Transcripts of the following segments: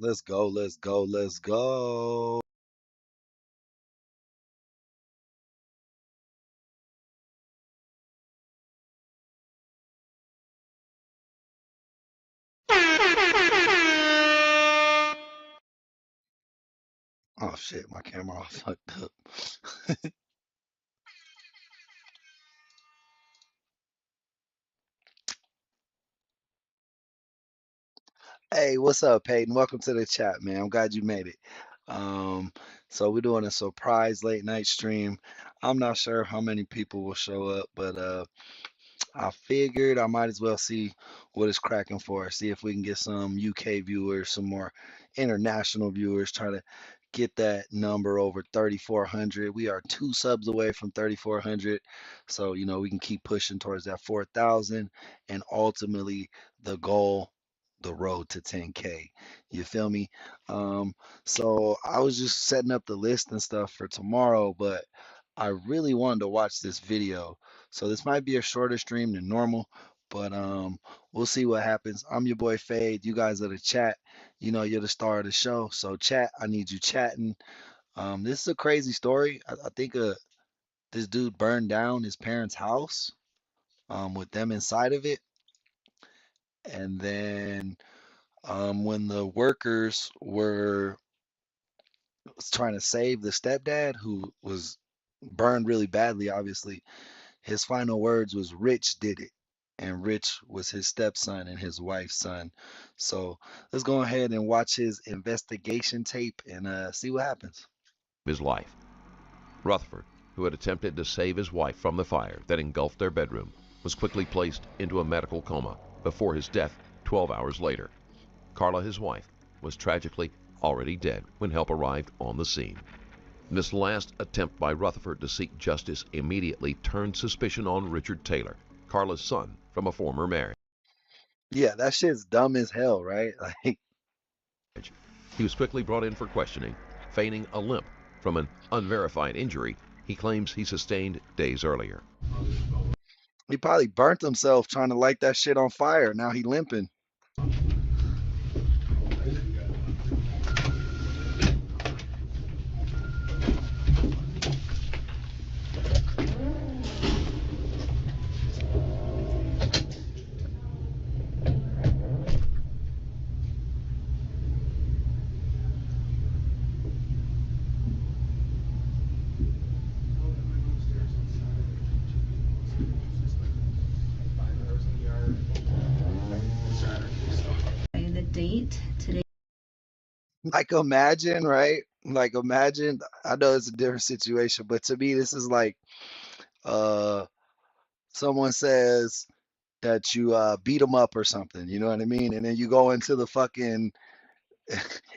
Let's go, let's go, let's go. Oh shit, my camera all fucked up. Hey, what's up, Peyton? Welcome to the chat, man. I'm glad you made it. Um, so we're doing a surprise late night stream. I'm not sure how many people will show up, but I figured I might as well see what it's cracking for. See if we can get some UK viewers, some more international viewers, try to get that number over 3,400. We are 2 subs away from 3,400. So, we can keep pushing towards that 4,000 and ultimately the goal, the road to 10K. You feel me? Um, so I was just setting up the list and stuff for tomorrow, but I really wanted to watch this video, so this might be a shorter stream than normal, but we'll see what happens. I'm your boy Fade. You guys are the chat. You're the star of the show. So chat, I need you chatting. This is a crazy story. I think this dude burned down his parents' house with them inside of it. And then when the workers were trying to save the stepdad who was burned really badly, obviously, his final words was Rich did it. And Rich was his stepson and his wife's son. So let's go ahead and watch his investigation tape and see what happens. His life. Rutherford, who had attempted to save his wife from the fire that engulfed their bedroom, was quickly placed into a medical coma before his death 12 hours later. Carla, his wife, was tragically already dead when help arrived on the scene. This last attempt by Rutherford to seek justice immediately turned suspicion on Richard Taylor, Carla's son from a former marriage. Yeah, that shit's dumb as hell, right? Like, He was quickly brought in for questioning, feigning a limp from an unverified injury he claims he sustained days earlier. he probably burnt himself trying to light that shit on fire. Now he limping. The date today. Like imagine, right? Like imagine, I know it's a different situation, but to me this is like uh someone says that you beat them up or something, you know what I mean? And then you go into the fucking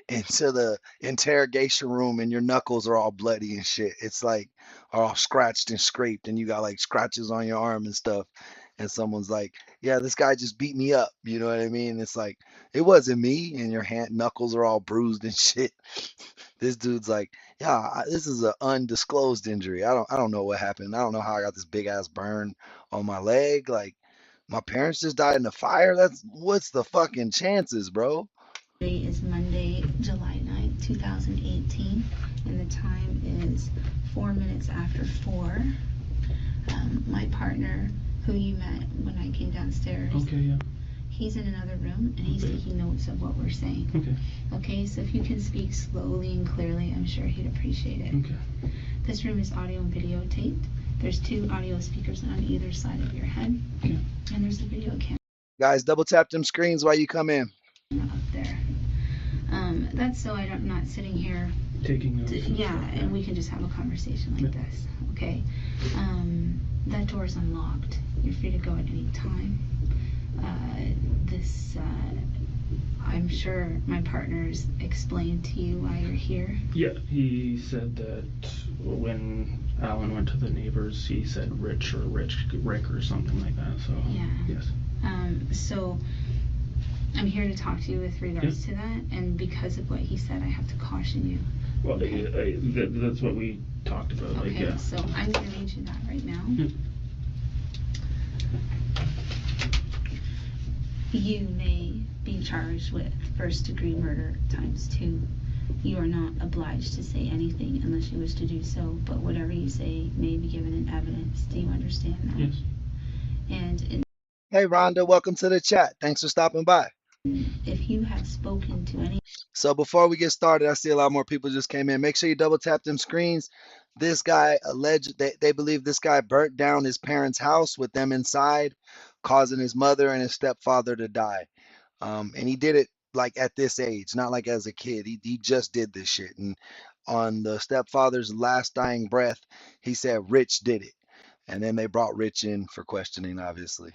into the interrogation room and your knuckles are all bloody and shit. It's like are all scratched and scraped and you got like scratches on your arm and stuff. And someone's like, "Yeah, this guy just beat me up." You know what I mean? It's like it wasn't me, and your hand knuckles are all bruised and shit. This dude's like, "Yeah, this is an undisclosed injury. I don't know what happened. I don't know how I got this big ass burn on my leg. Like my parents just died in the fire. What's the fucking chances, bro?" Today is Monday, July 9th, 2018, and the time is 4 minutes after 4. My partner, who you met when I came downstairs, Okay, yeah. he's in another room and he's taking notes of what we're saying. Okay. Okay, so if you can speak slowly and clearly, I'm sure he'd appreciate it. Okay. This room is audio and video taped. There's 2 audio speakers on either side of your head, Okay. and there's a video camera Guys, double tap them screens while you come in. up there. That's so I'm not sitting here. Taking notes. Yeah, and we can just have a conversation like this, okay? That door is unlocked. You're free to go at any time. I'm sure my partner's explained to you why you're here. Yeah, he said that when Alan went to the neighbors, he said Rick or something like that. So Yeah. Yes. So I'm here to talk to you with regards to that, and because of what he said, I have to caution you. Well, that's what we talked about. Okay, Like, yeah. so I'm going to read you that right now. you may be charged with first-degree murder ×2. You are not obliged to say anything unless you wish to do so, but whatever you say may be given in evidence. Do you understand that? Yes. And Hey, Rhonda, welcome to the chat. Thanks for stopping by. if you have spoken to any So before we get started, I see a lot more people just came in. Make sure you double tap them screens. This guy they believe this guy burnt down his parents' house with them inside, causing his mother and his stepfather to die. And he did it like at this age, not like as a kid. He just did this shit. And on the stepfather's last dying breath, he said Rich did it. And then they brought Rich in for questioning, obviously.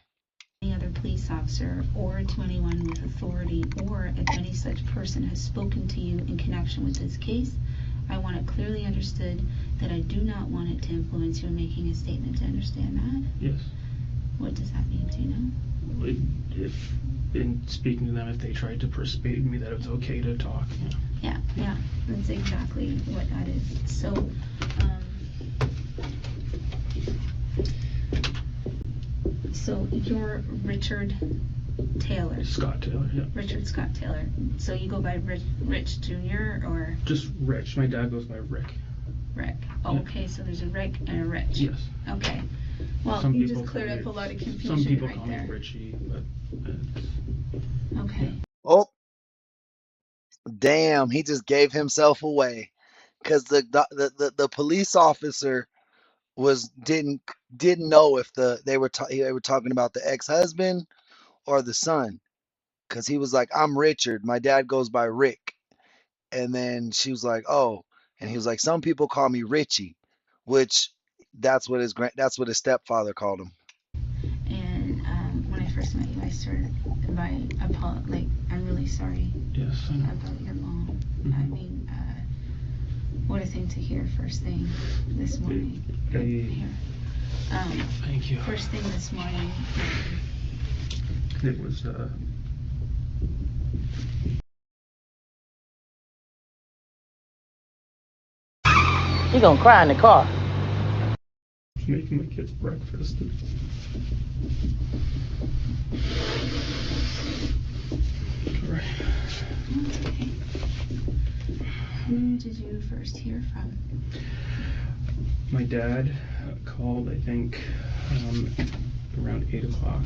other police officer or to anyone with authority, or if any such person has spoken to you in connection with this case, I want it clearly understood that I do not want it to influence you in making a statement. To understand that? Yes. What does that mean? Do you know? If in speaking to them, if they tried to persuade me that it's okay to talk. Yeah, that's exactly what that is. So you're Richard Taylor. Scott Taylor, yeah. Richard Scott Taylor. So you go by Rich Jr. or Just Rich. My dad goes by Rick. Rick? Oh, Yeah. okay, so there's a Rick and a Rich. Yes. Okay. Well, Some you people just cleared call up me- a lot of confusion Some people right call there. me Richie, but it's, Okay. Oh, damn, he just gave himself away. Because the police officer was didn't know if they were talking about the ex-husband or the son, because he was like, I'm Richard, my dad goes by Rick. And then she was like, oh, and he was like, some people call me Richie, which that's what his stepfather called him. And when I first met you, I started by I'm really sorry yes, I know. about your mom. Mhm. I mean, what a thing to hear first thing this morning. Here. Thank you. First thing this morning. It was, You're gonna cry in the car. making my kids breakfast. Right. That's okay. Who did you first hear from? My dad called, I think, around 8 o'clock.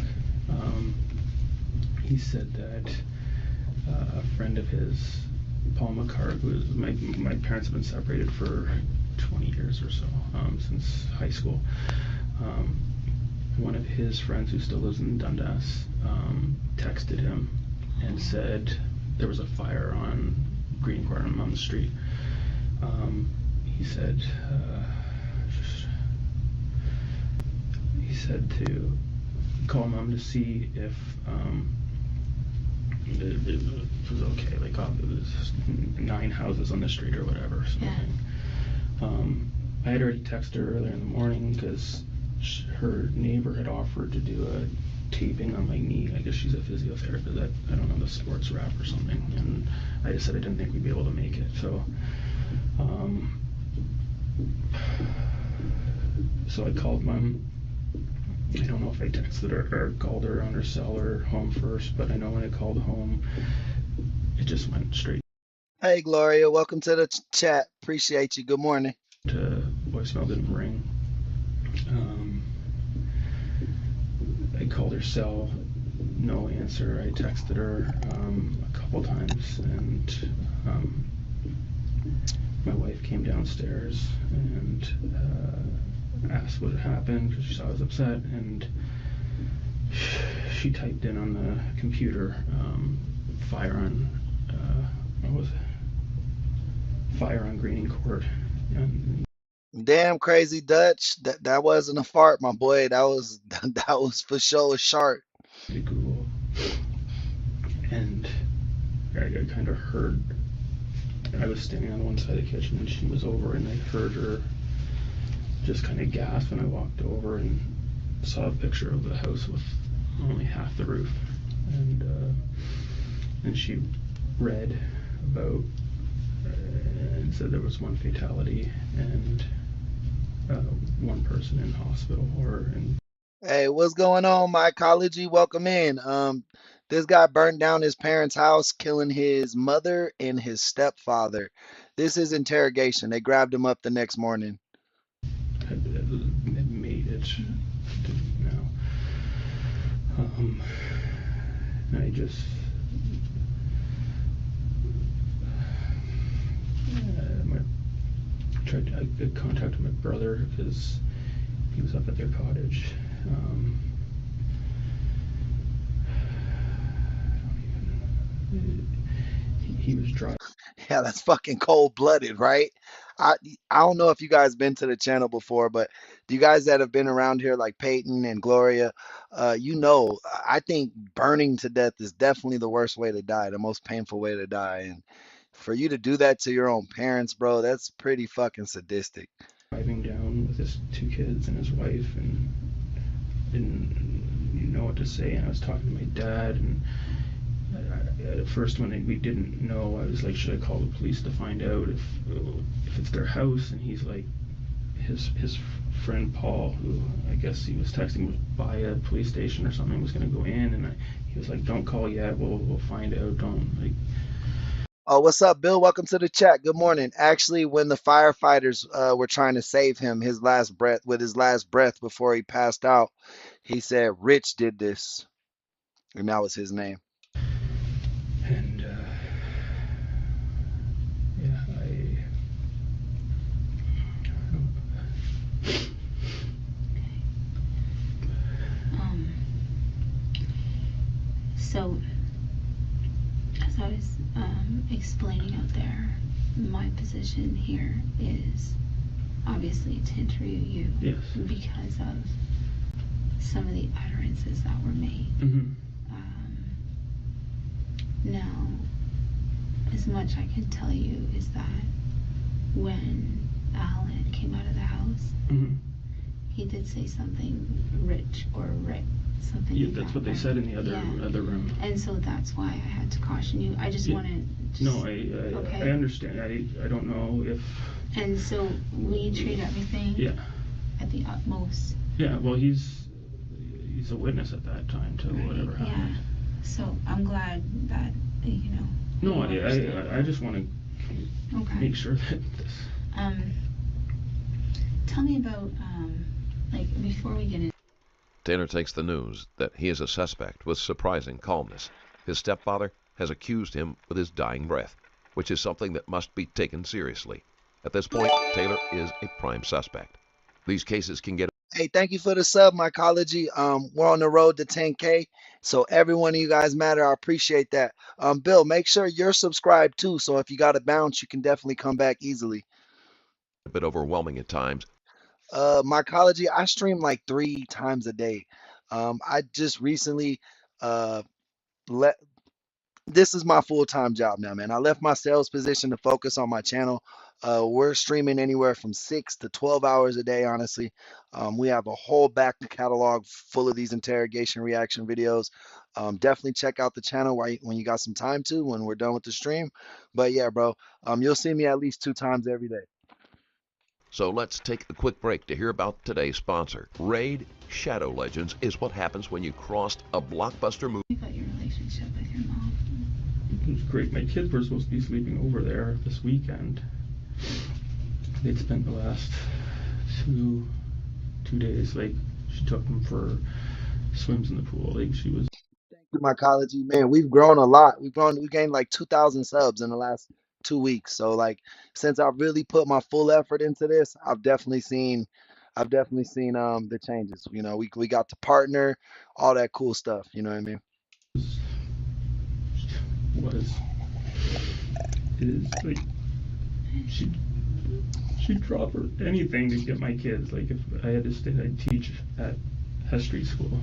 He said that a friend of his, Paul McCart, who is my parents have been separated for 20 years or so, since high school. One of his friends who still lives in Dundas texted him and said there was a fire on Green Court on the street. He said to call mom to see if it was okay. Like, it was 9 houses on the street or whatever. Something. I had already texted her earlier in the morning because her neighbor had offered to do a taping on my knee. I guess she's a physiotherapist. I don't know, the sports rep or something. And I just said I didn't think we'd be able to make it. So I called mom. I don't know if I texted her or called her on her cell or home first, but I know when I called home, it just went straight Hey, Gloria, welcome to the chat. Appreciate you. Good morning. to voicemail, didn't ring. I called her cell, no answer. I texted her a couple times, and my wife came downstairs and asked what had happened because she saw I was upset, and she typed in on the computer, fire on, what was it? Fire on Green Court. And Damn crazy Dutch. That wasn't a fart, my boy. That was that was for sure a shark. to Google, and I kind of heard. I was standing on one side of the kitchen, and she was over, and I heard her just kind of gasp, and I walked over and saw a picture of the house with only half the roof, and she read about and said there was one fatality and one person in hospital or in. Hey, what's going on, my ecology? Welcome in. This guy burned down his parents' house, killing his mother and his stepfather. This is interrogation. They grabbed him up the next morning. Had made it to now. Um, I just my, tried to I contacted my brother because he was up at their cottage. He was driving. Yeah, that's fucking cold-blooded, right? I I don't know if you guys been to the channel before, but you guys that have been around here like Peyton and Gloria, I think burning to death is definitely the worst way to die, the most painful way to die. And for you to do that to your own parents, bro, that's pretty fucking sadistic. Driving down with his two kids and his wife, and didn't know what to say. And I was talking to my dad, and at first when we didn't know, I was like, should I call the police to find out if it's their house? And he's like, his friend Paul, who I guess he was texting, was by a police station or something, was going to go in, and he was like, don't call yet, we'll find out. Don't like. Oh, what's up, Bill? Welcome to the chat. Good morning. Actually, when the firefighters were trying to save him, his last breath before he passed out, he said, "Rich did this," and that was his name. And yeah, Um, so, as I was explaining out there, my position here is obviously to interview you yes. because of some of the utterances that were made. Mm-hmm. Now, as much I can tell you is that when Alan came out of the house, Mm-hmm. he did say something rich or Rick, something Yeah, like that's that, what they right? said in the other room. And so that's why I had to caution you. I just wanted. No, Okay. I understand. I don't know if. And so we treat everything. Yeah. At the utmost. Yeah. Well, he's a witness at that time to Right, whatever happened. Yeah. So I'm glad that No, I just want to make sure that this. Tell me about like before we get in. Taylor takes the news that he is a suspect with surprising calmness. His stepfather has accused him with his dying breath, which is something that must be taken seriously. At this point, Taylor is a prime suspect. These cases can get. Hey, thank you for the sub, mycology. We're on the road to 10K, so every one of you guys matter. I appreciate that. Bill, make sure you're subscribed too, so if you got to bounce, you can definitely come back easily. A bit overwhelming at times. Mycology, I stream like 3 times a day. I just recently uh let this is my full-time job now, man. I left my sales position to focus on my channel. We're streaming anywhere from 6 to 12 hours a day, honestly. We have a whole back catalog full of these interrogation reaction videos. Definitely check out the channel when you got some time to, when we're done with the stream. But yeah, bro, you'll see me at least 2 times every day. So let's take a quick break to hear about today's sponsor. Raid Shadow Legends is what happens when you crossed a blockbuster movie. About your relationship with your mom. It was great. My kids were supposed to be sleeping over there this weekend. They'd spent the last two days. Like, she took them for swims in the pool. Like, she was. Thank you, mycology, man. We've grown a lot. We gained like 2,000 subs in the last 2 weeks. So like, since I've really put my full effort into this, I've definitely seen the changes. We got to partner, all that cool stuff. You know what I mean? was is like she she'd drop her anything to get my kids. Like, if I had to stay, I'd teach at history school,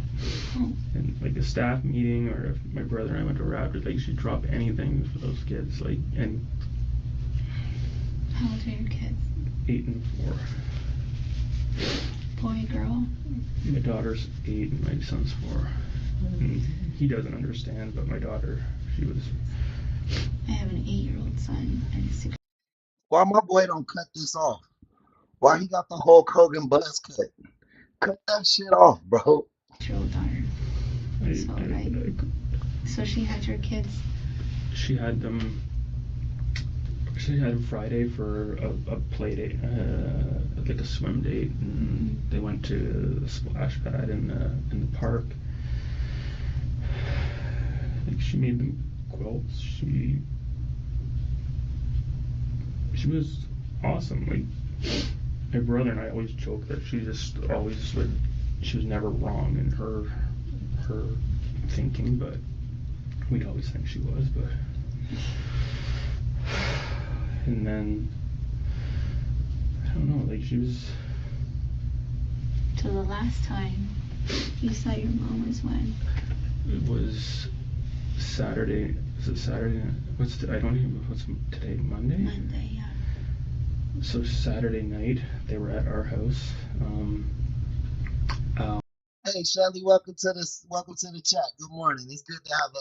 and like a staff meeting, or if my brother and I went to Raptors, like, she'd drop anything for those kids. Like, and How old are your kids? 8 and 4. Boy, girl? My daughter's 8 and my son's 4. And he doesn't understand, but my daughter, she was. I have an 8-year-old son and a 6. Why my boy don't cut this off? Why he got the Hulk Hogan buzz cut? Cut that shit off, bro. So she had your kids? She had them. She had Friday for a play date, like a swim date, and they went to the splash pad in the park. Like, she made them quilts. She was awesome. Like, my brother and I always joke that she just always would. She was never wrong in her thinking, but we'd always think she was. But and then I don't know. Like, she was. So the last time you saw your mom was when? It was Saturday. Is it Saturday? What's today? Monday? Monday, yeah. So Saturday night, they were at our house. Hey, Shelly, welcome to the chat. Good morning. It's good to have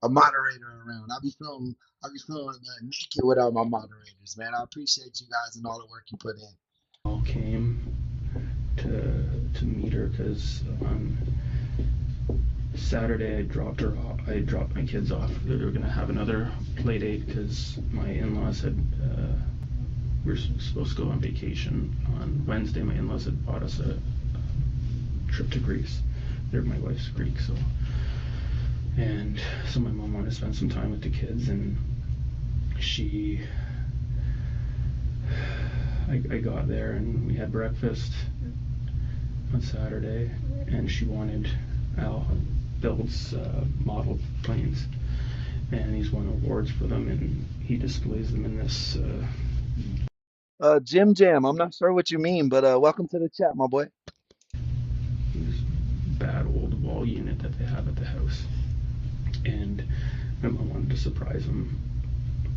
a moderator around. I be feeling naked without my moderators, man. I appreciate you guys and all the work you put in. Al came to meet her because on Saturday I dropped my kids off. They were gonna have another play date because my in-laws had. We were supposed to go on vacation on Wednesday. My in-laws had bought us a trip to Greece. My wife's Greek, so my mom wanted to spend some time with the kids, and I got there and we had breakfast on Saturday, and she wanted Al builds model planes, and he's won awards for them, and he displays them in this. Jim Jam, I'm not sure what you mean, but welcome to the chat, my boy. This bad old wall unit that they have at the house, and my mom wanted to surprise him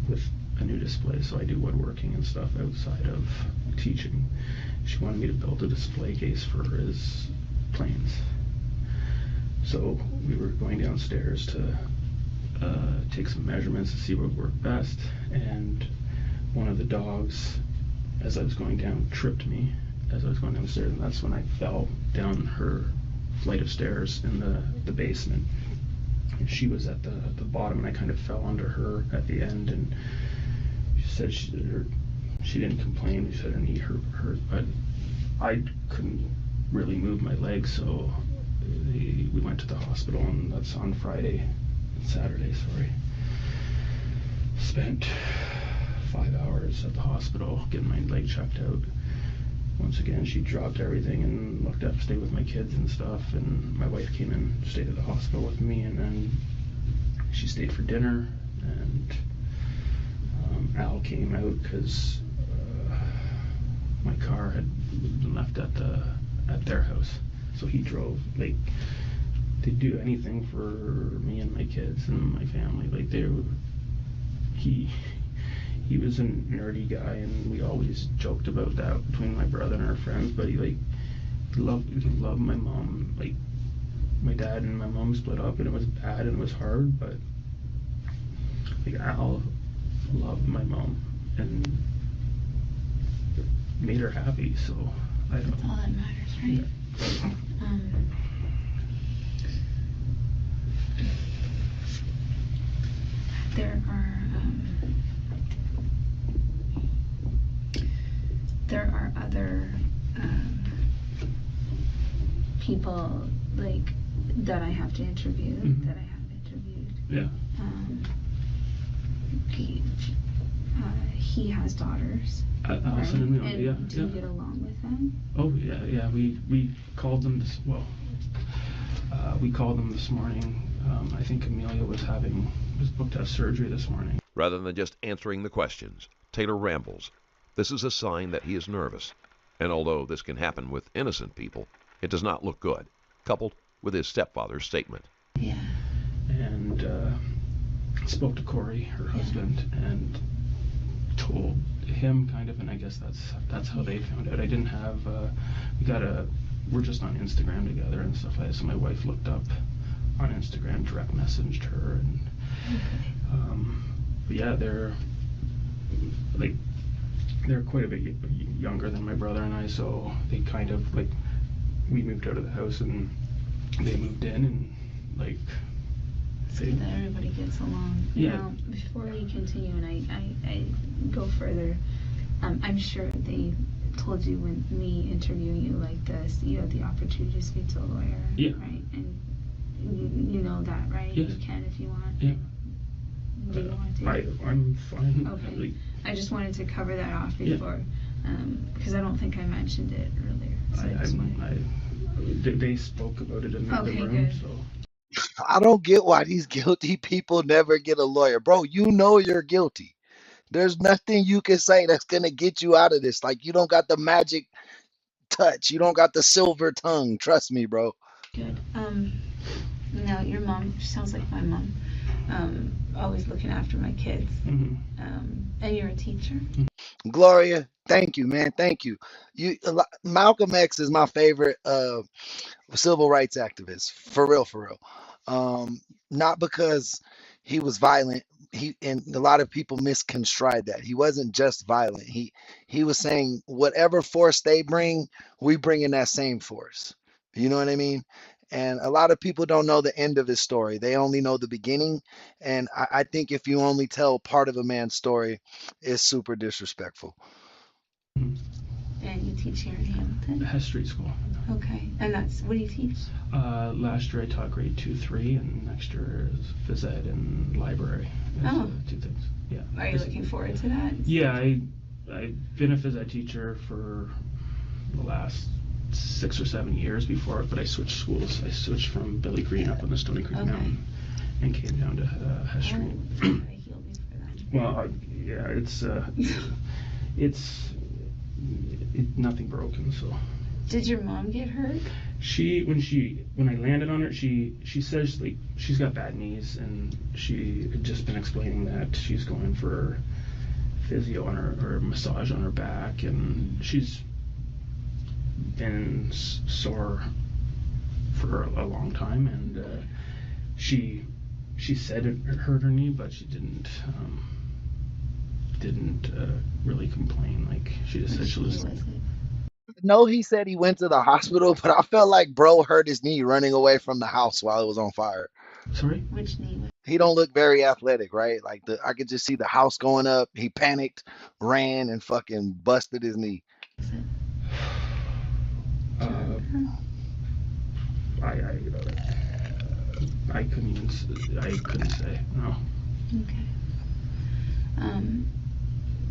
with a new display, so I do woodworking and stuff outside of teaching. She wanted me to build a display case for his planes, so we were going downstairs to take some measurements to see what would work best, and one of the dogs, as I was going down, tripped me as I was going downstairs, and that's when I fell down her flight of stairs in the basement. And she was at the bottom, and I kind of fell under her at the end, and she said she didn't complain. She said her knee hurt, but I couldn't really move my legs, so we went to the hospital, and that's on Saturday, spent 5 hours at the hospital getting my leg checked out. Once again, she dropped everything and stayed with my kids and stuff, and my wife came in, stayed at the hospital with me, and then she stayed for dinner, and Al came out because my car had been left at their house, so he drove. Like, they'd do anything for me and my kids and my family. Like, he was a nerdy guy, and we always joked about that between my brother and our friends, but he loved my mom. Like, my dad and my mom split up, and it was bad and it was hard, but like, Al loved my mom and made her happy, so That's all that matters, right? There are other people like that I have to interview, that I have interviewed. Yeah. He has daughters. Allison and Amelia, yeah. Do you get along with them? Oh yeah. We called them we called them this morning. I think Amelia was booked to have surgery this morning. Rather than just answering the questions, Taylor rambles. This is a sign that he is nervous, and although this can happen with innocent people, it does not look good, coupled with his stepfather's statement. Yeah. And spoke to Corey, her husband, and told him kind of, and I guess that's how they found out. I didn't have we're just on Instagram together and stuff like that, so my wife looked up on Instagram, direct messaged her, and but yeah, they're quite a bit younger than my brother and I, so they kind of, like, we moved out of the house and they moved in, and like so that everybody gets along. Yeah. Now, before we continue and I go further, I'm sure they told you when me interviewing you like this, you had the opportunity to speak to a lawyer, Yeah. right? And you know that, right? Yes. You can if you want. Yeah. Do you want to? I'm fine. Okay. Like, I just wanted to cover that off before, because I don't think I mentioned it earlier. So they spoke about it in the Okay, room, good. so. I don't get why these guilty people never get a lawyer. Bro, you know you're guilty. There's nothing you can say that's going to get you out of this. Like, you don't got the magic touch. You don't got the silver tongue. Trust me, bro. Good. Now your mom sounds like my mom. Always looking after my kids. Mm-hmm. And you're a teacher. Gloria, thank you, man. Thank you. Malcolm X is my favorite civil rights activist, for real, for real. Not because he was violent. And a lot of people misconstrued that. He wasn't just violent. He was saying whatever force they bring, we bring in that same force. You know what I mean? And a lot of people don't know the end of his story. They only know the beginning. And I think if you only tell part of a man's story, it's super disrespectful. And you teach here in Hamilton? Hess Street School. Okay. And what do you teach? Last year I taught grade 2, 3, and next year is phys ed and library. Oh. Two things. Yeah. Are you looking forward to that? Yeah, I've been a phys ed teacher for the last 6 or 7 years before, but I switched schools. I switched from Billy Green up on the Stony Creek Mountain and came down to Hess Street. He'll be for that. Well, yeah, it's nothing broken, so. Did your mom get hurt? When I landed on her, she says like she's got bad knees, and she had just been explaining that she's going for physio on her, or massage on her back, and she's been sore for a long time, and she said it hurt her knee, but she didn't really complain. Like, she just said she was. No, he said he went to the hospital, but I felt like bro hurt his knee running away from the house while it was on fire. Sorry? Which knee? He don't look very athletic, right? Like I could just see the house going up. He panicked, ran, and fucking busted his knee. I couldn't say, no. Okay.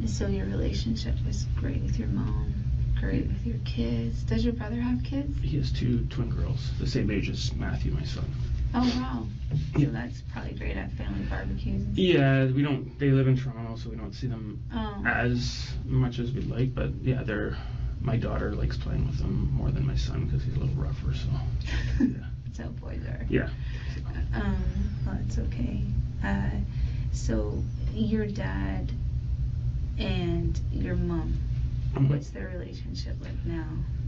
So your relationship was great with your mom, great with your kids. Does your brother have kids? He has 2 twin girls, the same age as Matthew, my son. Oh, wow. So Yeah. that's probably great at family barbecues. Yeah, they live in Toronto, so we don't see them Oh. as much as we'd like, but yeah, my daughter likes playing with them more than my son because he's a little rougher, so. Yeah. That's how boys are. Yeah. Well, it's okay. So your dad and your mom, what's their relationship like now?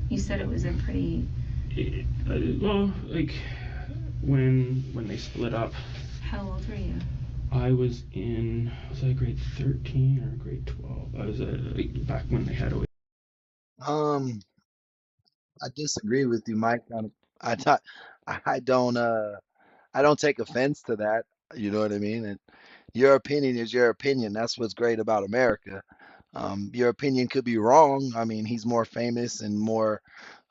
You said it was a pretty. Well, like when they split up. How old were you? Was I grade 13 or grade 12? I was back when they had I disagree with you, Mike. I thought I don't take offense to that. You know what I mean? And your opinion is your opinion. That's what's great about America. Your opinion could be wrong. I mean, he's more famous and more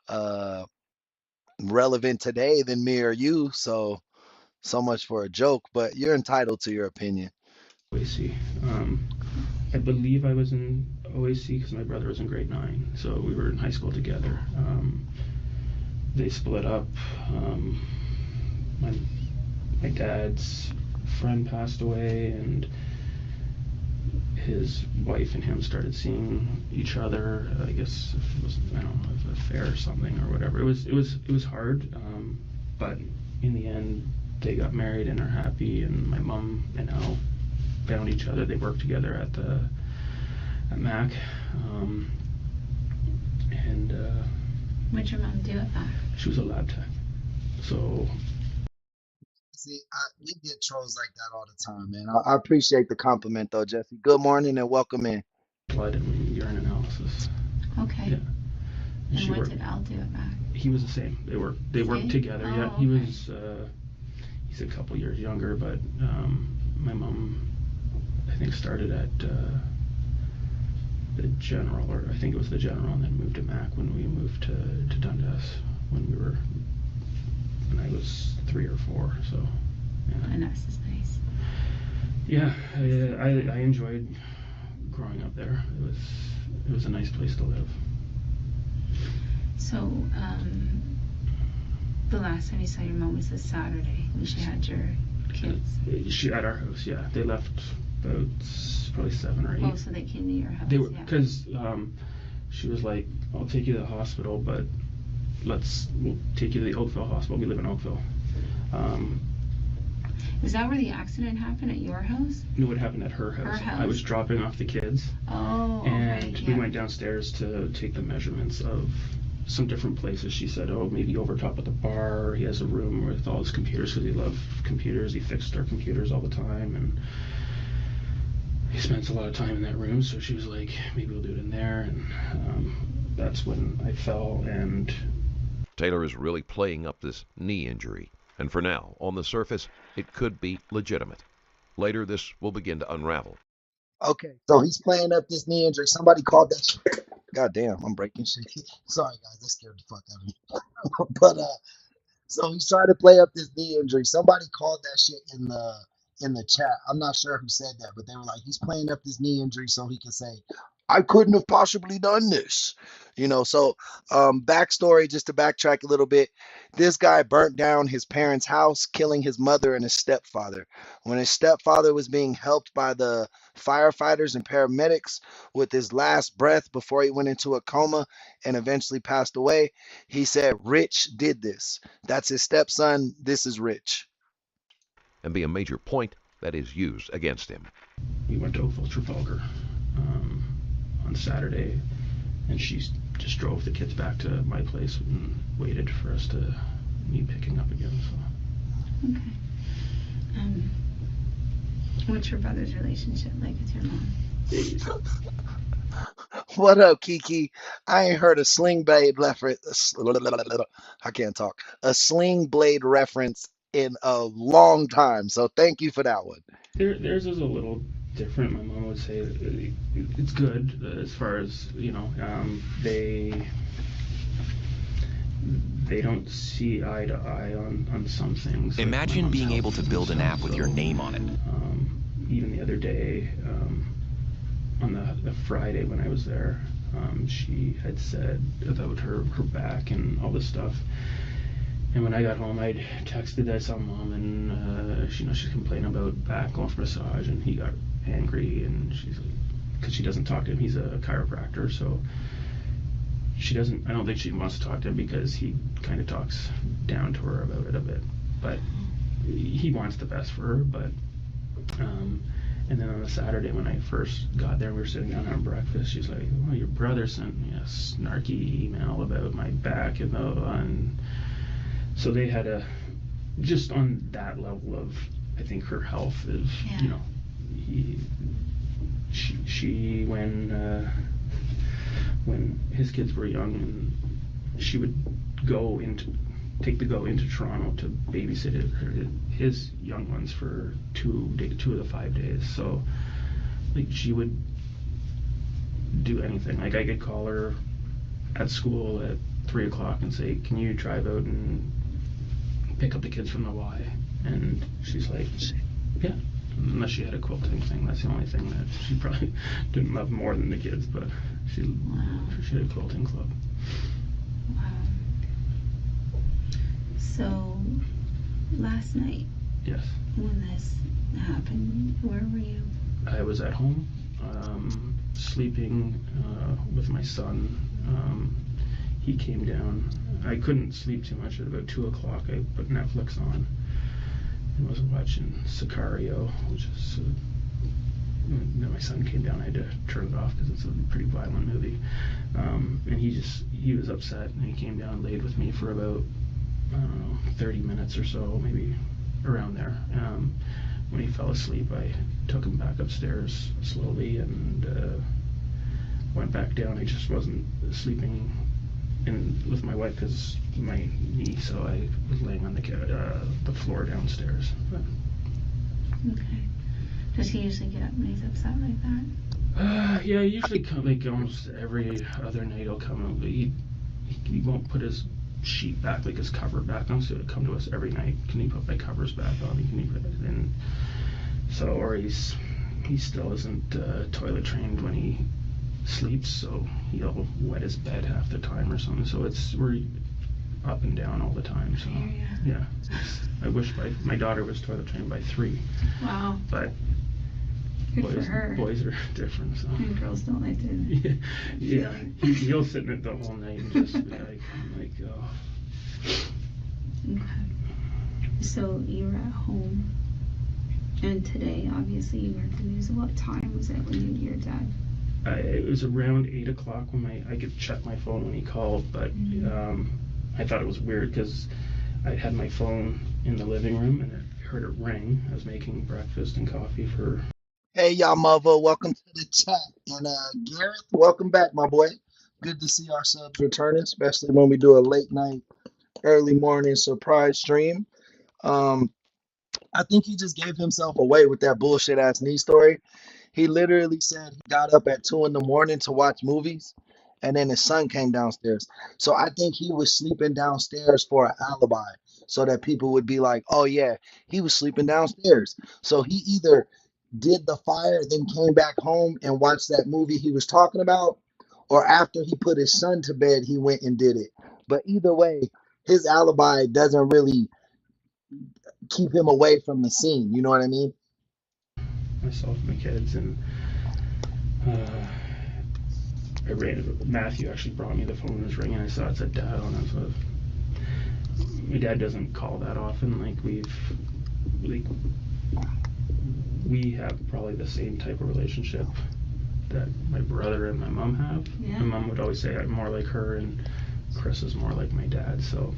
uh, relevant today than me or you. So much for a joke, but you're entitled to your opinion. OAC. I believe I was in OAC because my brother was in grade 9, so we were in high school together. They split up. My dad's friend passed away, and his wife and him started seeing each other. I guess it was, I don't know, an affair or something or whatever. It was hard, but in the end they got married and are happy. And my mom and Al found each other. They worked together at Mac, and What'd your mom do at that? she was a lab tech. So. See, we get trolls like that all the time, man. I appreciate the compliment, though, Jesse. Good morning and welcome in. Blood and urine analysis. Okay. Yeah. And what did Al do at Mac? He was the same. They worked together. Oh, Yeah, okay. he's a couple years younger, but my mom, I think, started at the General, or I think it was the General, and then moved to Mac when we moved to Dundas when I was 3 or 4. So yeah. And that's nice. Yeah, I enjoyed growing up there. It was a nice place to live. So the last time you saw your mom was this Saturday when she had your kids. She at our house. Yeah, they left about probably 7 or 8. Oh, so they came to your house. They were, because she was like, "I'll take you to the hospital, but we'll take you to the Oakville hospital. We live in Oakville." Is that where the accident happened, at your house? No, it happened at her house. Her house. I was dropping off the kids. Oh, and okay, we went downstairs to take the measurements of some different places. She said, "Oh, maybe over top of the bar. He has a room with all his computers because he loved computers. He fixed our computers all the time, and he spends a lot of time in that room." So she was like, "Maybe we'll do it in there." And that's when I fell. And Taylor is really playing up this knee injury, and for now, on the surface, it could be legitimate. Later, this will begin to unravel. Okay, so he's playing up this knee injury. Somebody called that shit. God damn, I'm breaking shit. Sorry, guys, that scared the fuck out of me. But so he's trying to play up this knee injury. Somebody called that shit in the chat. I'm not sure who said that, but they were like, he's playing up this knee injury so he can say, "I couldn't have possibly done this." So backstory, just to backtrack a little bit, this guy burnt down his parents' house, killing his mother and his stepfather. When his stepfather was being helped by the firefighters and paramedics with his last breath before he went into a coma and eventually passed away, he said, "Rich did this. That's his stepson. This is Rich." And be a major point that is used against him. we went to Oakville Trafalgar on Saturday, and she just drove the kids back to my place and waited for me picking up again. So. Okay. What's your brother's relationship like with your mom? What up, Kiki? I ain't heard a sling blade reference. I can't talk. A sling blade reference in a long time. So thank you for that one. Theirs is a little different. My mom would say it's good as far as they don't see eye to eye on some things. Imagine being able to build an app with your name on it. Even the other day, on the Friday when I was there, she had said about her back and all this stuff. And when I got home, I texted, I saw Mom, and she's complaining about back, going for massage, and he got angry, and she's like, because she doesn't talk to him, he's a chiropractor, so I don't think she wants to talk to him because he kind of talks down to her about it a bit, but he wants the best for her. But and then on the Saturday when I first got there, we were sitting down having breakfast, she's like, "Well, your brother sent me a snarky email about my back," and so they had just on that level of, I think her health is, she when his kids were young, and she would take the go into Toronto to babysit his young ones for 2 of the 5 days. So like she would do anything. Like I could call her at school at 3 o'clock and say, "Can you drive out and pick up the kids from the Y?" And she's like, "Yeah." Unless she had a quilting thing. That's the only thing that she probably didn't love more than the kids, but she had a quilting club. Wow. So last night, Yes. when this happened, where were you? I was at home, sleeping with my son. He came down. I couldn't sleep too much. At about 2 o'clock, I put Netflix on and was watching Sicario, which is then my son came down. I had to turn it off because it's a pretty violent movie. And he was upset, and he came down and laid with me for about 30 minutes or so, maybe around there. When he fell asleep, I took him back upstairs slowly and went back down. I just wasn't sleeping and with my wife because my knee, so I was laying on the floor downstairs. But, Okay. Does he usually get up when he's upset like that? yeah, he usually come like almost every other night. He'll come and he won't put his sheet back, like his cover back on, so he'll come to us every night. Can you put my covers back on? Can you put it in? So, or he still isn't toilet trained when he sleeps, so he'll wet his bed half the time or something. So we're up and down all the time. So yeah, I wish my daughter was toilet trained by 3. Wow. But good for her. Boys are different. So and girls don't like to. Yeah. He'll sit in it the whole night and just be like, oh. Okay. So you were at home, and today, obviously, you heard the news. What time was it when you and your dad? It was around 8 o'clock when I could check my phone when he called, but I thought it was weird because I had my phone in the living room and I heard it ring. I was making breakfast and coffee for. Hey, y'all, mother, welcome to the chat. And Gareth, welcome back, my boy. Good to see our subs returning, especially when we do a late night, early morning surprise stream. Um, I think he just gave himself away with that bullshit ass knee story. He literally said he got up at 2 in the morning to watch movies, and then his son came downstairs. So I think he was sleeping downstairs for an alibi, so that people would be like, "Oh yeah, he was sleeping downstairs." So he either did the fire, then came back home and watched that movie he was talking about, or after he put his son to bed, he went and did it. But either way, his alibi doesn't really keep him away from the scene. You know what I mean? Myself and my kids, and I ran. Matthew actually brought me the phone and was ringing. I saw it said Dad on it. So my dad doesn't call that often. We have probably the same type of relationship that my brother and my mom have. Yeah. My mom would always say I'm more like her, and Chris is more like my dad. So.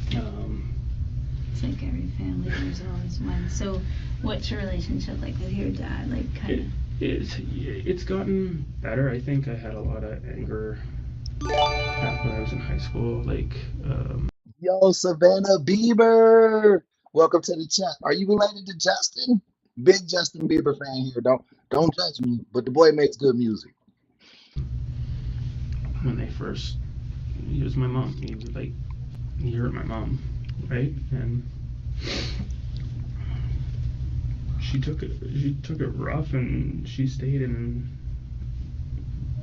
It's like every family, there's always one. So, what's your relationship like with your dad? Like, kind of. It's gotten better. I think I had a lot of anger back when I was in high school. Yo, Savannah Bieber, welcome to the chat. Are you related to Justin? Big Justin Bieber fan here. Don't judge me, but the boy makes good music. When they first used my mom, he hurt my mom, right? And she took it rough, and she stayed and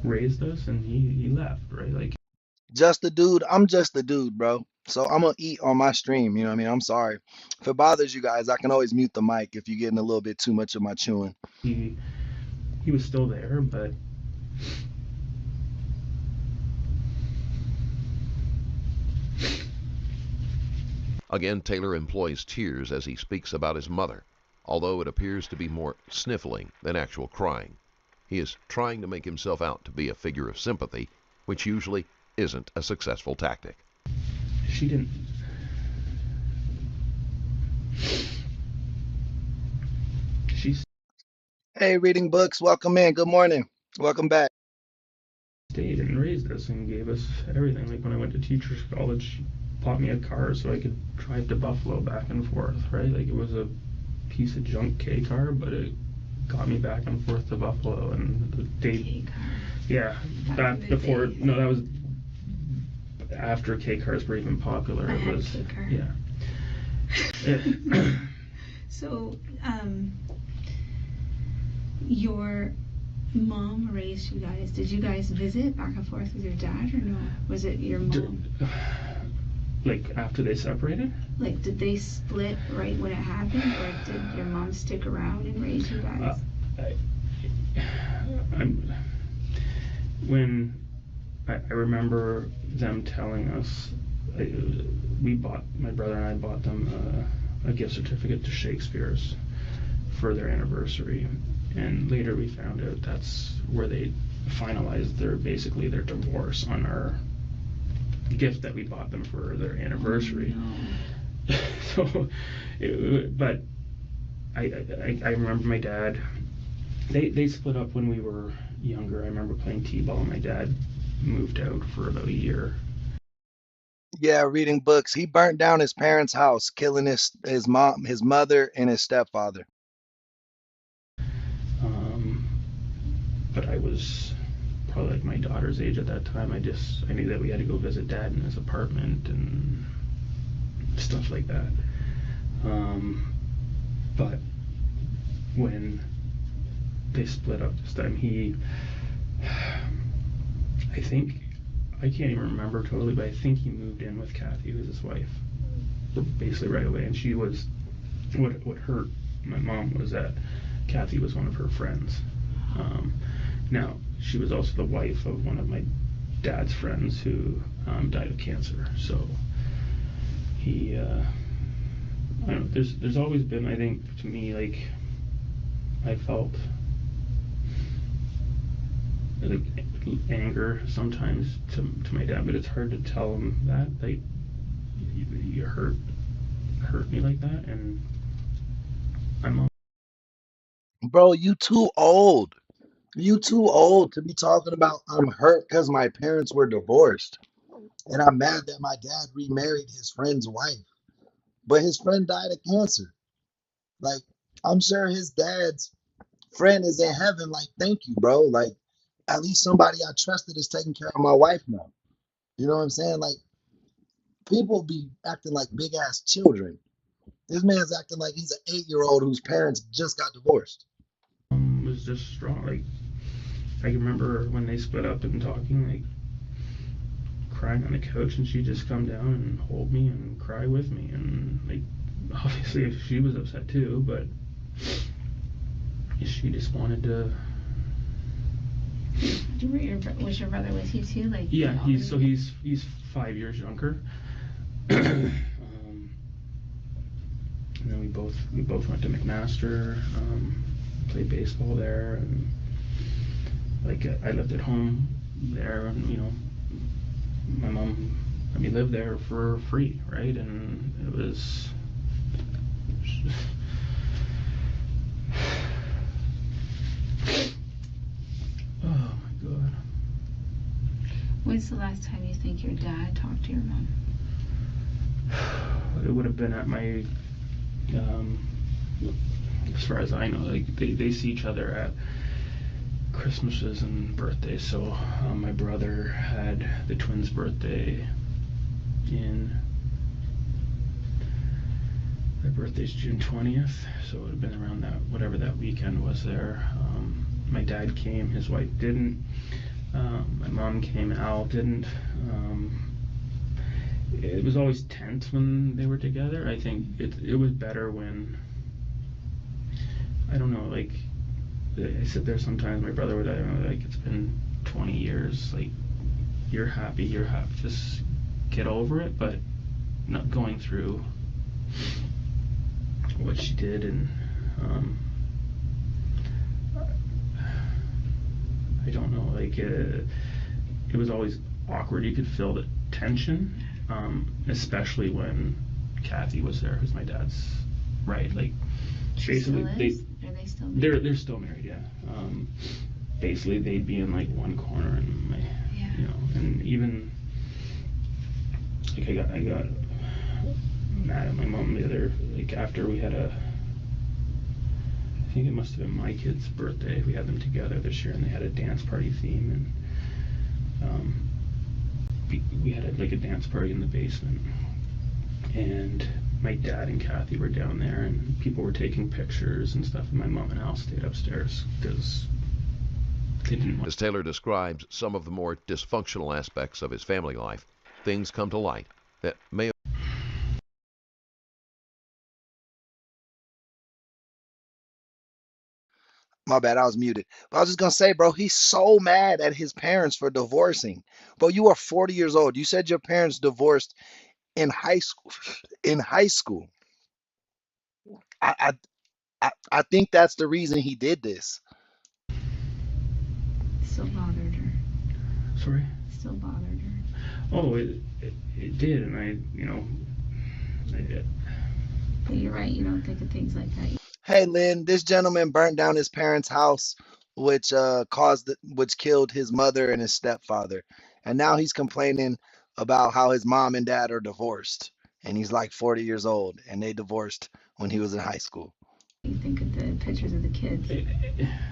raised us, and he left, right? Like. Just a dude. I'm just a dude, bro. So I'm gonna eat on my stream. You know what I mean? I'm sorry. If it bothers you guys, I can always mute the mic if you're getting a little bit too much of my chewing. He was still there, but Again, Taylor employs tears as he speaks about his mother, although it appears to be more sniffling than actual crying. He is trying to make himself out to be a figure of sympathy, which usually isn't a successful tactic. she didn't. She Hey, reading books. Welcome in. Good morning. Welcome back. stayed and raised us and gave us everything. Like when I went to teachers college, she bought me a car so I could drive to Buffalo back and forth, right? Like it was a piece of junk K car, but it got me back and forth to Buffalo. And the day, K car. yeah, back before. No, that was after K cars were even popular. I It had was K car. yeah. So, your mom raised you guys. Did you guys visit back and forth with your dad, or no? Was it your mom? Like after they separated? Like, did they split right when it happened, or did your mom stick around and raise you guys? I remember them telling us, my brother and I bought them a gift certificate to Shakespeare's for their anniversary, and later we found out that's where they finalized their divorce on our gift that we bought them for their anniversary. Oh, no. So, but I remember my dad. They split up when we were younger. I remember playing t-ball. My dad moved out for about a year, Yeah, reading books. He burnt down his parents' house, killing his mom, his mother, and his stepfather. Um, but I was probably like my daughter's age at that time. I knew that we had to go visit dad in his apartment and stuff like that. But when they split up this time, I think, I can't even remember totally, but I think he moved in with Kathy, who's his wife, basically right away. And she was, what hurt my mom was that Kathy was one of her friends. Now, she was also the wife of one of my dad's friends who died of cancer. So he, I don't know, there's always been, I think, to me, like, I felt like anger sometimes to my dad, but it's hard to tell him that, like, you hurt me like that, and I'm Bro, you too old. You too old to be talking about I'm hurt because my parents were divorced. And I'm mad that my dad remarried his friend's wife. But his friend died of cancer. Like, I'm sure his dad's friend is in heaven. Like, thank you, bro. Like, at least somebody I trusted is taking care of my wife now. You know what I'm saying? Like, people be acting like big ass children. This man's acting like he's an 8-year-old whose parents just got divorced. was just strong. Like, I can remember when they split up and talking, like, crying on the couch, and she'd just come down and hold me and cry with me, and, like, obviously she was upset too, but she just wanted to. Was your brother with you too? Like, Yeah, he's 5 years younger. And then we both went to McMaster, played baseball there, and like I lived at home there, and my mom let me live there for free, right? And it was. Oh my god. when's the last time you think your dad talked to your mom? It would have been at my, as far as I know, like they see each other at Christmases and birthdays. So my brother had the twins' birthday in. Their birthday's June 20th, so it would have been around that, whatever that weekend was there. My dad came, his wife didn't. My mom came, Al didn't. It was always tense when they were together. I think it was better when, I don't know, like, I sit there sometimes, my brother would, I don't know, like, it's been 20 years, like, you're happy, just get over it, but not going through what she did, and I don't know, like, it was always awkward. You could feel the tension, especially when Kathy was there, who's my dad's, right? Like, She basically, still is? Are they still married? they're still married, yeah. Basically, they'd be in like one corner, and and even like I got mad at my mom the other, like, after we had I think it must have been my kid's birthday. We had them together this year, and they had a dance party theme, and we had like a dance party in the basement, and my dad and Kathy were down there, and people were taking pictures and stuff, and my mom and Al stayed upstairs because they didn't want. As Taylor describes some of the more dysfunctional aspects of his family life, things come to light that may. My bad, I was muted. But I was just gonna say, bro, he's so mad at his parents for divorcing. Bro, you are 40 years old. You said your parents divorced in high school. In high school. I I think that's the reason he did this. Still bothered her. Sorry. Still bothered her. Oh, it did, and But you're right. You don't think of things like that. Hey, Lynn, this gentleman burnt down his parents' house, which which killed his mother and his stepfather. And now he's complaining about how his mom and dad are divorced, and he's like 40 years old, and they divorced when he was in high school. You think of the pictures of the kids.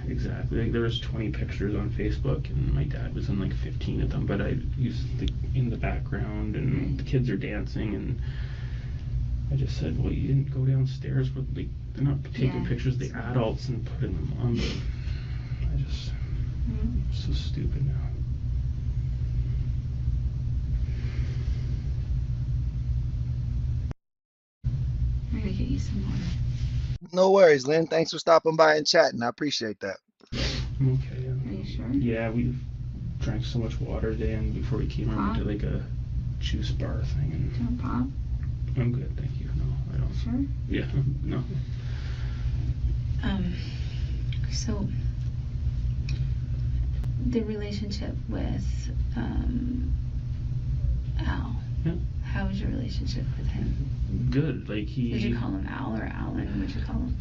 Exactly. Like there was 20 pictures on Facebook, and my dad was in like 15 of them. But I used in the background, and the kids are dancing, and I just said, "Well, you didn't go downstairs with like they're not taking pictures of the adults and putting them on." But I just so stupid now. I'm gonna get you some water. No worries, Lynn. Thanks for stopping by and chatting. I appreciate that. I'm okay. Are you sure? Yeah, we drank so much water today, and before we came over to like a juice bar thing. And do you want pop? I'm good, thank you. No, I don't. Sure? Yeah, no. So the relationship with Al. Yeah. How was your relationship with him? Good. Like he. Did you call him Al or Alan? What'd you call him?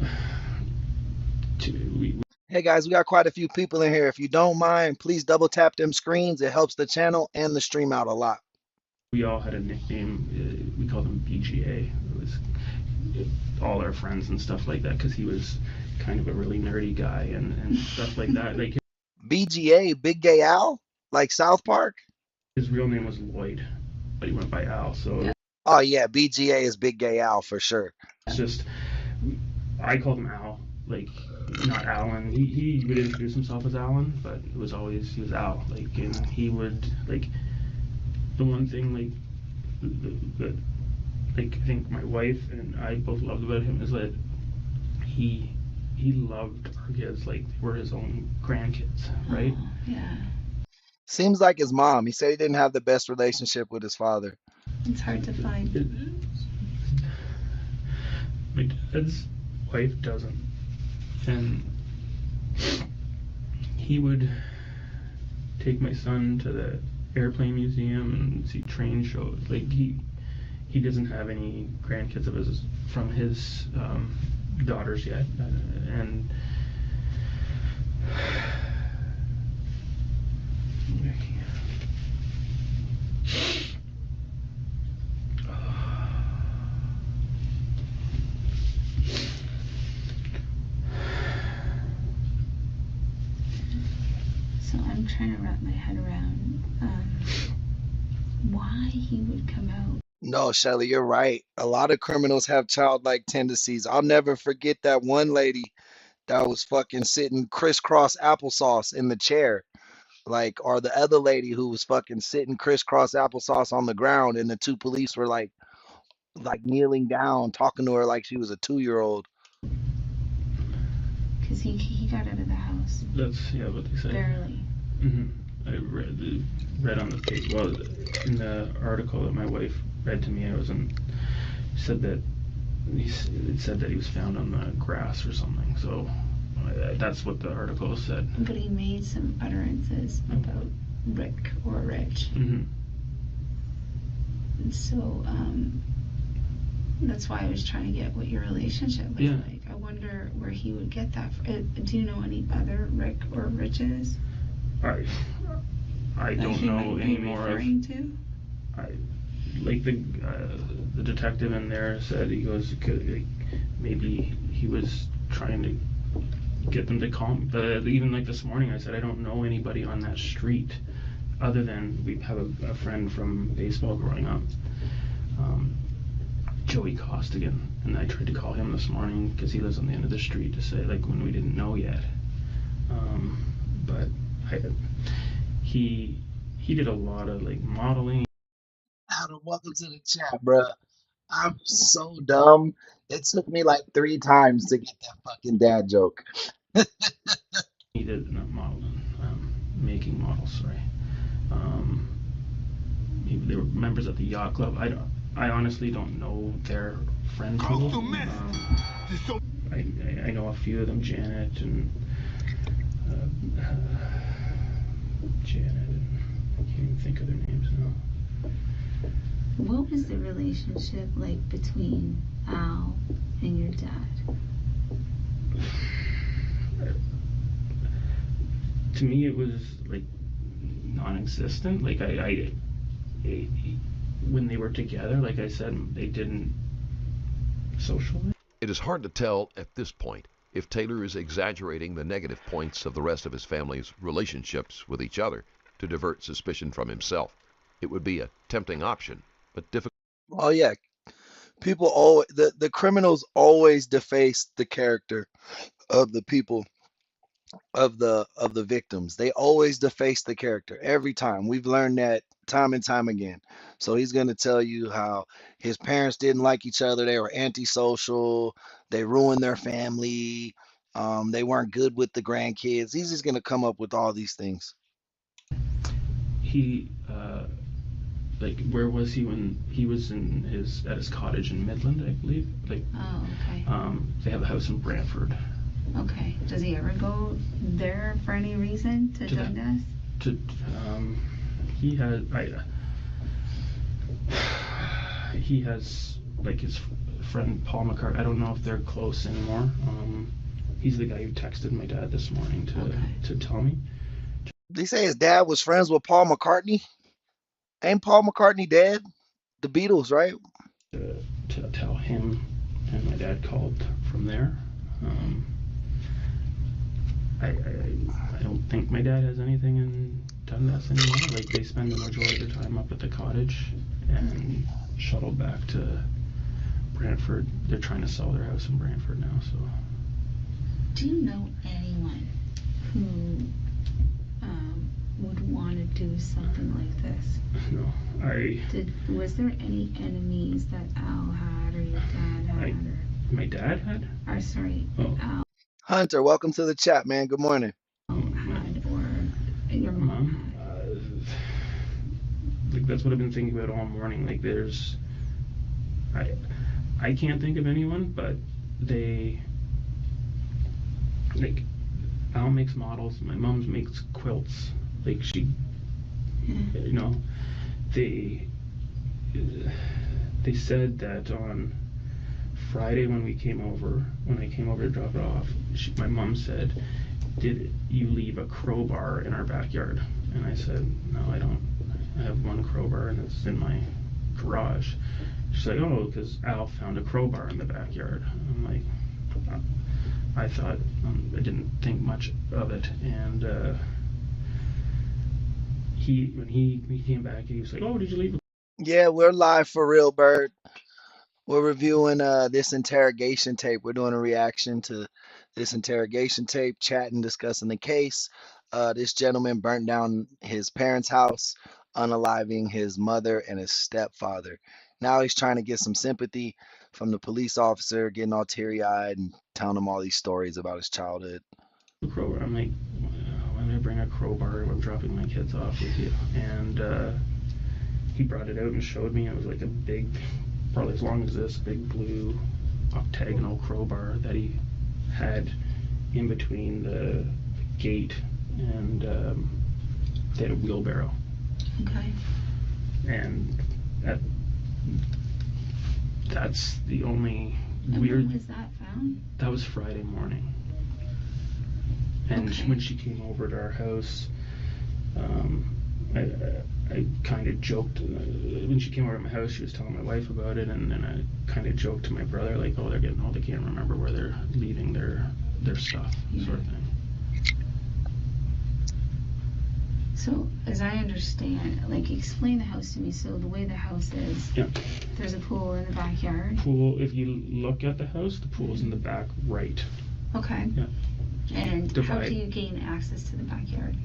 Hey guys, we got quite a few people in here. If you don't mind, please double tap them screens. It helps the channel and the stream out a lot. We all had a nickname. We called him BGA. It was all our friends and stuff like that because he was kind of a really nerdy guy and stuff like that. Like BGA, Big Gay Al, like South Park. His real name was Lloyd, but he went by Al. So. Oh yeah, BGA is Big Gay Al for sure. It's just I called him Al, like not Alan. He would introduce himself as Alan, but it was always he was Al. Like, and he would like the one thing like that like I think my wife and I both loved about him is that he loved our kids like they were his own grandkids, right? Oh, yeah. Seems like his mom. He said he didn't have the best relationship with his father. It's hard to find. My dad's wife doesn't, and he would take my son to the airplane museum and see train shows. Like he doesn't have any grandkids of his from his daughters yet, and So I'm trying to wrap my head around why he would come out. No, Shelly, you're right. A lot of criminals have childlike tendencies. I'll never forget that one lady that was fucking sitting crisscross applesauce in the chair. Like, or the other lady who was fucking sitting crisscross applesauce on the ground, and the two police were like kneeling down, talking to her like she was a 2-year-old. Because he got out of the house. That's what they say. Barely. I read on the page. Well, in the article that my wife read to me, it said that he was found on the grass or something. So that's what the article said. But he made some utterances about Rick or Rich. And so that's why I was trying to get what your relationship was like. I wonder where he would get that from. Do you know any other Rick or Riches? I don't know any more of. Like the detective in there said, he goes, maybe he was trying to get them to call me. But even like this morning, I said I don't know anybody on that street, other than we have a friend from baseball growing up, Joey Costigan, and I tried to call him this morning because he lives on the end of the street to say like when we didn't know yet. But he did a lot of like modeling. Adam, welcome to the chat, bruh. I'm so dumb. It took me like 3 times to get that fucking dad joke. He did not modeling, making models. Sorry. They were members of the yacht club. I honestly don't know their friend pool. I know a few of them, Janet and I can't even think of their names now. What was the relationship like between Al and your dad? To me, it was like non-existent. Like when they were together, like I said, they didn't socialize. It is hard to tell at this point if Taylor is exaggerating the negative points of the rest of his family's relationships with each other to divert suspicion from himself. It would be a tempting option, but difficult. Oh yeah, people always the criminals always deface the character of the people of the victims. They always deface the character every time. We've learned that time and time again. So he's going to tell you how his parents didn't like each other. They were antisocial. They ruined their family. They weren't good with the grandkids. He's just going to come up with all these things. He like, where was he when he was at his cottage in Midland, I believe? Like, Oh, okay. They have a house in Brantford. Okay. Does he ever go there for any reason to Dundas? He has like his friend Paul McCartney. I don't know if they're close anymore. He's the guy who texted my dad this morning to tell me. They say his dad was friends with Paul McCartney. Ain't Paul McCartney dead? The Beatles, right? To tell him, and my dad called from there. I don't think my dad has anything in Dundas anymore. Like, they spend the majority of their time up at the cottage and shuttle back to Brantford. They're trying to sell their house in Brantford now, so. Do you know anyone who would want to do something like this? No, was there any enemies that Al had or your dad had? My dad had? Or sorry, Al Hunter, welcome to the chat, man. Good morning. had or your mom had? Like, that's what I've been thinking about all morning. Like, I can't think of anyone, but like, Al makes models, my mom makes quilts. Like, you know, they said that on Friday when I came over to drop it off, my mom said, "Did you leave a crowbar in our backyard?" And I said, "No, I don't. I have one crowbar and it's in my garage." She's like, "Oh, because Al found a crowbar in the backyard." I'm like, I thought, I didn't think much of it, and when he came back, he was like, "Oh, did you leave a..." Yeah, we're live for real, Bird. We're reviewing this interrogation tape. We're doing a reaction to this interrogation tape, chatting, discussing the case. This gentleman burnt down his parents' house, unaliving his mother and his stepfather. Now he's trying to get some sympathy from the police officer, getting all teary-eyed and telling him all these stories about his childhood. Crowbar. I'm like, why would I bring a crowbar when I'm dropping my kids off with you? And he brought it out and showed me. It was like a big, probably as long as this, big blue octagonal crowbar that he had in between the gate and they had a wheelbarrow. Okay. And that's the only And weird. when was that found? That was Friday morning. And Okay. when she came over to our house, I kind of joked. When she came over to my house, she was telling my wife about it, and then I kind of joked to my brother, like, "Oh, they're getting old. They can't remember where they're leaving their stuff," sort of thing. So, as I understand, like, explain the house to me. So, the way the house is, Yeah. there's a pool in the backyard. Pool. If you look at the house, the pool's in the back right. Okay. Yeah. And how Divide. do you gain access to the backyard?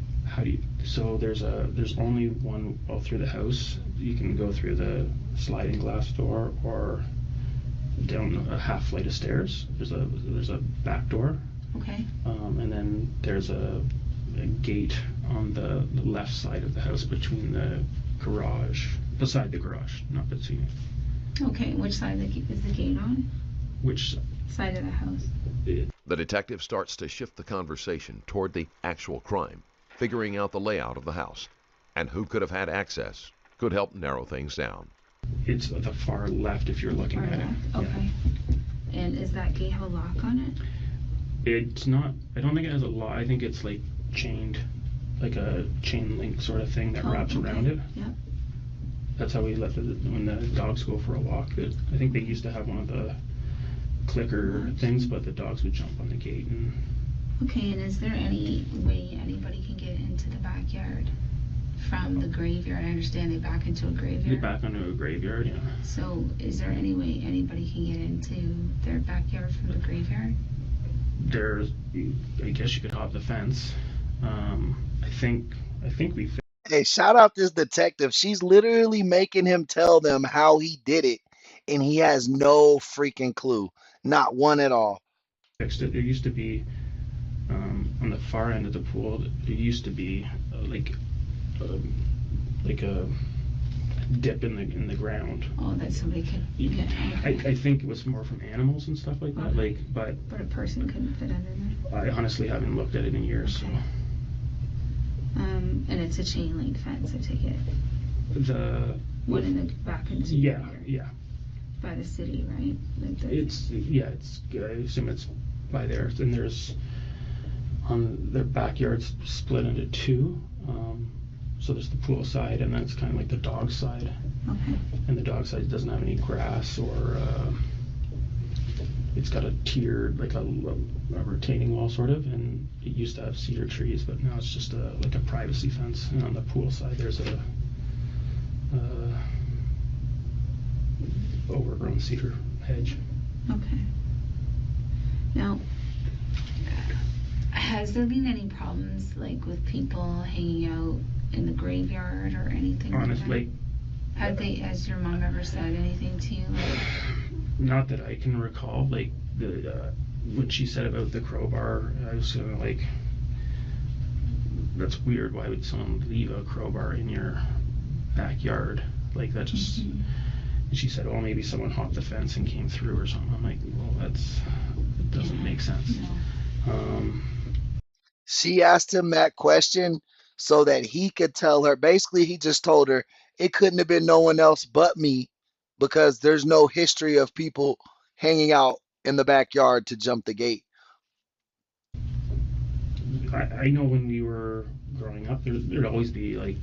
So there's only one well through the house. You can go through the sliding glass door or down a half flight of stairs. There's a back door. Okay. And then there's a gate on the left side of the house between the garage, beside the garage, not between. Okay. Which side is the gate on? Which Side of the house? The detective starts to shift the conversation toward the actual crime, figuring out the layout of the house, and who could have had access could help narrow things down. It's the far left if you're looking Far at left. it. Okay. Yeah. And is that gate have a lock on it? It's not. I don't think it has a lock. I think it's like chained, like a chain link sort of thing that wraps around it. Yep. that's how we let when the dogs go for a walk. I think they used to have one of the clicker things, but the dogs would jump on the gate. And okay, and is there any way anybody can get into the backyard from the graveyard? I understand they back into a graveyard. They back onto a graveyard, yeah. So is there any way anybody can get into their backyard from the graveyard? I guess you could hop the fence. I think we. Hey, shout out this detective. She's literally making him tell them how he did it, and he has no freaking clue. Not one at all. Fixed it. There used to be on the far end of the pool. There used to be like a dip in the ground. Oh, that somebody could. Yeah. I think it was more from animals and stuff like that. Like, but a person couldn't fit under there. I honestly haven't looked at it in years. Okay. So. And it's a chain link fence, I take it. The one in the back of the yeah. By the city, right? Like it's I assume it's by there. And there's on their backyard's split into two. So there's the pool side, and then it's kind of like the dog side. Okay. And the dog side doesn't have any grass or. It's got a tiered, like a retaining wall sort of, and it used to have cedar trees, but now it's just like a privacy fence. And on the pool side, there's a overgrown cedar hedge. Okay. Now, has there been any problems like with people hanging out in the graveyard or anything? Honestly, has your mom ever said anything to you? Not that I can recall. Like when she said about the crowbar, I was kind of like, that's weird. Why would someone leave a crowbar in your backyard? Like that just. Mm-hmm. And she said, "Oh, maybe someone hopped the fence and came through or something." I'm like, "Well, it doesn't make sense." No. She asked him that question so that he could tell her. Basically, he just told her it couldn't have been no one else but me, because there's no history of people hanging out in the backyard to jump the gate. I know when we were growing up, there'd always be like,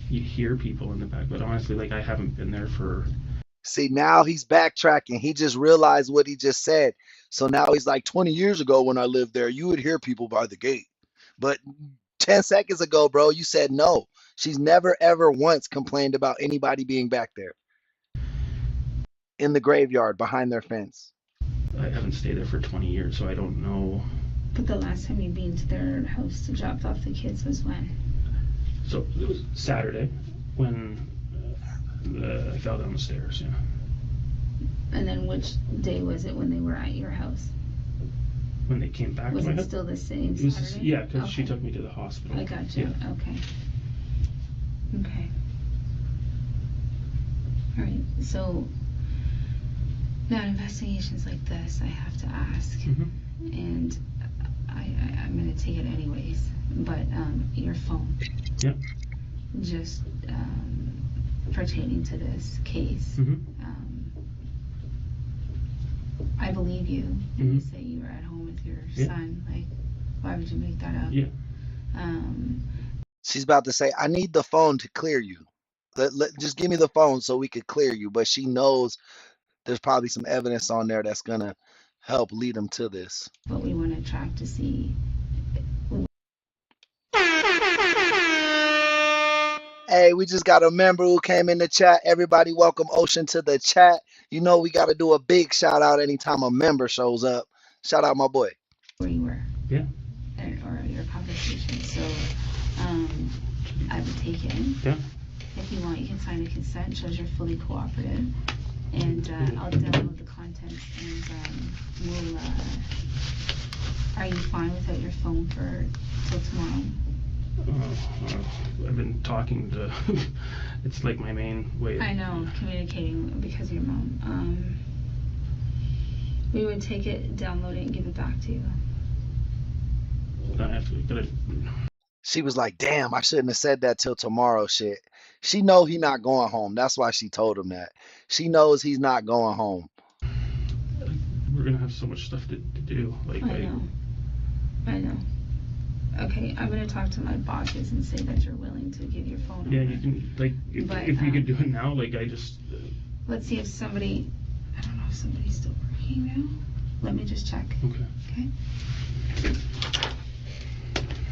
you'd hear people in the back, but honestly, like I haven't been there for. See, now he's backtracking. He just realized what he just said. So now he's like, 20 years ago when I lived there, you would hear people by the gate. But 10 seconds ago, bro, you said no. She's never, ever once complained about anybody being back there in the graveyard behind their fence. I haven't stayed there for 20 years, so I don't know. But the last time you've been to their house to drop off the kids was when? So it was Saturday when I fell down the stairs, yeah. And then which day was it when they were at your house? When they came back. Was it still the same Saturday? Yeah, because she took me to the hospital. I got you. Yeah. Okay. All right. So now investigations like this, I have to ask, and I'm going to take it anyways. But your phone. Yeah. Just pertaining to this case. I believe you when you say you were at home with your son. Like, why would you make that up? Yeah. She's about to say, I need the phone to clear you. Just give me the phone so we could clear you. But she knows there's probably some evidence on there that's going to help lead them to this. But we want to track to see. Hey, we just got a member who came in the chat. Everybody welcome Ocean to the chat. You know we got to do a big shout out anytime a member shows up. Shout out my boy. Where you were. Yeah. Or your conversation. So I would take it. Yeah. If you want, you can sign a consent. Shows you're fully cooperative. And I'll download the contents and we'll. Are you fine without your phone till tomorrow? I've been talking to. It's like my main way. I know, communicating because of your mom. We would take it, download it, and give it back to you. She was like, "Damn, I shouldn't have said that till tomorrow." Shit. She know he not going home. That's why she told him that. She knows he's not going home. We're gonna have so much stuff to do. Like I know. Okay, I'm gonna talk to my bosses and say that you're willing to give your phone Yeah, over. you can, like, if you could do it now, like, I just... Let's see if somebody, I don't know if somebody's still working now. Let me just check. Okay. Okay?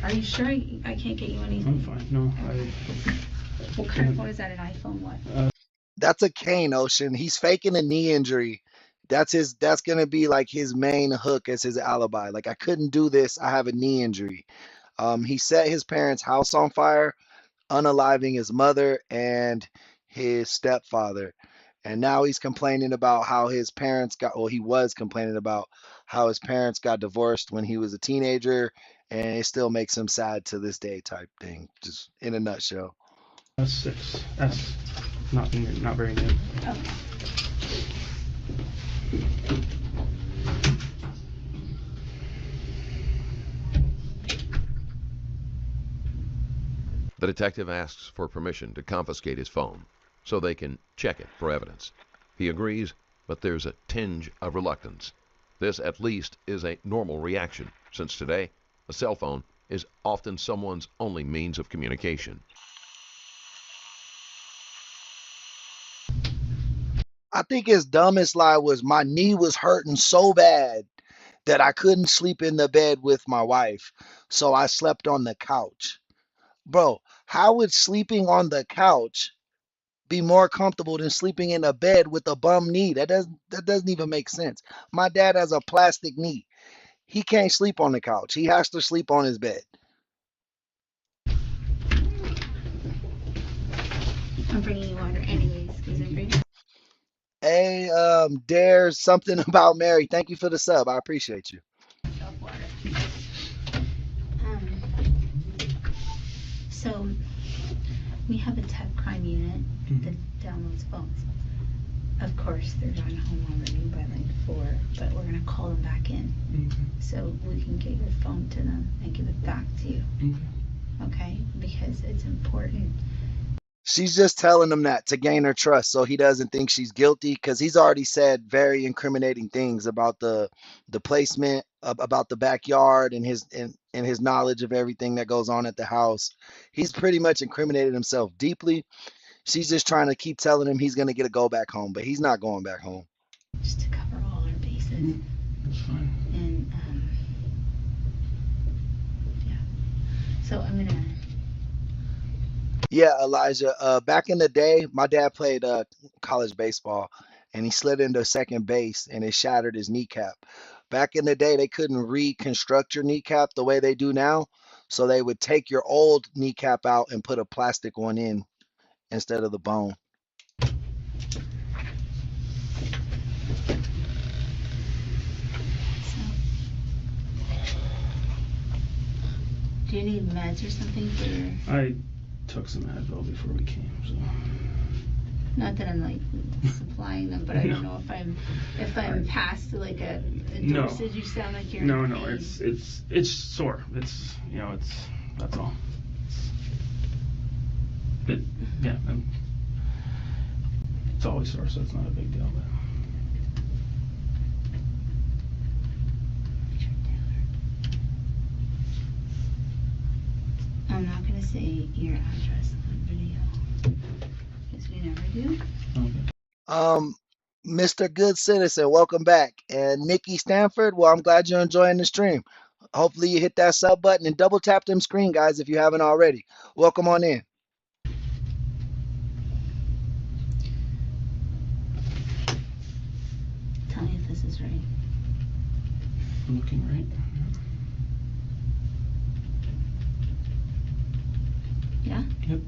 Are you sure I can't get you anything? I'm fine. No, What kind of phone is that, an iPhone what? That's a cane, Ocean. He's faking a knee injury. That's gonna be like his main hook as his alibi. Like, I couldn't do this. I have a knee injury. He set his parents' house on fire, unaliving his mother and his stepfather. And now he's complaining about how his parents got, well, he was complaining about how his parents got divorced when he was a teenager, and it still makes him sad to this day, type thing, just in a nutshell. S6. S. Not very new. Okay. The detective asks for permission to confiscate his phone so they can check it for evidence. He agrees, but there's a tinge of reluctance. This, at least, is a normal reaction, since today, a cell phone is often someone's only means of communication. I think his dumbest lie was my knee was hurting so bad that I couldn't sleep in the bed with my wife, so I slept on the couch. Bro, how would sleeping on the couch be more comfortable than sleeping in a bed with a bum knee? That doesn't even make sense. My dad has a plastic knee. He can't sleep on the couch. He has to sleep on his bed. I'm bringing you water anyways, because I'm bringing Hey, there's something about Mary. Thank you for the sub. I appreciate you. myself water. Um, so we have a tech crime unit that downloads phones. Of course, they're on home already by like 4, but we're gonna call them back in so we can get your phone to them and give it back to you. Okay? Because it's important. She's just telling him that to gain her trust so he doesn't think she's guilty, because he's already said very incriminating things about the placement, about the backyard, and his knowledge of everything that goes on at the house. He's pretty much incriminated himself deeply. She's just trying to keep telling him he's going to get a go back home, but he's not going back home. Just to cover all our bases. That's fine. And yeah. So I'm gonna. Yeah, Elijah. Back in the day, my dad played college baseball, and he slid into second base, and it shattered his kneecap. Back in the day, they couldn't reconstruct your kneecap the way they do now, so they would take your old kneecap out and put a plastic one in instead of the bone. So, do you need meds or something for your? I took some Advil before we came, so... Not that I'm like supplying them, but I don't know if I'm past like a No. dosage. You sound like you're. No, in no, pain. it's sore. It's, that's all. Yeah, it's always sore, so it's not a big deal, but... I'm not gonna say your address on video because we never do. Okay. Mr. Good Citizen, welcome back. And Nikki Stanford, well, I'm glad you're enjoying the stream. Hopefully you hit that sub button and double tap them screen, guys, if you haven't already. Welcome on in. Tell me if this is right. I'm looking right. Yeah? Yep.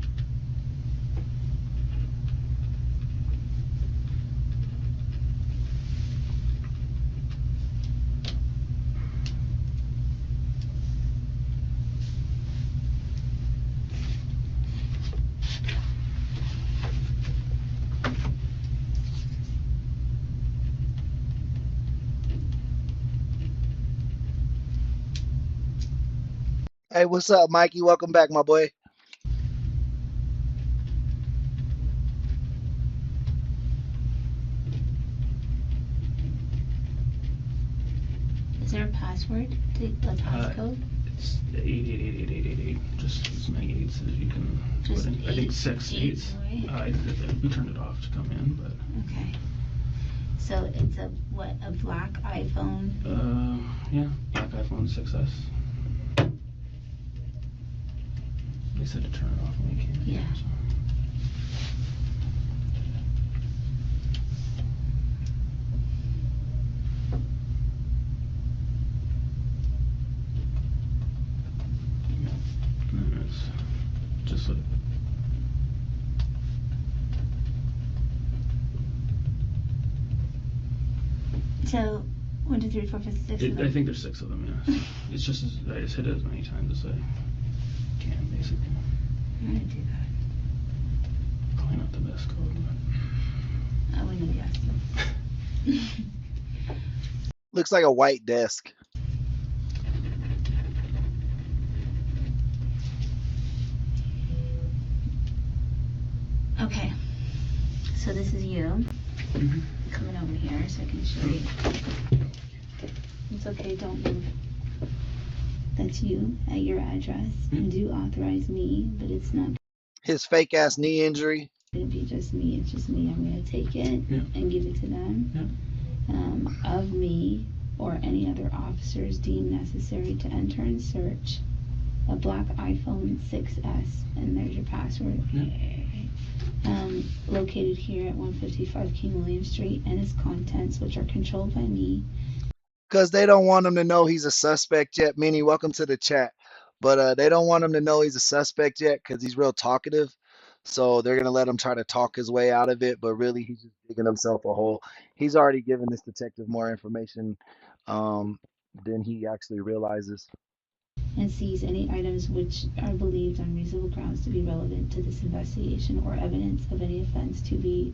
Hey, what's up, Mikey? Welcome back, my boy. Is there a password? The passcode? Eight, eight, eight, eight, eight, eight, eight. Just as many eights as you can Just put in. I think eight six eights. We turned it off to come in, but. Okay. So it's a black iPhone? Yeah, black iPhone 6S. They said to turn it off when we came in. Yeah. So. And then it's just like. So, 1, 2, 3, 4, 5, 6. I think there's 6 of them, yeah. It's just I just hit it as many times as I can, basically. I'm gonna do that. Probably not the best code, but. I wouldn't have guessed. Looks like a white desk. Okay. So this is you. Coming over here so I can show you. It's okay, don't move. That's you at your address. And do authorize me, but it's not His fake ass knee injury. going to be just me. It's just me. I'm going to take it and give it to them. Of me or any other officers deemed necessary to enter and search a black iPhone 6S. And there's your password. Located here at 155 King William Street, and its contents, which are controlled by me. Because they don't want him to know he's a suspect yet. Minnie, welcome to the chat. But they don't want him to know he's a suspect yet because he's real talkative. So they're going to let him try to talk his way out of it. But really, he's just digging himself a hole. He's already given this detective more information than he actually realizes. And seize any items which are believed on reasonable grounds to be relevant to this investigation or evidence of any offense to be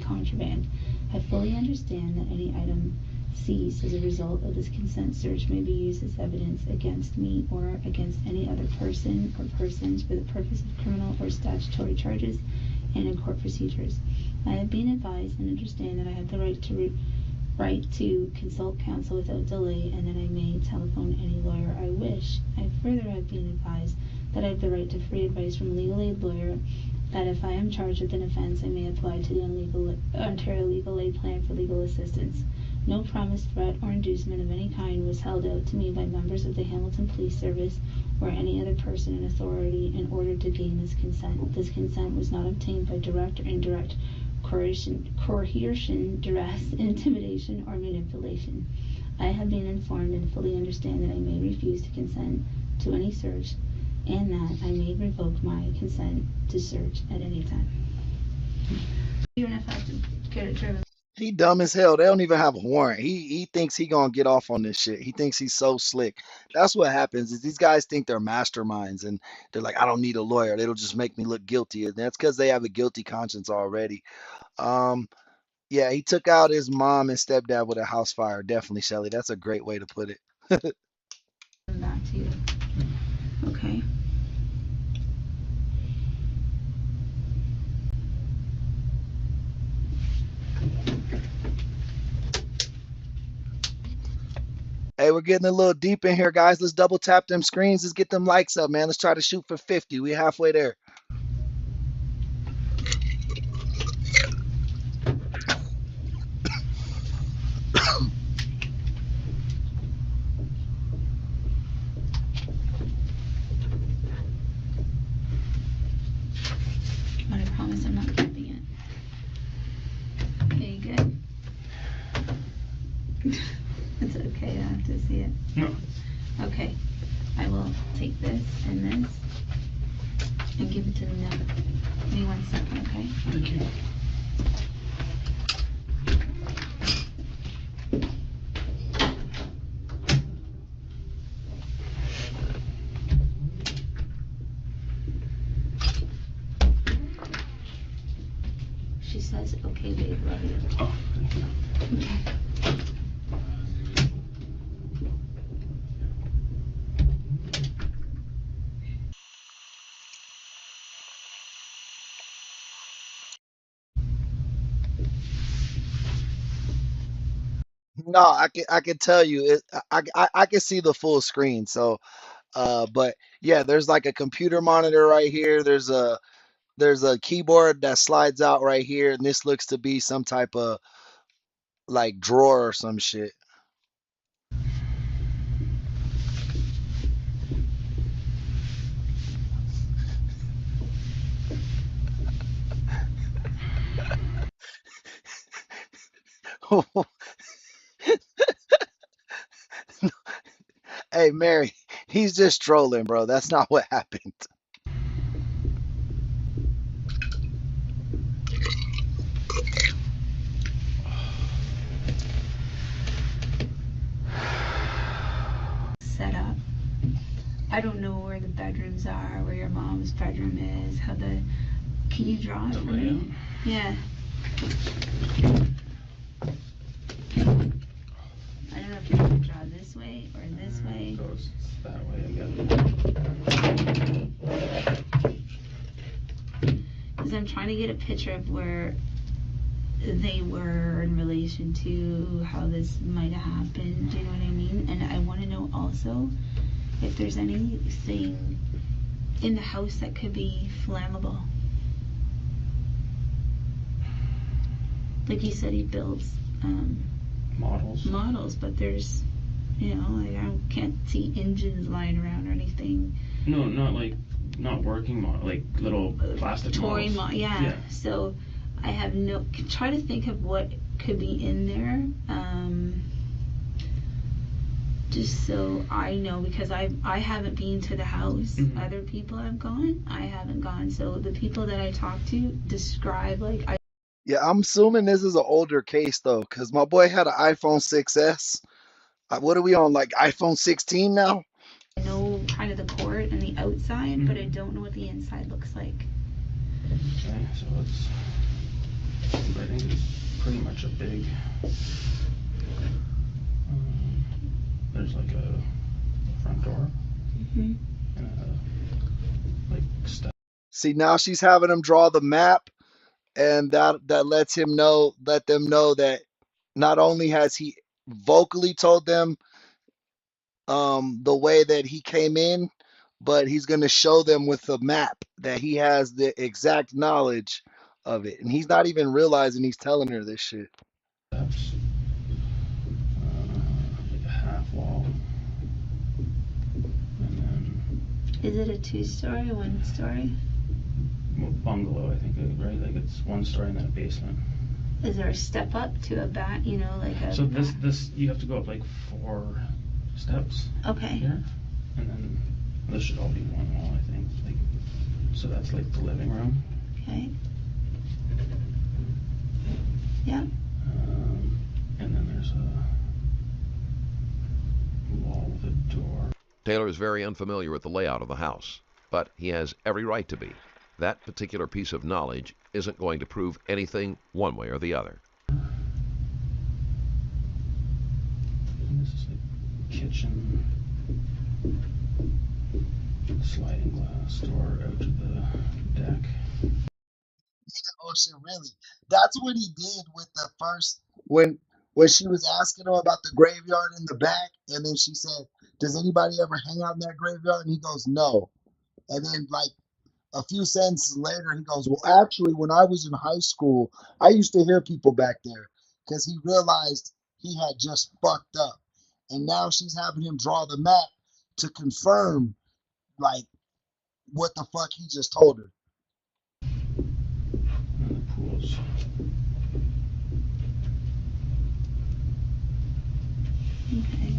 contraband. I fully understand that any item seized as a result of this consent search may be used as evidence against me or against any other person or persons for the purpose of criminal or statutory charges and in court procedures. I have been advised and understand that I have the right to consult counsel without delay, and that I may telephone any lawyer I wish. I further have been advised that I have the right to free advice from a legal aid lawyer, that if I am charged with an offense, I may apply to the Ontario Legal Aid Plan for legal assistance. No promise, threat, or inducement of any kind was held out to me by members of the Hamilton Police Service or any other person in authority in order to gain this consent. This consent was not obtained by direct or indirect coercion, duress, intimidation, or manipulation. I have been informed and fully understand that I may refuse to consent to any search, and that I may revoke my consent to search at any time. Even if I have to get it driven. He dumb as hell. They don't even have a warrant. He thinks he gonna get off on this shit. He thinks he's so slick. That's what happens is these guys think they're masterminds and they're like, I don't need a lawyer. It'll just make me look guilty. And that's because they have a guilty conscience already. Um, yeah, he took out his mom and stepdad with a house fire. Definitely, Shelly. That's a great way to put it. Back to you. Okay. Hey, we're getting a little deep in here, guys. Let's double tap them screens. Let's get them likes up, man. Let's try to shoot for 50. We're halfway there. But I promise I'm not capping it. Okay, good. It's okay, I have to see it. No. Okay, I will take this and this and give it to them now. Give me 1 second, okay? Thank you. She says, okay, babe, love you. Oh, thank you. Okay. No, I can tell you it. I can see the full screen. So, but yeah, there's like a computer monitor right here. There's a keyboard that slides out right here, and this looks to be some type of like drawer or some shit. Hey, Mary, he's just trolling, bro. That's not what happened. Set up. I don't know where the bedrooms are, where your mom's bedroom is, how the. Can you draw it The for me? layout. Yeah. I don't know if you're gonna draw this way or this way. Goes that way again. Because I'm trying to get a picture of where they were in relation to how this might have happened. Do you know what I mean? And I want to know also if there's anything in the house that could be flammable. Like you said, he builds models, but there's, like I can't see engines lying around or anything. No, not working model, like little plastic Toy models. yeah. So I have try to think of what could be in there. Just so I know, because I haven't been to the house. Mhm. Other people have gone. I haven't gone. So the people that I talked to describe Yeah, I'm assuming this is an older case though, because my boy had an iPhone 6S. What are we on, like iPhone 16 now? I know kind of the court and the outside, but I Mhm. don't know what the inside looks like. Okay, so I think it's pretty much a big. There's like a front door Mm-hmm. and a step. See, now she's having him draw the map, and that let them know that not only has he vocally told them the way that he came in, but he's going to show them with the map that he has the exact knowledge of it. And he's not even realizing he's telling her this shit. Steps, like a half wall, and then Is it a 2-story, 1-story? bungalow. I think, right? Like it's 1 story and then a basement. Is there a step up to a back? Like a. So this you have to go up like 4 steps Okay. here, and then this should all be one wall, I think. Like, so that's like the living room. Okay. Yeah. And then there's a wall with a door. Taylor is very unfamiliar with the layout of the house, but he has every right to be. That particular piece of knowledge isn't going to prove anything one way or the other. And this is like kitchen, sliding glass door out to the deck. Oh shit, really? That's what he did with the first when she was asking him about the graveyard in the back, and then she said, "Does anybody ever hang out in that graveyard?" And he goes, "No." And then like a few sentences later, he goes, "Well, actually, when I was in high school, I used to hear people back there," because he realized he had just fucked up, and now she's having him draw the map to confirm like what the fuck he just told her. And the pools. Okay.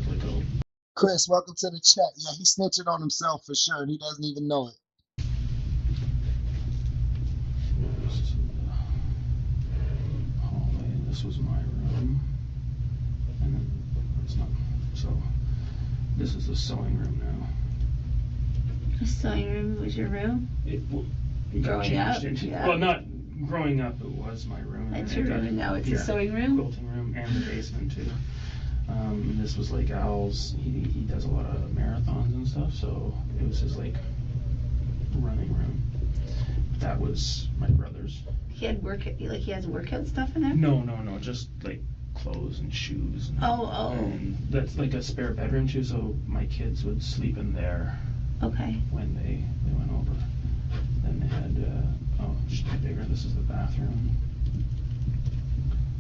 Like a Chris, welcome to the chat. Yeah, he's snitching on himself for sure, and he doesn't even know it. This is the hallway. This was my room, and then it's not. So this is the sewing room now. The sewing room was your room? It Growing changed up? into, Yeah. well, not growing up. It was my room. That's and your then room, and now it's a yeah, sewing room? quilting room, and the basement too. This was like Al's. He does a lot of marathons and stuff, so it was his like running room. That was my brother's. He had he has workout stuff in there? No, just like clothes and shoes. And, and that's like a spare bedroom too, so my kids would sleep in there. Okay. When they went over. Then they had, just bigger, this is the bathroom.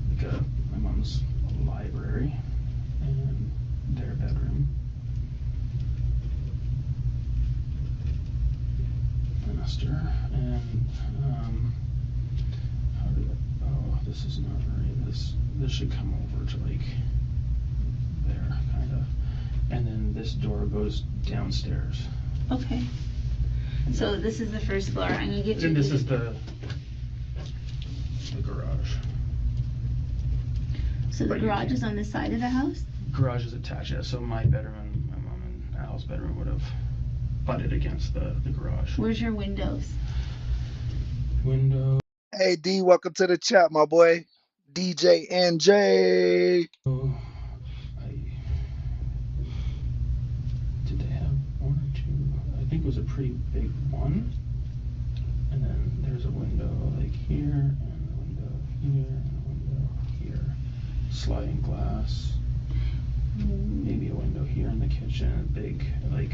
Like my mom's library and their bedroom. Master. And, this is not right. This should come over to like there, kind of. And then this door goes downstairs. Okay. So this is the first floor. I'm gonna get you. And this is the garage. So the garage is on the side of the house? Garage is attached, yeah. So my bedroom and my mom and Al's bedroom would have butted against the garage. Where's your windows? Window. Hey D, welcome to the chat, my boy. DJ NJ. Did they have one or two? I think it was a pretty big one. And then there's a window like here, and a window here, and a window here. Sliding glass. Maybe a window here in the kitchen. Big, like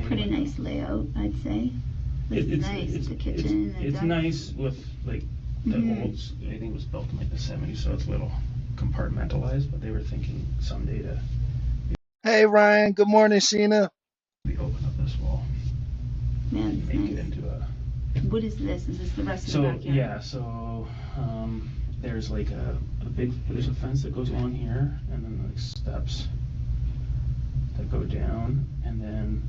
pretty window. nice layout, I'd say. It's nice, the kitchen. It's nice with like the old, I think it was built in like the 70s, so it's a little compartmentalized, but they were thinking someday to Hey Ryan, good morning, Sheena. we open up this wall. Man, it's Make nice. it into a. What is this? Is this the rest of the So backyard? yeah, so there's like a big, there's a fence that goes along here, and then like steps that go down, and then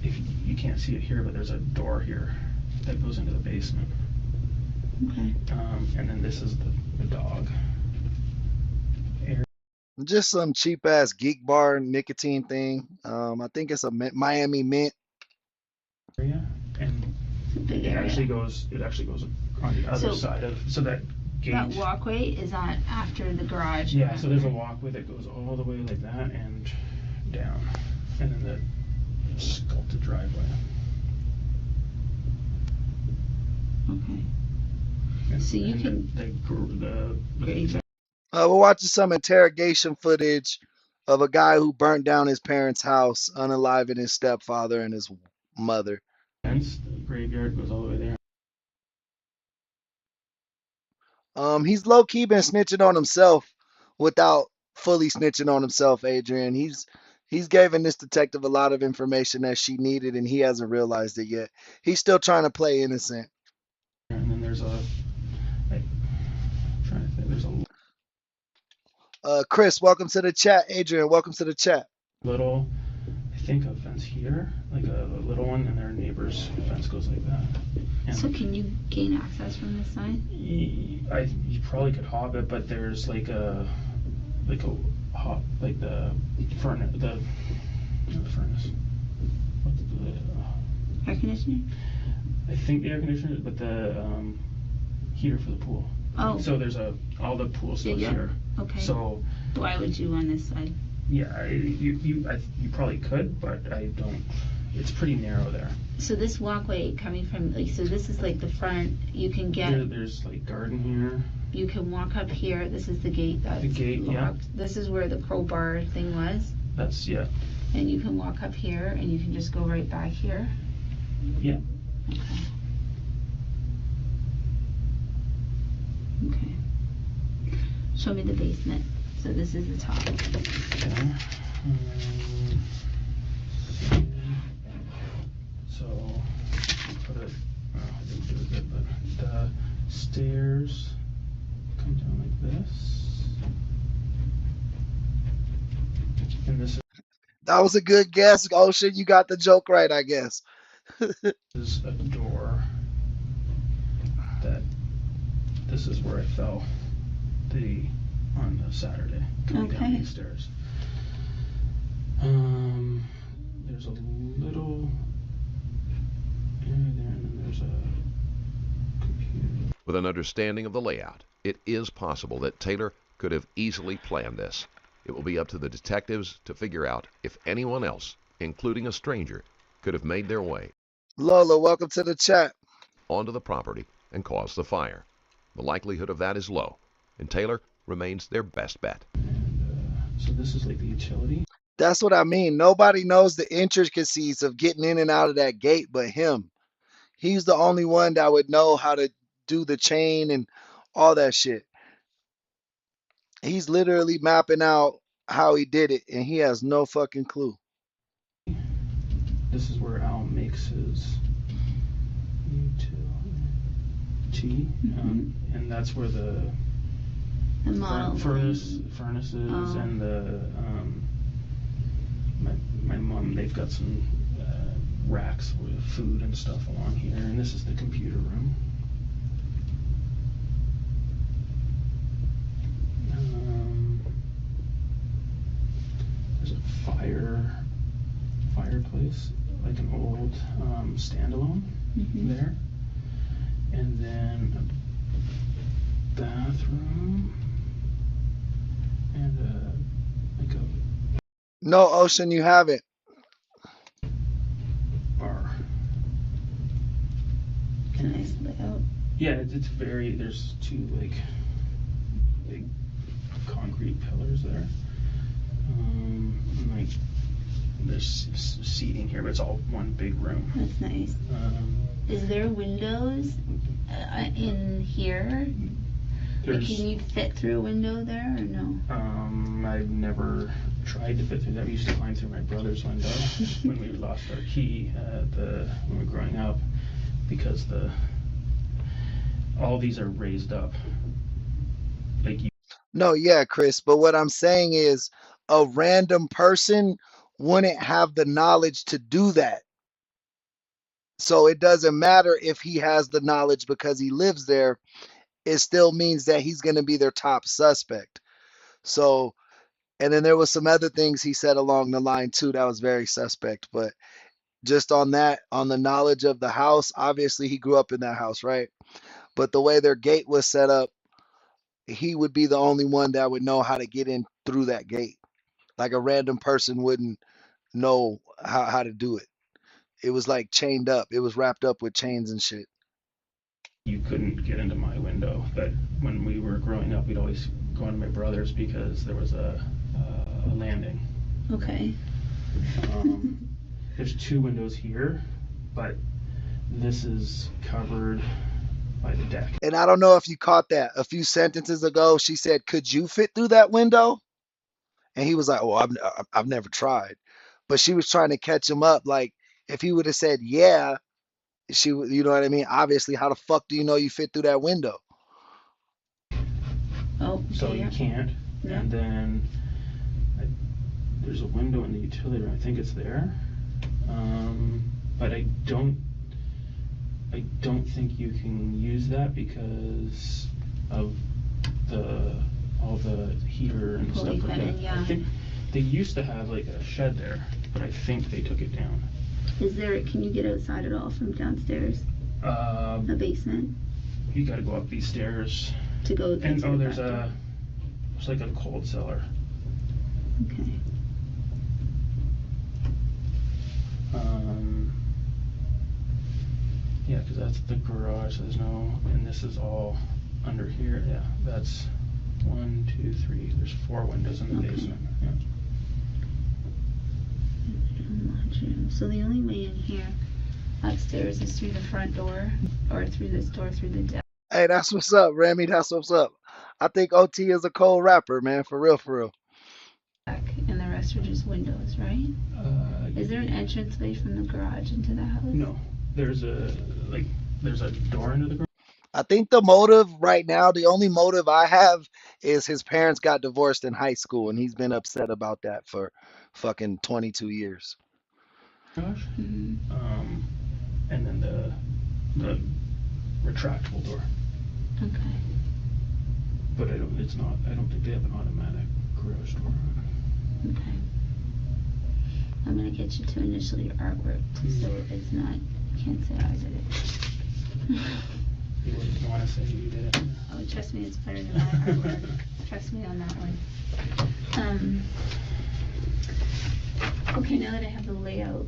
if you can't see it here, but there's a door here that goes into the basement. Okay. And then this is the dog. Just some cheap ass geek bar nicotine thing. I think it's a Miami Mint. Area, and Big it area. actually goes on the other side of, so that gate. That walkway is on after the garage. Yeah, so there's a walkway that goes all the way like that and down, and then the sculpted driveway. Okay. And, So you can. the We're watching some interrogation footage of a guy who burnt down his parents' house, unaliving his stepfather and his mother. fence, the graveyard goes all the way there. He's low key been snitching on himself without fully snitching on himself, Adrian. He's given this detective a lot of information that she needed, and he hasn't realized it yet. He's still trying to play innocent. And then there's a, like, I'm trying to think, there's a Chris, welcome to the chat. Adrian, welcome to the chat. little, I think a fence here, like a little one, and their neighbor's fence goes like that. And So can you gain access from this side? you probably could hop it, but there's like the furnace, not the furnace. What's the Air conditioning? I think the air conditioner, but the heater for the pool. Oh. So there's all the pool stuff Yeah. here. Okay. So Why would you on this side? yeah, you probably could, but I don't. It's pretty narrow there. So this walkway coming from, like, so this is like the front. You can get. There's like garden here. You can walk up here. This is the gate that's The gate, locked. yeah. This is where the crowbar thing was. That's yeah. And you can walk up here, and you can just go right back here. Yeah. Okay. Okay. Show me the basement. So this is the top. Okay. So put it. I didn't do it good, but the stairs come down like this, and this That was a good guess. Oh shit, you got the joke right, I guess. is a door. That this is where I fell. On the Saturday coming down Okay. these stairs. There's a little area there, and then there's a computer. With an understanding of the layout, it is possible that Taylor could have easily planned this. It will be up to the detectives to figure out if anyone else, including a stranger, could have made their way. Lola, welcome to the chat. onto the property and cause the fire. The likelihood of that is low, and Taylor remains their best bet. So this is like the utility. That's what I mean. Nobody knows the intricacies of getting in and out of that gate but him. He's the only one that would know how to do the chain and all that shit. He's literally mapping out how he did it, and he has no fucking clue. This is where Al makes his tea, and that's where the model furnaces Oh. and the my mom, they've got some racks with food and stuff along here, and this is the computer room. There's a fireplace, like an old standalone there, and then a bathroom and like a No, Ocean, you haven't. bar. It's a nice layout. Yeah, it's very, there's two like big concrete pillars there. And, like there's seating here, but it's all one big room. That's nice. Is there windows in here? Like, can you fit through a window there or no? I've never tried to fit through that. We used to climb through my brother's window when we lost our key when we were growing up, because all these are raised up. Like No, yeah, Chris, but what I'm saying is a random person wouldn't have the knowledge to do that. So it doesn't matter if he has the knowledge because he lives there. It still means that he's going to be their top suspect. So, and then there was some other things he said along the line too that was very suspect. But just on that, on the knowledge of the house, obviously he grew up in that house, right? But the way their gate was set up, he would be the only one that would know how to get in through that gate. Like a random person wouldn't know how to do it. It was like chained up. It was wrapped up with chains and shit. you couldn't get into my window. But when we were growing up, we'd always go into my brother's because there was a landing. Okay. There's two windows here, but this is covered by the deck. And I don't know if you caught that a few sentences ago. She said, "Could you fit through that window?" And he was like, "Well, I've never tried." But she was trying to catch him up. Like if he would have said, "Yeah," she would, you know what I mean? Obviously, how the fuck do you know you fit through that window? Oh, So yeah. you can't. Yeah. And then there's a window in the utility room. I think it's there, but I don't think you can use that because of all the heater and stuff like that. Yeah. I think they used to have like a shed there, but I think they took it down. Can you get outside at all from downstairs? The basement? You gotta go up these stairs. To go get And to the there's back door. like a cold cellar. Okay. Yeah, because that's the garage. So there's no, and this is all under here. Yeah, that's 1, 2, 3. There's 4 windows in the basement. Yeah. So the only way in here upstairs is through the front door or through this door through the deck. Hey, that's what's up, Remy. That's what's up. I think OT is a cold rapper, man. For real, for real. And the rest are just windows, right? Is there an entranceway from the garage into the house? No, there's a door into the garage. I think the motive right now, the only motive I have is his parents got divorced in high school and he's been upset about that for fucking 22 years. And then the retractable door. Okay. But I don't think they have an automatic garage door. Okay. I'm gonna get you to initial your artwork so it's not, can't say I did it. You wouldn't want to say you did it. Oh, trust me, it's better than my artwork. Trust me on that one. Okay, now that I have the layout.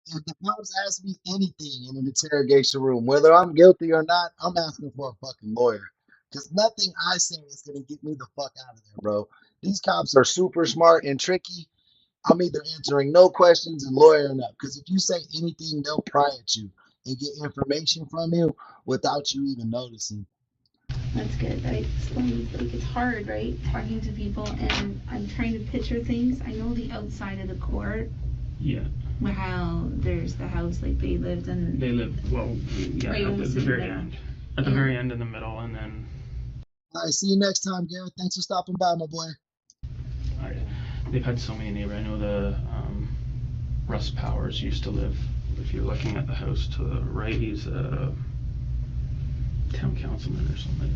If the cops ask me anything in an interrogation room, whether I'm guilty or not, I'm asking for a fucking lawyer. Because nothing I say is going to get me the fuck out of there, bro. These cops are super smart and tricky. I'm either answering no questions and lawyering up. Because if you say anything, they'll pry at you and get information from you without you even noticing. That's good. That explains, like, it's hard, right? Talking to people, and I'm trying to picture things. I know the outside of the court. Yeah. How there's the house, like they lived in. They live, well, yeah, right, at the very there. end. At the very end in the middle, and then. All right, see you next time, Gareth. Thanks for stopping by, my boy. They've had so many neighbors. I know the Russ Powers used to live. If you're looking at the house to the right, he's a town councilman or something.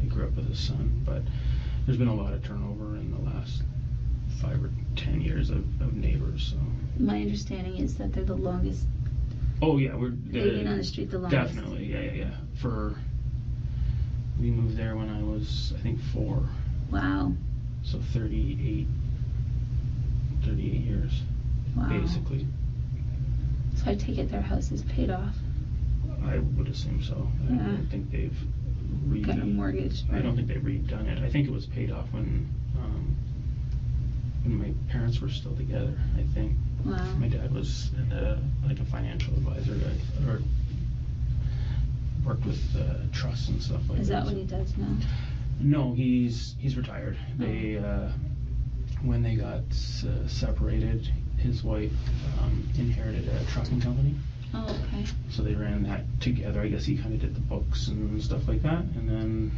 He grew up with his son, but there's been a lot of turnover in the last 5 or 10 years of neighbors. So. My understanding is that they're the longest. Oh yeah, they've been on the street the longest. Definitely, yeah. We moved there when I was, I think, 4. Wow. So 38 years, wow. Basically. So I take it their house is paid off. I would assume so. I don't think they've got a mortgage. Right? I don't think they've redone it. I think it was paid off when my parents were still together. I think. Wow. My dad was like a financial advisor, or worked with trusts and stuff like that. Is that what he does now? No, he's retired. Oh. They when they got separated, his wife inherited a trucking company. Oh, okay. So they ran that together. I guess he kind of did the books and stuff like that, and then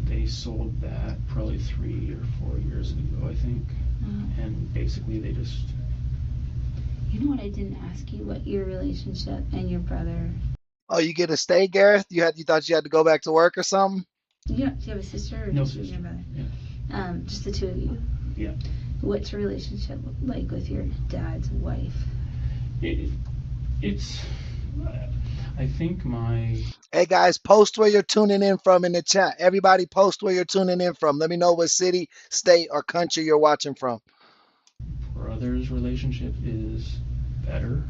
they sold that probably 3 or 4 years ago, I think. And basically they just. You know what? I didn't ask you what your relationship and your brother. Oh, you get to stay, Gareth? You thought you had to go back to work or something? Yeah. Do you have a sister or no just sister? Your brother? Yeah. Just the two of you. Yeah. What's your relationship like with your dad's wife? It's. I think my. Hey guys, post where you're tuning in from in the chat. Everybody post where you're tuning in from. Let me know what city, state, or country you're watching from. Brother's relationship is better.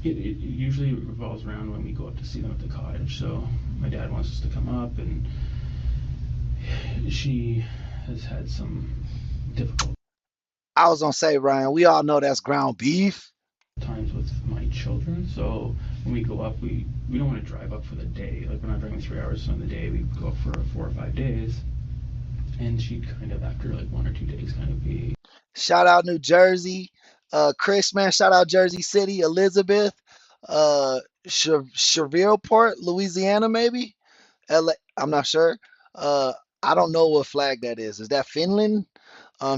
It usually revolves around when we go up to see them at the cottage. So my dad wants us to come up, and she has had some difficult I was gonna say, Ryan, we all know that's ground beef. times with my children. So when we go up, we don't want to drive up for the day. Like, we're not driving 3 hours on the day. We go up for 4 or 5 days, and she'd kind of, after like 1 or 2 days, kind of be. Shout out New Jersey, Chris, man. Shout out Jersey City, Elizabeth, Chevilleport, Louisiana, maybe. LA, I'm not sure. I don't know what flag that is. Is that Finland?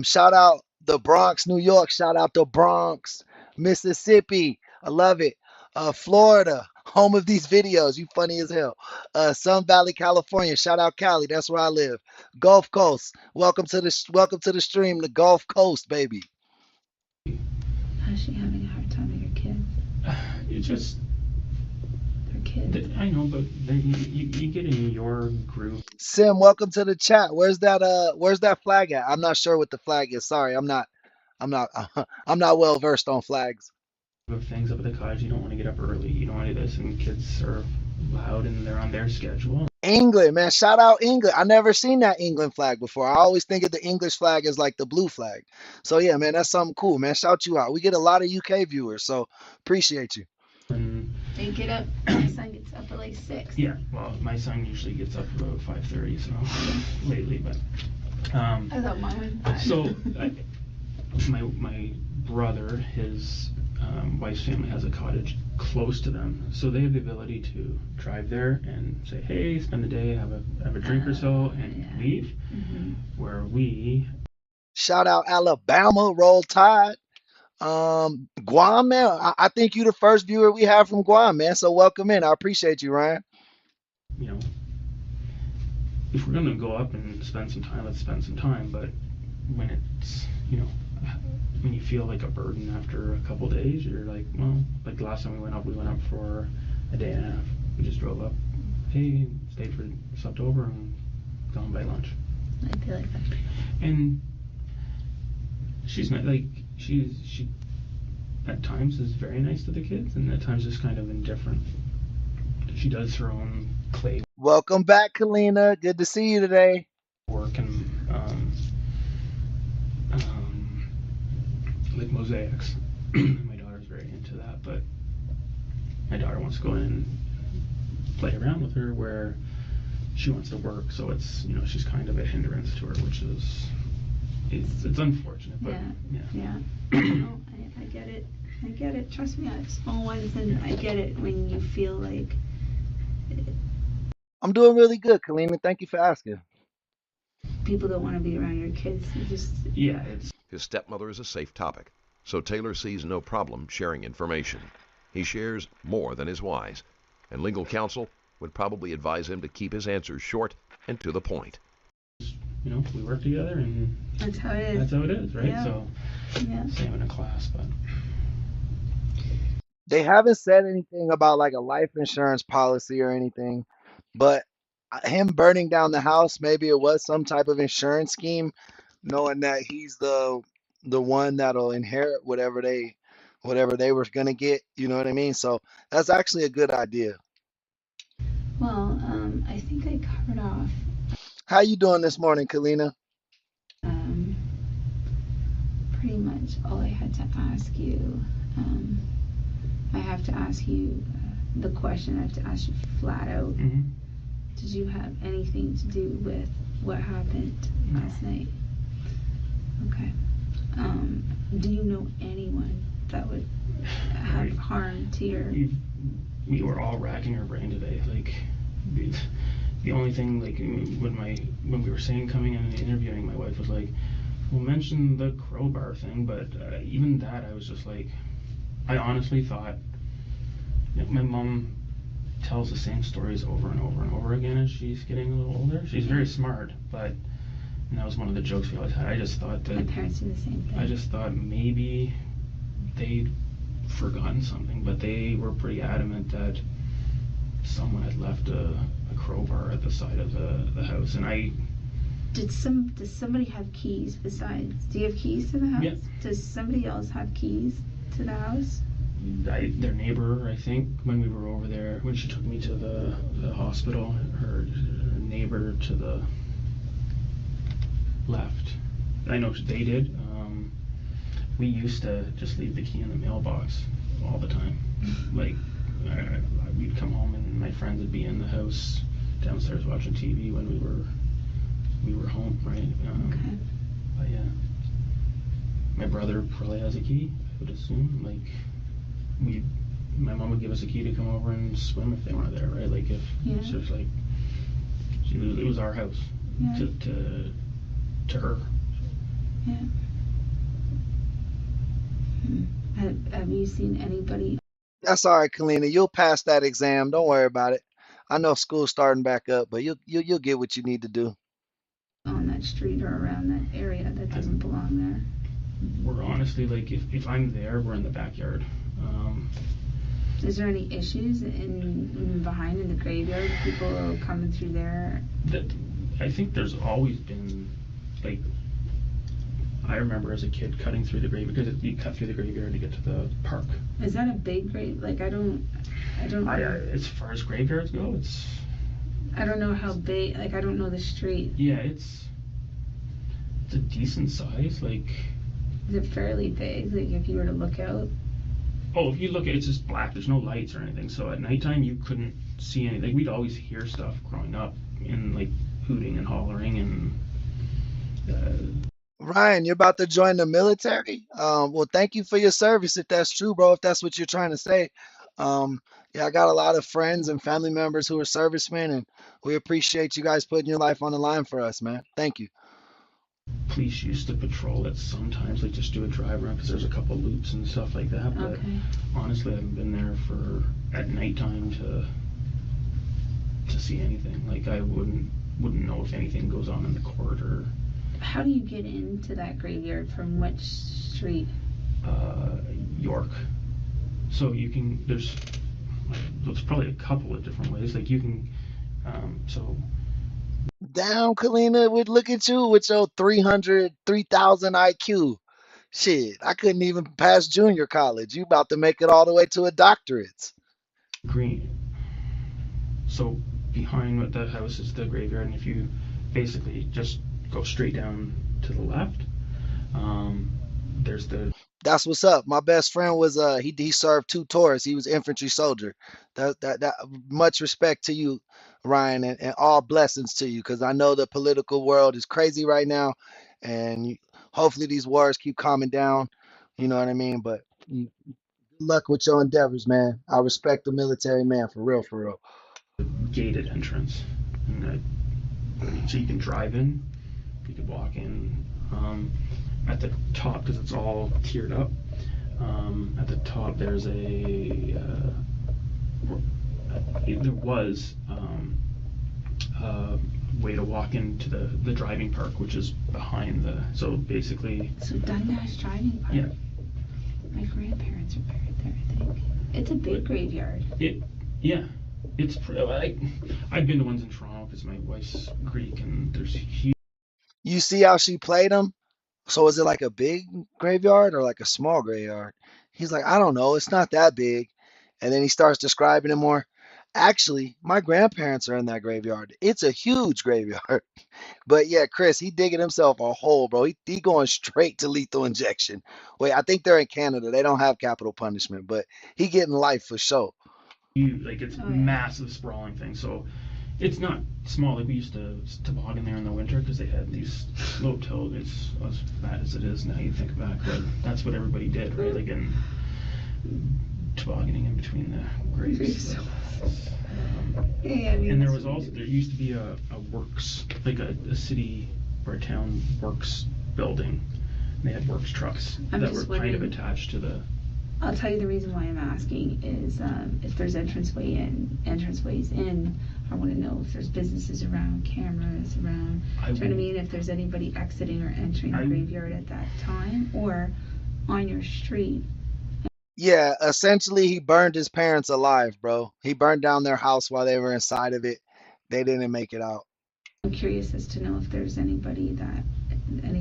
Shout out the Bronx, New York. Shout out the Bronx, Mississippi. I love it. Florida, home of these videos. You funny as hell. Sun Valley, California. Shout out Cali. That's where I live. Gulf Coast. Welcome to the stream. The Gulf Coast, baby. How's she having a hard time with your kids? It's just. Her kids. I know, but then you get in your group. Sim, welcome to the chat. Where's that flag at? I'm not sure what the flag is. Sorry, I'm not I'm not well versed on flags. Of things up at the cottage, you don't want to get up early. You don't want to do this, and kids are loud and they're on their schedule. England, man. Shout out England. I never seen that England flag before. I always think of the English flag as like the blue flag. So yeah, man, that's something cool, man. Shout you out. We get a lot of UK viewers, so appreciate you. And they get up. My son gets up at like 6. Yeah, well, my son usually gets up about 5:30, so lately, but. I thought mine was bad. So, my brother, his wife's family has a cottage close to them, so they have the ability to drive there and say, "Hey, spend the day, have a drink or so, and leave." Mm-hmm. Where we. Shout out Alabama, Roll Tide. Guam, man. I think you the first viewer we have from Guam, man. So welcome in. I appreciate you, Ryan. You know, if we're gonna go up and spend some time, let's spend some time. But when it's, when you feel like a burden after a couple days, you're like, well, like the last time we went up for a day and a half. We just drove up, hey, slept over, and gone by lunch. I feel like that. And she's not like she at times is very nice to the kids, and at times just kind of indifferent. She does her own clay Welcome back, Kalina. Good to see you today. work and like mosaics. My daughter's very into that, but my daughter wants to go in and play around with her where she wants to work, so it's, you know, she's kind of a hindrance to her, which is it's unfortunate, but yeah. No, I get it. I get it. Trust me, I have small ones, and I get it when you feel like I'm doing really good, Kalina. Thank you for asking. people don't want to be around your kids. You just it's His stepmother is a safe topic, so Taylor sees no problem sharing information. He shares more than is wise, and legal counsel would probably advise him to keep his answers short and to the point. you know, we work together, and that's how it is. that's how it is, right? Yeah. So Yeah. same in a class, but They haven't said anything about like a life insurance policy or anything, but him burning down the house, maybe it was some type of insurance scheme, knowing that he's the one that'll inherit whatever they were gonna get. You know what I mean? So that's actually a good idea. Well, I think I covered off How you doing this morning, Kalina? um, pretty much all I had to ask you. I have to ask you the question. I have to ask you flat out. Did you have anything to do with what happened last night? Okay. Do you know anyone that would have harm to your? we were all racking our brain today. Like the only thing, like when we were saying coming in and interviewing, my wife was like, "We'll mention the crowbar thing," but even that, I was just like, I honestly thought, you know, my mom tells the same stories over and over and over again as she's getting a little older. She's very smart, but and that was one of the jokes we always had. I just thought that My parents do the same thing. I just thought maybe they'd forgotten something, but they were pretty adamant that someone had left a crowbar at the side of the house, and I. Does somebody have keys besides? Do you have keys to the house? Yeah. Does somebody else have keys to the house? Their neighbor, I think, when we were over there, when she took me to the hospital, her neighbor to the left. I know they did. We used to just leave the key in the mailbox all the time. Like, we'd come home and my friends would be in the house downstairs watching TV when we were home, right? Okay. But yeah, my brother probably has a key, I would assume. Like, my mom would give us a key to come over and swim if they weren't there, right? Like, if it's just like it was our house to her. Yeah. Have you seen anybody That's all right, Kalina. You'll pass that exam. Don't worry about it. I know school's starting back up, but you'll get what you need to do. on that street or around that area that doesn't belong there? We're honestly, like, if I'm there, we're in the backyard. Is there any issues in behind in the graveyard? People coming through there? I think there's always been, like, I remember as a kid cutting through the graveyard, because you cut through the graveyard to get to the park. Is that a big grave? Like, I don't. As far as graveyards go, it's. I don't know how big. Like, I don't know the street. Yeah, it's a decent size. Like. Is it fairly big? Like, if you were to look out. Oh, if you look at it, it's just black. There's no lights or anything. So at nighttime, you couldn't see anything. Like, we'd always hear stuff growing up, and like hooting and hollering and. Ryan, you're about to join the military. Well, thank you for your service if that's true, bro. If that's what you're trying to say. Yeah, I got a lot of friends and family members who are servicemen, and we appreciate you guys putting your life on the line for us, man. Thank you. Police used to patrol it sometimes, like just do a drive around because there's a couple loops and stuff like that. But Okay. honestly, I haven't been there at nighttime to see anything. Like, I wouldn't know if anything goes on in the corridor. How do you get into that graveyard from which street? York. So you can. There's probably a couple of different ways. Like, you can. So. Down, Kalina, would look at you with your 3,000 IQ. Shit, I couldn't even pass junior college. You about to make it all the way to a doctorate. Green. So behind what the house is the graveyard, and if you basically just go straight down to the left, there's the That's what's up. My best friend was he served two tours. He was infantry soldier. That much respect to you, Ryan, and all blessings to you because I know the political world is crazy right now, and hopefully these wars keep calming down. You know what I mean? But good luck with your endeavors, man. I respect the military man for real, for real. gated entrance, and so you can drive in, you could walk in. At the top, because it's all tiered up. At the top, there's there was a way to walk into the driving park, which is behind the. So basically. So Dundas Driving Park. Yeah. My grandparents are buried there, I think. It's a big graveyard. Yeah. It's I've been to ones in Toronto because my wife's Greek, and there's huge. You see how she played him? So is it like a big graveyard or like a small graveyard? He's like, I don't know, it's not that big. And then he starts describing it more. Actually, my grandparents are in that graveyard. It's a huge graveyard. But yeah, Chris, he digging himself a hole, bro. He going straight to lethal injection. Wait, I think they're in Canada. They don't have capital punishment, but he getting life for sure. Like it's massive sprawling thing. So it's not small. Like we used to toboggan there in the winter because they had these slope toes. It's as bad as it is now. You think back, but that's what everybody did, right? Like in tobogganing in between the graves. And there used to be a works, like a city or a town works building. And they had works trucks that were kind of attached to the. I'll tell you the reason why I'm asking is if there's entranceways in, I want to know if there's businesses around, cameras around. Do you know what I mean? If there's anybody exiting or entering the graveyard at that time or on your street. Yeah, essentially he burned his parents alive, bro. He burned down their house while they were inside of it. They didn't make it out. I'm curious as to know if there's any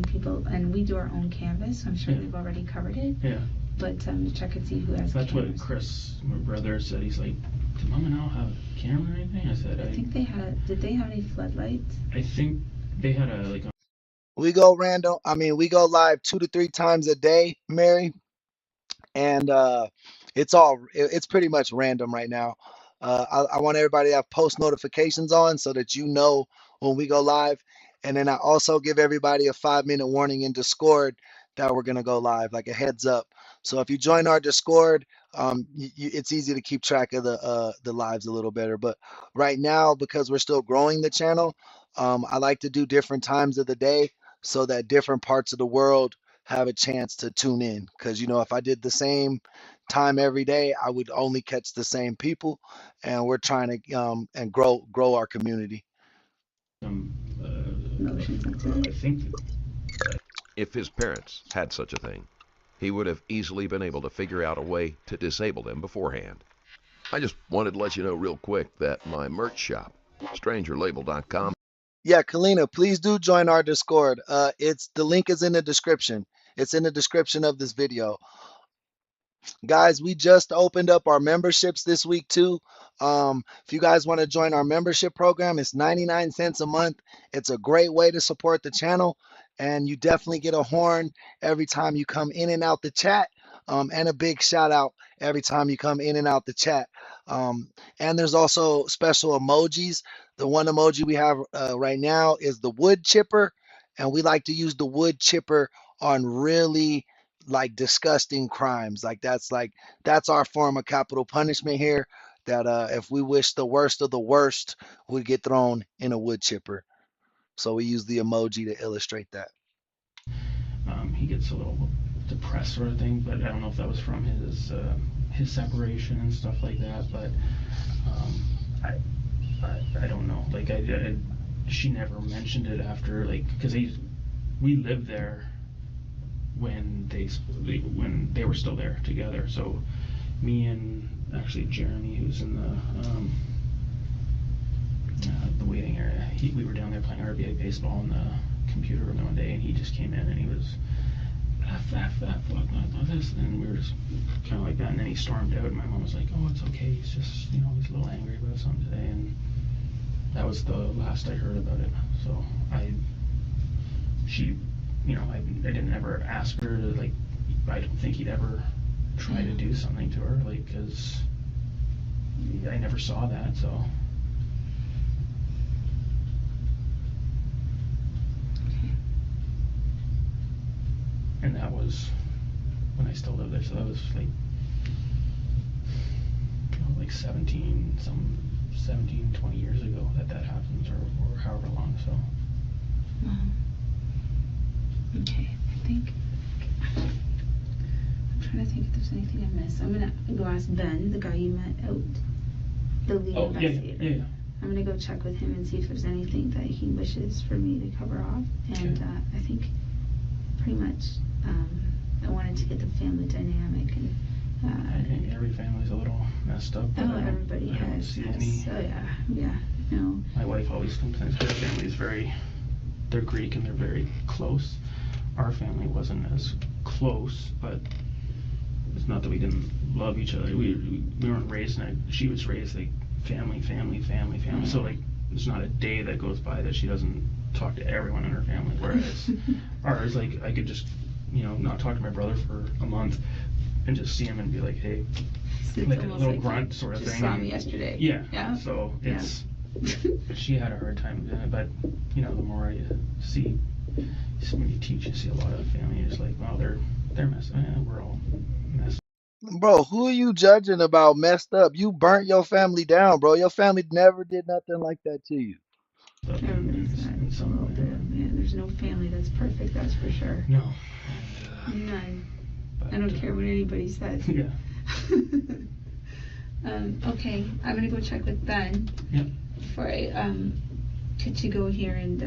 people, and we do our own canvas, so I'm sure they've already covered it. Yeah. But check and see who has That's cameras. what Chris, my brother, said. He's like, did Mom and Al have a camera or anything? I said, I think they had. Did they have any floodlights? I think they had We go random. I mean, we go live 2 to 3 times a day, Mary, and it's pretty much random right now. I want everybody to have post notifications on so that you know when we go live, and then I also give everybody a 5-minute warning in Discord that we're gonna go live, like a heads up. So if you join our Discord, it's easy to keep track of the lives a little better. But right now, because we're still growing the channel, I like to do different times of the day so that different parts of the world have a chance to tune in. Because if I did the same time every day, I would only catch the same people, and we're trying to and grow our community. I think If his parents had such a thing, he would have easily been able to figure out a way to disable them beforehand. I just wanted to let you know real quick that my merch shop, strangerlabel.com. Yeah, Kalina, please do join our Discord. The link is in the description. It's in the description of this video. Guys, we just opened up our memberships this week too. If you guys want to join our membership program, it's 99 cents a month. It's a great way to support the channel, and you definitely get a horn every time you come in and out the chat, and a big shout out every time you come in and out the chat. And there's also special emojis. The one emoji we have right now is the wood chipper, and we like to use the wood chipper on really disgusting crimes. That's our form of capital punishment here, that if we wish the worst of the worst, we get thrown in a wood chipper. So we use the emoji to illustrate that. he gets a little depressed sort of thing, but I don't know if that was from his separation and stuff like that. But I don't know. Like she never mentioned it after, because we lived there when they were still there together. So me and actually Jeremy, who's in the waiting area, we were down there playing RBA baseball in the computer room one day, and he just came in and he was, fuck, not this. And we were just kind of like that. And then he stormed out, and my mom was like, oh, it's okay. He's just, you know, he's a little angry about something today. And that was the last I heard about it. So you know, I didn't ever ask her to, like, I don't think he'd ever try to do something to her, like, because I never saw that, so. Okay. And that was when I still lived there, so that was like, you know, like 17, 20 years ago that happens, or however long, so. Okay, I think, I'm trying to think if there's anything I missed. I'm gonna go ask Ben, the guy you met out, the lead investigator. Yeah. I'm gonna go check with him and see if there's anything that he wishes for me to cover off. And I think pretty much I wanted to get the family dynamic. And I think every family's a little messed up. Everybody has. Oh yeah, no. My wife always complains her family is they're Greek and they're very close. Our family wasn't as close, but it's not that we didn't love each other. We weren't raised she was raised like family. So like there's not a day that goes by that she doesn't talk to everyone in her family. Whereas ours, like, I could just, you know, not talk to my brother for a month and just see him and be like, hey, It's like a little grunt sort of just thing. Saw me yesterday. Yeah. So it's she had a hard time doing it, but you know, the more you see, when you teach, you see a lot of family. It's like, well, they're messed up. We're all messed Bro, who are you judging about messed up? You burnt your family down, bro. Your family never did nothing like that to you. up Everybody's got in a some little way. bit. Man, there's no family that's perfect. That's for sure. No. None. But, I don't care what anybody says. Yeah. Okay, I'm gonna go check with Ben. Yep. Before I to go here, and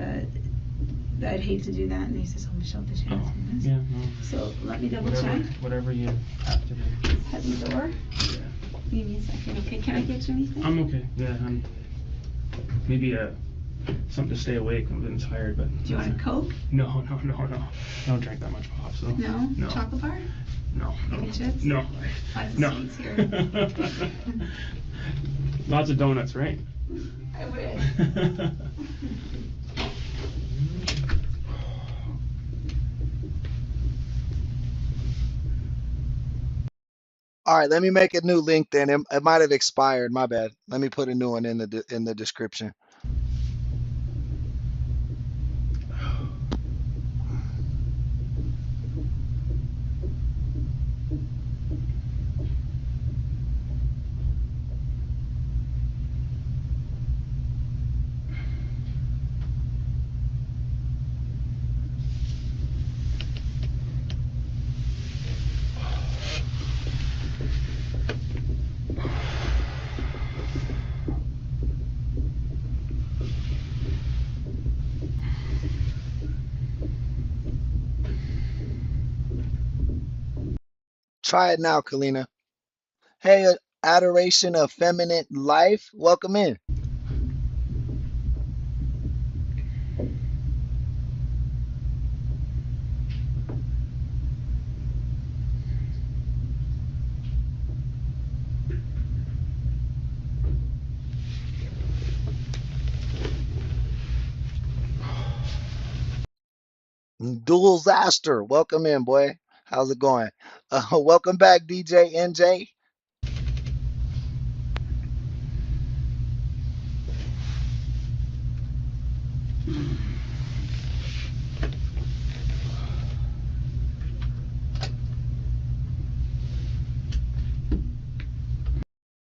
I'd hate to do that. And he says, "Oh, Michelle, did you answer this?" Yeah. No. So let me double check. Whatever you have to do. Head in the door. Yeah. Give me a second. Okay, can I get you anything? I'm okay. Yeah. Maybe something to stay awake. I've been tired, but. Do you want a Coke? No. I don't drink that much pop, so. No. No. Chocolate bar? No. Maybe chips? No. Lots of No. sweets here. Lots of donuts, right? I wish. All right, let me make a new link then. It might have expired. My bad. Let me put a new one in the description. Try it now, Kalina. Hey, adoration of feminine life. Welcome in. Dual Zaster. Welcome in, boy. How's it going? Welcome back, DJ NJ.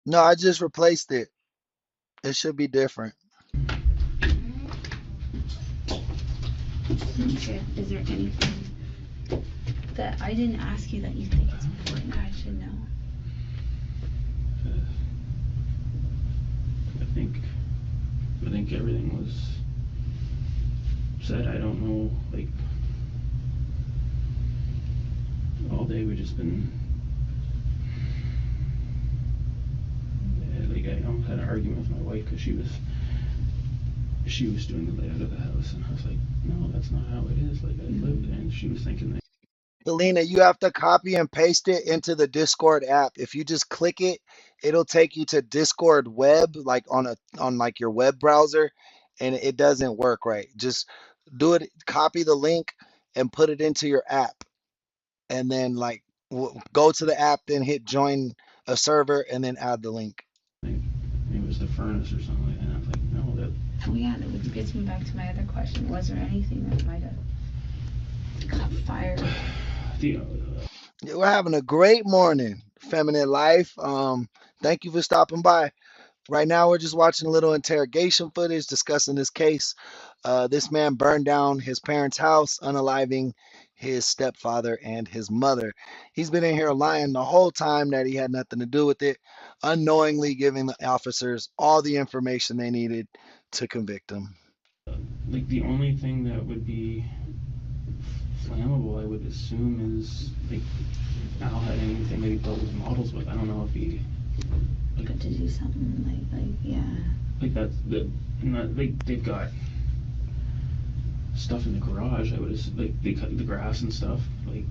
No, I just replaced it. It should be different. Okay. Is there anything that I didn't ask you that you think is important that I should know? I think everything was said. I don't know, like, all day we've just been, like, I almost had an argument with my wife because she was doing the layout of the house, and I was like, no, that's not how it is. Like, I lived, and she was thinking that Selena, you have to copy and paste it into the Discord app. If you just click it, it'll take you to Discord web, like on like your web browser, and it doesn't work right. Just do it, copy the link and put it into your app, and then like go to the app, then hit join a server, and then add the link. Like, maybe it was the furnace or something like that. I was like, no, that. Oh yeah, that gets me back to my other question. Was there anything that might have caught fire? The, Yeah, we're having a great morning, Feminine Life. Thank you for stopping by. Right now, we're just watching a little interrogation footage discussing this case. This man burned down his parents' house, unaliving his stepfather and his mother. He's been in here lying the whole time that he had nothing to do with it, unknowingly giving the officers all the information they needed to convict him. like the only thing that would be flammable, I would assume, is like Al had anything that he built his models with. I don't know if he like But to do something like yeah. like that's the not like they've got stuff in the garage. I would assume, like they cut the grass and stuff. Like,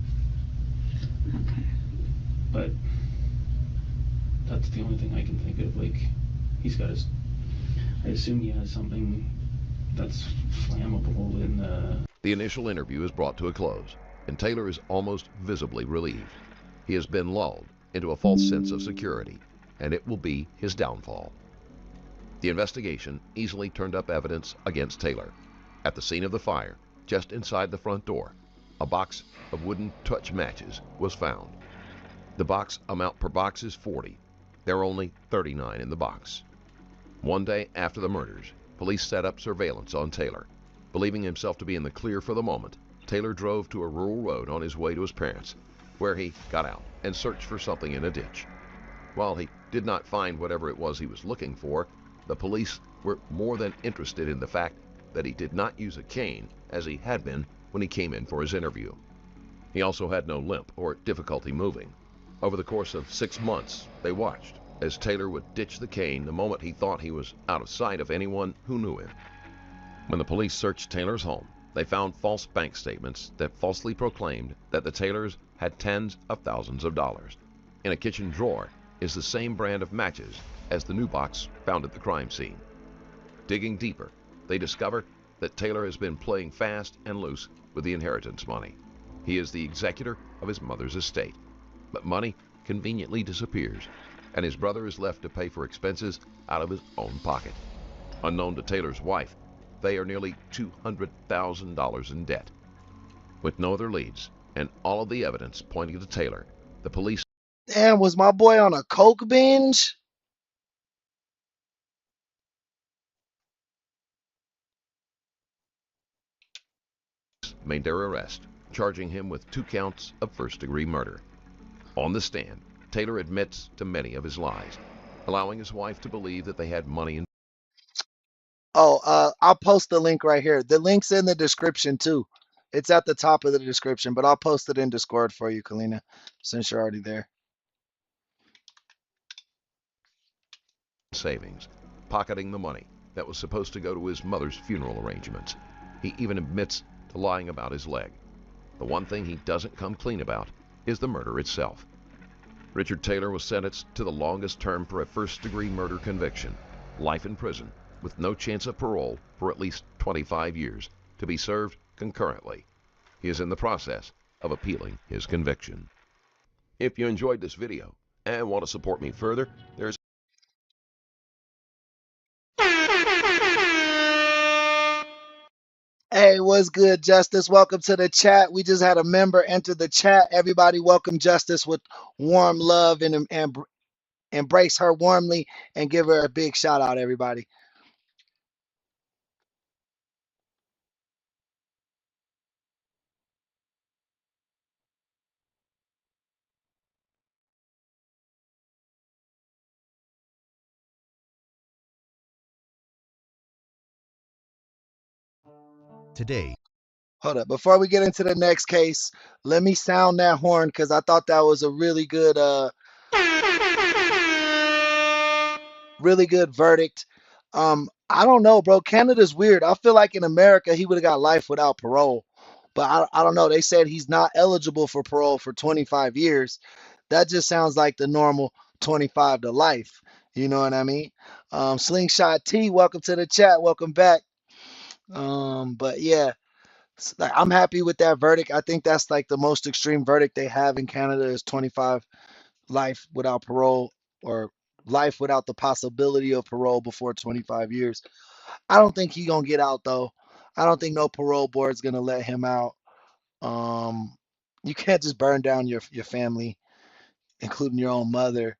Okay. but that's the only thing I can think of. Like he's got his. I assume he has something that's flammable in the. The initial interview is brought to a close, and Taylor is almost visibly relieved. He has been lulled into a false sense of security, and it will be his downfall. The investigation easily turned up evidence against Taylor. At the scene of the fire, just inside the front door, a box of wooden touch matches was found. The box amount per box is 40. There are only 39 in the box. One day after the murders, police set up surveillance on Taylor. Believing himself to be in the clear for the moment, Taylor drove to a rural road on his way to his parents', where he got out and searched for something in a ditch. While he did not find whatever it was he was looking for, the police were more than interested in the fact that he did not use a cane as he had been when he came in for his interview. He also had no limp or difficulty moving. Over the course of 6 months, they watched as Taylor would ditch the cane the moment he thought he was out of sight of anyone who knew him. When the police searched Taylor's home, they found false bank statements that falsely proclaimed that the Taylors had tens of thousands of dollars. In a kitchen drawer is the same brand of matches as the new box found at the crime scene. Digging deeper, they discover that Taylor has been playing fast and loose with the inheritance money. He is the executor of his mother's estate, but money conveniently disappears, and his brother is left to pay for expenses out of his own pocket. Unknown to Taylor's wife, they are nearly $200,000 in debt. With no other leads and all of the evidence pointing to Taylor, the police Damn, was my boy on a coke binge? made their arrest, charging him with 2 counts of first-degree murder. On the stand, Taylor admits to many of his lies, allowing his wife to believe that they had money in. Oh, I'll post the link right here. The link's in the description too. It's at the top of the description, but I'll post it in Discord for you, Kalina, since you're already there. savings, pocketing the money that was supposed to go to his mother's funeral arrangements. He even admits to lying about his leg. The one thing he doesn't come clean about is the murder itself. Richard Taylor was sentenced to the longest term for a first-degree murder conviction, life in prison with no chance of parole for at least 25 years, to be served concurrently. He is in the process of appealing his conviction. If you enjoyed this video and want to support me further, there's Hey, what's good, Justice? Welcome to the chat. We just had a member enter the chat. Everybody welcome Justice with warm love and embrace her warmly and give her a big shout out, everybody. Today, Hold up. Before we get into the next case, let me sound that horn because I thought that was a really good verdict. I don't know, bro. Canada's weird. I feel like in America he would have got life without parole. But I don't know. They said he's not eligible for parole for 25 years. That just sounds like the normal 25 to life. You know what I mean? Slingshot T, welcome to the chat. Welcome back. But yeah, like, I'm happy with that verdict. I think that's like the most extreme verdict they have in Canada is 25 life without parole, or life without the possibility of parole before 25 years. I don't think he gonna get out though. I don't think no parole board's gonna let him out. Um, you can't just burn down your family, including your own mother.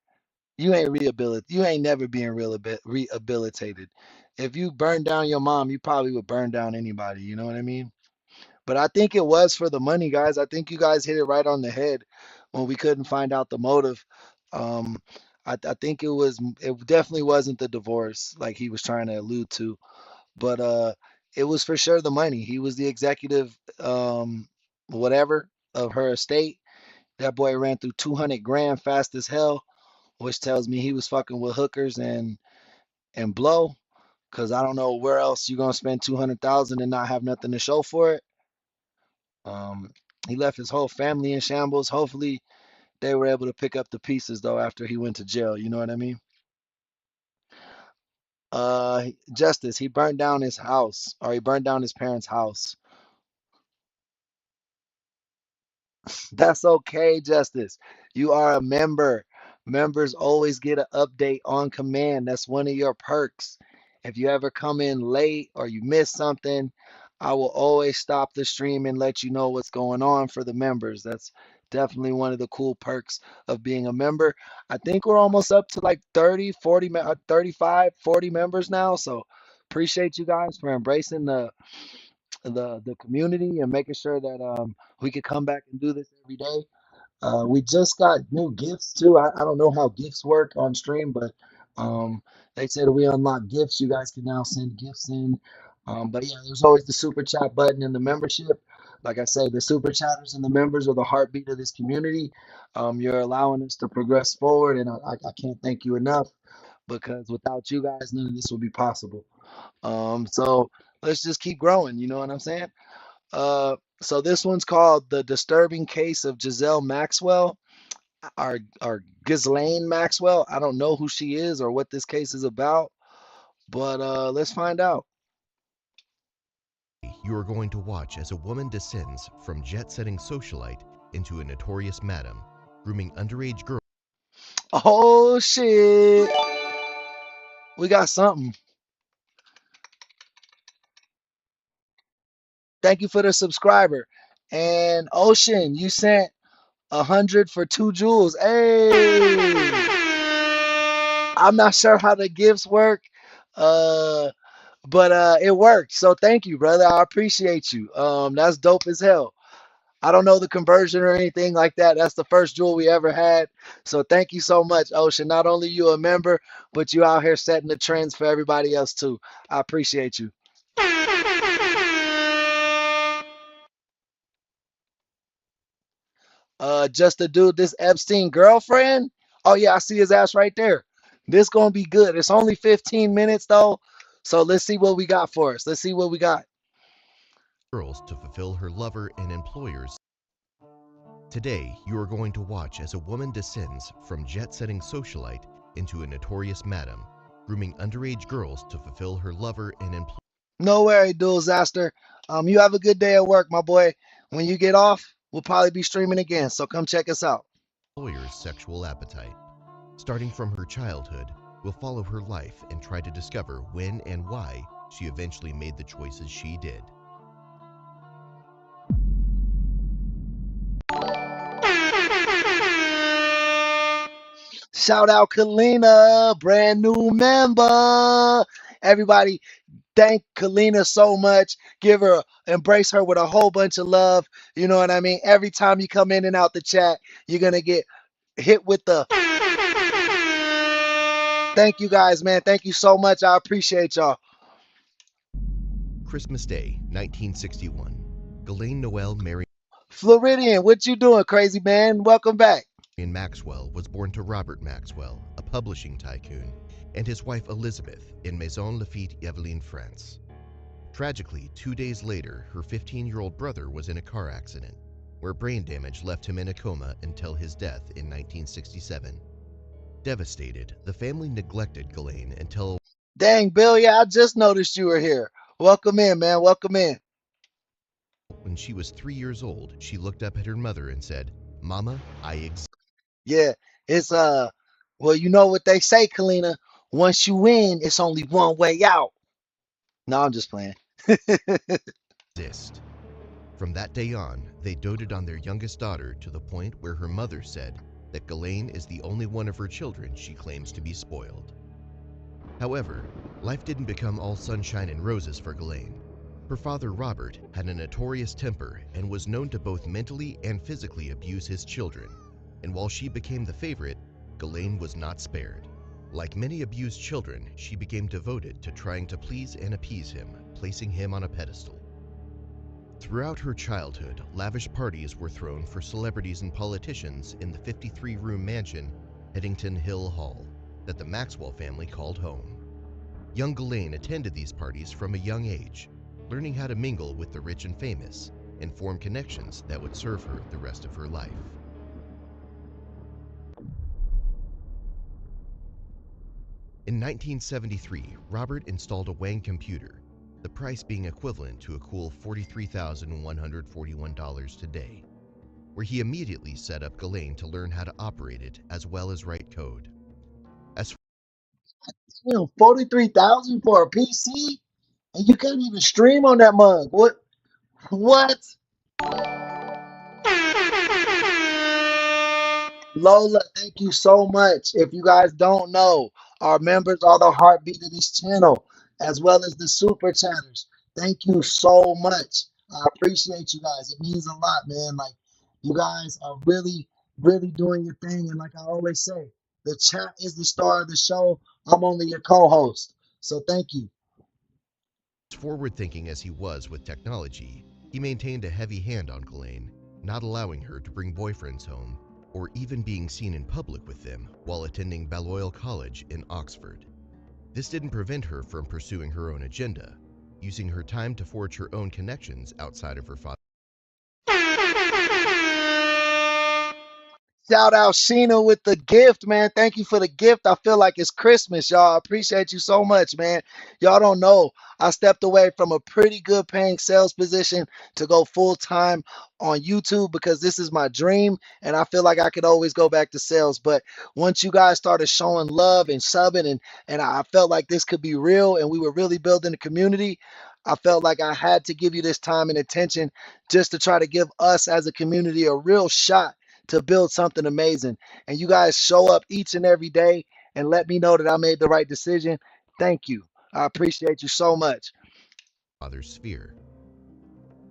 You ain't rehabilitated. You ain't never being rehabilitated. If you burn down your mom, you probably would burn down anybody. You know what I mean? But I think it was for the money, guys. I think you guys hit it right on the head when we couldn't find out the motive. Um, I think it was. It definitely wasn't the divorce like he was trying to allude to, but it was for sure the money. He was the executive, whatever, of her estate. That boy ran through 200 grand fast as hell, which tells me he was fucking with hookers and blow. Cause I don't know where else you gonna spend 200,000 and not have nothing to show for it. Um, he left his whole family in shambles. Hopefully, they were able to pick up the pieces though after he went to jail. You know what I mean? Justice. He burned down his house, or he burned down his parents' house. That's okay, Justice. You are a member. Members always get an update on command. That's one of your perks. If you ever come in late or you miss something, I will always stop the stream and let you know what's going on for the members. That's definitely one of the cool perks of being a member. I think we're almost up to like 30, 40, 35, 40 members now. So appreciate you guys for embracing the community and making sure that we could come back and do this every day. We just got new gifts too. I don't know how gifts work on stream, but um, they said we unlock gifts. You guys can now send gifts in. But yeah, there's always the super chat button in the membership. Like I say, the super chatters and the members are the heartbeat of this community. You're allowing us to progress forward, and I can't thank you enough because without you guys, none of this would be possible. So let's just keep growing. You know what I'm saying? So this one's called The Disturbing Case of Giselle Maxwell, or Ghislaine Maxwell. I don't know who she is or what this case is about, but let's find out. You are going to watch as a woman descends from jet-setting socialite into a notorious madam, grooming underage girls. Oh shit. We got something. Thank you for the subscriber. And Ocean, you sent 100 for 2 jewels. Hey, I'm not sure how the gifts work. Uh, but it worked. So thank you, brother. I appreciate you. That's dope as hell. I don't know the conversion or anything like that. That's the first jewel we ever had. So thank you so much, Ocean. Not only you a member, but you out here setting the trends for everybody else too. I appreciate you. Just to do this Epstein girlfriend. Oh yeah, I see his ass right there. This gonna be good. It's only 15 minutes though. So let's see what we got for us. Let's see what we got. Girls to fulfill her lover and employers. Today, you are going to watch as a woman descends from jet-setting socialite into a notorious madam, grooming underage girls to fulfill her lover and No worry, Dual Zaster. You have a good day at work, my boy. When you get off, we'll probably be streaming again. So come check us out. employer's sexual appetite. Starting from her childhood, we'll follow her life and try to discover when and why she eventually made the choices she did. Shout out Kalina, brand new member. Everybody, thank Kalina so much. Give her, embrace her with a whole bunch of love. You know what I mean? Every time you come in and out the chat, you're gonna get hit with the thank you guys, man. Thank you so much. I appreciate y'all. Christmas Day, 1961. Ghislaine Noel Marion Floridian, what you doing, crazy man? Welcome back. Maxwell was born to Robert Maxwell, a publishing tycoon, and his wife Elizabeth in Maison Lafitte, Yvelines, France. Tragically, 2 days later, her 15-year-old brother was in a car accident where brain damage left him in a coma until his death in 1967. Devastated, the family neglected Ghislaine until Dang, Bill, yeah, I just noticed you were here. Welcome in, man. Welcome in. when she was 3 years old, she looked up at her mother and said, "Mama, I exist." Yeah, it's well, you know what they say, Kalina. Once you win, it's only one way out. No, I'm just playing. From that day on, they doted on their youngest daughter to the point where her mother said that Ghislaine is the only one of her children she claims to be spoiled. However, life didn't become all sunshine and roses for Ghislaine. Her father, Robert, had a notorious temper and was known to both mentally and physically abuse his children. And while she became the favorite, Ghislaine was not spared. Like many abused children, she became devoted to trying to please and appease him, placing him on a pedestal. Throughout her childhood, lavish parties were thrown for celebrities and politicians in the 53-room mansion, Headington Hill Hall, that the Maxwell family called home. Young Ghislaine attended these parties from a young age, learning how to mingle with the rich and famous and form connections that would serve her the rest of her life. In 1973, Robert installed a Wang computer, the price being equivalent to a cool $43,141 today, where he immediately set up Ghislaine to learn how to operate it as well as write code. As 43,000 for a PC, and you can't even stream on that mug. What? What? Lola, thank you so much. If you guys don't know, our members are the heartbeat of this channel, as well as the super chatters. Thank you so much. I appreciate you guys. It means a lot, man. Like, you guys are really, really doing your thing. And like I always say, the chat is the star of the show. I'm only your co-host. So thank you. forward-thinking as he was with technology, he maintained a heavy hand on Ghislaine, not allowing her to bring boyfriends home or even being seen in public with them while attending Balliol College in Oxford. This didn't prevent her from pursuing her own agenda, using her time to forge her own connections outside of her father. Shout out Sheena with the gift, man. Thank you for the gift. I feel like it's Christmas, y'all. I appreciate you so much, man. Y'all don't know. I stepped away from a pretty good paying sales position to go full time on YouTube because this is my dream. And I feel like I could always go back to sales. But once you guys started showing love and subbing, and I felt like this could be real and we were really building a community, I felt like I had to give you this time and attention just to try to give us as a community a real shot to build something amazing. And you guys show up each and every day and let me know that I made the right decision. Thank you. I appreciate you so much. Father's sphere.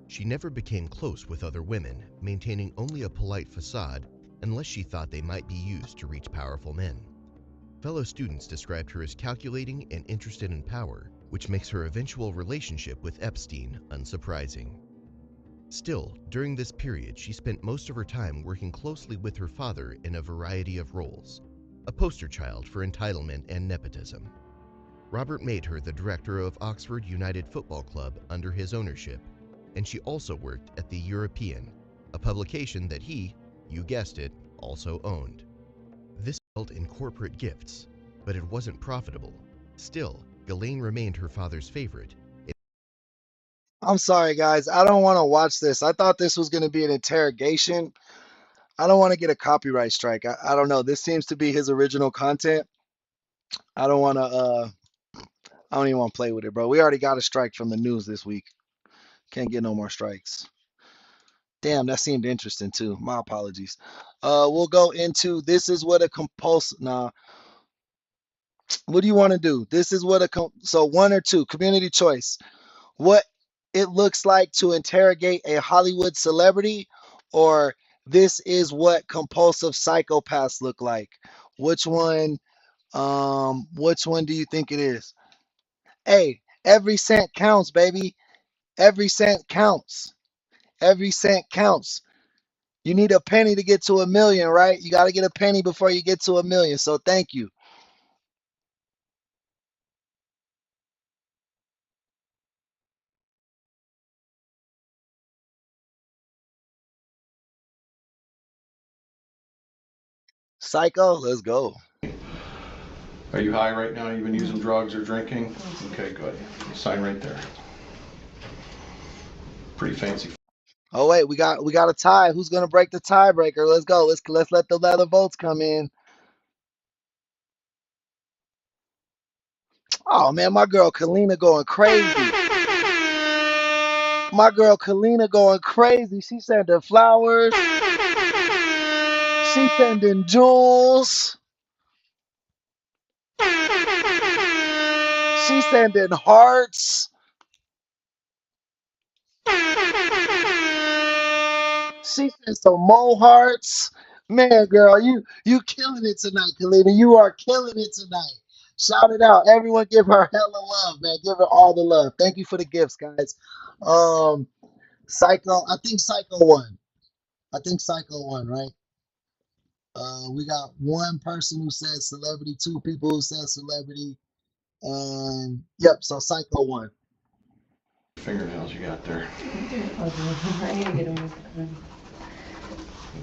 She never became close with other women, maintaining only a polite facade unless she thought they might be used to reach powerful men. Fellow students described her as calculating and interested in power, which makes her eventual relationship with Epstein unsurprising. Still, during this period, she spent most of her time working closely with her father in a variety of roles, a poster child for entitlement and nepotism. Robert made her the director of Oxford United Football Club under his ownership, and she also worked at the European, a publication that he, you guessed it, also owned. This dealt in corporate gifts, but it wasn't profitable. Still, Ghislaine remained her father's favorite. I'm sorry, guys. I don't want to watch this. I thought this was going to be an interrogation. I don't want to get a copyright strike. I don't know. This seems to be his original content. I don't want to, I don't even want to play with it, bro. We already got a strike from the news this week. Can't get no more strikes. Damn, that seemed interesting too. My apologies. We'll go into this is what a compulsive. Nah, what do you want to do? This is what a so one or two community choice. What it looks like to interrogate a Hollywood celebrity, or this is what compulsive psychopaths look like. Which one? Which one do you think it is? Hey, every cent counts, baby. Every cent counts. Every cent counts. You need a penny to get to a million, right? You got to get a penny before you get to a million. So thank you. Psycho, let's go. Are you high right now? You've been using drugs or drinking? Okay, good. Sign right there. Pretty fancy. Oh wait, we got a tie. Who's gonna break the tiebreaker? Let's go. Let's let the other votes come in. Oh man, my girl Kalina going crazy. My girl Kalina going crazy. She sending flowers. She sending jewels. She sending hearts. She sent some more hearts. Man, girl, you killing it tonight, Kalina. You are killing it tonight. Shout it out. Everyone give her hella love, man. Give her all the love. Thank you for the gifts, guys. Um, Psycho, I think Psycho won. I think Psycho won, right? We got one person who said celebrity, two people who said celebrity, and yep, so Psycho won. Fingernails you got there.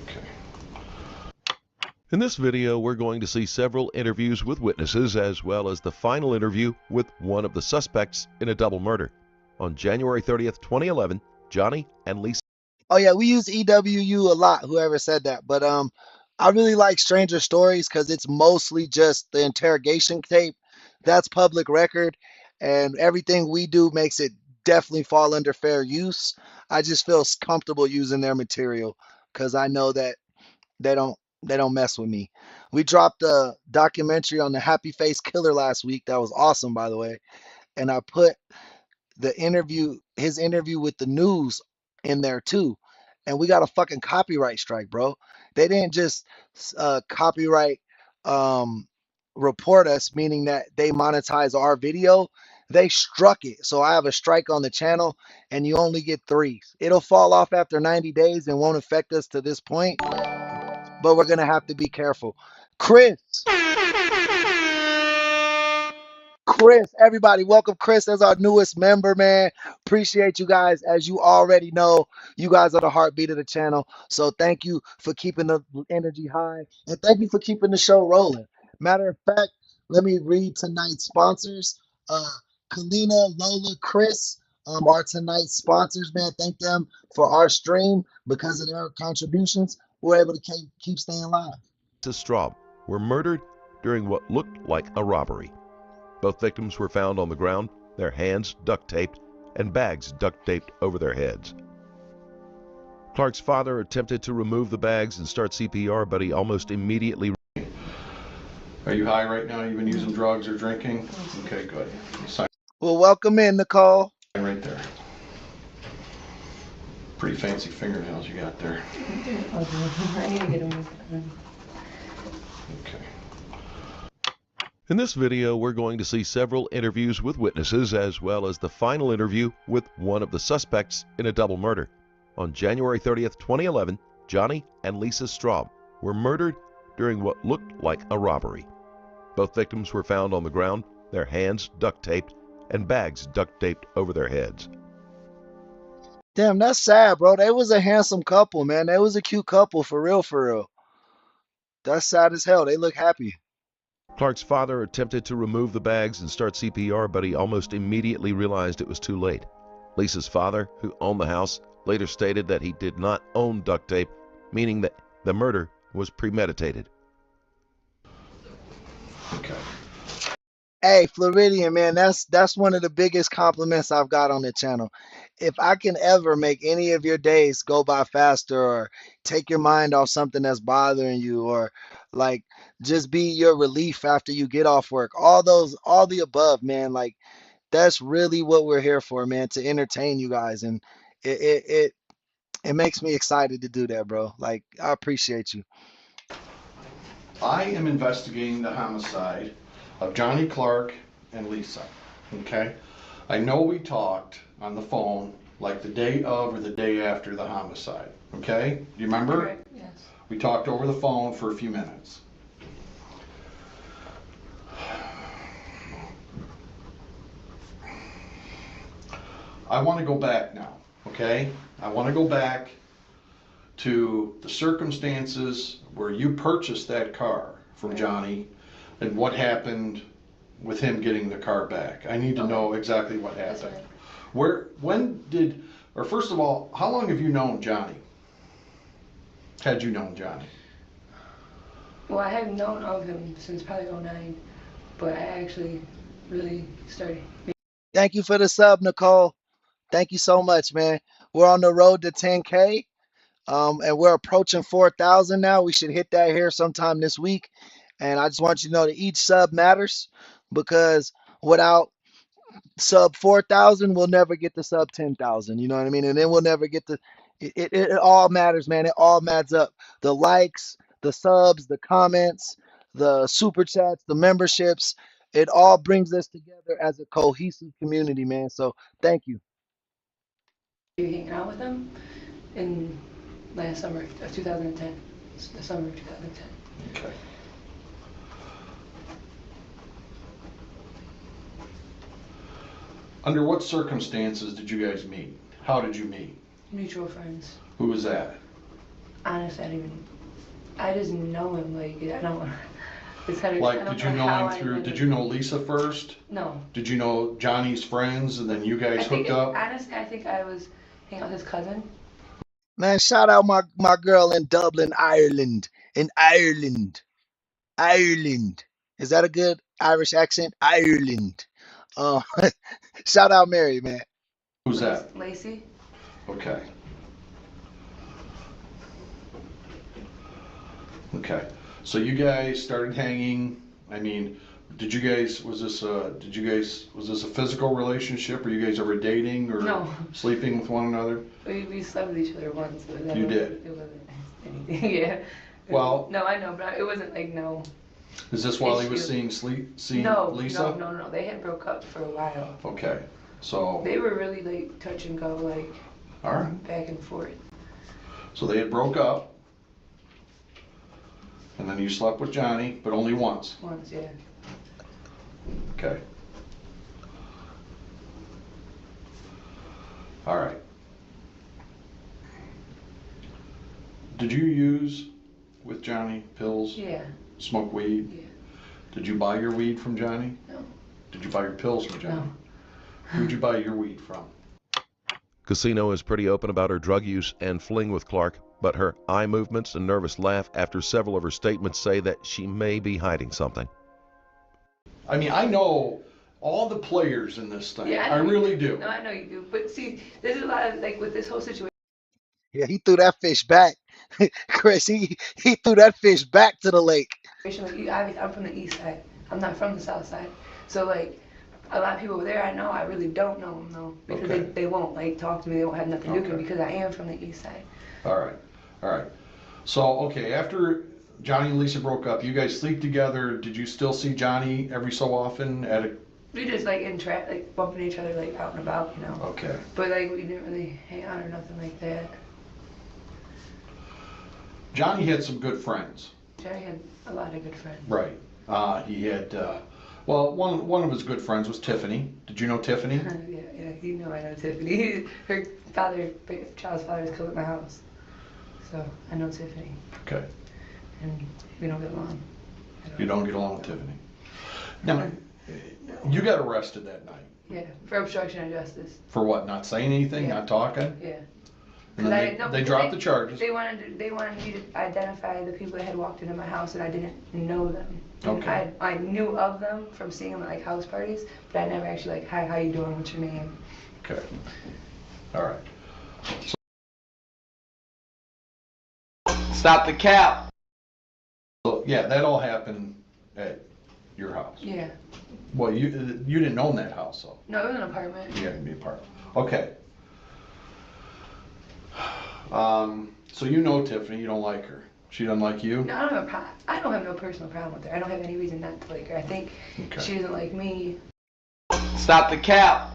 Okay. In this video, we're going to see several interviews with witnesses as well as the final interview with one of the suspects in a double murder. On January 30th, 2011, Johnny and Lisa. Oh yeah, we use EWU a lot, whoever said that. But I really like Stranger Stories because it's mostly just the interrogation tape. That's public record, and everything we do makes it definitely fall under fair use. I just feel comfortable using their material because I know that they don't mess with me. We dropped a documentary on the Happy Face Killer last week. That was awesome, by the way. And I put his interview with the news in there too. And we got a fucking copyright strike, bro. They didn't just copyright um, report us, meaning that they monetize our video. They struck it. So I have a strike on the channel and you only get 3. It'll fall off after 90 days and won't affect us to this point, but we're going to have to be careful. Chris, Chris, everybody, welcome Chris as our newest member, man. Appreciate you guys. As you already know, you guys are the heartbeat of the channel. So thank you for keeping the energy high and thank you for keeping the show rolling. Matter of fact, let me read tonight's sponsors. Uh, Kalina, Lola, Chris are tonight's sponsors, man. Thank them for our stream. Because of their contributions, we're able to keep staying live. Straub were murdered during what looked like a robbery. Both victims were found on the ground, their hands duct taped and bags duct taped over their heads. Clark's father attempted to remove the bags and start CPR, but he almost immediately. Are you high right now? You've been using drugs or drinking? Okay, good. Sign Well, welcome in, Nicole. right there. Pretty fancy fingernails you got there. Okay. In this video, we're going to see several interviews with witnesses as well as the final interview with one of the suspects in a double murder. On January 30th, 2011, Johnny and Lisa Straub were murdered during what looked like a robbery. Both victims were found on the ground, their hands duct taped and bags duct taped over their heads. Damn, that's sad, bro. They was a handsome couple, man. They was a cute couple, for real, for real. That's sad as hell. They look happy. Clark's father attempted to remove the bags and start CPR, but he almost immediately realized it was too late. Lisa's father, who owned the house, later stated that he did not own duct tape, meaning that the murder was premeditated. Okay. Hey, Floridian, man, that's one of the biggest compliments I've got on the channel. If I can ever make any of your days go by faster or take your mind off something that's bothering you or like just be your relief after you get off work, all the above, man, like that's really what we're here for, man, to entertain you guys. And it makes me excited to do that, bro. Like, I appreciate you. I am investigating the homicide of Johnny Clark and Lisa. Okay? I know we talked on the phone like the day of or the day after the homicide. Okay? Do you remember? Correct, yes. We talked over the phone for a few minutes. I want to go back now. Okay? I want to go back to the circumstances where you purchased that car from Johnny and what happened with him getting the car back. I need to know exactly what happened. First of all, how long have you known Johnny? Had you known Johnny? Well, I have known of him since probably '09, but I actually really started. Thank you for the sub, Nicole. Thank you so much, man. We're on the road to 10K, and we're approaching 4,000 now. We should hit that here sometime this week. And I just want you to know that each sub matters, because without sub 4,000, we'll never get to sub 10,000. You know what I mean? And then we'll never get to it all matters, man. It all adds up. The likes, the subs, the comments, the super chats, the memberships. It all brings us together as a cohesive community, man. So thank you. Hanging out with him in last summer of 2010, the summer of 2010. Okay. Under what circumstances did you guys meet? How did you meet? Mutual friends. Who was that? Honestly, I just know him, like, I don't, it's kind of, Like, did you know him through, did you know Lisa first? No. Did you know Johnny's friends and then you guys hooked up? Honestly, I think I was hanging out with his cousin. Man, shout out my girl in Dublin, Ireland. In Ireland. Ireland. Is that a good Irish accent? Ireland. Uh, shout out Mary, man. Who's that? Lacey. Okay. Okay. So you guys started hanging. I mean, was this a physical relationship? Were you guys ever dating or No. sleeping with one another? We slept with each other once. But You did? It wasn't anything, yeah. Well. No, I know, but it wasn't like, no. Is this while he was seeing Lisa? No. They had broke up for a while. Okay. So. They were really like touch and go, like, All right. back and forth. So they had broke up. And then you slept with Johnny, but only once. Once, yeah. Okay. All right. Did you use with Johnny pills? Yeah. Smoke weed? Yeah. Did you buy your weed from Johnny? No. Did you buy your pills from Johnny? No. Who'd you buy your weed from? Casino is pretty open about her drug use and fling with Clark, but her eye movements and nervous laugh after several of her statements say that she may be hiding something. I mean, I know all the players in this thing. Yeah, I really do. No, I know you do. But see, there's a lot of, like, with this whole situation. Yeah, he threw that fish back. Chris, he threw that fish back to the lake. Like, I'm from the east side. I'm not from the south side. So, like, a lot of people over there I know, I really don't know them, though. Because Okay. they won't, like, talk to me. They won't have nothing to do with me Okay. because I am from the east side. All right. So, okay, after Johnny and Lisa broke up, you guys sleep together. Did you still see Johnny every so often at a... We just, like, like, bumping each other, like, out and about, you know. Okay. But, like, we didn't really hang out or nothing like that. Johnny had some good friends. Johnny had a lot of good friends. Right. He had, well, one of his good friends was Tiffany. Did you know Tiffany? Yeah, you know I know Tiffany. Her child's father was killed at my house. So, I know Tiffany. Okay. And we don't get along. You don't get along with Tiffany. Now, you got arrested that night. Yeah, for obstruction of justice. For what? Not saying anything? Yeah. Not talking? Yeah. And then they dropped the charges. They wanted me to identify the people that had walked into my house, and I didn't know them. Okay. I knew of them from seeing them at, like, house parties, but I never actually, like, hi, how you doing? What's your name? Okay. All right. Stop the cap. So, yeah, that all happened at your house. Yeah. Well, you didn't own that house, though. No, it was an apartment. You had to be a part. Okay. So you know Tiffany, you don't like her. She doesn't like you? No, I don't have no personal problem with her. I don't have any reason not to like her. I think she doesn't like me. Stop the cap.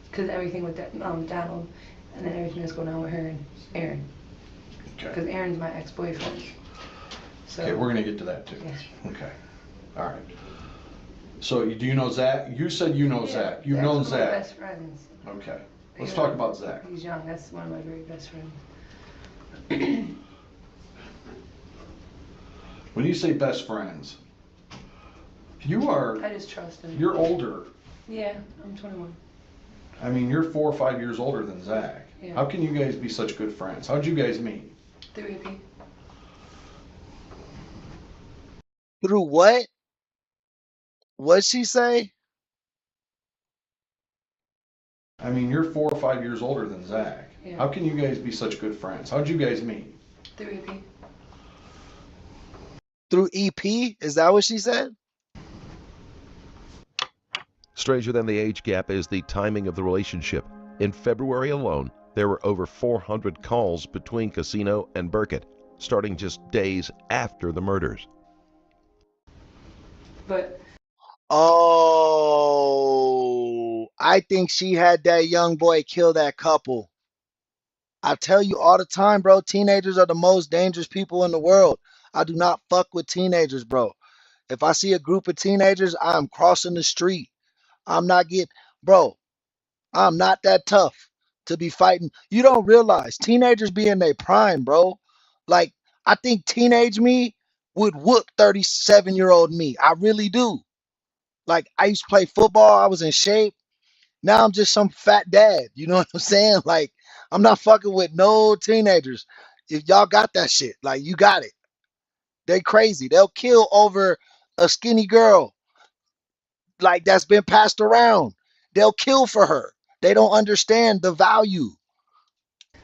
Because everything with that, Donald, and then everything that's going on with her and Aaron. Okay. Because Aaron's my ex-boyfriend. So. Okay, we're gonna get to that too. Yeah. Okay. All right. So do you know Zach? You said you know Zach. You've Zach's known one of my Zach. best friends. Okay. Let's talk about Zach. He's young. That's one of my very best friends. When you say best friends, I just trust him. you're older. Yeah, I'm 21. I mean, you're 4 or 5 years older than Zach. Yeah. How can you guys be such good friends? How'd you guys meet? Through AP. Through what? What'd she say? I mean, you're 4 or 5 years older than Zach. Yeah. How can you guys be such good friends? How'd you guys meet? Through AP. Through EP? Is that what she said? Stranger than the age gap is the timing of the relationship. In February alone, there were over 400 calls between Casino and Burkett, starting just days after the murders. But Oh, I think she had that young boy kill that couple. I tell you all the time, bro, teenagers are the most dangerous people in the world. I do not fuck with teenagers, bro. If I see a group of teenagers, I'm crossing the street. I'm not getting, bro, I'm not that tough to be fighting. You don't realize teenagers be in their prime, bro. Like, I think teenage me would whoop 37-year-old me. I really do. Like, I used to play football. I was in shape. Now I'm just some fat dad. You know what I'm saying? Like, I'm not fucking with no teenagers. If y'all got that shit, like, you got it. They crazy. They'll kill over a skinny girl, like, that's been passed around. They'll kill for her. They don't understand the value.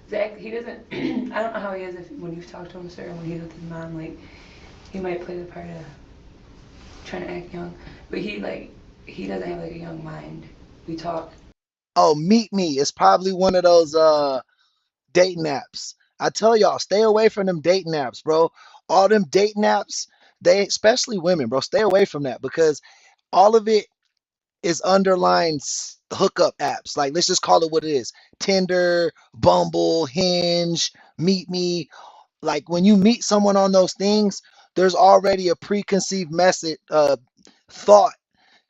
Zach, he doesn't. I don't know how he is if when you've talked to him, sir, when he's with his mom. Like, he might play the part of trying to act young, but he doesn't have like a young mind. We talk. Oh, Meet Me is probably one of those dating apps. I tell y'all, stay away from them dating apps, bro. All them dating apps, they especially women, bro, stay away from that because all of it is underlying hookup apps. Like, let's just call it what it is. Tinder, Bumble, Hinge, Meet Me. Like, when you meet someone on those things, there's already a preconceived message, thought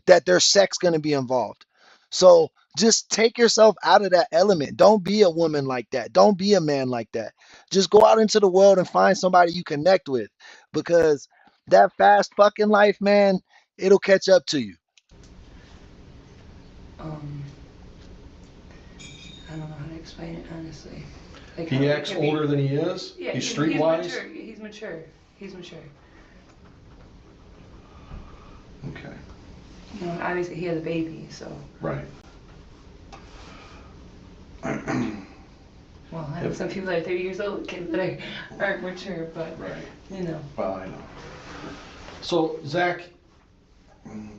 that there's sex going to be involved. So just take yourself out of that element. Don't be a woman like that. Don't be a man like that. Just go out into the world and find somebody you connect with because that fast fucking life, man, it'll catch up to you. I don't know how to explain it honestly. Like He acts older than he is? Yeah, He's streetwise? He's mature. He's mature. Okay. You know, obviously he has a baby, so. Right. Well, I know some people that are 30 years old, kids that aren't mature, but, Right. you know. Well, I know. So, Zach,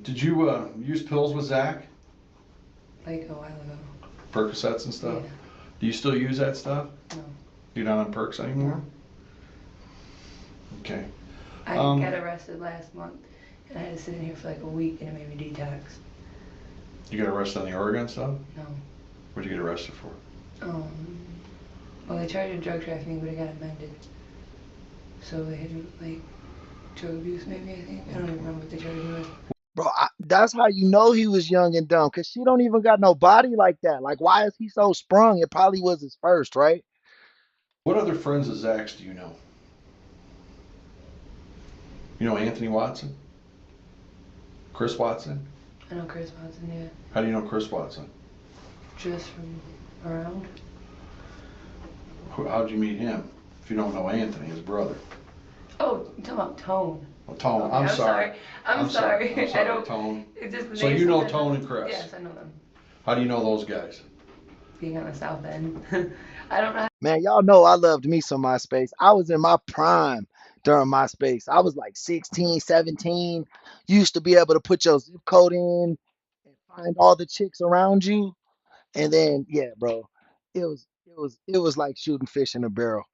did you use pills with Zach? Like a while ago. Percocets and stuff? Yeah. Do you still use that stuff? No. You're not on perks anymore? Okay. I got arrested last month, and I had to sit in here for like a week, and it made me detox. You got arrested on the Oregon stuff? No. What'd you get arrested for? Well, they charged me drug trafficking, but it got amended. So they had like drug abuse, maybe, I think. I don't even remember what they charged me with. Bro, that's how you know he was young and dumb because she don't even got no body like that. Like, why is he so sprung? It probably was his first, right? What other friends of Zach's do you know? You know Anthony Watson? Chris Watson? I know Chris Watson, yeah. How do you know Chris Watson? Just from around. How'd you meet him? If you don't know Anthony, his brother. Oh, you're talking about Tone. Oh, Tone. Okay, I'm sorry. I'm sorry. I'm sorry, I don't. Tone. It's just the So names you know sometimes- Tone and Chris? Yes, I know them. How do you know those guys? Being on the South End. I don't know how. Man, y'all know I loved me some MySpace. I was in my prime during MySpace. I was like 16, 17. You used to be able to put your zip code in and find all the chicks around you. And then, yeah, bro, it was like shooting fish in a barrel.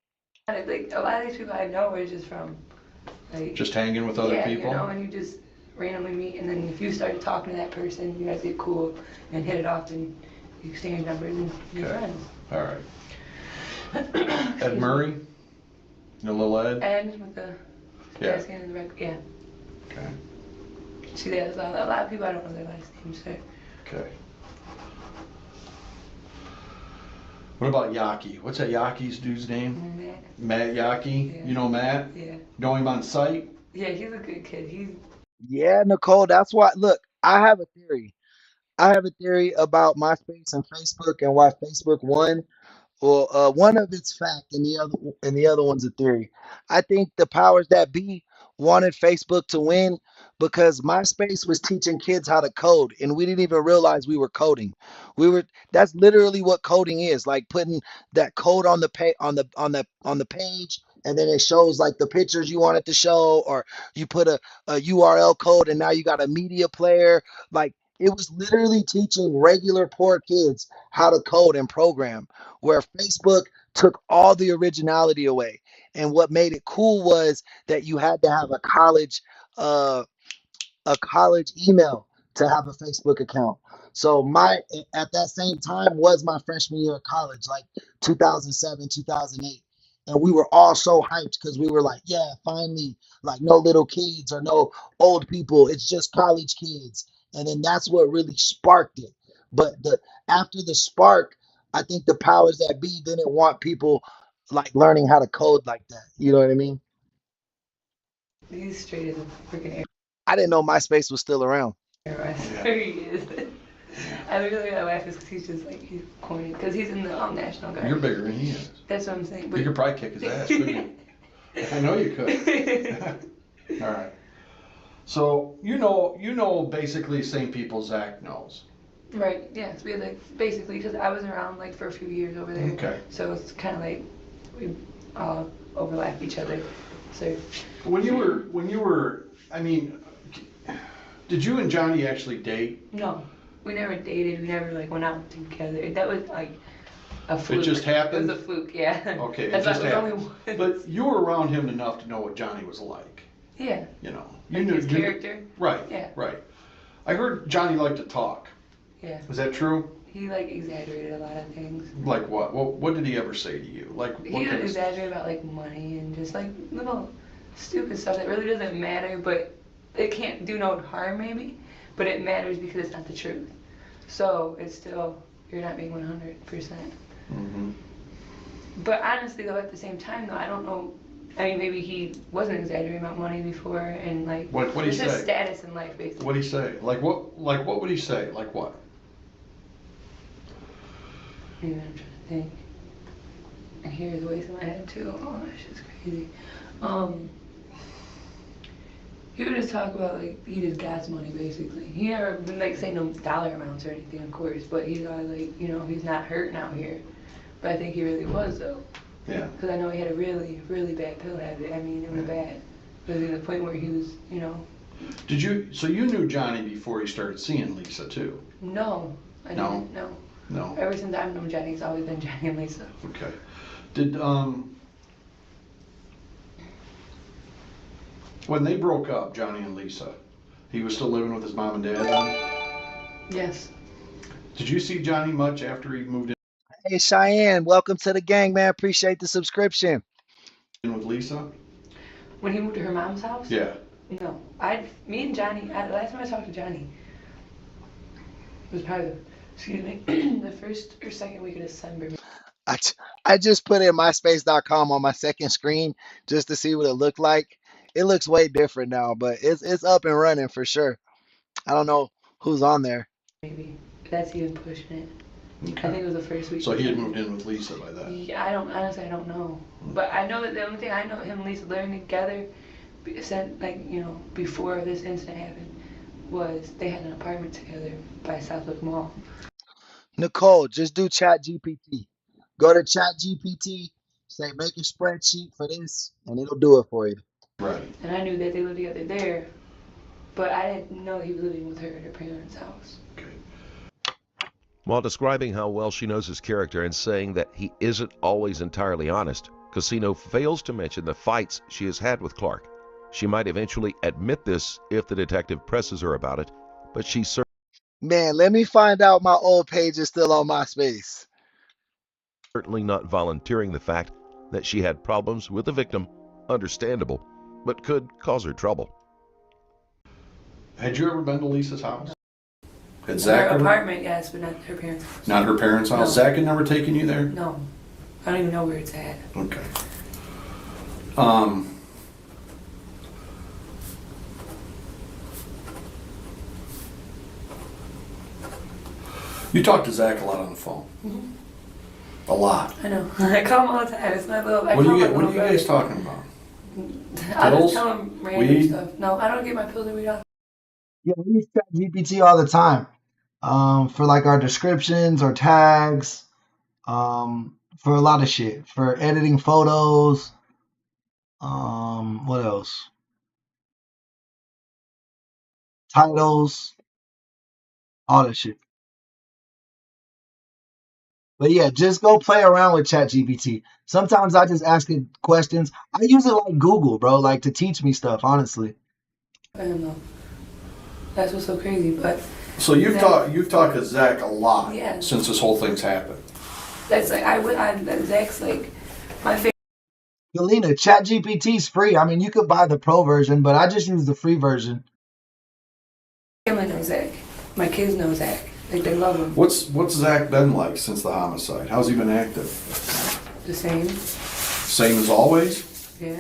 Like, a lot of these people I know are just from, like. Just hanging with other yeah, people? you know, and you just randomly meet, and then if you start talking to that person, you guys get cool and hit it off, and you exchange numbers and you're friends. All right. Ed Murray? You know Lil Ed? And with the Yeah. skin and the red, yeah. Okay. See, there's a lot of people I don't know their last names, so. Okay. What about Yaki? What's that Yaki's dude's name? Matt. Matt Yaki. Yeah. You know Matt? Yeah. Know him on site? Yeah, he's a good kid. Yeah, Nicole, that's why. Look, I have a theory. I have a theory about MySpace and Facebook and why Facebook won. Well, one of it's fact, and the other one's a theory. I think the powers that be wanted Facebook to win because MySpace was teaching kids how to code, and we didn't even realize we were coding. We were That's literally what coding is, like putting that code on the page, and then it shows like the pictures you want it to show, or you put a URL code, and now you got a media player. Like it was literally teaching regular poor kids how to code and program, where Facebook took all the originality away. And what made it cool was that you had to have uh, a college email to have a Facebook account. So my at that same time was my freshman year of college, like 2007, 2008. And we were all so hyped because we were like, yeah, finally, like no little kids or no old people. It's just college kids. And then that's what really sparked it. But the after the spark, I think the powers that be didn't want people like learning how to code like that. You know what I mean? he's straight as a freaking I didn't know MySpace was still around. arrow. I swear he is. I literally got laugh because he's just like he's corny because he's in the National Guard. You're bigger than he is. That's what I'm saying. You could probably kick his ass, couldn't you? I know you could. All right. So you know basically same people Zach knows. Right. Yeah. So we had like basically because I was around like for a few years over there. Okay. So it's kind of like we all overlap each other. So When you were, I mean, did you and Johnny actually date? no, we never dated. We never like went out together. That was like a fluke. It just happened? It was a fluke. Yeah. Okay, it That's just why it was happened. only But you were around him enough to know what Johnny was like. Yeah. You know, Like his character. Right. Yeah. Right. I heard Johnny liked to talk. Yeah. Is that true? He like exaggerated a lot of things. Like what? What did he ever say to you? Like what He kind would of exaggerate about like money and just like little stupid stuff that really doesn't matter, but it can't do no harm maybe, but it matters because it's not the truth. So it's still you're not being 100%. Mm-hmm. But honestly though, at the same time though, I don't know. I mean, maybe he wasn't exaggerating about money before and like What'd he it's just say? status in life basically. What'd he say? Like what would he say? Like what? Maybe I'm trying to think. And here's the ways in my head too. Oh, that's just crazy. He would just talk about like he just gas money basically. He never been like say no dollar amounts or anything, of course, but he's always like he's not hurting out here. But I think he really was though. Yeah. Because I know he had a really really bad pill habit. I mean, it was bad. It was to the point where he was So you knew Johnny before he started seeing Lisa too? No, I didn't. No. Ever since I've known Johnny, it's always been Johnny and Lisa. Okay. Did when they broke up, Johnny and Lisa, he was still living with his mom and dad then? Yes. Did you see Johnny much after he moved Hey Cheyenne, welcome to the gang, man. Appreciate the subscription. in with Lisa? When he moved to her mom's house? Yeah. No. Me and Johnny, last time I talked to Johnny, it was probably, the first or second week of December. I just put in myspace.com on my second screen just to see what it looked like. It looks way different now, but it's up and running for sure. I don't know who's on there. Maybe. That's even pushing it. Okay. I think it was the first week. So he had moved in with Lisa by then? Yeah, honestly, I don't know. But I know that the only thing I know him and Lisa living together, before this incident happened, was they had an apartment together by Southwick Mall. Nicole, just do Chat GPT. Go to Chat GPT, say make a spreadsheet for this, and it'll do it for you. Right. And I knew that they lived together there, but I didn't know he was living with her at her parents' house. Okay. While describing how well she knows his character and saying that he isn't always entirely honest, Casino fails to mention the fights she has had with Clark. She might eventually admit this if the detective presses her about it, but she's Man, let me find out my old page is still on MySpace. certainly not volunteering the fact that she had problems with the victim, understandable, but could cause her trouble. Had you ever been to Lisa's house? Had Zach Her ever? apartment, yes, but not her parents' house. Not her parents' house? No. Zach had never taken you there? No. I don't even know where it's at. Okay. You talk to Zach a lot on the phone. Mm-hmm. A lot. I know. I call him all the time. It's my little. What are you guys talking about? I Pills? just tell him random Weed? stuff. No, I don't get my pills and weed off. Yeah, we use ChatGPT all the time. For like our descriptions or tags, for a lot of shit. For editing photos. What else? Titles, all that shit. But yeah, just go play around with ChatGPT. Sometimes I just ask it questions. I use it like Google, bro, like to teach me stuff, honestly. I don't know. That's what's so crazy, but. So you've talked to Zach a lot Yeah. since this whole thing's happened. That's like Zach's like my favorite. Galena, ChatGPT's free. I mean, you could buy the pro version, but I just use the free version. Family knows Zach. My kids know Zach. Like they love him. What's Zach been like since the homicide? How's he been acting? The same. Same as always? Yeah.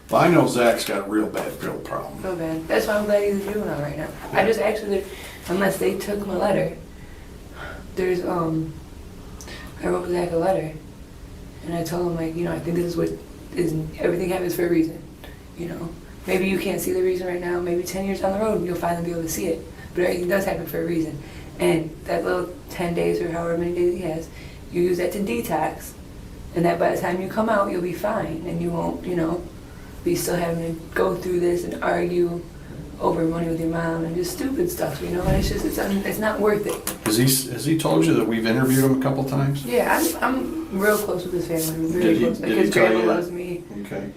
Well, I know Zach's got a real bad drug problem. So bad. That's why I'm glad he's a juvenile right now. I just actually, unless they took my letter, there's I wrote Zach a letter, and I told him like, you know, I think this is what is everything happens for a reason. You know, maybe you can't see the reason right now. Maybe 10 years down the road you'll finally be able to see it. But everything does happen for a reason. And that little 10 days or however many days he has, you use that to detox, and that by the time you come out you'll be fine, and you won't, you know, be still having to go through this and argue over money with your mom and just stupid stuff, you know. And it's just it's not worth it. Has he told you that we've interviewed him a couple times? Yeah, I'm real close with his family. Really Did he- close. Like did he his tell grandma you that? loves me. Okay.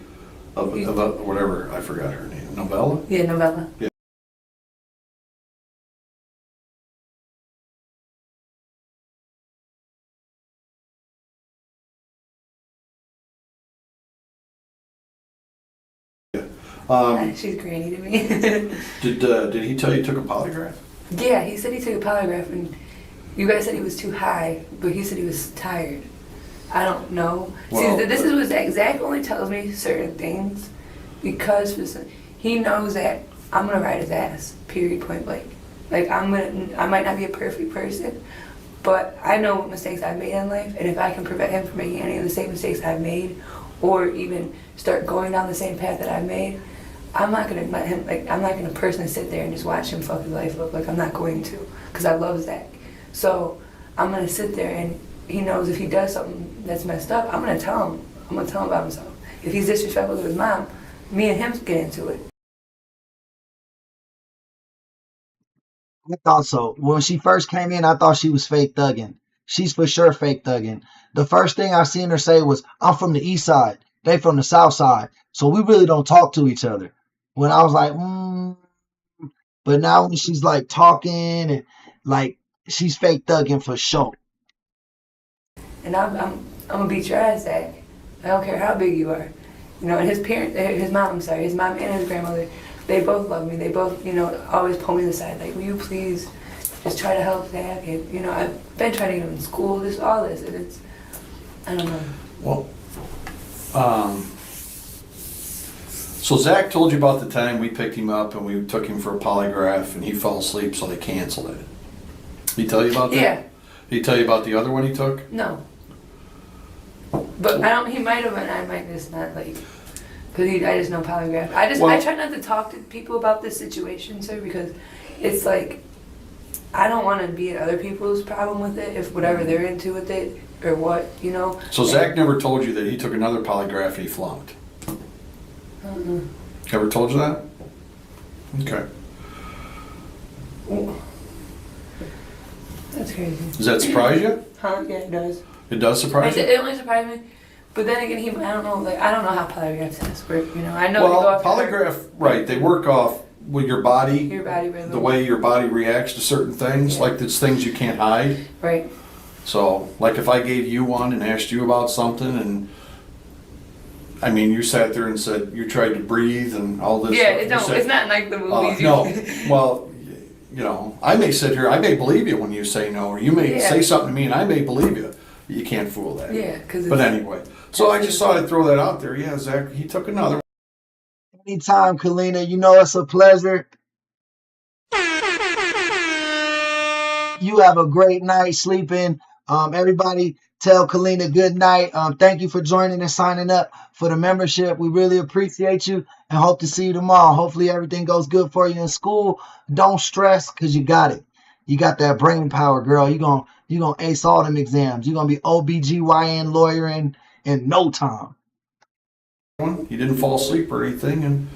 About whatever, I forgot her name. Novella? Yeah, Novella. Yeah. She's granny to me. Did he tell you he took a polygraph? Yeah, he said he took a polygraph, and you guys said he was too high, but he said he was tired. I don't know. Well, See, this is what Zach only tells me certain things because he knows that I'm gonna ride his ass. Period. Point blank. Like I might not be a perfect person, but I know what mistakes I've made in life, and if I can prevent him from making any of the same mistakes I've made, or even start going down the same path that I've made, I'm not gonna let him. Like I'm not gonna personally sit there and just watch him fuck his life up. Like I'm not going to, because I love Zach. So I'm gonna sit there, and he knows if he does something that's messed up, I'm gonna tell him. I'm gonna tell him about himself. If he's disrespectful to his mom, me and him get into it. I thought so. When she first came in, I thought she was fake thugging. She's for sure fake thugging. The first thing I seen her say was, "I'm from the east side. They from the south side. So we really don't talk to each other." When I was like, But now when she's like talking and like she's fake thugging for sure. And I'm gonna beat your ass, Zach. I don't care how big you are. You know, and his mom and his grandmother, they both love me. They both, you know, always pull me to the side, like, will you please just try to help Zach? And, you know, I've been trying to get him in school, all this, and it's, I don't know. Well, so Zach told you about the time we picked him up and we took him for a polygraph and he fell asleep, so they canceled it. He tell you about that? Yeah. Did he tell you about the other one he took? No. But he might have, and I might just not, like, because I just know polygraph. I try not to talk to people about this situation, sir, because it's like, I don't want to be at other people's problem with it, if whatever they're into with it, or what, you know. So Zach never told you that he took another polygraph and he flunked? Ever told you that? Okay. That's crazy. Does that surprise you? Huh? Yeah, it does. It does surprise you? It only surprised me. But then again, I don't know how polygraph tests work, you know. I know they go Well, off polygraph, right, they work off with your body rhythm. the way your body reacts to certain things, like there's things you can't hide. Right. So, like if I gave you one and asked you about something and, I mean, you sat there and said you tried to breathe and all this Yeah, stuff. it's not like the movies. No, well, you know, I may sit here, I may believe you when you say no, or you may say something to me and I may believe you. You can't fool that. Yeah, because. But anyway, so I just thought I'd throw that out there. Yeah, Zach, he took another one. Anytime, Kalina. You know it's a pleasure. You have a great night sleeping. Everybody tell Kalina good night. Thank you for joining and signing up for the membership. We really appreciate you and hope to see you tomorrow. Hopefully everything goes good for you in school. Don't stress because you got it. You got that brain power, girl. You're gonna ace all them exams. You're gonna be OBGYN lawyer in no time. He didn't fall asleep or anything,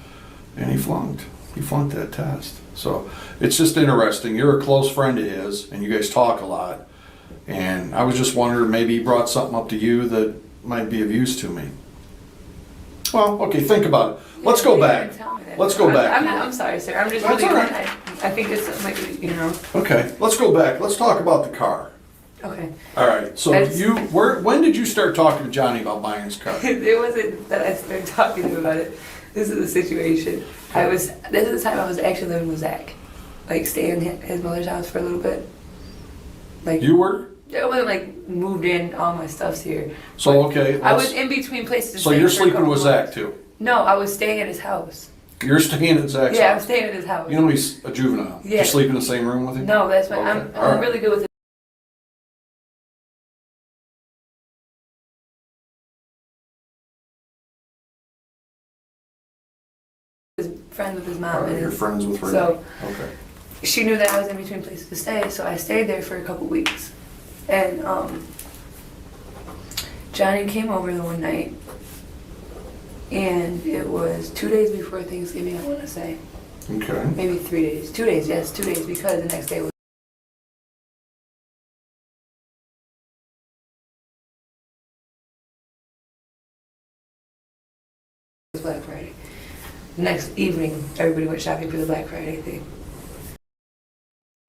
and he flunked. He flunked that test. So it's just interesting. You're a close friend of his, and you guys talk a lot. And I was just wondering, maybe he brought something up to you that might be of use to me. Well, okay, think about it. Let's go back. Let's go back. I'm sorry, sir. I'm just That's really. all right. I think it's like, you know. Okay, let's go back. Let's talk about the car. Okay. All right. So when did you start talking to Johnny about buying his car? It wasn't that I started talking to him about it. This is the situation. This is the time I was actually living with Zach, like staying at his mother's house for a little bit. Like you were? It wasn't like moved in. All my stuff's here. So okay. I was in between places. So you're sleeping with Zach too? No, I was staying at his house. You're staying at Zach's house? Yeah, I'm staying at his house. You know he's a juvenile. Yeah. You sleep in the same room with him? No, that's fine. Okay. I'm really good with it. Friends with his mom. Right, you're friends with her. So okay. She knew that I was in between places to stay, so I stayed there for a couple weeks. And Johnny came over the one night, and it was 2 days before Thanksgiving, I want to say. Okay. Maybe 3 days. 2 days, yes, 2 days, because the next day was Black Friday. The next evening, everybody went shopping for the Black Friday thing.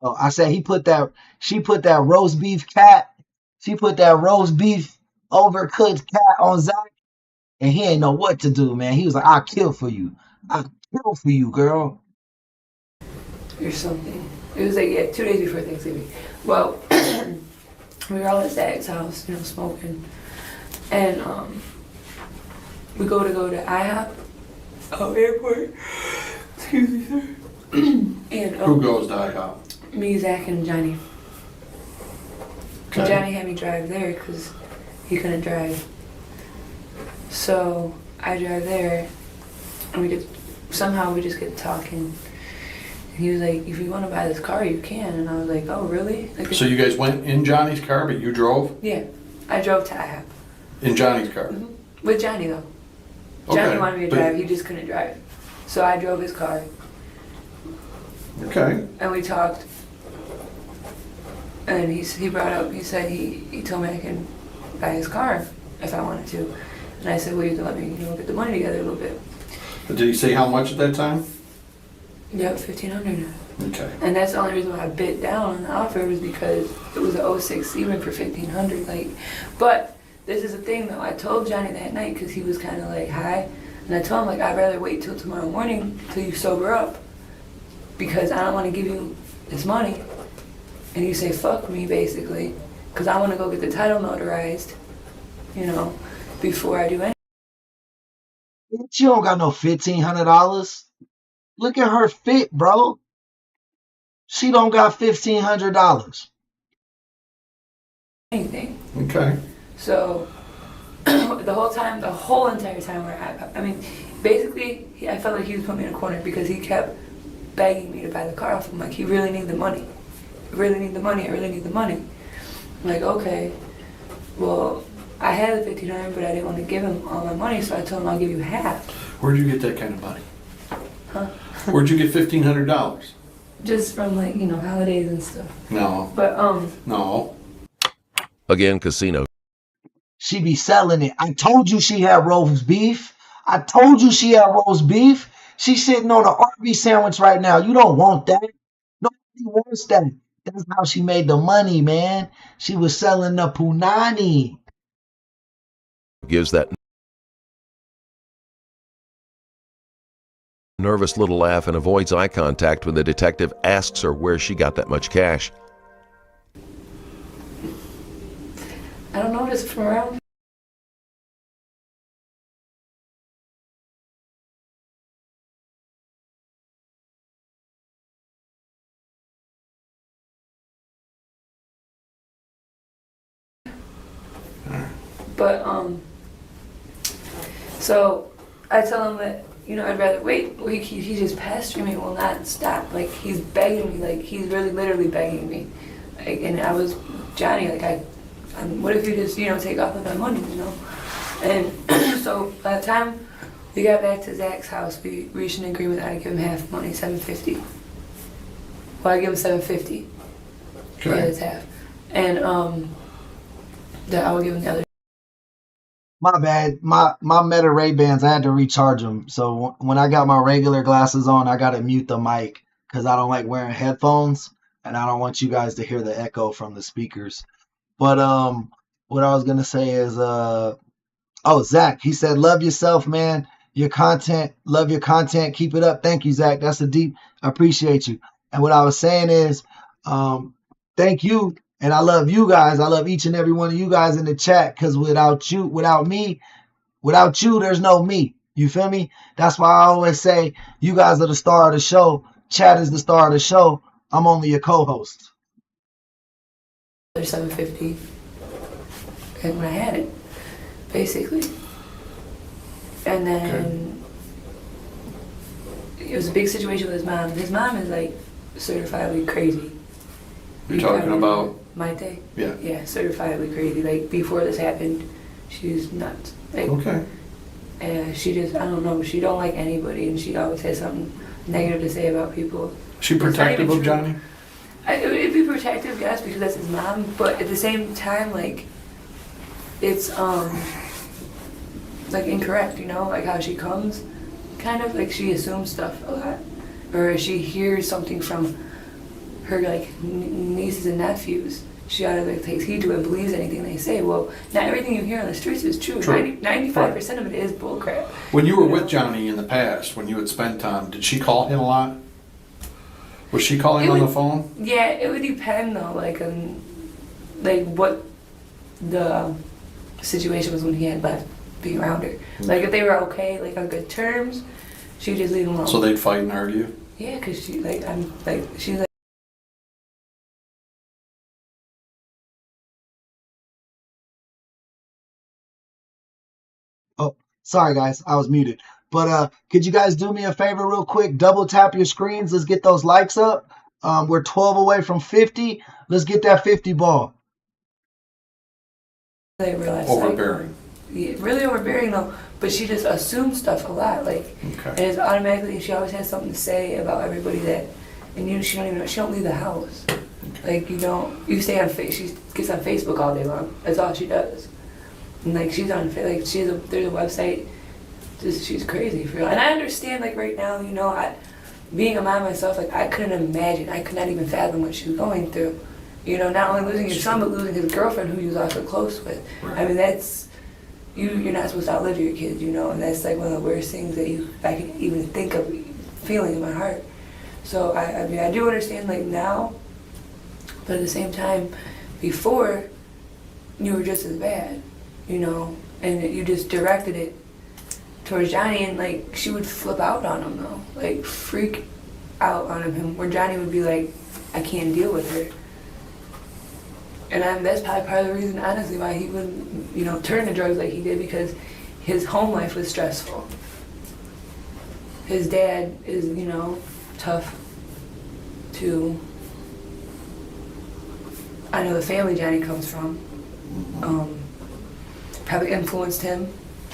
Oh, I said she put that roast beef cat. She put that roast beef overcooked cat on Zach, and he ain't know what to do, man. He was like, "I'll kill for you. I'll kill for you, girl." Or something. It was like, yeah, 2 days before Thanksgiving. Well, we were all at Zach's house, you know, smoking. And we go to IHOP, airport. Excuse me, sir. And who goes to IHOP? Me, Zach, and Johnny. Okay. Johnny had me drive there because he couldn't drive. So I drive there, and we just get talking. And he was like, "If you want to buy this car, you can." And I was like, "Oh, really?" Like, so you guys went in Johnny's car, but you drove? Yeah, I drove to IHOP. In Johnny's car? Mm-hmm. With Johnny though. Okay. Johnny wanted me to drive. He just couldn't drive. So I drove his car. Okay. And we talked. And he brought up, he said he told me I can buy his car if I wanted to. And I said, well, you have to let me, you know, get the money together a little bit. But did he say how much at that time? Yeah, $1,500. Okay. And that's the only reason why I bit down on the offer was because it was a 06 Sebring for $1,500. Like, but this is the thing though. I told Johnny that night because he was kind of like high, and I told him like I'd rather wait till tomorrow morning till you sober up because I don't want to give you this money and you say fuck me basically because I want to go get the title notarized, you know, before I do anything. She don't got no $1,500. Look at her fit, bro. She don't got $1,500. Anything. Okay. So the whole entire time where I mean, basically, I felt like he was putting me in a corner because he kept begging me to buy the car off him. Like, he really need the money. I really need the money. I really need the money. I'm like, okay, well, I had the $1,500, but I didn't want to give him all my money, so I told him I'll give you half. Where'd you get that kind of money? Huh? Where'd you get $1,500? Just from, like, you know, holidays and stuff. No. But, No. Again, casino. She be selling it. I told you she had roast beef. I told you she had roast beef. She's sitting on an Arby's sandwich right now. You don't want that. Nobody wants that. That's how she made the money, man. She was selling the punani. Gives that Nervous little laugh and avoids eye contact when the detective asks her where she got that much cash. I don't know, just from around. But, so I tell him that, you know, I'd rather wait. Well, he's just pestering me, will not stop. Like, he's begging me, like, he's really literally begging me. Like, and I was, Johnny, like, what if you just, you know, take off with my money, you know? And so by the time we got back to Zach's house, we reached an agreement that I'd give him half money, $750. Well, I give him $750. Okay. Yeah, it's half. And that I would give him the other. My bad. My Meta Ray-Bans, I had to recharge them. So when I got my regular glasses on, I got to mute the mic because I don't like wearing headphones and I don't want you guys to hear the echo from the speakers. But what I was gonna say is Zach, he said, love yourself, man. Your content, love your content. Keep it up. Thank you, Zach. That's a deep, I appreciate you. And what I was saying is, thank you. And I love you guys. I love each and every one of you guys in the chat because without you, there's no me. You feel me? That's why I always say you guys are the star of the show. Chat is the star of the show. I'm only a co-host. $750. And when I had it, basically. And then it was a big situation with his mom. His mom is like certifiably crazy. You're talking about my day? Yeah. Yeah, certifiably crazy. Like before this happened, she was nuts. Like, okay. And she just, I don't know, she don't like anybody and she always has something negative to say about people. She protective of Johnny? It'd be protective, yes, because that's his mom, but at the same time, like, it's, like, incorrect, you know? Like, how she comes, kind of, like, she assumes stuff a lot. Or she hears something from her, like, nieces and nephews. She automatically takes heed to it and believes anything they say. Well, not everything you hear on the streets is true. 95% of it is bullcrap. When you were with Johnny in the past, when you had spent time, did she call him a lot? Was she calling him on the phone? Yeah, it would depend though, like what the situation was when he had left being around her. Like if they were okay, like on good terms, she'd just leave him alone. So they'd fight and argue? Yeah, cause she's like. Oh, sorry guys, I was muted. But could you guys do me a favor real quick? Double tap your screens. Let's get those likes up. We're 12 away from 50. Let's get that 50 ball. They realize overbearing. Yeah, really overbearing though. But she just assumes stuff a lot. Like, and it's automatically. She always has something to say about everybody that, and she don't even know. She don't leave the house. Like you don't. You stay on. She gets on Facebook all day long. That's all she does. And like she's on. Like there's a website. Just she's crazy for real. And I understand. Like right now, you know, being a mom myself, like I couldn't imagine. I could not even fathom what she was going through. You know, not only losing his son, but losing his girlfriend, who he was also close with. Right. I mean, that's you're not supposed to outlive your kids, you know, and that's like one of the worst things that I can even think of feeling in my heart. So I mean, I do understand like now, but at the same time, before, you were just as bad, you know, and you just directed it towards Johnny, and like she would flip out on him though, like freak out on him, where Johnny would be like, I can't deal with her. And that's probably part of the reason, honestly, why he wouldn't, you know, turn to drugs like he did, because his home life was stressful. His dad is, you know, tough to, I know the family Johnny comes from, probably influenced him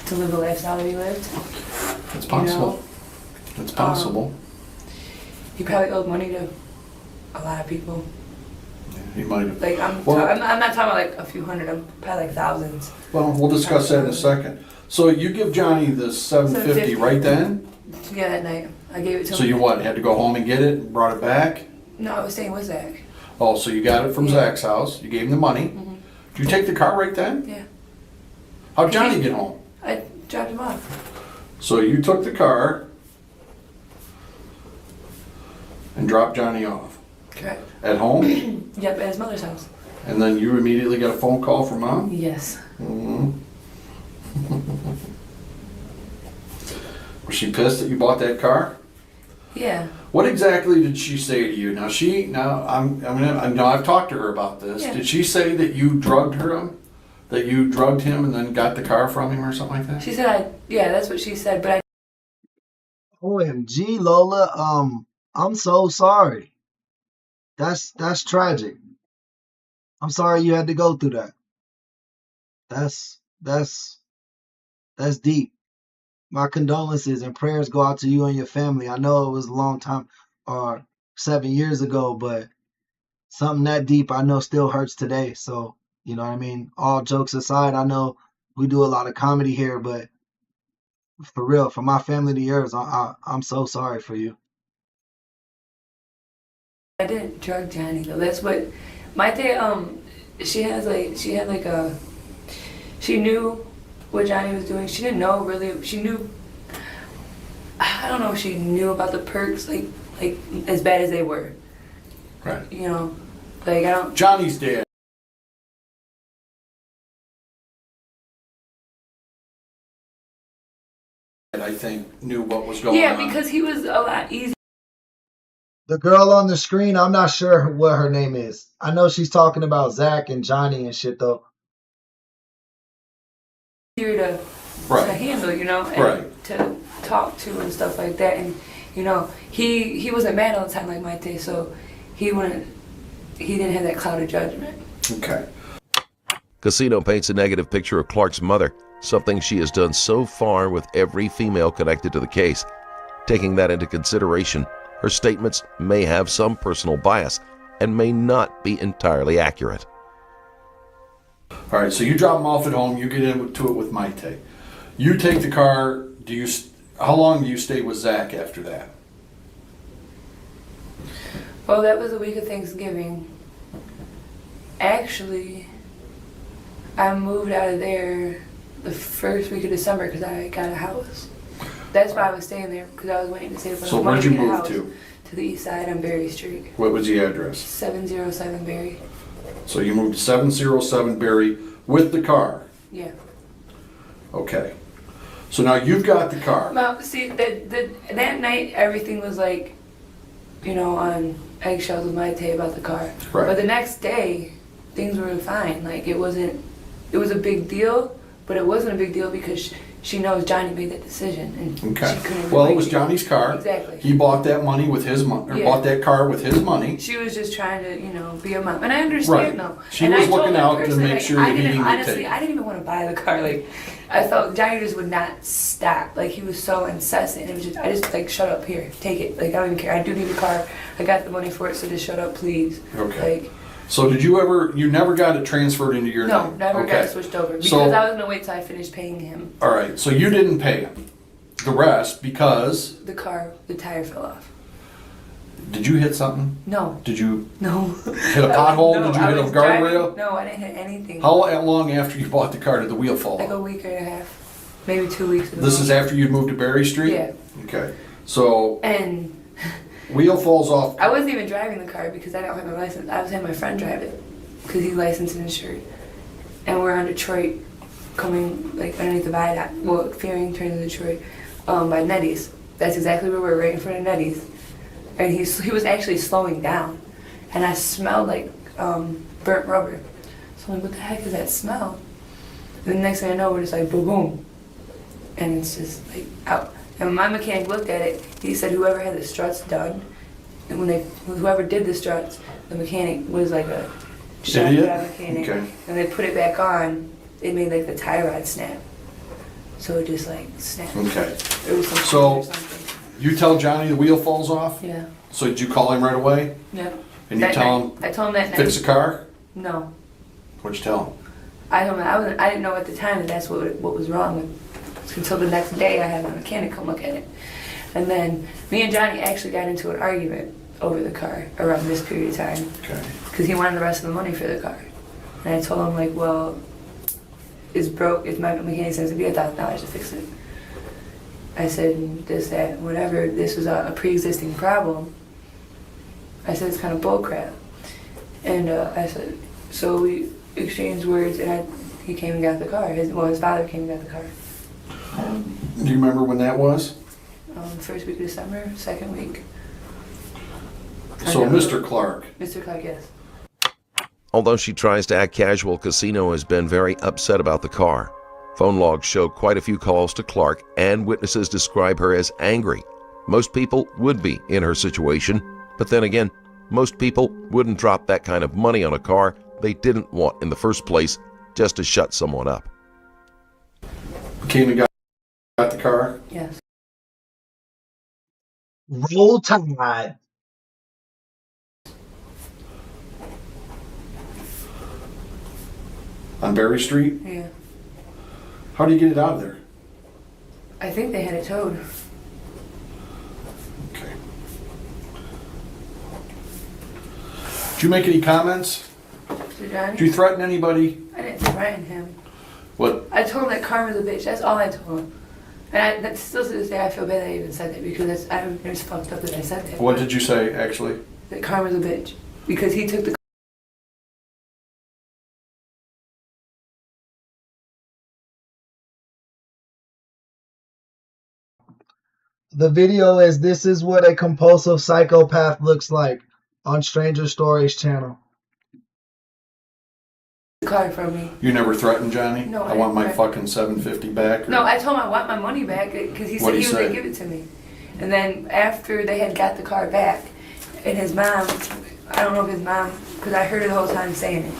to live the lifestyle that he lived. It's possible. You know? It's possible. He probably owed money to a lot of people. He might have. Like I'm not talking about like a few hundred. I'm probably like thousands. Well, we'll discuss that in a second. So you give Johnny the $750 right then? Yeah, that night I gave it to him. So you what? Had to go home and get it and brought it back? No, I was staying with Zach. Oh, so you got it from Zach's house. You gave him the money. Mm-hmm. Did you take the car right then? Yeah. How'd Johnny get home? I dropped him off. So you took the car and dropped Johnny off. Correct. At home? Yep, at his mother's house. And then you immediately got a phone call from Mom? Yes. Mm-hmm. Was she pissed that you bought that car? Yeah. What exactly did she say to you? Now I've talked to her about this. Yeah. Did she say that you drugged him? That you drugged him and then got the car from him or something like that? She said, yeah, that's what she said, but I OMG, Lola. I'm so sorry. That's tragic. I'm sorry you had to go through that. That's deep. My condolences and prayers go out to you and your family. I know it was a long time, or 7 years ago, but something that deep I know still hurts today. So, you know what I mean? All jokes aside, I know we do a lot of comedy here, but for real, from my family to yours, I'm so sorry for you. didn't drug Johnny though. That's what my dad. She knew what Johnny was doing. She didn't know really. She knew. I don't know if she knew about the perks like as bad as they were. Right. You know, like I don't. Johnny's dad. I think knew what was going on. Yeah, because he was a lot easier The girl on the screen, I'm not sure what her name is. I know she's talking about Zach and Johnny and shit though. to handle, you know, and to talk to and stuff like that. And you know, he wasn't mad all the time like Mike did, so he didn't have that cloud of judgment. Okay. Casino paints a negative picture of Clark's mother, something she has done so far with every female connected to the case. Taking that into consideration, her statements may have some personal bias and may not be entirely accurate. All right, so you drop him off at home. You get into it with Maite. You take the car. How long do you stay with Zach after that? Well, that was the week of Thanksgiving. Actually, I moved out of there the first week of December because I got a house. That's why I was staying there, because I was waiting to save up So money where'd to you get a move house. to? To the east side on Berry Street. What was the address? 707 Berry. So you moved to 707 Berry with the car. Yeah. Okay. So now you've got the car. Well, see, that night everything was like, you know, on eggshells with my tay about the car. Right. But the next day, things were fine. Like it was a big deal, but it wasn't a big deal because she knows Johnny made that decision, and Okay. she couldn't. Well, it was Johnny's car. Exactly. He bought that money with his money, or Yeah. bought that car with his money. She was just trying to, you know, be a mom, and I understand though. She and was I told looking her out to personally, make like, sure I that he didn't didn't get honestly, taken. I didn't even want to buy the car. Like, I felt Johnny just would not stop. Like he was so incessant. It was just, I just like, shut up, here, take it. Like I don't even care. I do need the car. I got the money for it, so just shut up, please. Okay. Like, So you never got it transferred into your no, name? never Okay. got switched over because So- I was gonna wait till I finished paying him. All right, so you didn't pay him the rest because, The car, the tire fell off. did you hit something? No. Did you No. hit a pothole? No, Did you I hit a was driving- guardrail? No, I didn't hit anything. How long after you bought the car did the wheel fall Like off? a week and a half, maybe 2 weeks ago. This is after you'd moved to Berry Street? Yeah. Okay, so And wheel falls off. I wasn't even driving the car because I don't have my license. I was having my friend drive it because he's licensed and insured. And we're on Detroit, coming like underneath the viaduct, well, Fearing turns to Detroit, by Nettie's. That's exactly where we're, right in front of Nettie's. And he was actually slowing down, and I smelled like burnt rubber. So I'm like, what the heck is that smell? And the next thing I know, we're just like boom, boom, and it's just like out. And when my mechanic looked at it, he said whoever had the struts done, and whoever did the struts, the mechanic was like a Idiot? mechanic, Okay. and they put it back on. It made like the tie rod snap, so it just like snapped. Okay. It was some So- or something. You tell Johnny the wheel falls off? Yeah. So did you call him right away? Yeah. And you That tell night. him, I told him that fix night. the car? No. What'd you tell him? I told him I didn't know at the time that that's what was wrong. Until the next day, I had my mechanic come look at it, and then me and Johnny actually got into an argument over the car around this period of time. Okay. Because he wanted the rest of the money for the car, and I told him like, well, it's broke. It's my mechanic says it'd be $1,000 to fix it. I said this, that, whatever. This was a pre-existing problem, I said, it's kind of bullcrap. And I said, so we exchanged words, and he came and got the car. His father came and got the car. Do you remember when that was? First week of December, second week. So Mr. Clark. Mr. Clark, yes. Although she tries to act casual, Casino has been very upset about the car. Phone logs show quite a few calls to Clark, and witnesses describe her as angry. Most people would be in her situation, but then again, most people wouldn't drop that kind of money on a car they didn't want in the first place just to shut someone up. Came and got the car? Yes. Roll Tide. On Berry Street? Yeah. How do you get it out of there? I think they had it towed. Okay. Did you make any comments? To Johnny? Did you threaten anybody? I didn't threaten him. What? I told him that Karma's a bitch. That's all I told him. And that's still to this day, I feel bad that I even said that because it was fucked up that I said that. What did you say, actually? That Karma's a bitch. Because he took the... The video is "This is what a compulsive psychopath looks like" on Stranger Stories channel. car from me. You never threatened Johnny? No, I want my never. fucking $750 back? Or... No, I told him I want my money back because he said he was going to give it to me. And then after they had got the car back, and his mom, I don't know if his mom, because I heard her the whole time saying it,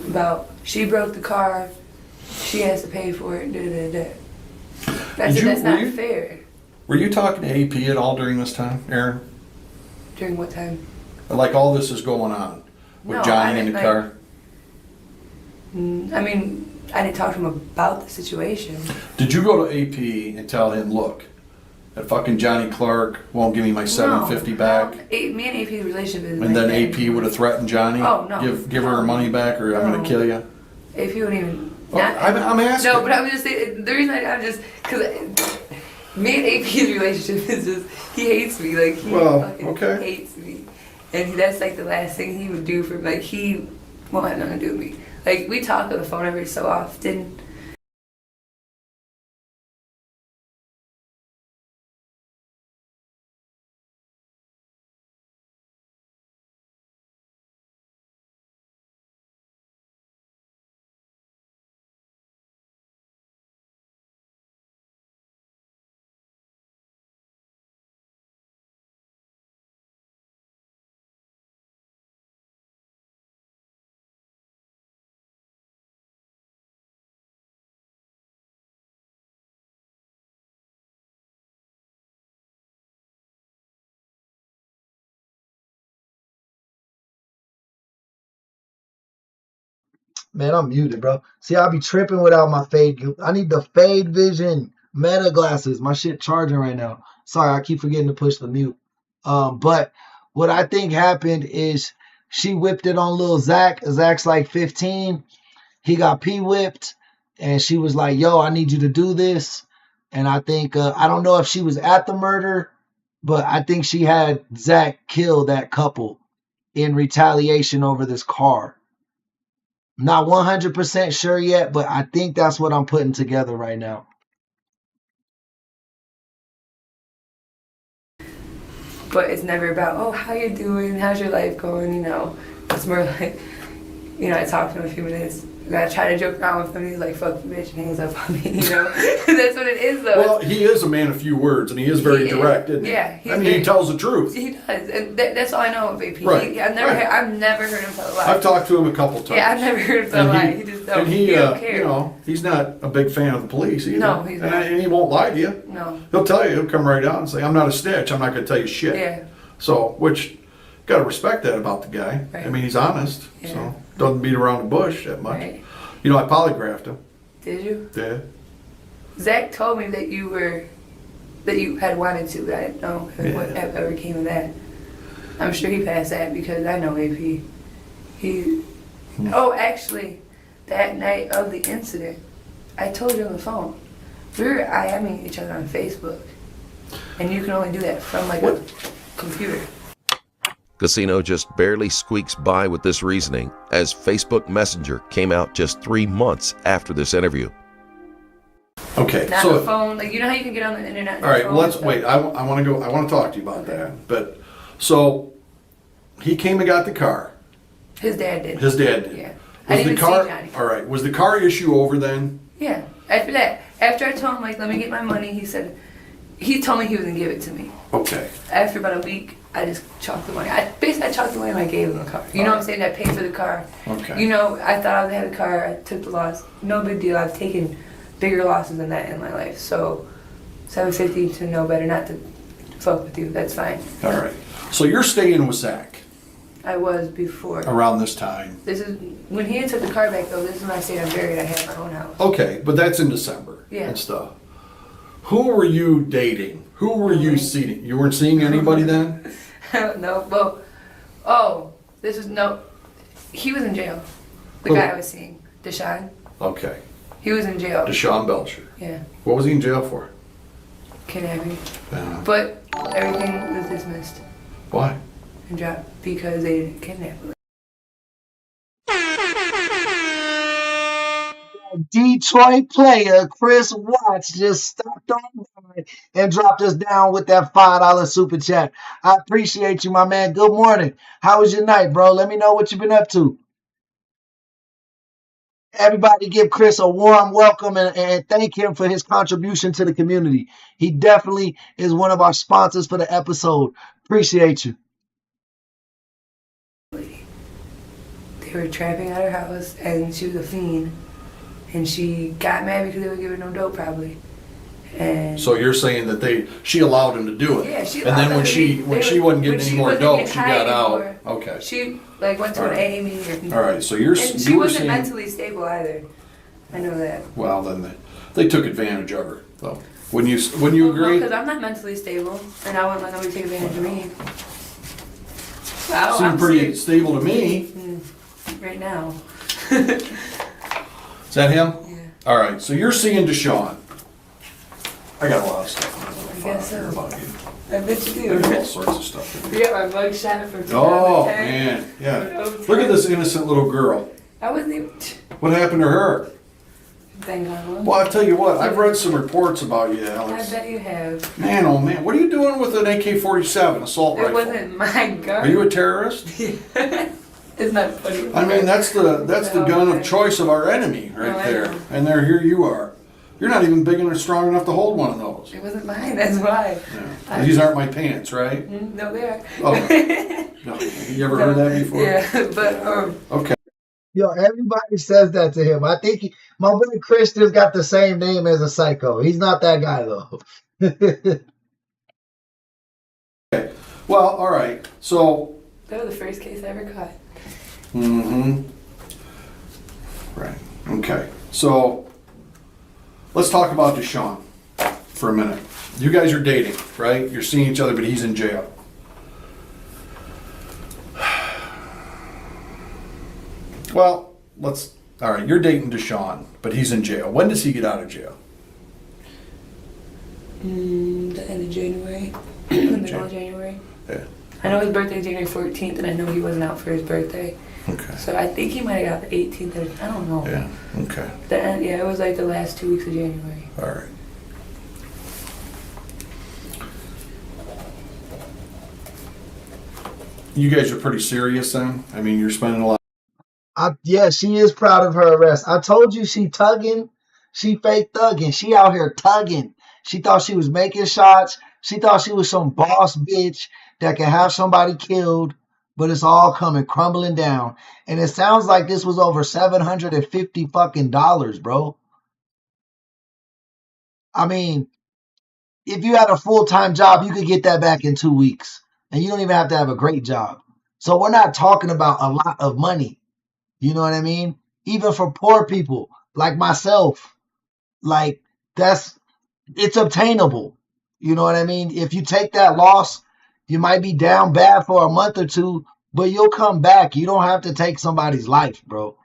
about she broke the car, she has to pay for it, That's not fair. Were you talking to AP at all during this time, Aaron? During what time? Like all this is going on with No, Johnny in the car? I mean, I didn't talk to him about the situation. Did you go to AP and tell him, look, that fucking Johnny Clark won't give me my $750 back? No, me and AP's relationship is... And then AP would have threatened Johnny? Oh, no. Give her her money back or I'm going to kill you? AP wouldn't even... I'm asking. No, but I'm just saying, the reason I'm just... Because me and AP's relationship is just... He hates me. Like, he fucking hates me. And that's like the last thing he would do for... Like, he won't have nothing to do with me. Like, we talk on the phone every so often. Man, I'm muted, bro. See, I be tripping without my fade. I need the fade vision meta glasses. My shit charging right now. Sorry, I keep forgetting to push the mute. But what I think happened is she whipped it on little Zach. Zach's like 15. He got P-whipped. And she was like, yo, I need you to do this. And I think, I don't know if she was at the murder, but I think she had Zach kill that couple in retaliation over this car. Not 100% sure yet, but I think that's what I'm putting together right now. But it's never about, oh, how you doing? How's your life going? You know, it's more like, you know, I talk to him a few minutes. And I try to joke around with him. He's like, fuck you, bitch, and hangs up on me, you know? That's what it is, though. Well, he is a man of few words, and he is very direct, isn't he? Yeah. I mean, he tells the truth. He does. And that's all I know of AP. Right. I've never heard him tell a lie. I've talked to him a couple times. Yeah, I've never heard him tell a lie. He just don't, he don't care. You know, he's not a big fan of the police either. No, he's not. And he won't lie to you. No. He'll tell you. He'll come right out and say, I'm not a snitch. I'm not going to tell you shit. Yeah. So, which, got to respect that about the guy. Right. I mean, he's honest. Yeah. So, doesn't beat around the bush that much. Right. You know, I polygraphed him. Did you? Yeah. Zach told me that you had wanted to, but I didn't know what ever came of that. I'm sure he passed that because I know AP. Oh, actually, that night of the incident, I told you on the phone, we were IMing each other on Facebook. And you can only do that from like a computer. Casino just barely squeaks by with this reasoning as Facebook Messenger came out just 3 months after this interview. Okay, Not so the phone. Like, you know how you can get on the internet? all right, well, let's wait. I want to talk to you about that. But so he came and got the car. His dad did. His dad did. Yeah. Was I didn't the even car see Johnny. all right? Was the car issue over then? Yeah. After that, after I told him, like, let me get my money, he told me he was going to give it to me. Okay. After about a week, I just chalked the money. I chalked the money and I gave him the car. You know what I'm saying? I paid for the car. Okay. You know, I thought I had the car. I took the loss. No big deal. I've taken bigger losses than that in my life. So, $750 to know better, not to fuck with you. That's fine. All right. So you're staying with Zach I was before. around this time. This is when he took the car back though. This is when I stayed unburied. I had my own house. Okay, but that's in December Yeah. and stuff. Who were you dating? Who were you seeing? You weren't seeing anybody then? No. Well, this was no. He was in jail. The Who? guy I was seeing, Deshaun. Okay. He was in jail. Deshaun Belcher. Yeah. What was he in jail for? Kidnapping. Yeah. But everything was dismissed Why? and dropped because they didn't kidnap him. Detroit player Chris Watts just stopped on by and dropped us down with that $5 super chat. I appreciate you, my man. Good morning. How was your night, bro? Let me know what you've been up to. Everybody give Chris a warm welcome and thank him for his contribution to the community. He definitely is one of our sponsors for the episode. Appreciate you. They were trapping at her house and she was a fiend. And she got mad because they would give her no dope probably. And So you're saying that she allowed him to do it. yeah, she And then allowed when them she to when be- she wasn't when getting she any more wasn't dope, getting she high got out. anymore, Okay. She like went to All an right. AA meeting. All right. So you're And she you were wasn't saying mentally stable either. I know that. well then they took advantage of her though. Wouldn't you agree? Because I'm not mentally stable, and I wouldn't let nobody take advantage of me. Wow, Seem I'm pretty serious. stable to me. Right now. Is that him? Yeah. All right. So you're seeing Deshaun. I got a lot of stuff I guess so. about you. I bet you I got all do. sorts of stuff. You got my mug shot from 2010. Oh man, yeah. Look at this innocent little girl. I wasn't even. What happened to her? Thank God. Well, I tell you what, I've read some reports about you, I Alex. bet you have. Man, oh man, what are you doing with an AK-47 assault It rifle? wasn't my gun. Are you a terrorist? It's not funny. I mean, that's the gun of choice of our enemy right No, I there. know. And there, here you are. You're not even big enough, strong enough to hold one of those. It wasn't mine, that's why. Yeah. These aren't my pants, right? No, they are. Oh. No. You ever heard that before? Yeah, but Okay. Yo, everybody says that to him. I think my boy Chris just got the same name as a psycho. He's not that guy though. Okay. Well, all right. So. that was the first case I ever caught. Mm-hmm. Right. Okay. So let's talk about Deshaun for a minute. You guys are dating, right? You're seeing each other, but he's in jail. Well, all right, you're dating Deshaun, but he's in jail. When does he get out of jail? The end of January. The middle of January. Yeah. I know his birthday is January 14th, and I know he wasn't out for his birthday. Okay. So I think he might have got the 18th. I don't know. Yeah. Okay. Yeah, it was like the last 2 weeks of January. All right. You guys are pretty serious then? I mean, you're spending a lot. Yeah, she is proud of her arrest. I told you she tugging. She fake thugging. She out here tugging. She thought she was making shots. She thought she was some boss bitch that can have somebody killed, but it's all coming crumbling down. And it sounds like this was over $750 fucking dollars, bro. I mean, if you had a full-time job, you could get that back in 2 weeks. And you don't even have to have a great job. So we're not talking about a lot of money. You know what I mean? Even for poor people like myself, like it's obtainable. You know what I mean? If you take that loss, you might be down bad for a month or two, but you'll come back. You don't have to take somebody's life, bro.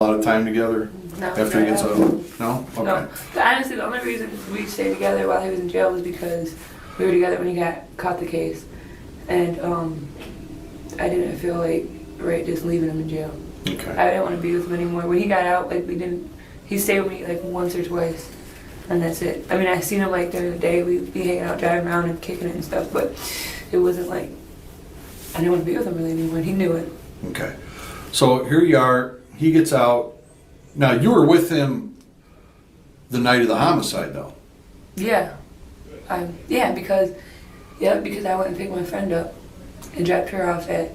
A lot of time together No, after he gets out? No? Okay. No. But honestly, the only reason we stayed together while he was in jail was because we were together when he caught the case. and I didn't feel like right just leaving him in jail. Okay. I didn't want to be with him anymore. When he got out, like he stayed with me like once or twice, and that's it. I mean, I seen him like during the day. We'd be hanging out, driving around and kicking it and stuff, but it wasn't like I didn't want to be with him really anymore. He knew it. Okay. So here you are. He gets out. Now you were with him the night of the homicide, though. Yeah. Because I went and picked my friend up and dropped her off at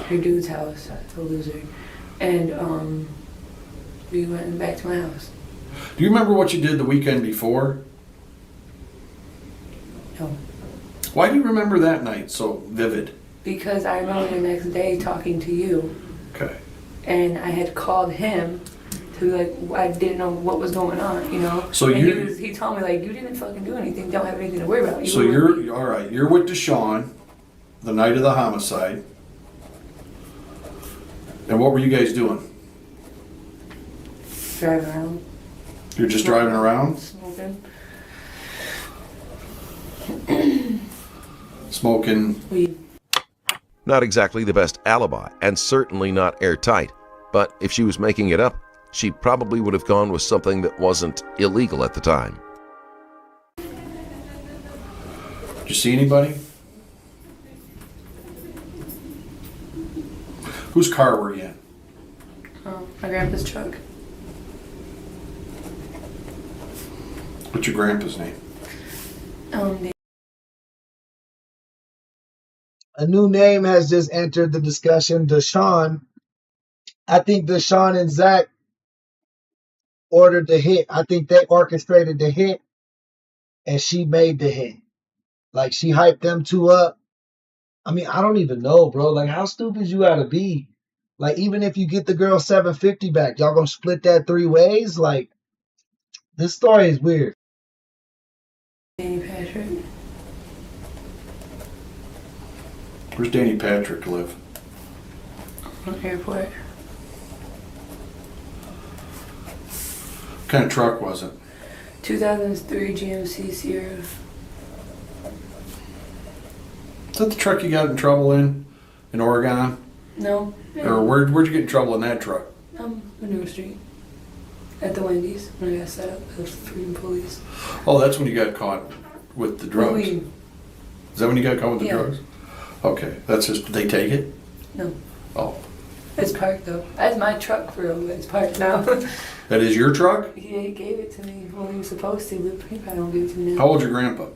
her dude's house, the loser, and we went back to my house. Do you remember what you did the weekend before? No. Why do you remember that night so vivid? Because I remember the next day talking to you. Okay. And I had called him to I didn't know what was going on, you know. So and he told me like, you didn't fucking do anything, don't have anything to worry about. So you're all right. You're with Deshaun the night of the homicide. And what were you guys doing? Driving around. You're just driving around? Smoking weed. Not exactly the best alibi, and certainly not airtight. But if she was making it up, she probably would have gone with something that wasn't illegal at the time. Did you see anybody? Whose car were you in? My grandpa's truck. What's your grandpa's name? A new name has just entered the discussion, Deshaun. I think Deshaun and Zach ordered the hit. I think they orchestrated the hit, and she made the hit. Like, she hyped them two up. I mean, I don't even know, bro. Like, how stupid you gotta be? Like, even if you get the girl $750 back, y'all gonna split that 3 ways? Like, this story is weird. Danny Patrick. Where's Danny Patrick live? On the airport. What kind of truck was it? 2003 GMC Sierra. Is that the truck you got in trouble in Oregon? No. Or where'd you get in trouble in that truck? Manure Street. At the Wendy's when I got set up with freaking police. Oh, that's when you got caught with the drugs. Weed. Is that when you got caught with the Yeah. drugs? Okay, that's just, did they take it? No. Oh. It's parked though. That's my truck for real, but it's parked now. That is your truck? Yeah, he gave it to me. Well, he was supposed to, but he probably don't give it to me now. How old's your grandpa?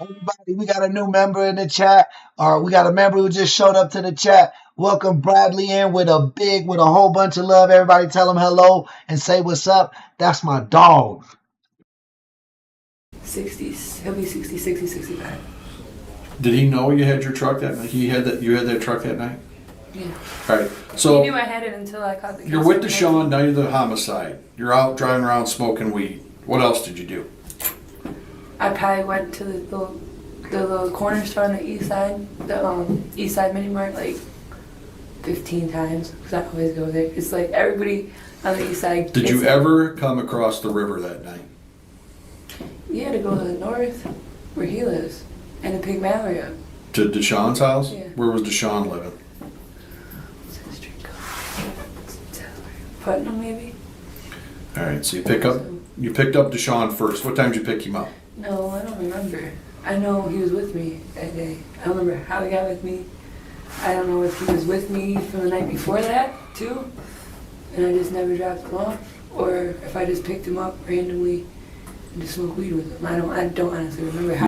Everybody, we got a new member in the chat. Or we got a member who just showed up to the chat. Welcome Bradley in with a whole bunch of love. Everybody tell him hello and say what's up. That's my dog. 60s. He'll be 60, 60, 65. Did he know you had your truck that night? You had that truck that night? Yeah. All right. So He knew I had it until I caught the you're with Deshaun night of the homicide. You're out driving around smoking weed. What else did you do? I probably went to the little corner store on the east side, the east side mini mart, like 15 times, because I always go there. It's like everybody on the east side. Did you ever come across the river that night? You had to go to the north, where he lives, and the Pygmalion area. To Deshaun's house? Yeah. Where was Deshaun living? What's that street called? Putnam, maybe? All right, so you picked up Deshaun first. What time did you pick him up? No, I don't remember. I know he was with me that day. I don't remember how he got with me. I don't know if he was with me from the night before that, too, and I just never dropped him off, or if I just picked him up randomly and just smoked weed with him. I don't honestly remember how.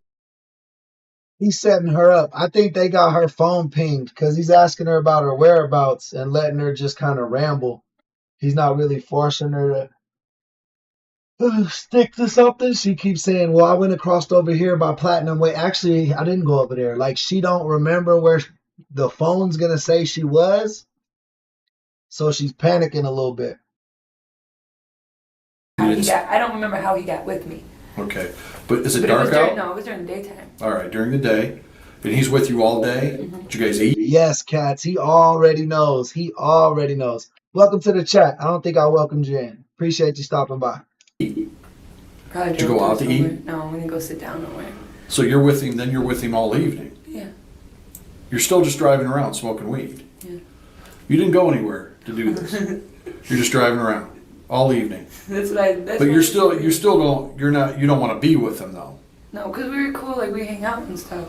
He's setting her up. I think they got her phone pinged because he's asking her about her whereabouts and letting her just kind of ramble. He's not really forcing her to stick to something. She keeps saying, well, I went across over here by Platinum Way. Actually, I didn't go over there. Like, she don't remember where the phone's going to say she was. So she's panicking a little bit. I don't remember how he got with me. Okay. But is it dark out? No, it was during the daytime. All right, during the day. And he's with you all day? Mm-hmm. Did you guys eat? Yes, Cats. He already knows. He already knows. Welcome to the chat. I don't think I welcomed you in. Appreciate you stopping by. Probably Did you go out to somewhere. eat? No, we didn't go sit down nowhere. So you're with him, then you're with him all evening? Yeah. You're still just driving around smoking weed? Yeah. You didn't go anywhere to do this? You're just driving around all evening? That's what I. That's But what you're still don't, you don't want to be with him though? No, because we were cool, like we hang out and stuff.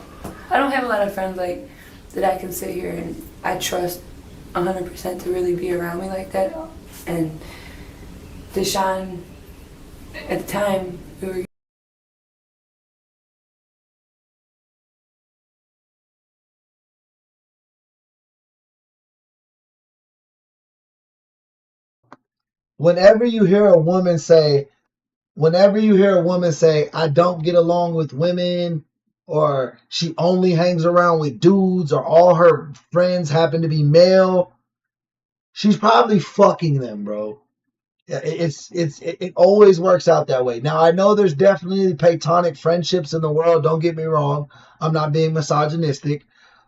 I don't have a lot of friends like that I can sit here and I trust 100% to really be around me like that. And Deshaun, at the time, we were. Whenever you hear a woman say, I don't get along with women, or she only hangs around with dudes, or all her friends happen to be male, she's probably fucking them, bro. It always works out that way. Now I know there's definitely platonic friendships in the world. Don't get me wrong. I'm not being misogynistic,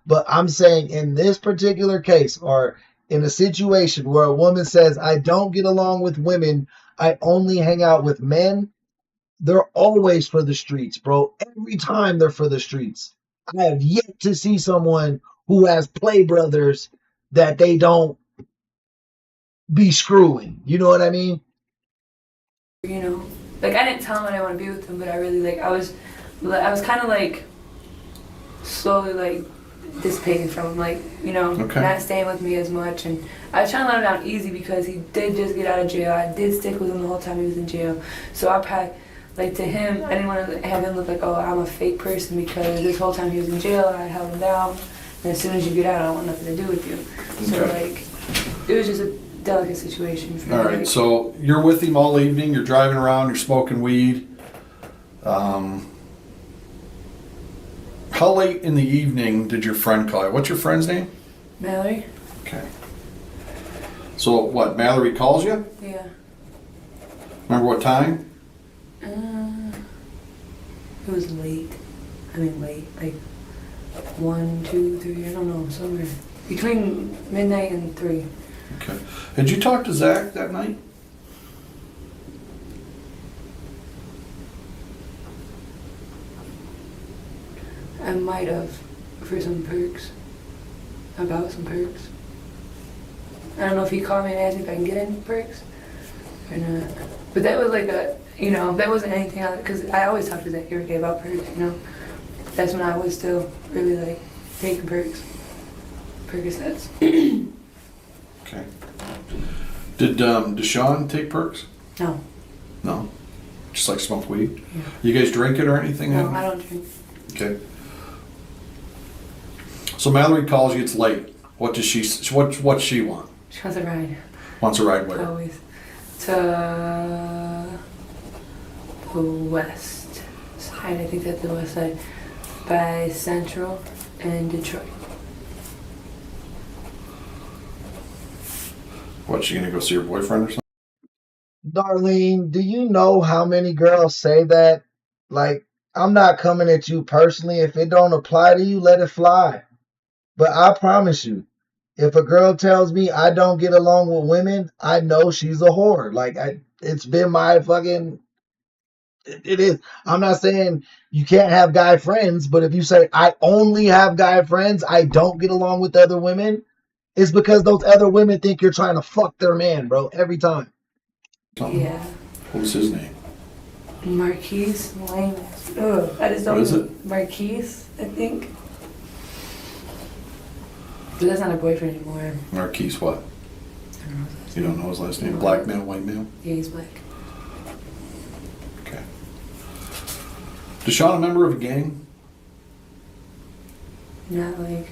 but I'm saying in this particular case, or in a situation where a woman says, I don't get along with women, I only hang out with men, they're always for the streets, bro. Every time they're for the streets. I have yet to see someone who has play brothers that they don't be screwing. You know what I mean? You know, like I didn't tell him I didn't want to be with him, but I really like I was kind of like slowly like dissipating from him, like not staying with me as much, and I was trying to let him down easy because he did just get out of jail. I did stick with him the whole time he was in jail, so I probably like to him I didn't want to have him look like, oh, I'm a fake person because this whole time he was in jail I held him down, and as soon as you get out I don't want nothing to do with you. So like it was just a delicate situation for me. All right, so you're with him all evening, you're driving around, you're smoking weed. How late in the evening did your friend call you? What's your friend's name? Mallory? Okay. So what, Mallory calls you? Yeah. Remember what time? It was late. I mean late, like 1, 2, 3, I don't know, somewhere between midnight and 3. Okay. Did you talk to Zach that night? I might have for some perks. About some perks. I don't know if he called me and asked me if I can get any perks or not. But that was like that wasn't anything else, because I always talk to Zach every day about perks, That's when I was still really like taking perks. Percocets. Okay. Did Deshaun take perks? No. No? Just like smoke weed? Yeah. You guys drink it or anything? No, I don't drink. Okay. So Mallory calls you, it's late. What's she want? She wants a ride. Wants a ride where? Always. To the west side. I think that's the west side. By Central and Detroit. What, she gonna go see her boyfriend or something? Darlene, do you know how many girls say that? Like, I'm not coming at you personally. If it don't apply to you, let it fly. But I promise you, if a girl tells me I don't get along with women, I know she's a whore. Like, it's been my fucking... It is. I'm not saying you can't have guy friends, but if you say, I only have guy friends, I don't get along with other women, it's because those other women think you're trying to fuck their man, bro, every time. Yeah. What was his name? Marquise Lane. Ugh, I just don't What is know. it? Marquise, I think. But that's not a boyfriend anymore. Marquise what? I don't know his last You name. don't know his last name? Black male, white male? Yeah, he's black. Okay. Deshaun a member of a gang? Not like,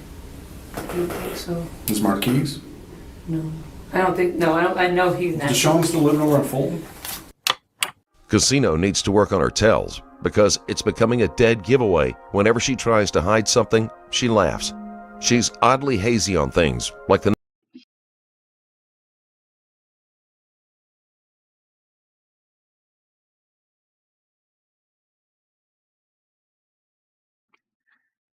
I don't think so. Is Marquise? No. I don't think, no, I know he's not. Is Deshaun still living over in Fulton? Casino needs to work on her tells because it's becoming a dead giveaway. Whenever she tries to hide something, she laughs. She's oddly hazy on things, like the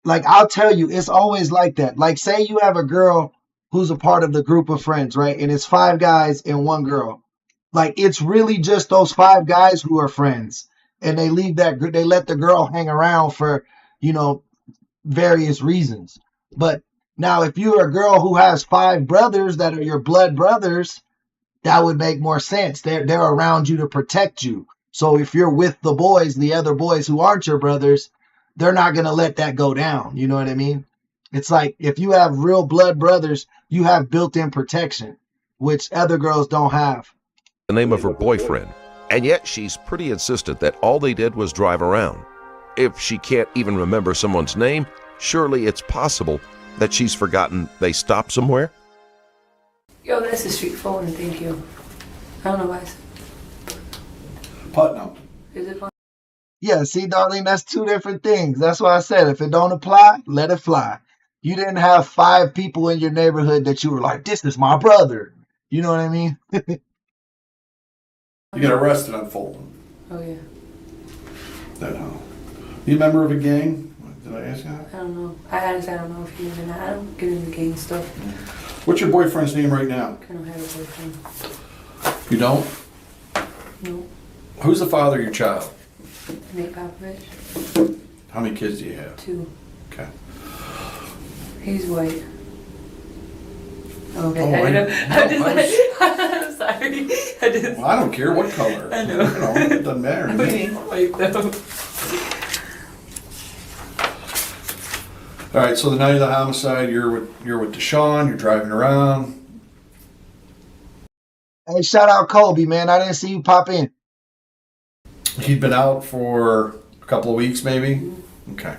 Like, I'll tell you, it's always like that. Like, say you have a girl who's a part of the group of friends, right? And it's 5 guys and 1 girl. Like, it's really just those 5 guys who are friends. and they let the girl hang around for, you know, various reasons. But now if you're a girl who has 5 brothers that are your blood brothers, that would make more sense. They're around you to protect you. So if you're with the boys, the other boys who aren't your brothers, they're not going to let that go down. You know what I mean? It's like if you have real blood brothers, you have built-in protection, which other girls don't have. The name of her boyfriend, and yet she's pretty insistent that all they did was drive around. If she can't even remember someone's name, surely it's possible that she's forgotten they stopped somewhere? Yo, that's the street phone, thank you. I don't know why I said Putnam. Is it fun? Yeah, see, Darlene, that's 2 different things. That's why I said if it don't apply, let it fly. You didn't have 5 people in your neighborhood that you were like, this is my brother. You know what I mean? You got arrested on Fulton. Oh, yeah. I don't know. You a member of a gang? Did I ask you that? I don't know. I honestly don't know if he is or not. I don't get into gang stuff. What's your boyfriend's name right now? I don't have a boyfriend. You don't? No. Who's the father of your child? Nate Popovich. How many kids do you have? 2. Okay. He's white. Okay, Oh, I know. I'm sorry. I just. Well, I don't care what color. I know. You know, it doesn't matter to me. He's white though. All right. So the night of the homicide, you're with Deshaun. You're driving around. Hey, shout out Kobe, man. I didn't see you pop in. He'd been out for a couple of weeks, maybe. Okay.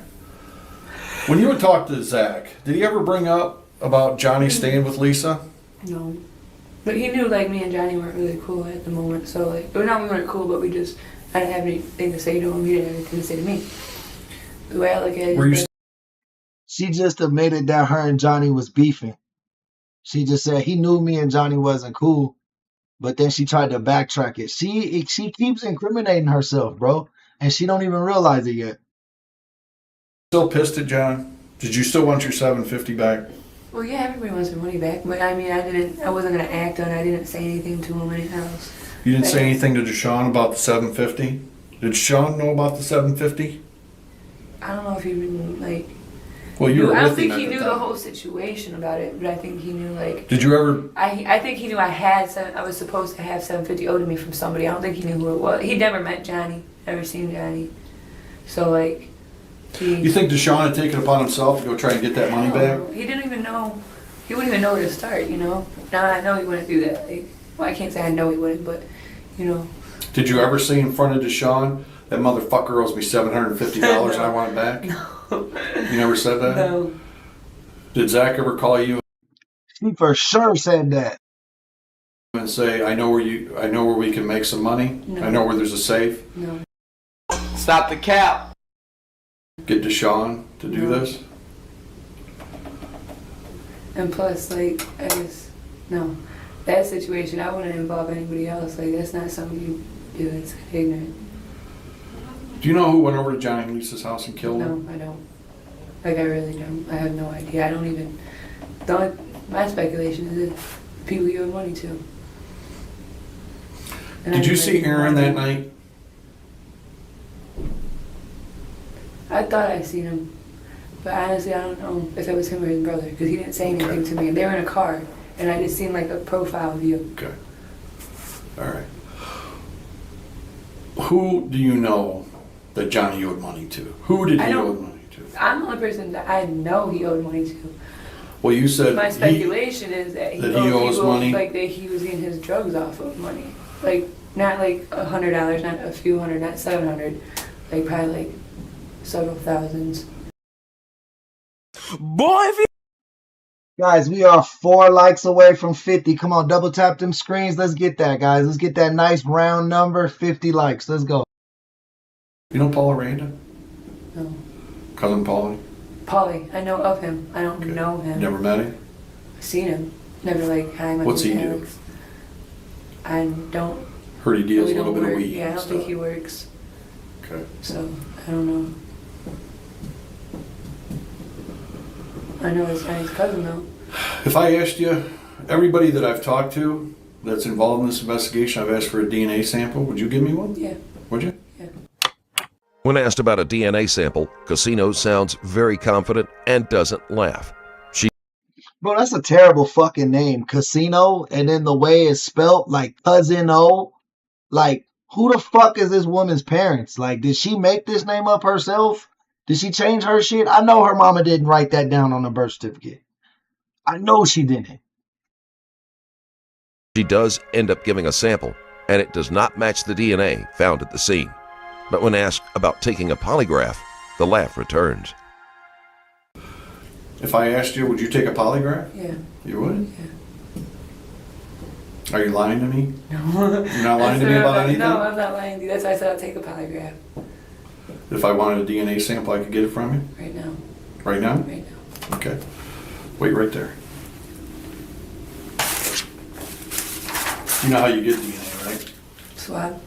When you would talk to Zach, did he ever bring up about Johnny staying with Lisa? No. But he knew like me and Johnny weren't really cool at the moment, so like, or not we weren't cool, but I didn't have anything to say to him. He didn't have anything to say to me. The way I look at it. Were you? She just admitted that her and Johnny was beefing. She just said he knew me and Johnny wasn't cool, but then she tried to backtrack it. She keeps incriminating herself, bro, and she don't even realize it yet. Still pissed at John? Did you still want your $750 back? Well, yeah, everybody wants their money back, but I mean, I wasn't gonna act on it. I didn't say anything to him anything else. You didn't say anything to Deshaun about the $750? Did Sean know about the $750? I don't know if he really like. Well, you were I don't with him think he at the knew time. the whole situation about it, but I think he knew like. Did you ever? I think he knew I was supposed to have $750 owed to me from somebody. I don't think he knew who it was. He never met Johnny, never seen Johnny, so like. You think Deshaun had taken it upon himself to go try and get that money back? He didn't even know. He wouldn't even know where to start, you know. Now I know he wouldn't do that. Like, well, I can't say I know he wouldn't, but you know. Did you ever say in front of Deshaun, that motherfucker owes me $750 and I want it back? No. You never said that? No. Did Zach ever call you She for sure said that. and say, I know where we can make some money? No. I know where there's a safe? No. Stop the cap. Get Deshaun to do No. this? And plus, like, I just no. That situation, I wouldn't involve anybody else. Like, that's not something you do. It's ignorant. Do you know who went over to Johnny and Lisa's house and killed him? No, I don't. Like, I really don't. I have no idea. I don't even. My speculation is that people you owe money to. And Did you see Aaron that night? I thought I seen him, but honestly, I don't know if it was him or his brother because he didn't say anything to me. They were in a car, and I just seen like a profile view. Okay. All right. Who do you know that Johnny owed money to? Who did he owe money to? I'm the only person that I know he owed money to. Well, you said My speculation is that he owes money. Like that he was getting his drugs off of money, like not like $100, not a few hundred, not 700, like probably like several thousands. Boy, if you... Guys, we are 4 likes away from 50. Come on, double tap them screens. Let's get that, guys. Let's get that nice round number, 50 likes. Let's go. You know Paula Randa? No. Cousin Paulie? Paulie, I know of him. I don't know him. Never met him? I've seen him. Never like, hi, my What's he name's do? Alex. I don't. Heard he deals really a little don't bit of work. weed Yeah, I and don't think stuff. he works. Okay. So, I don't know. I know his cousin though. If I asked you, everybody that I've talked to that's involved in this investigation, I've asked for a DNA sample. Would you give me one? Yeah. Would you? Yeah. When asked about a DNA sample, Casino sounds very confident and doesn't laugh. Bro, that's a terrible fucking name. Casino, and then the way it's spelt, like Cousin O. Like, who the fuck is this woman's parents? Like, did she make this name up herself? Did she change her shit? I know her mama didn't write that down on the birth certificate. I know she didn't. She does end up giving a sample, and it does not match the DNA found at the scene. But when asked about taking a polygraph, the laugh returns. If I asked you, would you take a polygraph? Yeah. You would? Yeah. Are you lying to me? No. You're not lying to me about anything? No, I'm not lying to you. That's why I said I'll take a polygraph. If I wanted a DNA sample, I could get it from you? Right now. Right now? Right now. Okay. Wait right there. You know how you get DNA, right? Swab.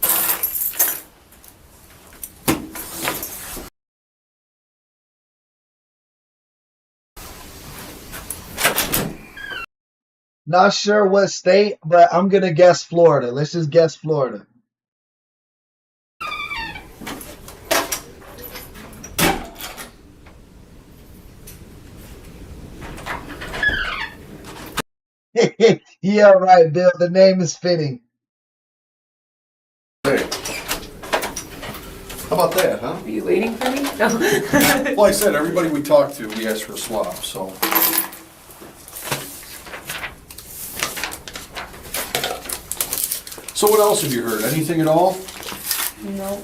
Not sure what state, but I'm gonna guess Florida. Let's just guess Florida. Yeah, right, Bill. The name is fitting. Hey. How about that, huh? Are you waiting for me? No. Well, I said, everybody we talked to, we asked for a swab, so. So what else have you heard? Anything at all? No.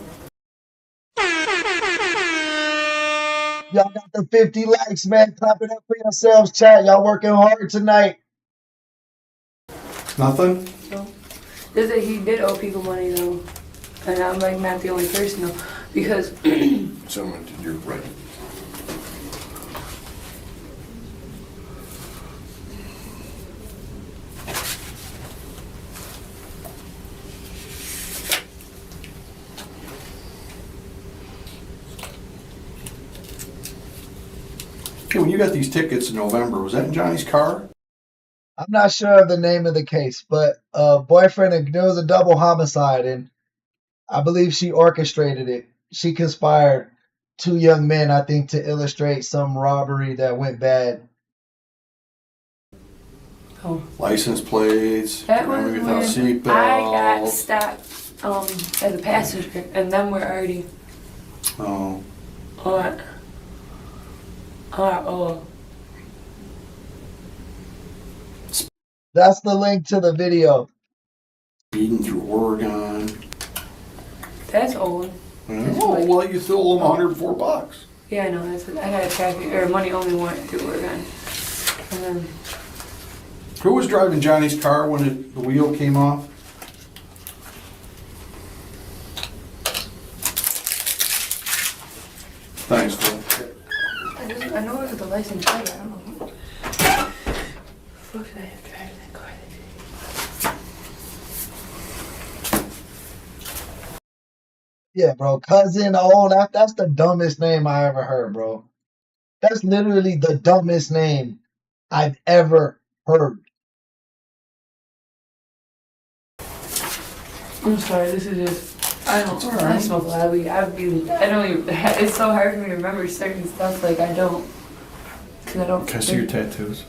Y'all got the 50 likes, man. Clap it up for yourselves, chat. Y'all working hard tonight. Nothing? No. Just that he did owe people money though. And I'm like not the only person though. Because Someone did your right. Hey, when you got these tickets in November, was that in Johnny's car? I'm not sure of the name of the case, but boyfriend, there was a double homicide, and I believe she orchestrated it. She conspired two young men, I think, to illustrate some robbery that went bad. oh, License plates, that was driving when without seatbelt. I got stopped as a passenger, and then we're already Oh, on our That's the link to the video. speeding through Oregon. That's old. Oh, well, you still owe them $104. Yeah, I know. That's I got a traffic or money only warrant through Oregon. And then Who was driving Johnny's car when the wheel came off? Thanks, Phil. I know it was the license plate. I don't know. Fuck, did I have to drive that car? Yeah, bro. Cousin O, that's the dumbest name I ever heard, bro. That's literally the dumbest name I've ever heard. I'm sorry. This is just. I don't. all right. I smoke a lot of weed. I don't even. It's so hard for me to remember certain stuff. Like I don't. Cause I don't. Can I see your tattoos?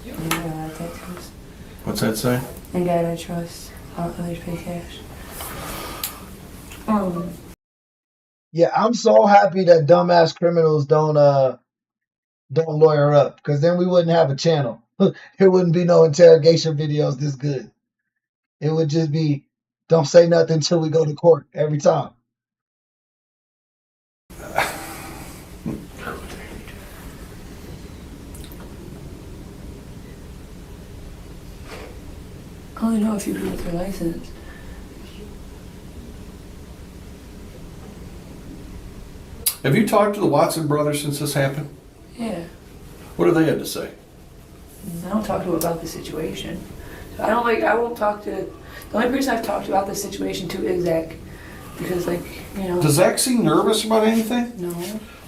Yeah, I got a lot of tattoos. What's that say? And God I trust. All others pay cash. Yeah, I'm so happy that dumbass criminals don't lawyer up, because then we wouldn't have a channel. There wouldn't be no interrogation videos this good. It would just be don't say nothing until we go to court every time. I only know a few people with their license. Have you talked to the Watson brothers since this happened? Yeah. What have they had to say? I don't talk to them about the situation. I won't talk to, the only person I've talked about the situation to is Zach. Because Does Zach seem nervous about anything? No.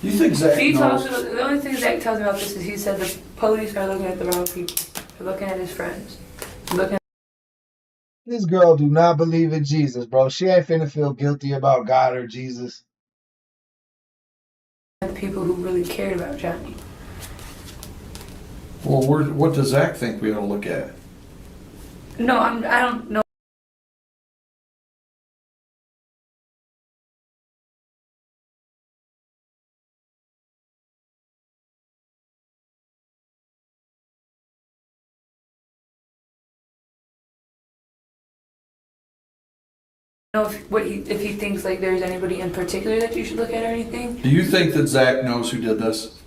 You think Zach knows? The only thing Zach tells me about this is he said the police are looking at the wrong people. They're looking at his friends. They're looking This girl do not believe in Jesus, bro. She ain't finna feel guilty about God or Jesus. The people who really cared about Johnny. Well, what does Zach think we ought to look at? No, I don't know. If he thinks like there's anybody in particular that you should look at or anything. Do you think that Zach knows who did this?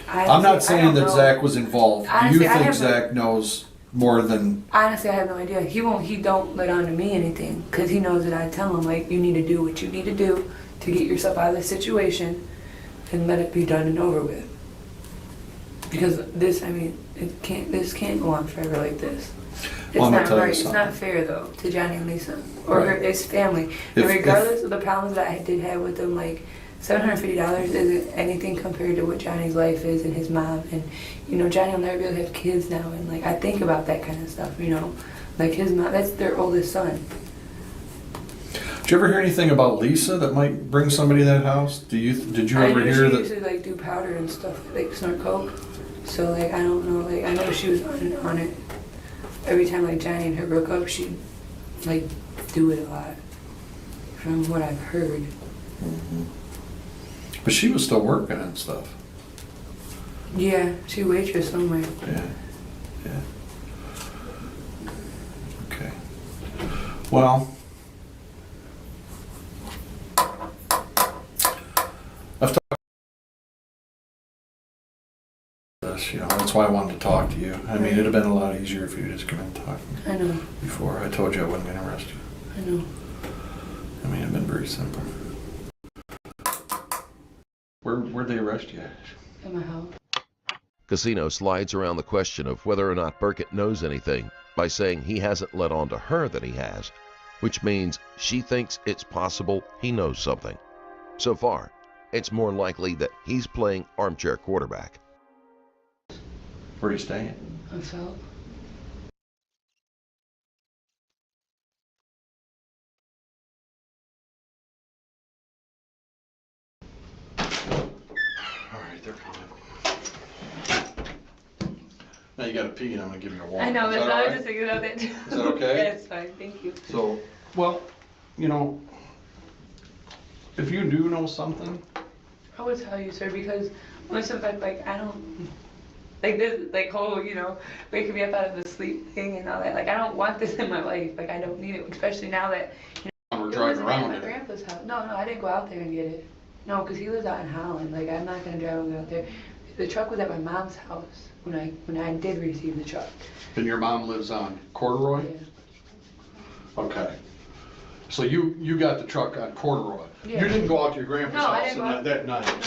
I'm not saying that Zach was involved. Honestly, Do you think Zach knows more than? Honestly, I have no idea. He don't let on to me anything because he knows that I tell him like you need to do what you need to do to get yourself out of this situation and let it be done and over with. Because this can't go on forever like this. It's not right. It's not fair though to Johnny and Lisa or his family. And regardless of the problems that I did have with them, like $750 isn't anything compared to what Johnny's life is and his mom. And Johnny will never be able to have kids now. And like I think about that kind of stuff. Like his mom, that's their oldest son. Did you ever hear anything about Lisa that might bring somebody to that house? Did you ever hear that? She used to like do powder and stuff, like snort coke. So like I don't know, like I know she was on it. Every time like Johnny and her broke up, she'd like do it a lot, from what I've heard. Mm-hmm. But she was still working and stuff. Yeah, she waitress somewhere. Yeah. Okay. Well, I've talked this, that's why I wanted to talk to you. I mean, it'd have been a lot easier if you just come and talk to me. I know. Before I told you I wasn't going to arrest you. I know. I mean, it'd been very simple. Where'd they arrest you at? At my house. Casino slides around the question of whether or not Burkett knows anything by saying he hasn't let on to her that he has, which means she thinks it's possible he knows something. So far, it's more likely that he's playing armchair quarterback. Where are you staying? I felt. Alright, they're coming. Now you gotta pee and I'm gonna give you a walk. I know, that's I was just thinking about that too. Is that okay? Yeah, it's fine, thank you. So, well, if you do know something, I would tell you, sir, because most of it, like, I don't, like this, like whole, waking me up out of the sleep thing and all that. Like, I don't want this in my life. Like, I don't need it, especially now that, we're driving around at my grandpa's house. No, I didn't go out there and get it. No, because he lives out in Holland. Like, I'm not gonna drive out there. The truck was at my mom's house when I did receive the truck. And your mom lives on Corduroy? Yeah. Okay. So you got the truck on Corduroy. Yeah. You didn't go out to your grandpa's No, I house didn't go that night.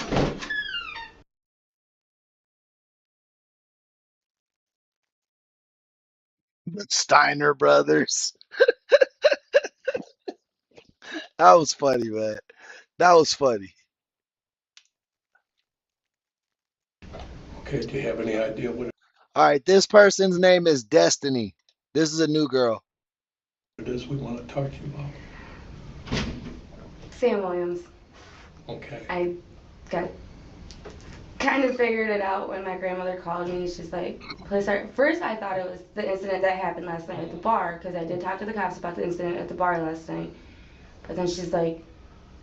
The Steiner brothers. That was funny, man. That was funny. Okay, do you have any idea what All right, this person's name is Destiny. This is a new girl. it is we want to talk to you about? Sam Williams. Okay. I got kind of figured it out when my grandmother called me. She's like, please start. First, I thought it was the incident that happened last night at the bar, because I did talk to the cops about the incident at the bar last night. But then she's like,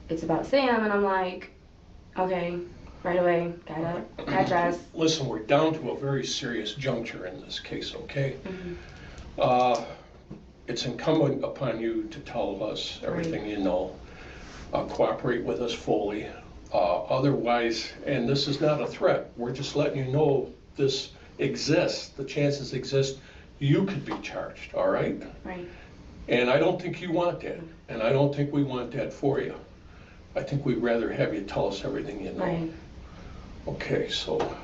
it's about Sam, and I'm like, okay, right away, got an address. Listen, we're down to a very serious juncture in this case, okay? Mm-hmm. It's incumbent upon you to tell us everything you know. Cooperate with us fully. Otherwise, and this is not a threat, we're just letting you know this exists, the chances exist, you could be charged, all right? Right. And I don't think you want that, and I don't think we want that for you. I think we'd rather have you tell us everything you know. Right. Okay, so.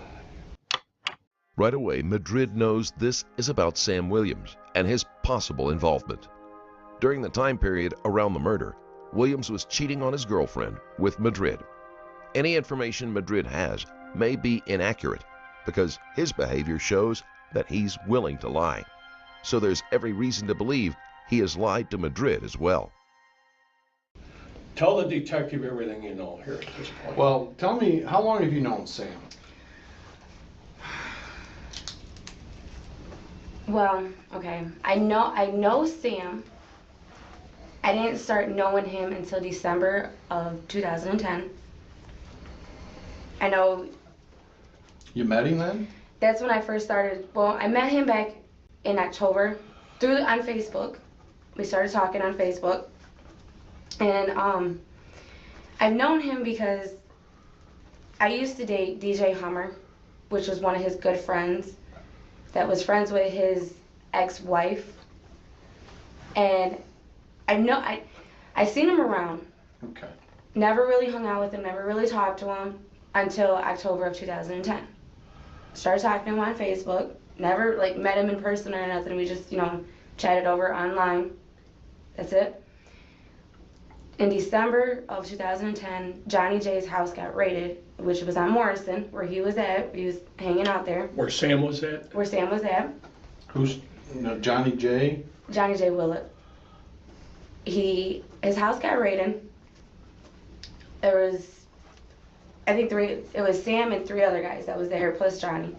Right away, Madrid knows this is about Sam Williams and his possible involvement. During the time period around the murder, Williams was cheating on his girlfriend with Madrid. Any information Madrid has may be inaccurate because his behavior shows that he's willing to lie. So there's every reason to believe he has lied to Madrid as well. Tell the detective everything you know here at this point. Well, tell me, how long have you known Sam? Well, okay. I know Sam. I didn't start knowing him until December of 2010. I know. You met him then? That's when I first started. Well, I met him back in October on Facebook. We started talking on Facebook, and I've known him because I used to date DJ Hummer, which was one of his good friends that was friends with his ex-wife, and I seen him around. Okay. Never really hung out with him, never really talked to him until October of 2010. Started talking to him on Facebook, never like met him in person or nothing. We just, chatted over online. That's it. In December of 2010, Johnny J's house got raided, which was on Morrison, where he was at. He was hanging out there. Where Sam was at? Where Sam was at. Who's Johnny J? Johnny J. Willett. His house got raided. There was, I think it was Sam and 3 other guys that was there, plus Johnny.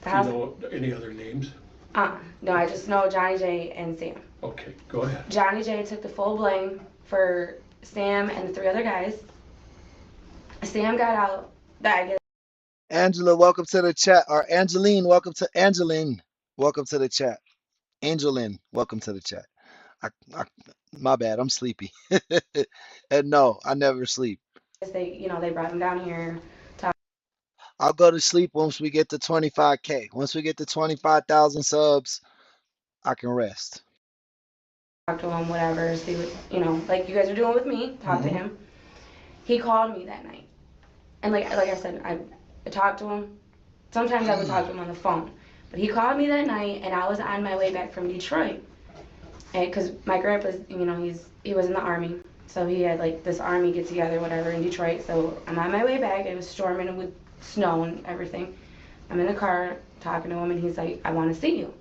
Do you know any other names? No, I just know Johnny J and Sam. Okay, go ahead. Johnny J took the full blame for Sam and the 3 other guys. Sam got out. Angela, welcome to the chat. Or Angeline, welcome to the chat. Angeline, welcome to the chat. My bad, I'm sleepy. And no, I never sleep. They brought him down here. I'll go to sleep once we get to 25K. Once we get to 25,000 subs, I can rest. Talk to him, whatever, see what, like you guys are doing with me, talk to him. He called me that night. And like I said, I talked to him. Sometimes I would talk to him on the phone. But he called me that night, and I was on my way back from Detroit. Because my grandpa's, he was in the Army. So he had like this Army get together, whatever, in Detroit. So I'm on my way back. It was storming with snow and everything. I'm in the car talking to him, and he's like, I want to see you.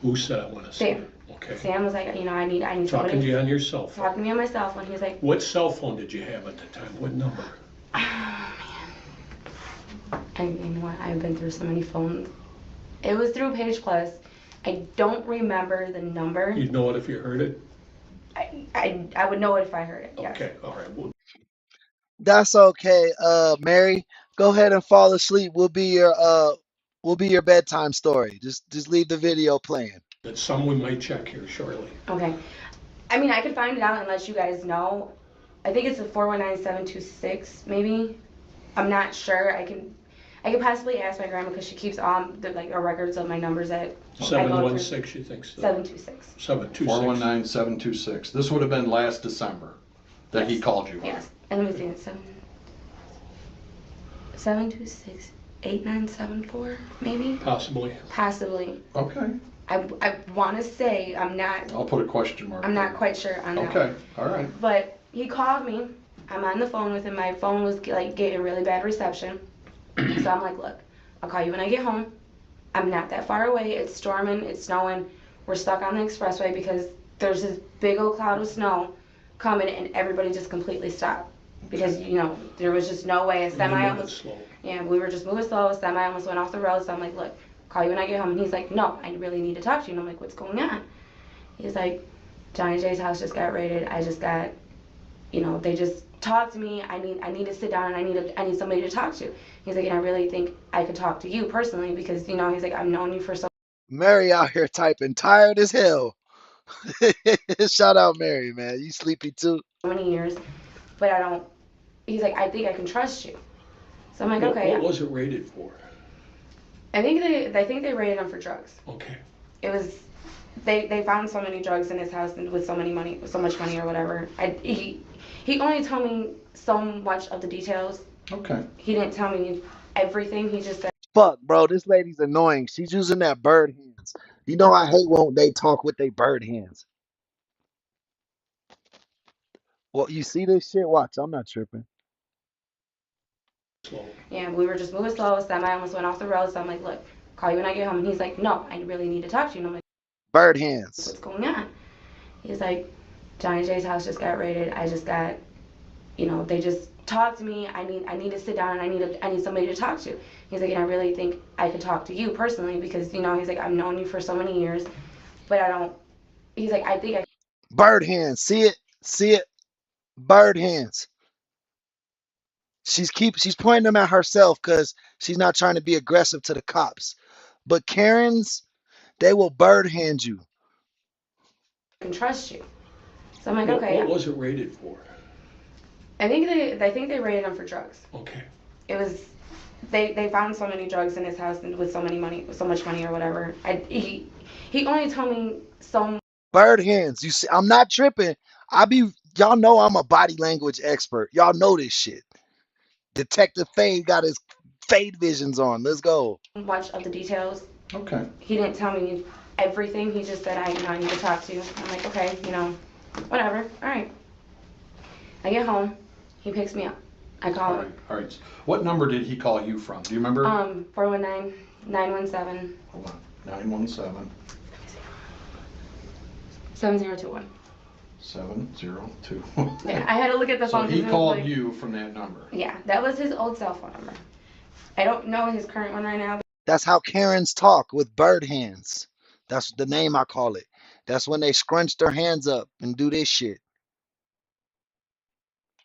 Who said I want to see you? Okay. Sam was like, I need talking somebody. to you on your cell phone. Talking to me on my cell phone. He was like, what cell phone did you have at the time? What number? Oh, man. You know what? I've been through so many phones. It was through Page Plus. I don't remember the number. You'd know it if you heard it? I would know it if I heard it, yes. Okay, all right. That's okay. Mary, go ahead and fall asleep. We'll be your bedtime story. Just leave the video playing. That someone might check here shortly. Okay. I mean, I could find it out and let you guys know. I think it's a 419-726, maybe. I'm not sure. I could possibly ask my grandma because she keeps all the records of my numbers at 716, you think so? 726. 726. 419-726. This would have been last December that he called you. Yes. And let me see it. 726-8974, maybe? Possibly. Okay. I want to say I'm not. I'll put a question mark. I'm not quite sure on that. Okay. All right. But he called me. I'm on the phone with him. My phone was getting really bad reception. So I'm like, look, I'll call you when I get home. I'm not that far away. It's storming. It's snowing. We're stuck on the expressway because there's this big old cloud of snow coming, and everybody just completely stopped because there was just no way. A semi almost. Yeah, we were just moving slow. A semi almost went off the road. So I'm like, look, call you when I get home. And he's like, no, I really need to talk to you. And I'm like, what's going on? He's like, Johnny J's house just got raided. I just got, they just talked to me. I need to sit down and I need somebody to talk to. He's like, and I really think I could talk to you personally because, he's like, I've known you for so. Mary out here typing, tired as hell. Shout out Mary, man. You sleepy too? Many years, but he's like, I think I can trust you. So I'm like, okay. What was it rated for? I think they raided him for drugs. Okay. It was, they found so many drugs in his house and with so much money or whatever. He only told me so much of the details. Okay. He didn't tell me everything. He just said, fuck, bro, this lady's annoying. She's using that bird hands. You know I hate when they talk with their bird hands. Well, you see this shit? Watch, I'm not tripping. Yeah, we were just moving slow. Semi almost went off the road. So I'm like, look, call you when I get home. And he's like, no, I really need to talk to you. And I'm like, bird hands. what's going on? He's like, Johnny J's house just got raided. I just got, they just talked to me. I need to sit down and I need somebody to talk to. He's like, and I really think I could talk to you personally because, he's like, I've known you for so many years, but I don't, he's like, I think I. Bird hands. See it? See it? Bird hands. She's pointing them at herself because she's not trying to be aggressive to the cops. But Karens, they will bird hand you. can trust you. So I'm like, What okay. was it rated for? I think they raided him for drugs. Okay. It was they found so many drugs in his house and with so much money or whatever. He only told me so. Bird hands. You see, I'm not tripping. Y'all know I'm a body language expert. Y'all know this shit. Detective Fade got his Fade visions on. Let's go. Much of the details. Okay. He didn't tell me everything. He just said I need to talk to you. I'm like, okay, whatever. All right. I get home. He picks me up. I call him. All right. What number did he call you from? Do you remember? 419-917. Hold on. 917. 7021. 702. Yeah, I had to look at the phone. So he called you from that number. Yeah, that was his old cell phone number. I don't know his current one right now. That's how Karens talk, with bird hands. That's the name I call it. That's when they scrunch their hands up and do this shit.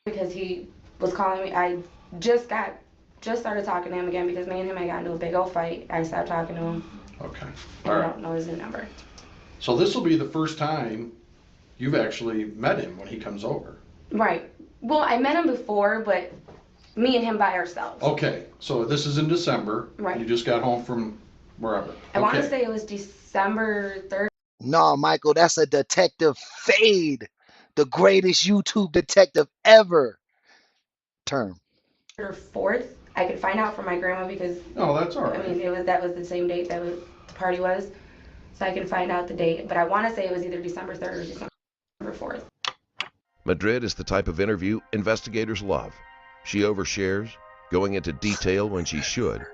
Because he was calling me. I just started talking to him again because me and him had got into a big old fight. I stopped talking to him. Okay. And I don't know his new number. So this will be the first time you've actually met him when he comes over. Right. Well, I met him before, but me and him by ourselves. Okay. So this is in December. Right. You just got home from wherever. I want to say it was December 3rd. No, Michael, that's a Detective Fade. The greatest YouTube detective ever. Term. Or 4th. I could find out from my grandma because. Oh, that's all right. I mean, that was the same date that the party was, so I can find out the date. But I want to say it was either December 3rd or December 4th. Madrid is the type of interview investigators love. She overshares, going into detail when she should.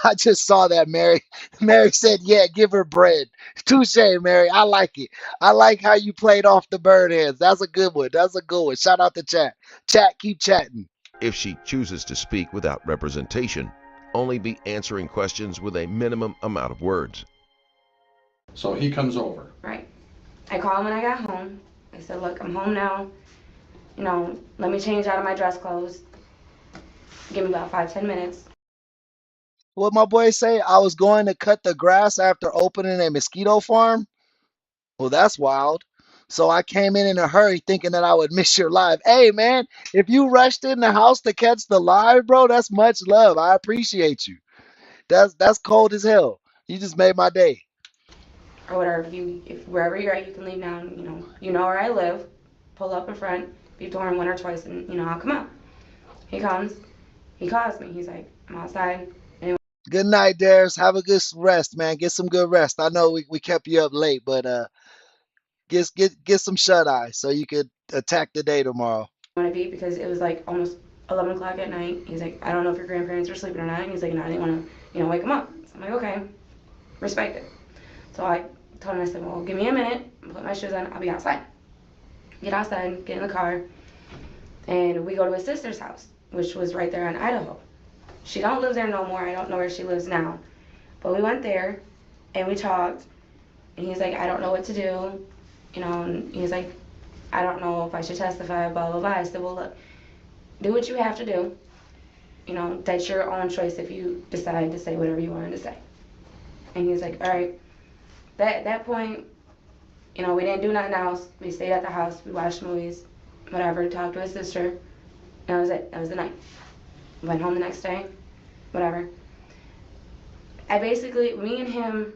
I just saw that, Mary. Mary said, yeah, give her bread. Touche, Mary. I like it. I like how you played off the bird hands. That's a good one. That's a good one. Shout out to chat. Chat, keep chatting. If she chooses to speak without representation, only be answering questions with a minimum amount of words. So he comes over. Right. I called him when I got home. I said, look, I'm home now. Let me change out of my dress clothes. Give me about 5-10 minutes. What my boy say? I was going to cut the grass after opening a mosquito farm? Well, that's wild. So I came in a hurry thinking that I would miss your live. Hey, man, if you rushed in the house to catch the live, bro, that's much love. I appreciate you. That's cold as hell. You just made my day. Or whatever. If wherever you're at, you can leave now. You know where I live. Pull up in front. Beep the horn once or twice, and I'll come out. He comes. He calls me. He's like, I'm outside. Good night, Darius. Have a good rest, man. Get some good rest. I know we kept you up late, but get some shut eye so you could attack the day tomorrow. I want to be because it was like almost 11 o'clock at night. He's like, I don't know if your grandparents are sleeping or not. And he's like, no, I didn't want to, wake them up. So I'm like, okay, respect it. So I told him, I said, well, give me a minute. I'll put my shoes on. I'll be outside. Get outside, get in the car, and we go to his sister's house, which was right there in Idaho. She don't live there no more. I don't know where she lives now. But we went there, and we talked, and he's like, I don't know what to do. And he's like, I don't know if I should testify, blah, blah, blah. I said, well, look, do what you have to do. That's your own choice if you decide to say whatever you wanted to say. And he's like, all right. At that point, we didn't do nothing else. We stayed at the house. We watched movies, whatever, talked to his sister. And that was it. That was the night. Went home the next day, whatever. Me and him,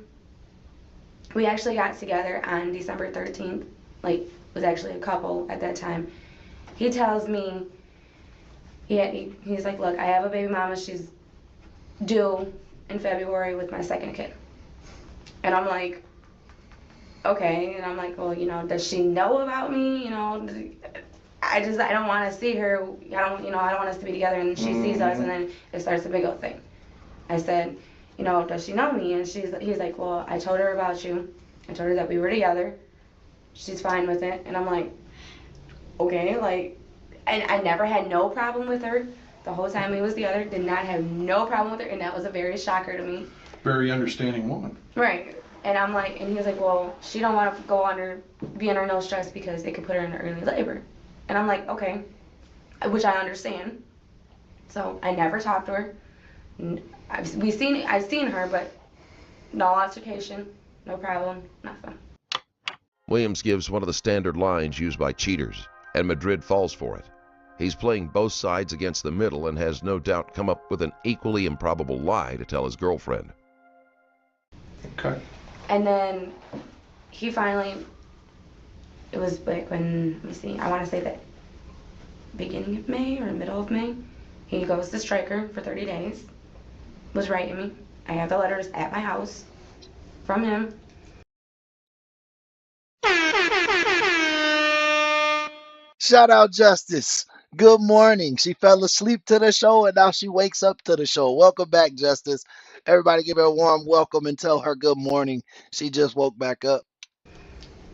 we actually got together on December 13th. Was actually a couple at that time. He tells me, he's like, look, I have a baby mama. She's due in February with my second kid. And I'm like, okay. And I'm like, well, does she know about me? I don't want to see her. I don't want us to be together and she sees us and then it starts a big old thing. I said, does she know me? And he's like, well, I told her about you. I told her that we were together. She's fine with it. And I'm like, okay, like, and I never had no problem with her. The whole time he was together, did not have no problem with her, and that was a very shocker to me. Very understanding woman. Right. And I'm like, and he was like, well, she don't want to be under no stress because it could put her into early labor. And I'm like, okay, which I understand. So I never talked to her. I've seen her, but no altercation, no problem, nothing. Williams gives one of the standard lines used by cheaters, and Madrid falls for it. He's playing both sides against the middle and has no doubt come up with an equally improbable lie to tell his girlfriend. Okay. And then he finally, it was like when, let me see, I want to say that beginning of May or middle of May, he goes to Stryker for 30 days, was writing me. I have the letters at my house from him. Shout out Justice. Good morning. She fell asleep to the show and now she wakes up to the show. Welcome back, Justice. Everybody give her a warm welcome and tell her good morning. She just woke back up.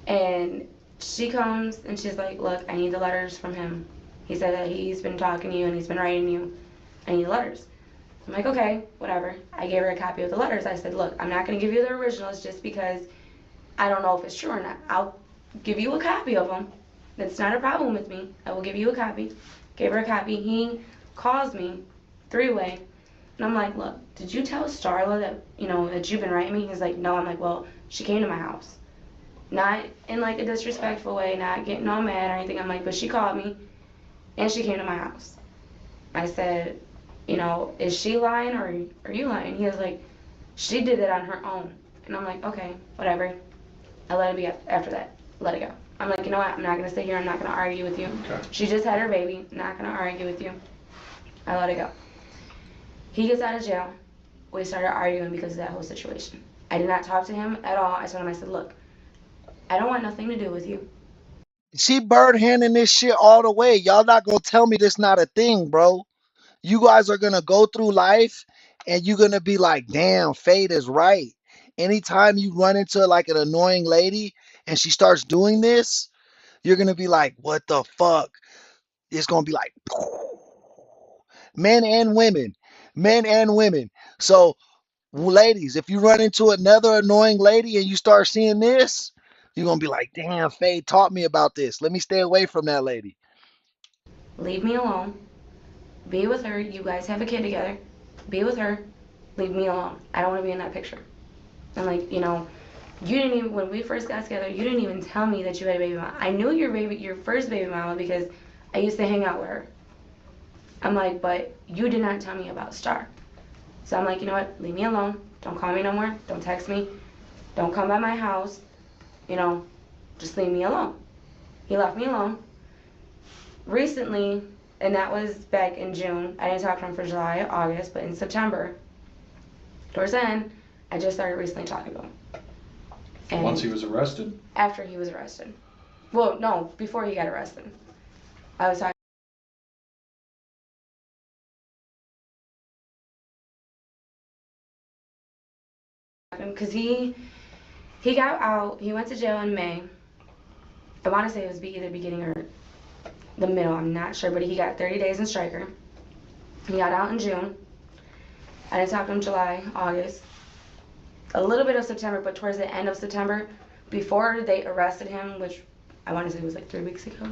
And she comes and she's like, look, I need the letters from him. He said that he's been talking to you and he's been writing you. I need the letters. I'm like, okay, whatever. I gave her a copy of the letters. I said, look, I'm not going to give you the originals just because I don't know if it's true or not. I'll give you a copy of them. That's not a problem with me. I will give you a copy. Gave her a copy. He calls me, three-way, and I'm like, look, did you tell Starla that, that you've been writing me? He's like, no. I'm like, well, she came to my house. Not in like a disrespectful way, not getting all mad or anything. I'm like, but she called me and she came to my house. I said, is she lying or are you lying? He was like, she did it on her own. And I'm like, okay, whatever. I let it be after that. Let it go. I'm like, you know what? I'm not going to sit here. I'm not going to argue with you. Okay. She just had her baby. Not going to argue with you. I let it go. He gets out of jail. We started arguing because of that whole situation. I did not talk to him at all. I told him, I said, look, I don't want nothing to do with you. She bird handing this shit all the way. Y'all not gonna tell me this not a thing, bro. You guys are gonna go through life and you're gonna be like, damn, fate is right. Anytime you run into like an annoying lady and she starts doing this, you're gonna be like, what the fuck? It's gonna be like men and women, men and women. So, ladies, if you run into another annoying lady and you start seeing this, you're gonna be like, damn, Faye taught me about this. Let me stay away from that lady. Leave me alone. Be with her. You guys have a kid together. Be with her. Leave me alone. I don't want to be in that picture. I'm like, you didn't even, when we first got together, you didn't even tell me that you had a baby mama. I knew your first baby mama because I used to hang out with her. I'm like, but you did not tell me about Star. So I'm like, you know what? Leave me alone. Don't call me no more. Don't text me. Don't come by my house. Just leave me alone. He left me alone. Recently, and that was back in June. I didn't talk to him for July, August, but in September, towards the end, I just started recently talking to him. And Once he was arrested? after he was arrested. Well, no, before he got arrested. I was talking because he got out. He went to jail in May. I want to say it was either beginning or the middle. I'm not sure, but he got 30 days in Stryker. He got out in June. I didn't talk to him July, August, a little bit of September, but towards the end of September, before they arrested him, which I want to say was like 3 weeks ago.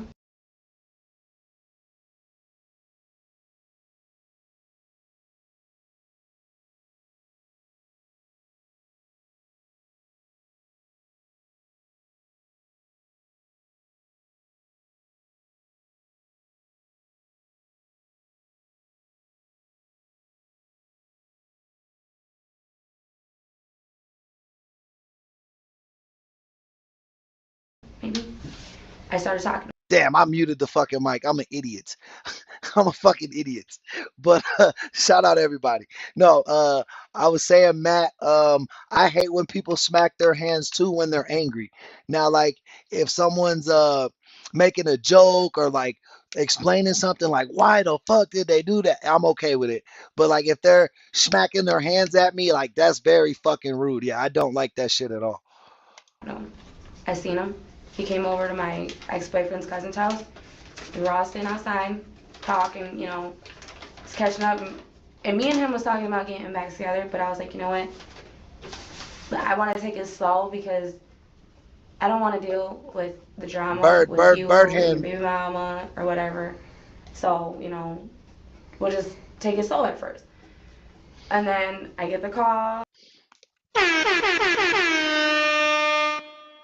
Maybe. I started talking. Damn, I muted the fucking mic. I'm an idiot. I'm a fucking idiot. But shout out everybody. No, I was saying, Matt, I hate when people smack their hands too when they're angry. Now, like if someone's making a joke or like explaining something like why the fuck did they do that? I'm okay with it. But like if they're smacking their hands at me, like that's very fucking rude. Yeah, I don't like that shit at all. No, I seen him. he came over to my ex-boyfriend's cousin's house. We were all sitting outside, talking, you know, just catching up. And me and him was talking about getting back together, but I was like, you know what? I want to take it slow because I don't want to deal with the drama with you and your baby mama or whatever. So, you know, we'll just take it slow at first. And then I get the call.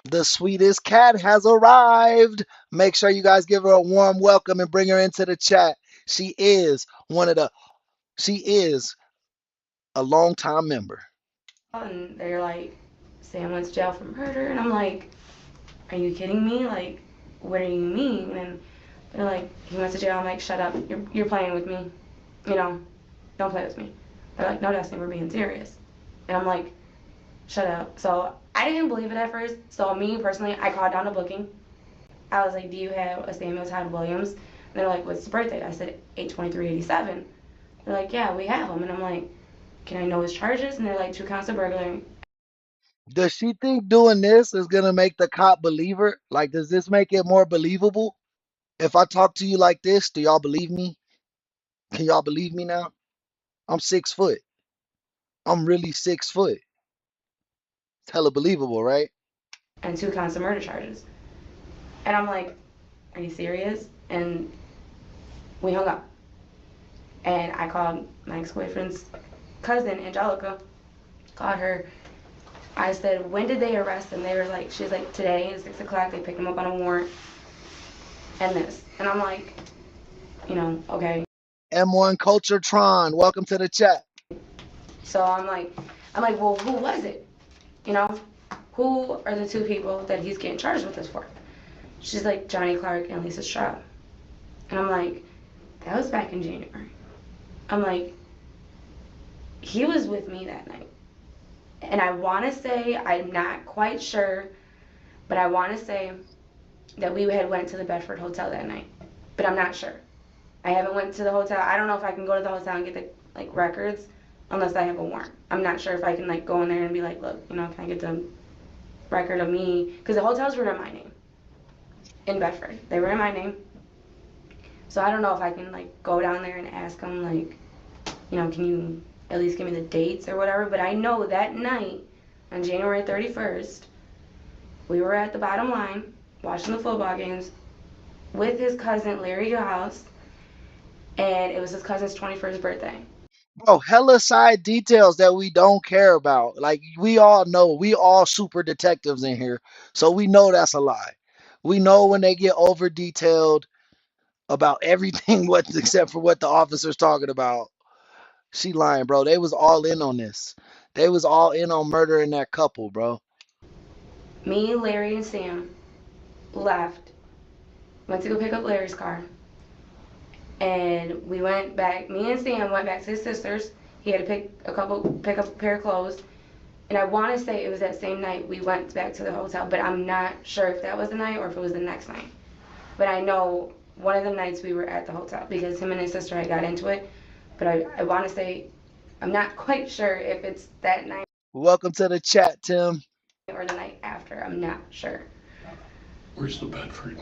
The sweetest cat has arrived. Make sure you guys give her a warm welcome and bring her into the chat. She is a longtime member. And they're like, Sam went to jail for murder. And I'm like, are you kidding me? Like, what do you mean? And they're like, he went to jail. I'm like, shut up. You're playing with me. You know, don't play with me. They're like, no, Destiny, we're being serious. And I'm like, shut up. So I didn't believe it at first. So me, personally, I called down a booking. I was like, do you have a Samuel Todd Williams? And they're like, what's his birthday? I said, 8/23/87. They're like, yeah, we have him. And I'm like, can I know his charges? And they're like, 2 counts of burglary. Does she think doing this is going to make the cop believe her? Like, does this make it more believable? If I talk to you like this, do y'all believe me? Can y'all believe me now? I'm 6 foot. I'm really 6 foot. It's hella believable, right? And 2 counts of murder charges. And I'm like, are you serious? And we hung up. And I called my ex-boyfriend's cousin, Angelica. Called her. I said, when did they arrest him? They were like, she's like, today at 6 o'clock, they picked him up on a warrant. And this. And I'm like, you know, okay. M1 Culture Tron, welcome to the chat. So I'm like, well, who was it? You know, who are the 2 people that he's getting charged with this for? She's like, Johnny Clark and Lisa Straub. And I'm like, that was back in January. I'm like, he was with me that night. And I want to say, I'm not quite sure, but I want to say that we had went to the Bedford Hotel that night. But I'm not sure. I haven't went to the hotel. I don't know if I can go to the hotel and get the like records unless I have a warrant. I'm not sure if I can like go in there and be like, look, you know, can I get the record of me? Because the hotels were in my name in Bedford. They were in my name. So I don't know if I can like go down there and ask them like, you know, can you at least give me the dates or whatever. But I know that night on January 31st, we were at the Bottom Line watching the football games with his cousin Larry House, and it was his cousin's 21st birthday. Bro, hella side details that we don't care about. Like, we all know, we all super detectives in here, so we know that's a lie. We know when they get over detailed about everything except for what the officer's talking about. She lying, bro. They was all in on this. They was all in on murdering that couple, bro. Me, Larry, and Sam left, went to go pick up Larry's car, and we went back. Me and Sam went back to his sister's. He had to pick up a pair of clothes, and I want to say it was that same night we went back to the hotel, but I'm not sure if that was the night or if it was the next night. But I know one of the nights we were at the hotel because him and his sister had got into it. But I want to say, I'm not quite sure if it's that night. Welcome to the chat, Tim. Or the night after. I'm not sure. Where's the Bedford?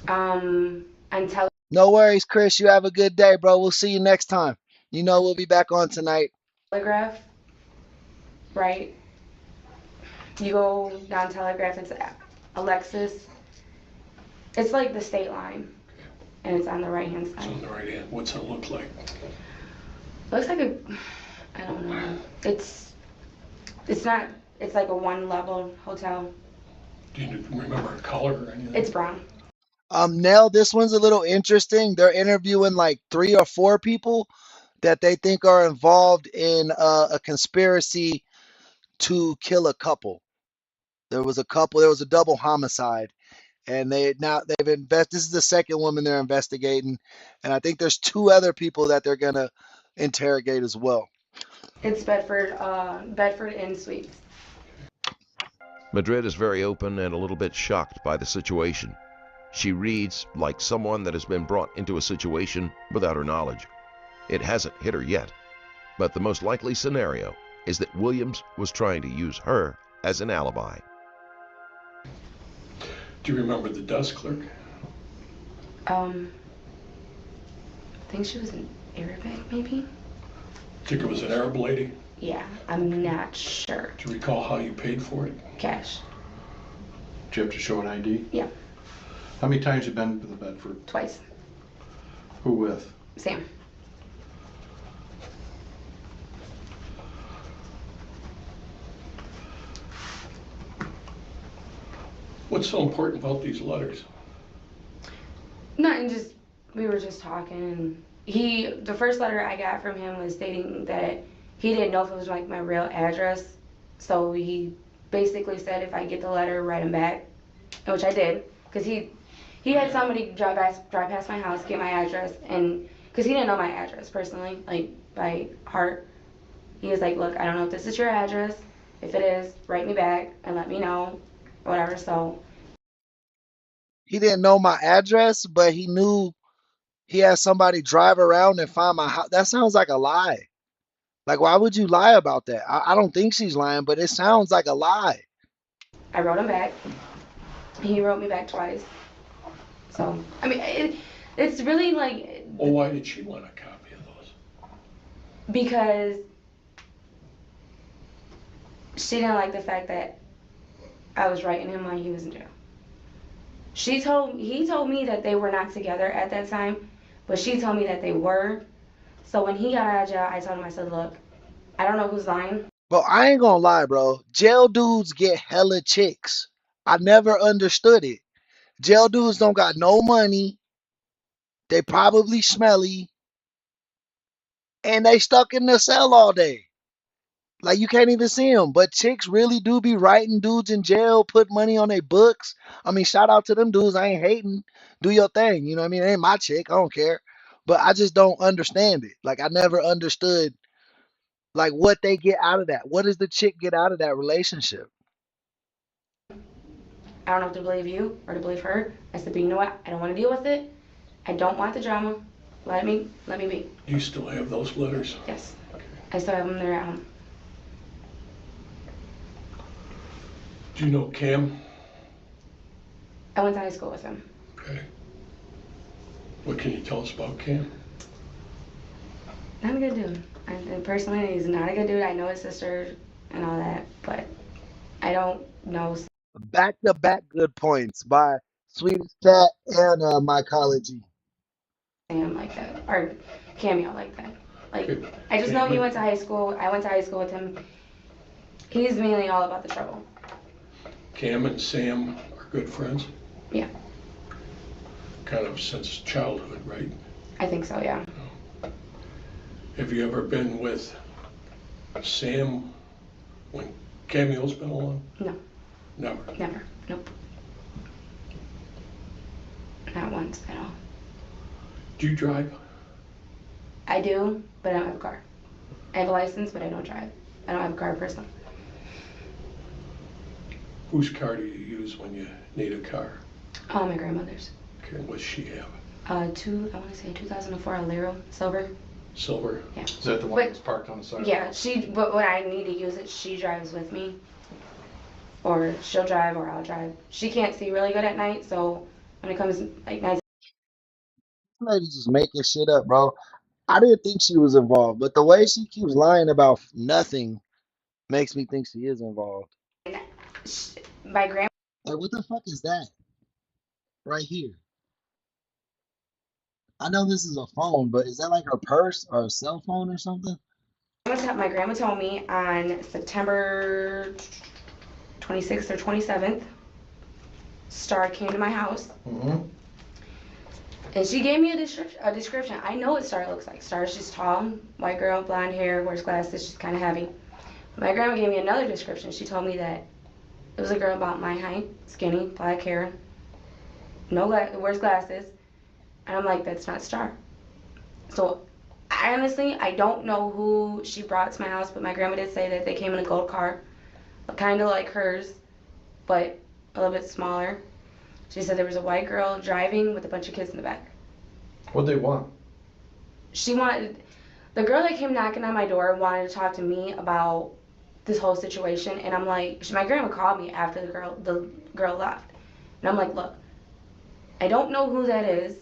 Until. No worries, Chris. You have a good day, bro. We'll see you next time. You know we'll be back on tonight. Telegraph, right? You go down Telegraph. It's Alexis. It's like the state line, and it's on the right hand side. It's on the right hand. What's it look like? Looks like I don't know. It's not. It's like a 1-level hotel. Do you remember a color or anything? It's brown. Nell, this one's a little interesting. They're interviewing like 3 or 4 people that they think are involved in a conspiracy to kill a couple. There was a double homicide, and they've this is the second woman they're investigating, and I think there's 2 other people that they're gonna interrogate as well. It's Bedford Inn Suites. Madrid is very open and a little bit shocked by the situation. She reads like someone that has been brought into a situation without her knowledge. It hasn't hit her yet, but the most likely scenario is that Williams was trying to use her as an alibi. Do you remember the desk clerk? I think she was an Arabic, maybe? Think it was an Arab lady? Yeah, I'm not sure. Do you recall how you paid for it? Cash. Do you have to show an ID? Yeah. How many times you been to the Bedford? Twice. Who with? Sam. What's so important about these letters? Nothing, just, we were just talking, and the first letter I got from him was stating that he didn't know if it was like my real address, so he basically said if I get the letter, write him back, which I did, because he had somebody drive past my house, get my address, and, because he didn't know my address personally, like, by heart, he was like, look, I don't know if this is your address, if it is, write me back, and let me know, whatever, so. He didn't know my address, but he knew he had somebody drive around and find my house. That sounds like a lie. Like, why would you lie about that? I don't think she's lying, but it sounds like a lie. I wrote him back. He wrote me back twice. So, I mean, it's really like. Well, why did she want a copy of those? Because she didn't like the fact that I was writing him while he was in jail. He told me that they were not together at that time, but she told me that they were. So when he got out of jail, I told him, I said, look, I don't know who's lying. Bro, I ain't gonna lie, bro. Jail dudes get hella chicks. I never understood it. Jail dudes don't got no money. They probably smelly. And they stuck in the cell all day. Like, you can't even see them. But chicks really do be writing dudes in jail, put money on their books. I mean, shout out to them dudes. I ain't hating. Do your thing. You know what I mean? It ain't my chick. I don't care. But I just don't understand it. Like, I never understood, like, what they get out of that. What does the chick get out of that relationship? I don't know if to believe you or to believe her. I said, but you know what? I don't want to deal with it. I don't want the drama. Let me be. Do you still have those letters? Yes. Okay. I still have them there at home. Do you know Cam? I went to high school with him. Okay. What can you tell us about Cam? Not a good dude. And personally, he's not a good dude. I know his sister and all that, but I don't know. Back to back good points by Sweetest Cat and Mycology. Sam like that, or Cameo like that. Like, I just know he went to high school. I went to high school with him. He's mainly all about the trouble. Cam and Sam are good friends? Yeah. Kind of since childhood, right? I think so, yeah. Have you ever been with Sam when Cameo's been along? No. Never? Never. Nope. Not once at all. Do you drive? I do, but I don't have a car. I have a license, but I don't drive. I don't have a car personally. Whose car do you use when you need a car? Oh, my grandmother's. Okay, what's she have? I want to say 2004 Alero, silver. Silver? Yeah. Is that the one that's parked on the side? Yeah, but when I need to use it, she drives with me. Or she'll drive or I'll drive. She can't see really good at night, so when it comes like night. Lady just making shit up, bro. I didn't think she was involved, but the way she keeps lying about nothing makes me think she is involved. My grandma. Like, what the fuck is that? Right here. I know this is a phone, but is that like her purse or a cell phone or something? My grandma told me on September 26th or 27th, Star came to my house. Mm-hmm. And she gave me a description. I know what Star looks like. Star's just tall, white girl, blonde hair, wears glasses, she's kind of heavy. My grandma gave me another description. She told me that it was a girl about my height, skinny, black hair, wears glasses. And I'm like, that's not Star. So honestly, I don't know who she brought to my house, but my grandma did say that they came in a gold car, kind of like hers, but a little bit smaller. She said there was a white girl driving with a bunch of kids in the back. What'd they want? The girl that came knocking on my door wanted to talk to me about this whole situation, and I'm like, my grandma called me after the girl left, And I'm like, look, I don't know who that is.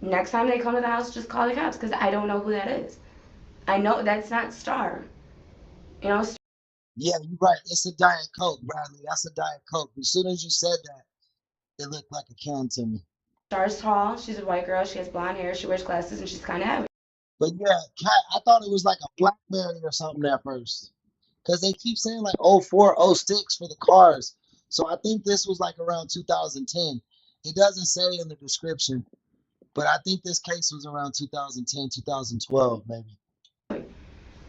Next time they come to the house, just call the cops, because I don't know who that is. I know that's not Star. You know? Yeah, you're right. It's a Diet Coke, Bradley. That's a Diet Coke. As soon as you said that, it looked like a can to me. Star's tall. She's a white girl. She has blonde hair. She wears glasses, and she's kind of heavy. But yeah, Kat, I thought it was like a BlackBerry or something at first. Because they keep saying like 04, 06 for the cars. So I think this was like around 2010. It doesn't say in the description, but I think this case was around 2010, 2012, maybe.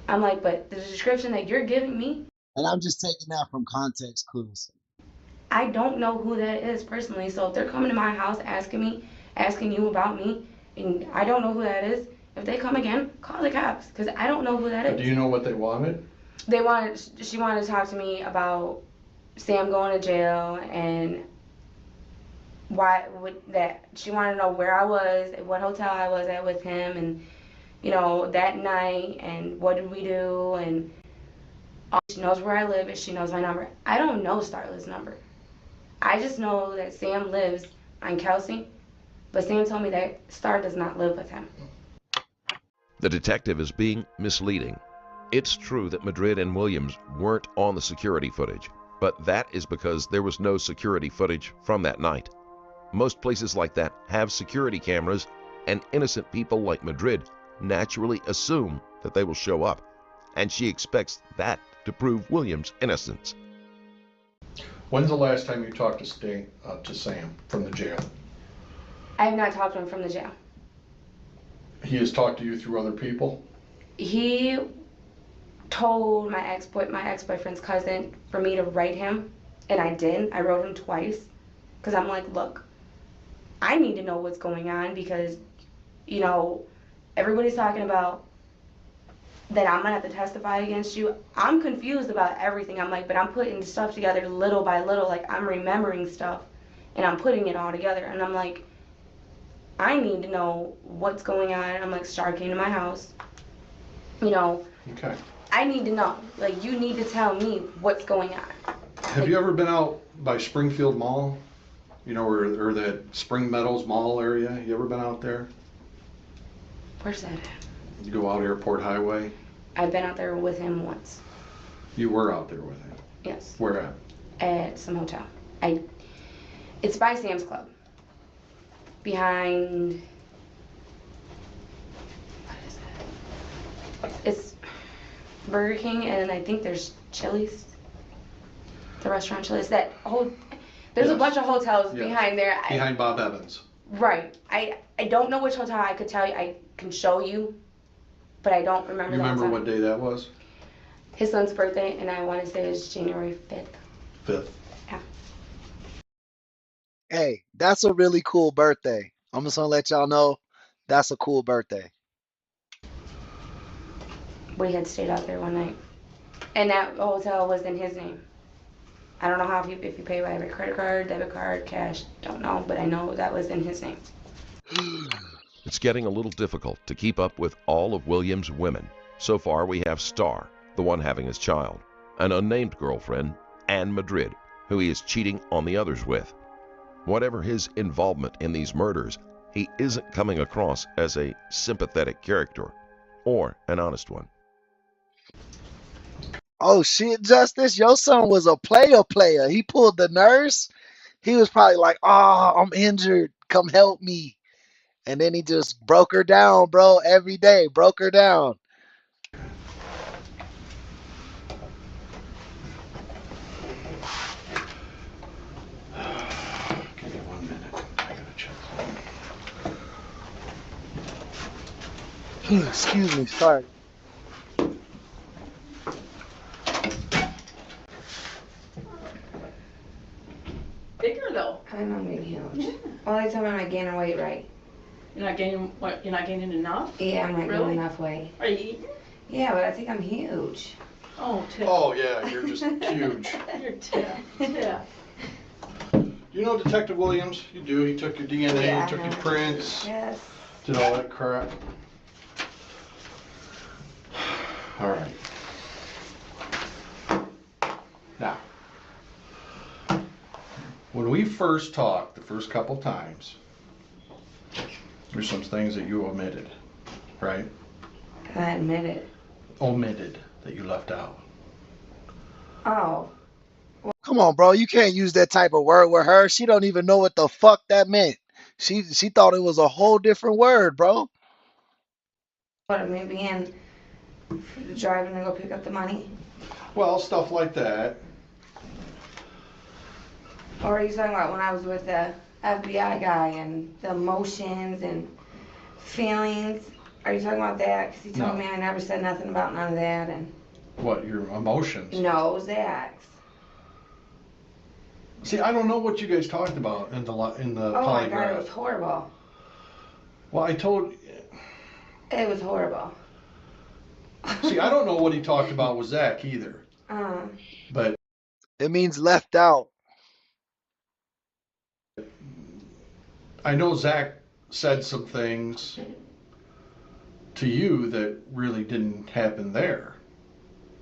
I'm like, but the description that you're giving me, and I'm just taking that from context clues. I don't know who that is personally. So if they're coming to my house asking you about me, and I don't know who that is, if they come again, call the cops, because I don't know who that is. Do you know what they wanted? She wanted to talk to me about Sam going to jail and she wanted to know where I was, what hotel I was at with him, and that night, and what did we do, and she knows where I live and she knows my number. I don't know Starla's number. I just know that Sam lives on Kelsey, but Sam told me that Star does not live with him. The detective is being misleading. It's true that Madrid and Williams weren't on the security footage, but that is because there was no security footage from that night. Most places like that have security cameras, and innocent people like Madrid naturally assume that they will show up, and she expects that to prove Williams' innocence. When's the last time you talked to Sam from the jail? I have not talked to him from the jail. He has talked to you through other people? He told my ex-boyfriend's cousin for me to write him, and I did. I wrote him twice, because I'm like, look, I need to know what's going on, because, everybody's talking about that I'm gonna have to testify against you. I'm confused about everything. I'm like, but I'm putting stuff together little by little, like I'm remembering stuff, and I'm putting it all together, and I'm like, I need to know what's going on. I'm like, Star came to my house, Okay. I need to know. Like, you need to tell me what's going on. Have you ever been out by Springfield Mall? Or that Spring Meadows Mall area? You ever been out there? Where's that at? You go out Airport Highway? I've been out there with him once. You were out there with him? Yes. Where at? At some hotel. It's by Sam's Club. Behind, what is it? It's Burger King, and I think there's Chili's. The restaurant Chili's. There's a bunch of hotels behind there. Behind Bob Evans. Right. I don't know which hotel. I could tell you. I can show you, but I don't remember. You remember what day that was? His son's birthday, and I want to say it was January 5th. 5th. Yeah. Hey, that's a really cool birthday. I'm just gonna let y'all know that's a cool birthday. We had stayed out there one night, and that hotel was in his name. I don't know how if you pay by a credit card, debit card, cash, don't know, but I know that was in his name. It's getting a little difficult to keep up with all of Williams' women. So far we have Star, the one having his child, an unnamed girlfriend, and Madrid, who he is cheating on the others with. Whatever his involvement in these murders, he isn't coming across as a sympathetic character or an honest one. Oh shit, Justice, your son was a player. He pulled the nurse. He was probably like, "Oh, I'm injured. Come help me." And then he just broke her down, bro, every day. Broke her down. Give me 1 minute. I gotta check something. Excuse me, sorry. Bigger though. I'm not being huge. Only time I'm not gaining weight, right? You're not gaining what? You're not gaining enough? Yeah, I'm not Really? gaining enough weight. Are you eating? Yeah, but I think I'm huge. Oh, Tiff. Oh yeah, you're just huge. You're Tiff. Yeah. You know Detective Williams? You do. He took your DNA, Yeah, took I your know. prints, Yes. did all that crap. All right. Now, When we first talked, the first couple times, there's some things that you omitted, right? I admit it. Omitted that you left out. Oh. Come on, bro. You can't use that type of word with her. She don't even know what the fuck that meant. She thought it was a whole different word, bro. What, me being driving to go pick up the money? Well, stuff like that. Or are you talking about when I was with the FBI guy and the emotions and feelings? Are you talking about that? Because he told No. me I never said nothing about none of that. And What, your emotions? no, Zach's. See, I don't know what you guys talked about in the Oh polygraph. my God, it was horrible. Well, I told. It was horrible. See, I don't know what he talked about with Zach either. But it means left out. I know Zach said some things to you that really didn't happen there.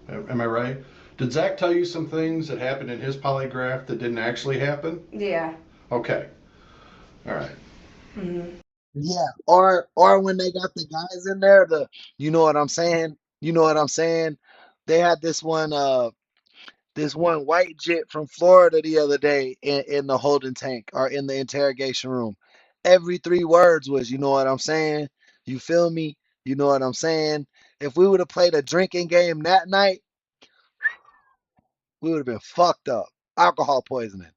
Am I right? Did Zach tell you some things that happened in his polygraph that didn't actually happen? Yeah. Okay. All right. Mm-hmm. Yeah. Or when they got the guys in there, you know what I'm saying? You know what I'm saying? They had this one white jit from Florida the other day in the holding tank or in the interrogation room. Every 3 words was, you know what I'm saying? You feel me? You know what I'm saying? If we would have played a drinking game that night, we would have been fucked up. Alcohol poisoning.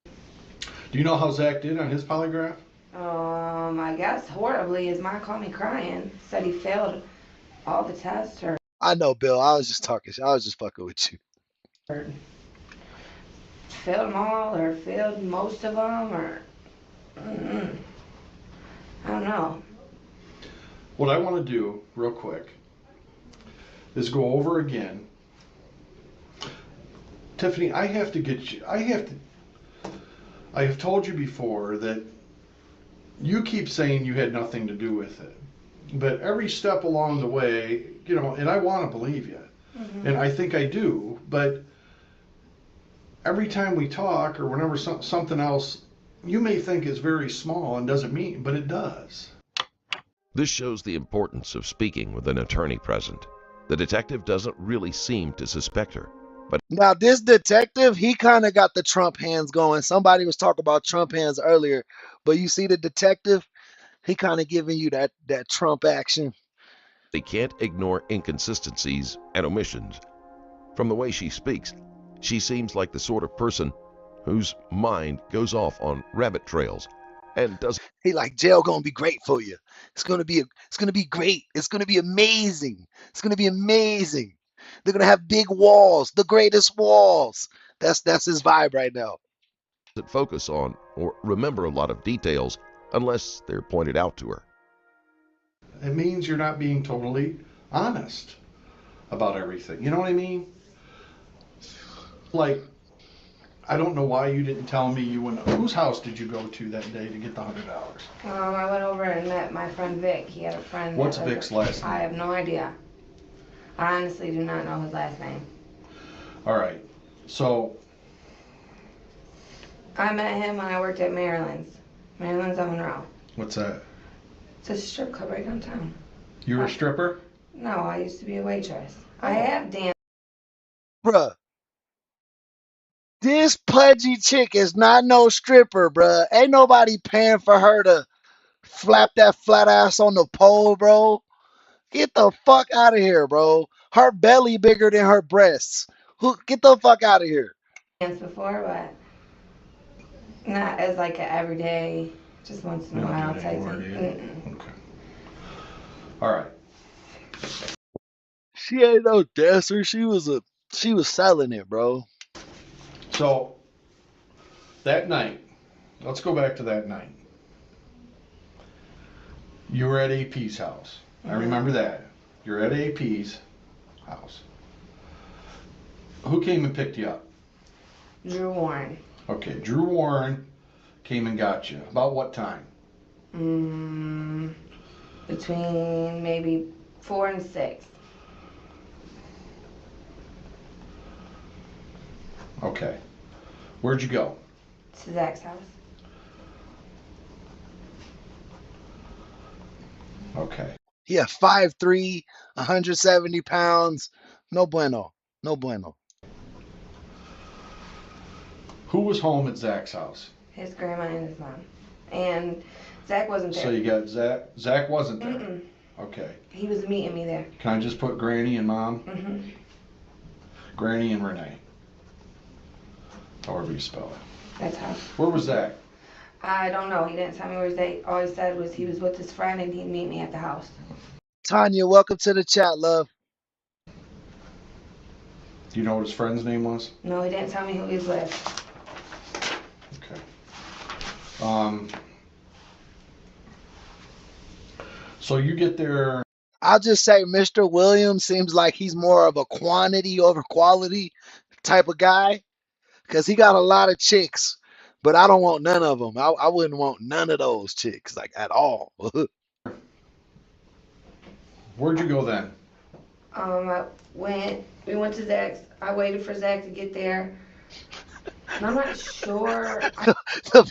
Do you know how Zach did on his polygraph? I guess horribly. His mom called me crying. Said he failed all the tests or I know, Bill. I was just talking. I was just fucking with you. failed them all or failed most of them or I don't know. What I want to do real quick is go over again. Tiffany, I have to get you. I have told you before that you keep saying you had nothing to do with it. But every step along the way, you know, and I want to believe you. Mm-hmm. And I think I do, but every time we talk or whenever something else you may think is very small and doesn't mean, but it does. This shows the importance of speaking with an attorney present. The detective doesn't really seem to suspect her. But now this detective, he kind of got the Trump hands going. Somebody was talking about Trump hands earlier, but you see the detective, he kind of giving you that Trump action. They can't ignore inconsistencies and omissions. From the way she speaks, she seems like the sort of person whose mind goes off on rabbit trails and doesn't. He like, jail gonna be great for you. It's gonna be great. It's gonna be amazing. It's gonna be amazing. They're gonna have big walls, the greatest walls. That's his vibe right now. Focus on or remember a lot of details unless they're pointed out to her. It means you're not being totally honest about everything. You know what I mean? Like, I don't know why you didn't tell me you went. Whose house did you go to that day to get the $100? I went over and met my friend Vic. He had a friend. What's Vic's last name? I have no idea. I honestly do not know his last name. All right. So I met him when I worked at Maryland's on Monroe. What's that? It's a strip club right downtown. You were a stripper? No, I used to be a waitress. I have danced. Bruh. This pudgy chick is not no stripper, bruh. Ain't nobody paying for her to flap that flat ass on the pole, bro. Get the fuck out of here, bro. Her belly bigger than her breasts. Get the fuck out of here. Danced before, but not as like an everyday, just once in a while type thing. Okay. All right. She ain't no dancer. She was selling it, bro. So that night, let's go back to that night. You were at AP's house. I remember that. You're at AP's house. Who came and picked you up? Drew Warren. Okay, Drew Warren came and got you. About what time? Between maybe 4 and 6. Okay. Where'd you go? To Zach's house. Okay. Yeah, 5'3", 170 pounds. No bueno. No bueno. Who was home at Zach's house? His grandma and his mom. And Zach wasn't there. So you got Zach. Zach wasn't there. Mm-mm. Okay. He was meeting me there. Can I just put Granny and Mom? Mm-hmm. Granny and Renee. However you spell it. That's how. Where was Zach? I don't know. He didn't tell me where Zach. All he said was he was with his friend and he'd meet me at the house. Tanya, welcome to the chat, love. Do you know what his friend's name was? No, he didn't tell me who he was with. Okay. So you get there. I'll just say Mr. Williams seems like he's more of a quantity over quality type of guy because he got a lot of chicks, but I don't want none of them. I wouldn't want none of those chicks, like, at all. Where'd you go then? We went to Zach's. I waited for Zach to get there. And I'm not sure. The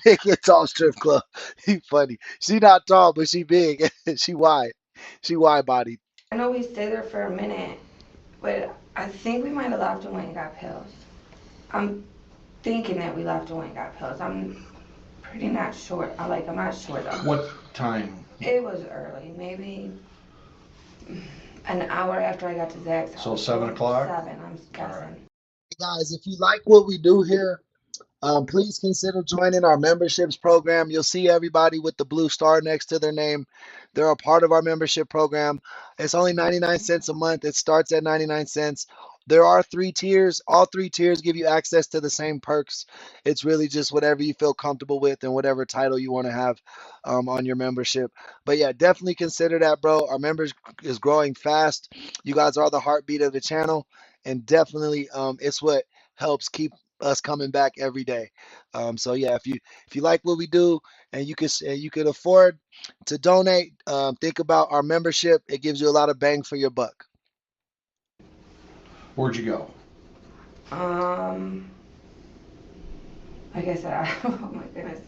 big and tall strip club. He funny. She not tall, but she big. She wide. She wide bodied. I know we stayed there for a minute, but I think we might have left and went and got pills. I'm thinking that we left and went and got pills. I'm pretty not sure. I'm not sure though. What time? It was early, maybe an hour after I got to Zach's house. So 7 o'clock? 7, I'm guessing. Right. Guys, if you like what we do here, please consider joining our memberships program. You'll see everybody with the blue star next to their name. They're a part of our membership program. It's only 99 cents a month. It starts at 99 cents. There are 3 tiers. All 3 tiers give you access to the same perks. It's really just whatever you feel comfortable with and whatever title you want to have on your membership. But yeah, definitely consider that, bro. Our members is growing fast. You guys are the heartbeat of the channel, and definitely it's what helps keep us coming back every day. So yeah, if you like what we do and you could afford to donate, think about our membership. It gives you a lot of bang for your buck. Where'd you go? Like I said, oh my goodness.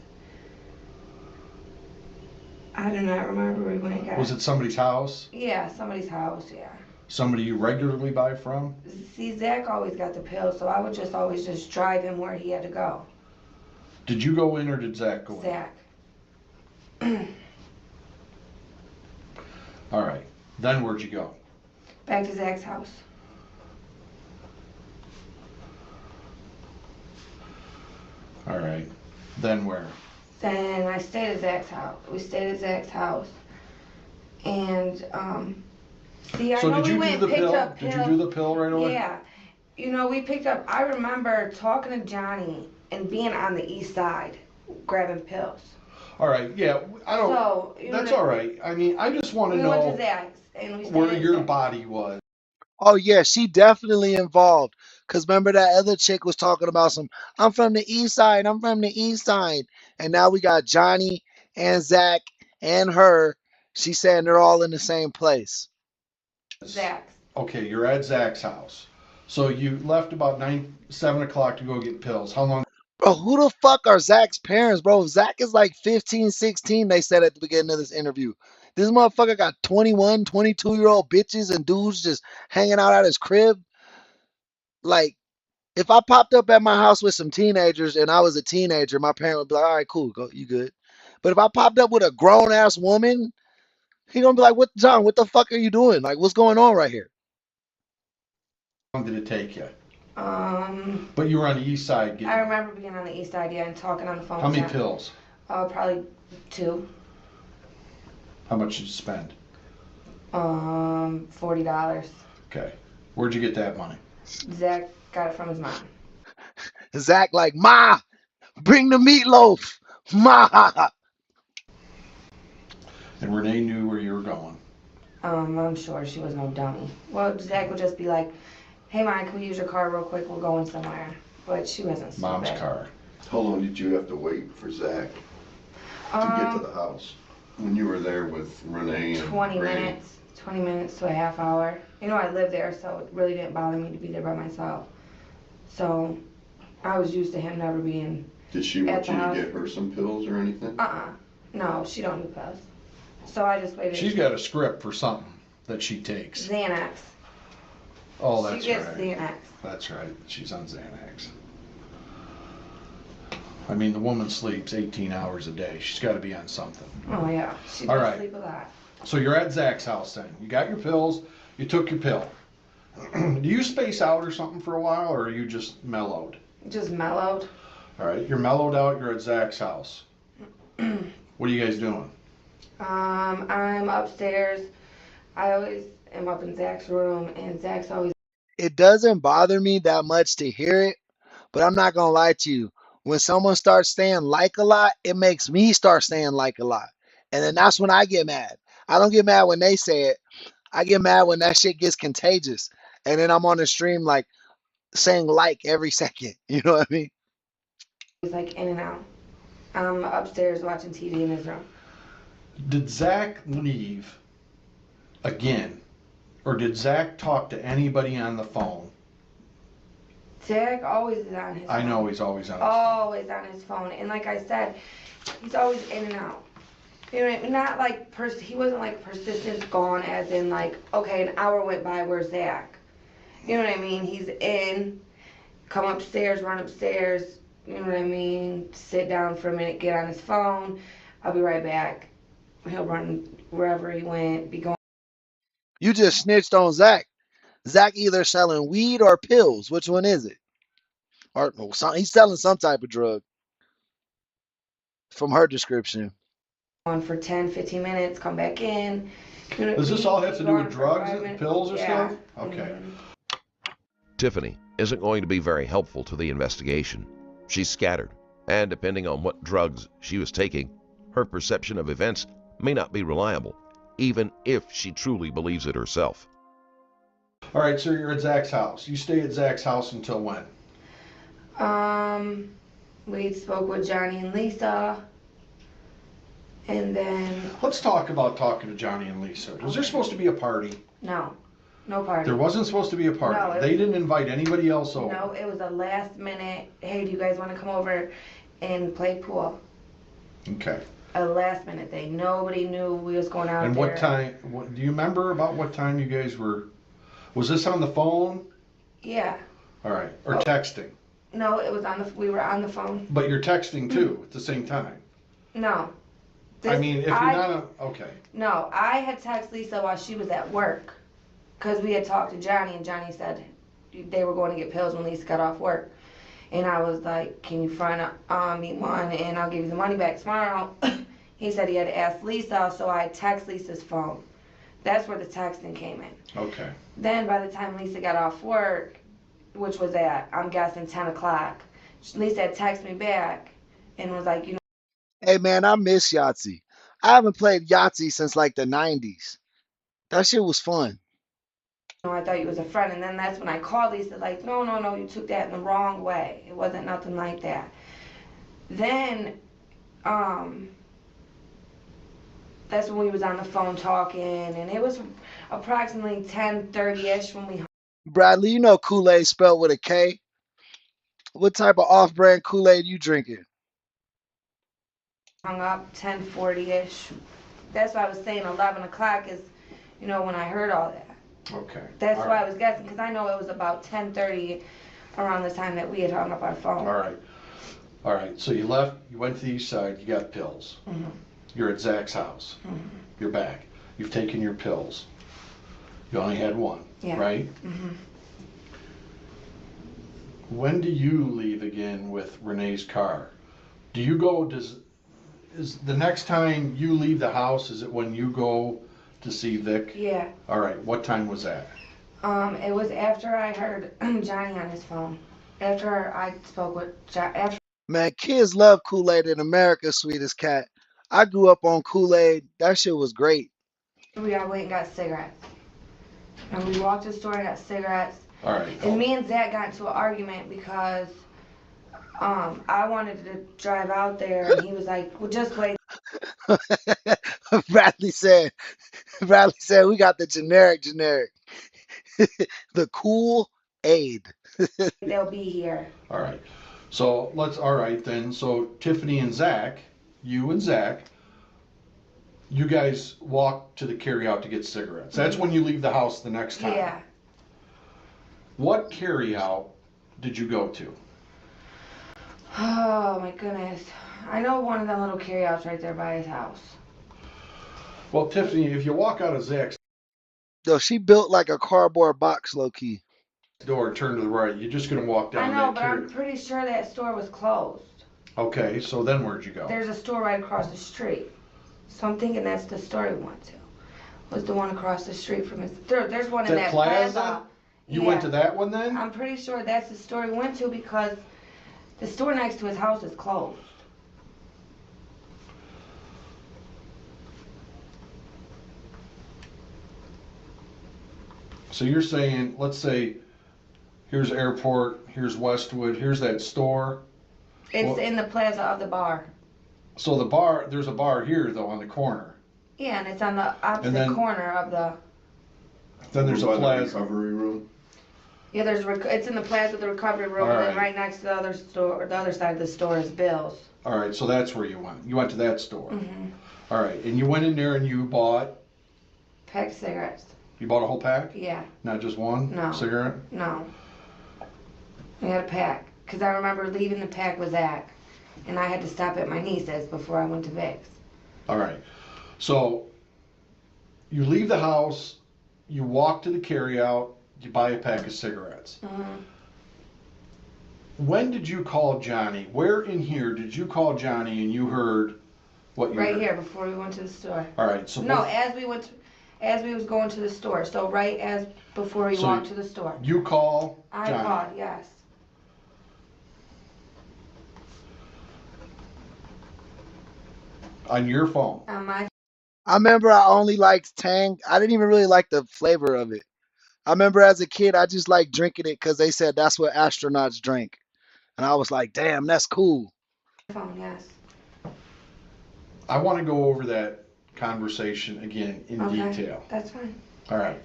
I do not remember where we went and got. Was it somebody's house? Yeah, somebody's house, yeah. Somebody you regularly buy from? See, Zach always got the pills, so I would always just drive him where he had to go. Did you go in or did Zach go in? Zach. All right. Then where'd you go? Back to Zach's house. All right. Then where? Then I stayed at Zach's house. We stayed at Zach's house. And, see, I So know did we you went do and the picked pill? up Did pills. you do the pill right away? Yeah. You know, we picked up, I remember talking to Johnny and being on the east side, grabbing pills. All right. Yeah. I don't. So, That's all right. I mean, I just want to We know went to Zach's and we stayed where at your Zach's. body was. Oh yeah, she definitely involved. Cause remember that other chick was talking about I'm from the east side, I'm from the east side. And now we got Johnny and Zach and her. She's saying they're all in the same place. Zach's. Okay, you're at Zach's house. So you left about 7 o'clock to go get pills. How long? Bro, who the fuck are Zach's parents, bro? Zach is like 15, 16, they said at the beginning of this interview. This motherfucker got 21, 22-year-old bitches and dudes just hanging out at his crib. Like, if I popped up at my house with some teenagers and I was a teenager, my parent would be like, all right, cool, go, you good. But if I popped up with a grown-ass woman, he gonna be like, John, what the fuck are you doing? Like, what's going on right here? How long did it take you? But you were on the east side getting. I remember being on the east side, yeah, and talking on the phone. How with many Zach. pills? Probably 2. How much did you spend? $40. Okay. Where'd you get that money? Zach got it from his mom. Zach like, Ma, bring the meatloaf. Ma. And Renee knew where you were going. I'm sure she was no dummy. Well, Zach would just be like, hey, Mom, can we use your car real quick? We're going somewhere. But she wasn't stupid. Mom's car. How long did you have to wait for Zach to get to the house when you were there with Renee and 20 Granny? minutes. 20 minutes to a half hour. You know, I live there, so it really didn't bother me to be there by myself. So, I was used to him never being. Did she want at the you to house. get her some pills or anything? No, she don't do pills. So I just waited. She's got a script for something that she takes. Xanax. Oh, that's She gets right. Xanax. That's right. She's on Xanax. I mean, the woman sleeps 18 hours a day. She's got to be on something. Oh yeah, she All does right. sleep a lot. So you're at Zach's house then. You got your pills. You took your pill. Do you space out or something for a while, or are you just mellowed? Just mellowed. All right. You're mellowed out. You're at Zach's house. What are you guys doing? I'm upstairs. I always am up in Zach's room, and Zach's always. It doesn't bother me that much to hear it, but I'm not gonna lie to you. When someone starts saying like a lot, it makes me start saying like a lot. And then that's when I get mad. I don't get mad when they say it. I get mad when that shit gets contagious. And then I'm on the stream like saying like every second. You know what I mean? like in and out. I'm upstairs watching TV in his room. Did Zach leave again? Or did Zach talk to anybody on the phone? Zach always is on his phone. I know he's always on his Always on his phone. And like I said, he's always in and out. You know what I mean? Not like, he wasn't like persistent gone as in like, okay, an hour went by, where's Zach? You know what I mean? He's in, come upstairs, run upstairs, you know what I mean? Sit down for a minute, get on his phone. I'll be right back. He'll run wherever he went, be going. You just snitched on Zach. Zach either selling weed or pills. Which one is it? Or he's selling some type of drug from her description. On for 10, 15 minutes, come back in. You know, Does this all have to do with drugs and minutes. pills or Yeah. stuff? Okay. Tiffany isn't going to be very helpful to the investigation. She's scattered, and depending on what drugs she was taking, her perception of events may not be reliable, even if she truly believes it herself. All right, so you're at Zach's house. You stay at Zach's house until when? We spoke with Johnny and Lisa. And then... Let's talk about talking to Johnny and Lisa. Was there supposed to be a party? No. No party. There wasn't supposed to be a party. No, they didn't invite anybody else over. No, it was a last minute, hey, do you guys want to come over and play pool? Okay. A last minute thing. Nobody knew we was going out And there. what time, do you remember about what time you guys were, was this on the phone? Yeah. All right, or texting? No, it was we were on the phone. But you're texting too at the same time? No. I mean, if you're not okay. No, I had texted Lisa while she was at work. Because we had talked to Johnny, and Johnny said they were going to get pills when Lisa got off work. And I was like, can you find me one, and I'll give you the money back tomorrow. He said he had to ask Lisa, so I text Lisa's phone. That's where the texting came in. Okay. Then by the time Lisa got off work, which was at, I'm guessing, 10 o'clock, Lisa had texted me back and was like, you know. Hey, man, I miss Yahtzee. I haven't played Yahtzee since like the 90s. That shit was fun. I thought you was a friend, and then that's when I called Lisa, like, no, you took that in the wrong way. It wasn't nothing like that. Then, that's when we was on the phone talking, and it was approximately 10:30ish when we. Bradley, you know Kool-Aid spelled with a K. What type of off-brand Kool-Aid you drinking? Hung up 10:40ish. That's why I was saying 11 o'clock is, you know, when I heard all that. Okay. That's why I was guessing, because I know it was about 10:30 around the time that we had hung up our phone. All right, so you left, you went to the east side, you got pills. Mm-hmm. You're at Zach's house. Mm-hmm. You're back. You've taken your pills. You only had one, right? Mm-hmm. When do you leave again with Renee's car? Do you go, is the next time you leave the house, is it when you go to see Vic? Yeah. All right, what time was that? It was after I heard Johnny on his phone. After I spoke with Johnny. Man, kids love Kool-Aid in America, sweetest cat. I grew up on Kool-Aid. That shit was great. We went and got cigarettes. And we walked to the store and got cigarettes. All right. And me and Zach got into an argument because I wanted to drive out there, and he was like, well, just wait. Bradley said, we got the generic. The Kool-Aid. They'll be here. All right. So all right then. So Tiffany and Zach, you and Zach, you guys walk to the carryout to get cigarettes. That's when you leave the house the next time. Yeah. What carryout did you go to? Oh my goodness. I know one of them little carryouts right there by his house. Well, Tiffany, if you walk out of Zach's Yo, she built like a cardboard box, low key. door and turn to the right, you're just gonna walk down I know, that but I'm pretty sure that store was closed. Okay, so then where'd you go? There's a store right across the street. So I'm thinking that's the store we went to. Was the one across the street from his. There's one in that plaza. You went to that one then? I'm pretty sure that's the store we went to because the store next to his house is closed. So you're saying, let's say, here's airport, here's Westwood, here's that store. It's in the plaza of the bar. So there's a bar here though on the corner. Yeah, and it's on the opposite corner of the. Then there's a plaza. Recovery room. Yeah, it's in the plaza of the recovery room, and then right next to the other store, the other side of the store is Bill's. All right, so that's where you went. You went to that store. Mm-hmm. All right, and you went in there and you bought. Pack of cigarettes. You bought a whole pack? Yeah. Not just one? No. Cigarette? No. I had a pack. Because I remember leaving the pack with Zach. And I had to stop at my niece's before I went to Vic's. All right. So you leave the house, you walk to the carryout, you buy a pack of cigarettes. Mm-hmm. When did you call Johnny? Where in here did you call Johnny and you heard what you heard? Right here before we went to the store. All right. So no, as we was going to the store. So right before we walked to the store. You call Johnny. I called, yes. On your phone. On my. I remember I only liked Tang. I didn't even really like the flavor of it. I remember as a kid, I just liked drinking it because they said that's what astronauts drink. And I was like, damn, that's cool. Phone, yes. I want to go over that conversation again in detail. That's fine. All right.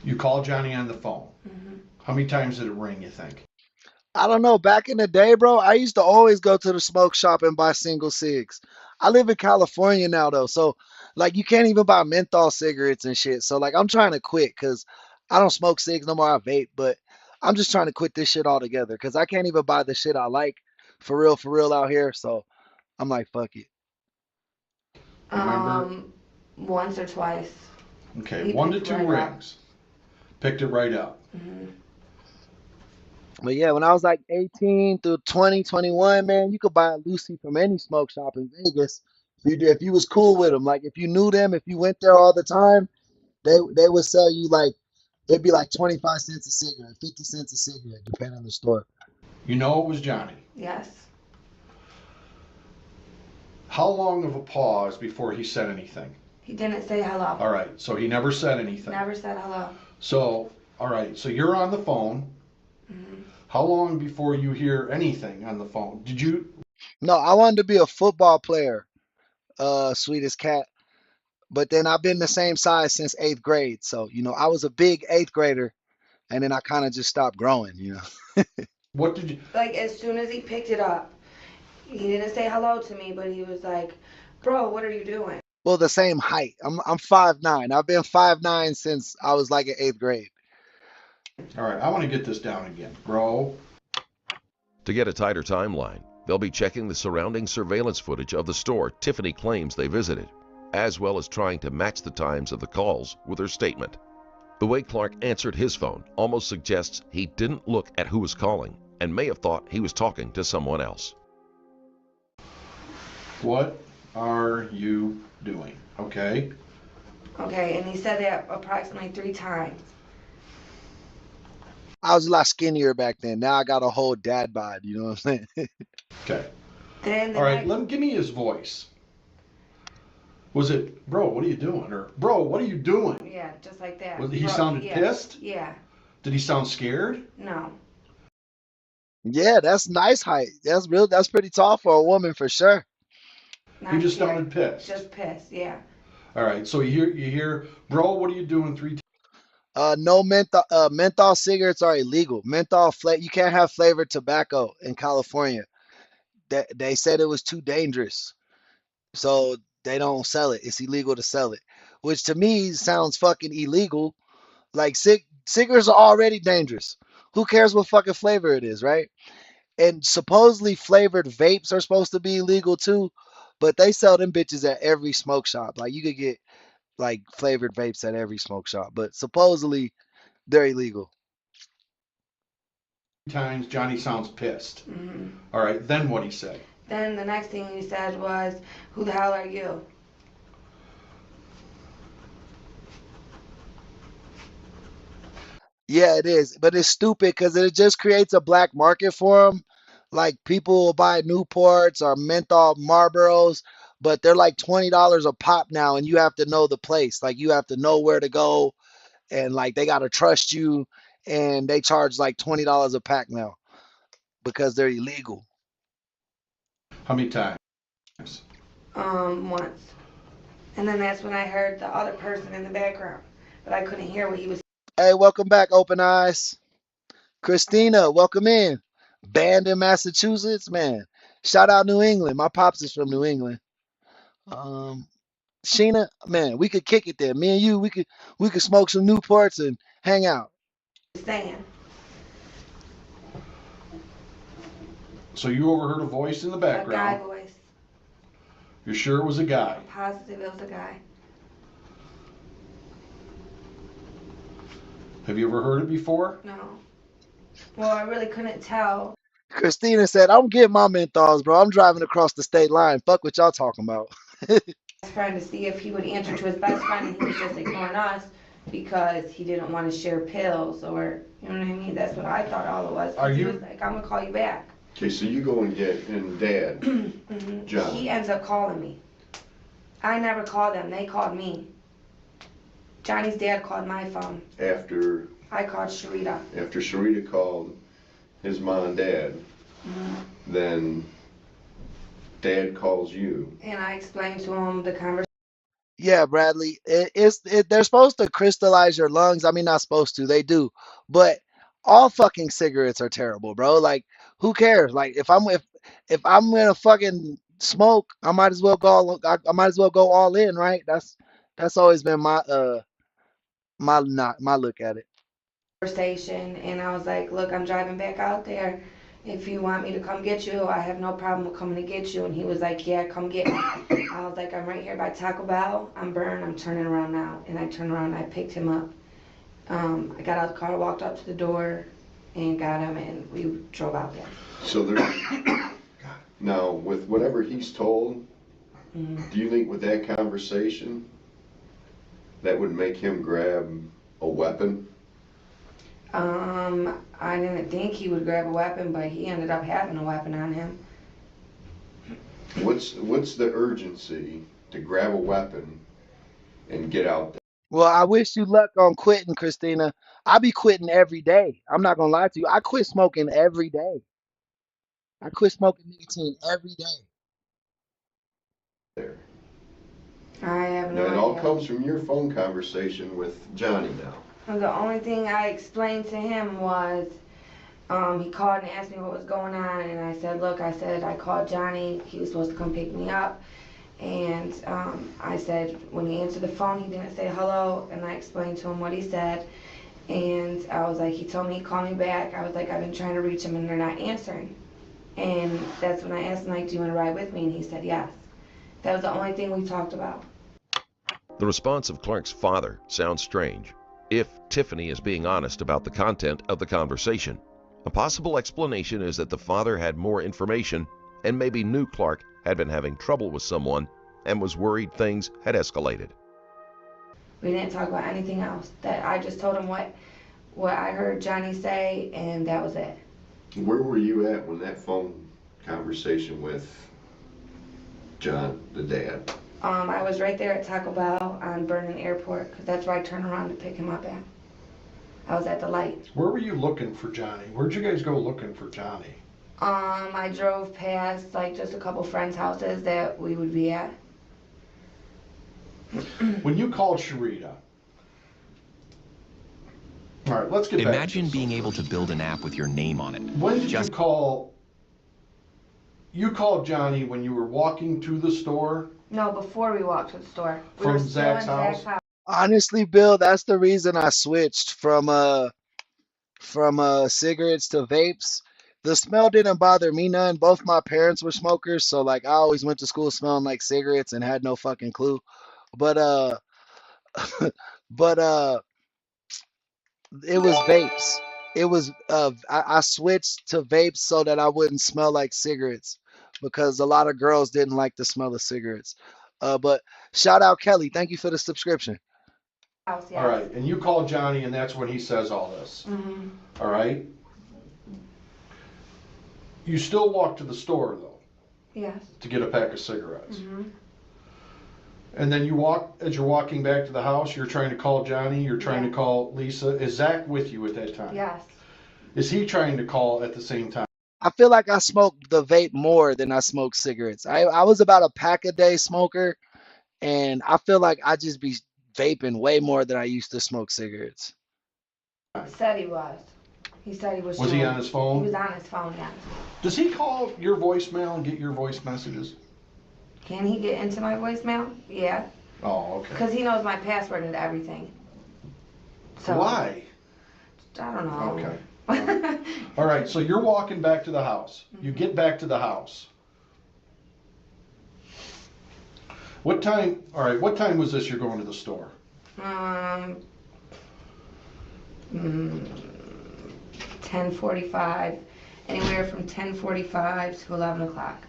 You called Johnny on the phone. Mm-hmm. How many times did it ring, you think? I don't know. Back in the day, bro, I used to always go to the smoke shop and buy single cigs. I live in California now, though. So, like, you can't even buy menthol cigarettes and shit. So, like, I'm trying to quit because I don't smoke cigs no more. I vape, but I'm just trying to quit this shit altogether because I can't even buy the shit I like for real out here. So, I'm like, fuck it. Remember? Once or twice. Okay, 1 to 2 rings. Picked it right up. Mm-hmm. But yeah, when I was like 18 through 20, 21, man, you could buy a Lucy from any smoke shop in Vegas. If you was cool with them, like if you knew them, if you went there all the time, they would sell you like it'd be like 25 cents a cigarette, 50 cents a cigarette, depending on the store. You know it was Johnny. Yes. How long of a pause before he said anything? He didn't say hello. All right, so he never said anything. Never said hello. So, all right, so you're on the phone. Mm-hmm. How long before you hear anything on the phone? Did you? No, I wanted to be a football player, sweetest cat. But then I've been the same size since 8th grade. So, I was a big 8th grader and then I kind of just stopped growing, What did you? Like, as soon as he picked it up, he didn't say hello to me, but he was like, bro, what are you doing? Well, the same height. I'm 5'9". I've been 5'9" since I was like in 8th grade. All right, I want to get this down again, bro. To get a tighter timeline, they'll be checking the surrounding surveillance footage of the store Tiffany claims they visited, as well as trying to match the times of the calls with her statement. The way Clark answered his phone almost suggests he didn't look at who was calling and may have thought he was talking to someone else. What are you doing? Okay. Okay, and he said that approximately 3 times. I was a lot skinnier back then. Now I got a whole dad bod, you know what I'm saying? Okay. Then all right, give me his voice. Was it, bro, what are you doing? Or, bro, what are you doing? Yeah, just like that. He sounded pissed? Yeah. Did he sound scared? No. Yeah, that's nice height. That's pretty tall for a woman for sure. He just sounded pissed. Just pissed, yeah. All right, so you hear, bro, what are you doing 3 times? No menthol cigarettes are illegal. You can't have flavored tobacco in California. They said it was too dangerous, so they don't sell it. It's illegal to sell it, which to me sounds fucking illegal. Like cigarettes are already dangerous. Who cares what fucking flavor it is, right? And supposedly flavored vapes are supposed to be illegal too, but they sell them bitches at every smoke shop. Like you could get like flavored vapes at every smoke shop, but supposedly they're illegal. Times Johnny sounds pissed. Mm-hmm. All right, then what he say? Then the next thing he said was, "Who the hell are you?" Yeah, it is, but it's stupid because it just creates a black market for them. Like people will buy Newports or menthol Marlboros, but they're like $20 a pop now, and you have to know the place. Like you have to know where to go, and like they gotta trust you, and they charge like $20 a pack now because they're illegal. How many times? Once. And then that's when I heard the other person in the background, but I couldn't hear what he was. Hey, welcome back, Open Eyes. Christina, welcome in. Banned in Massachusetts, man. Shout out New England. My pops is from New England. Um, Sheena, man, we could kick it there. Me and you, we could smoke some Newports and hang out. Saying. So you overheard a voice in the A guy background. voice. You're sure it was a guy? I'm positive it was a guy. Have you ever heard it before? No. Well, I really couldn't tell. Christina said, I'm getting my menthols, bro. I'm driving across the state line. Fuck what y'all talking about. Trying to see if he would answer to his best friend, and he was just ignoring us because he didn't want to share pills, or you know what I mean. That's what I thought all it was. Are He you- was like, "I'm gonna call you back." Okay, so you go and get in Dad, Mhm. John. He ends up calling me. I never called them. They called me. Johnny's dad called my phone. after I called Sharita. Sharita called his mom and dad, then Dad calls you. And I explained to him the conversation. Yeah, Bradley. They're supposed to crystallize your lungs. I mean, not supposed to. They do. But all fucking cigarettes are terrible, bro. Like, who cares? Like, if I'm gonna fucking smoke, I might as well I might as well go all in, right? That's always been my look at it. And I was like, "Look, I'm driving back out there. If you want me to come get you, I have no problem with coming to get you." And he was like, "Yeah, come get me." I was like, "I'm right here by Taco Bell. I'm burned. I'm turning around now." And I turned around and I picked him up. I got out of the car, walked up to the door, and got him, and we drove out there. So there. Now, with whatever he's told, do you think with that conversation, that would make him grab a weapon? I didn't think he would grab a weapon, but he ended up having a weapon on him. What's the urgency to grab a weapon and get out there? Well, I wish you luck on quitting, Christina. I be quitting every day. I'm not gonna lie to you. I quit smoking every day. I quit smoking nicotine every day. There. I have no Now, it idea. all comes from your phone conversation with Johnny now. The only thing I explained to him was, he called and asked me what was going on, and I said, "Look," I said, "I called Johnny. He was supposed to come pick me up." And I said, when he answered the phone, he didn't say hello, and I explained to him what he said. And I was like, he told me he'd call me back. I was like, I've been trying to reach him, and they're not answering. And that's when I asked him, like, "Do you want to ride with me?" And he said yes. That was the only thing we talked about. The response of Clark's father sounds strange, if Tiffany is being honest about the content of the conversation. A possible explanation is that the father had more information and maybe knew Clark had been having trouble with someone and was worried things had escalated. We didn't talk about anything else. That I just told him what I heard Johnny say, and that was it. Where were you at when that phone conversation with John, the dad? I was right there at Taco Bell on Vernon Airport, because that's where I turned around to pick him up at. I was at the light. Where were you looking for Johnny? Where'd you guys go looking for Johnny? I drove past like just a couple friends' houses that we would be at. When you called Sharita, All right, let's get back to Imagine this. being able to build an app with your name on it. When did you call? You called Johnny when you were walking to the store? No, before we walked to the store. We From were still Zach's in house? Zach's house. Honestly, Bill, that's the reason I switched from cigarettes to vapes. The smell didn't bother me none. Both my parents were smokers, so like I always went to school smelling like cigarettes and had no fucking clue. But but it was vapes. It was I switched to vapes so that I wouldn't smell like cigarettes because a lot of girls didn't like the smell of cigarettes. But shout out Kelly, thank you for the subscription. House, yes. All right, and you called Johnny, and that's when he says all this. Mm-hmm. All right? You still walk to the store, though, Yes. to get a pack of cigarettes. Mm-hmm. And then you walk, as you're walking back to the house, you're trying to call Johnny, you're trying to call Lisa. Is Zach with you at that time? Yes. Is he trying to call at the same time? I feel like I smoked the vape more than I smoked cigarettes. I was about a pack a day smoker, and I feel like I just be vaping way more than I used to smoke cigarettes. He said he was. He said he was. Was he on his phone? He was on his phone, yes. Does he call your voicemail and get your voice messages? Can he get into my voicemail? Yeah. Oh, okay. Because he knows my password and everything. So Why? I don't know. Okay. All right, so you're walking back to the house. You get back to the house. What time, all right, what time was this you're going to the store? 10:45. Anywhere from 10:45 to 11 o'clock.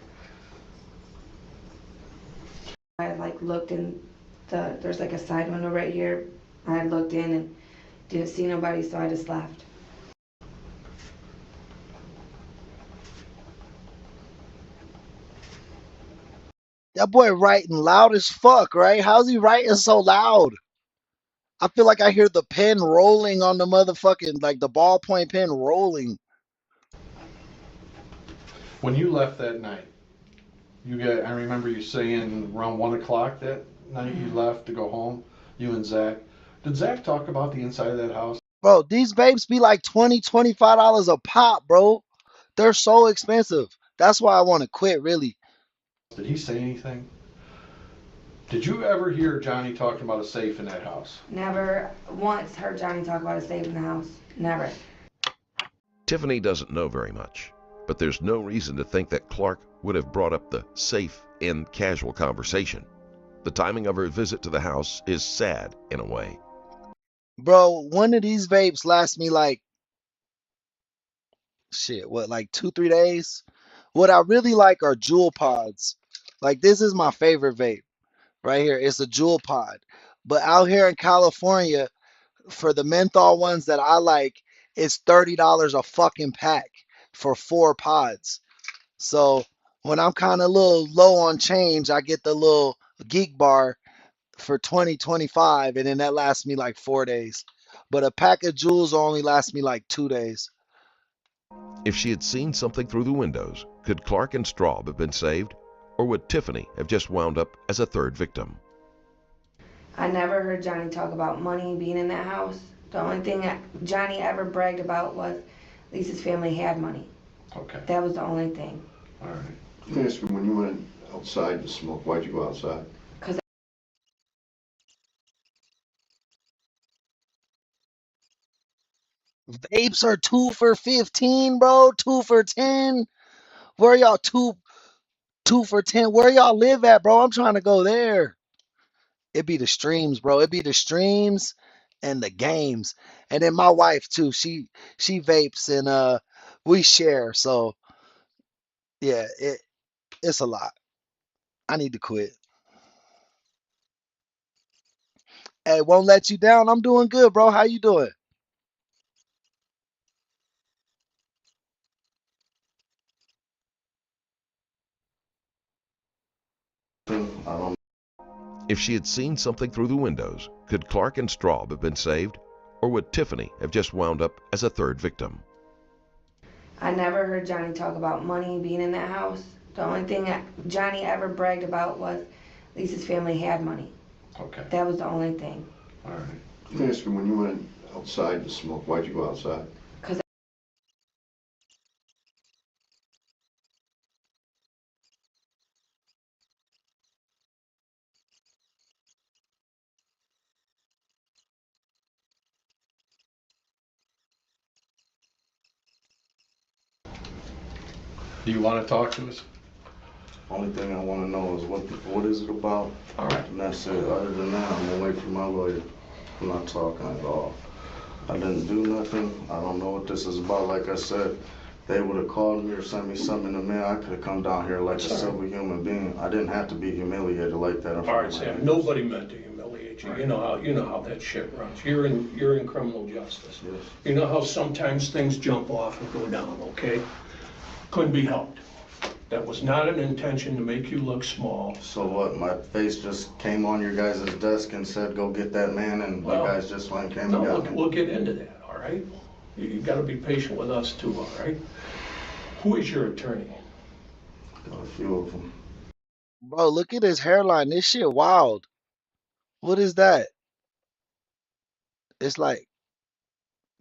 I had like looked in there's like a side window right here. I had looked in and didn't see nobody, so I just left. That boy writing loud as fuck, right? How's he writing so loud? I feel like I hear the pen rolling on the motherfucking, like the ballpoint pen rolling. When you left that night, I remember you saying around 1 o'clock that night you left to go home, you and Zach. Did Zach talk about the inside of that house? Bro, these vapes be like $20, $25 a pop, bro. They're so expensive. That's why I want to quit, really. Did he say anything? Did you ever hear Johnny talking about a safe in that house? Never once heard Johnny talk about a safe in the house. Never. Tiffany doesn't know very much, but there's no reason to think that Clark would have brought up the safe in casual conversation. The timing of her visit to the house is sad in a way. Bro, one of these vapes lasts me like, shit, what, like 2, 3 days? What I really like are jewel pods. Like, this is my favorite vape right here. It's a jewel pod. But out here in California, for the menthol ones that I like, it's $30 a fucking pack for 4 pods. So when I'm kind of a little low on change, I get the little geek bar for 20, 25, and then that lasts me like 4 days. But a pack of jewels only lasts me like 2 days. If she had seen something through the windows, could Clark and Straub have been saved? Or would Tiffany have just wound up as a third victim? I never heard Johnny talk about money being in that house. The only thing that Johnny ever bragged about was Lisa's family had money. Okay. That was the only thing. All right. Let me ask you, when you went outside to smoke, why'd you go outside? Vapes are 2 for 15, bro. 2 for 10. Where y'all 2 for 10? Where y'all live at, bro? I'm trying to go there. It be the streams, bro. It be the streams and the games. And then my wife too. She vapes and we share. So yeah, it's a lot. I need to quit. Hey, won't let you down. I'm doing good, bro. How you doing? If she had seen something through the windows, could Clark and Straub have been saved? Or would Tiffany have just wound up as a third victim? I never heard Johnny talk about money being in that house. The only thing that Johnny ever bragged about was Lisa's family had money. Okay. That was the only thing. All right. Let me ask you, when you went Outside to smoke. Why'd you go outside? Do you want to talk to us? Only thing I want to know is what is it about? All right. And that's it. Other than that, I'm gonna wait for my lawyer. I'm not talking at all. I didn't do nothing. I don't know what this is about. Like I said, they would have called me or sent me something in the mail. I could have come down here like a civil human being. I didn't have to be humiliated like that. All right, Sam. Nobody meant to humiliate you. Right. You know how that shit runs. You're in criminal justice. Yes. You know how sometimes things jump off and go down. Okay. Couldn't be helped. That was not an intention to make you look small. So what? My face just came on your guys' desk and said, "Go get that man," and you guys just went and came and got him. We'll get into that. All right. You got to be patient with us too. All right. Who is your attorney? Got a few of them. Bro, look at his hairline. This shit wild. What is that? It's like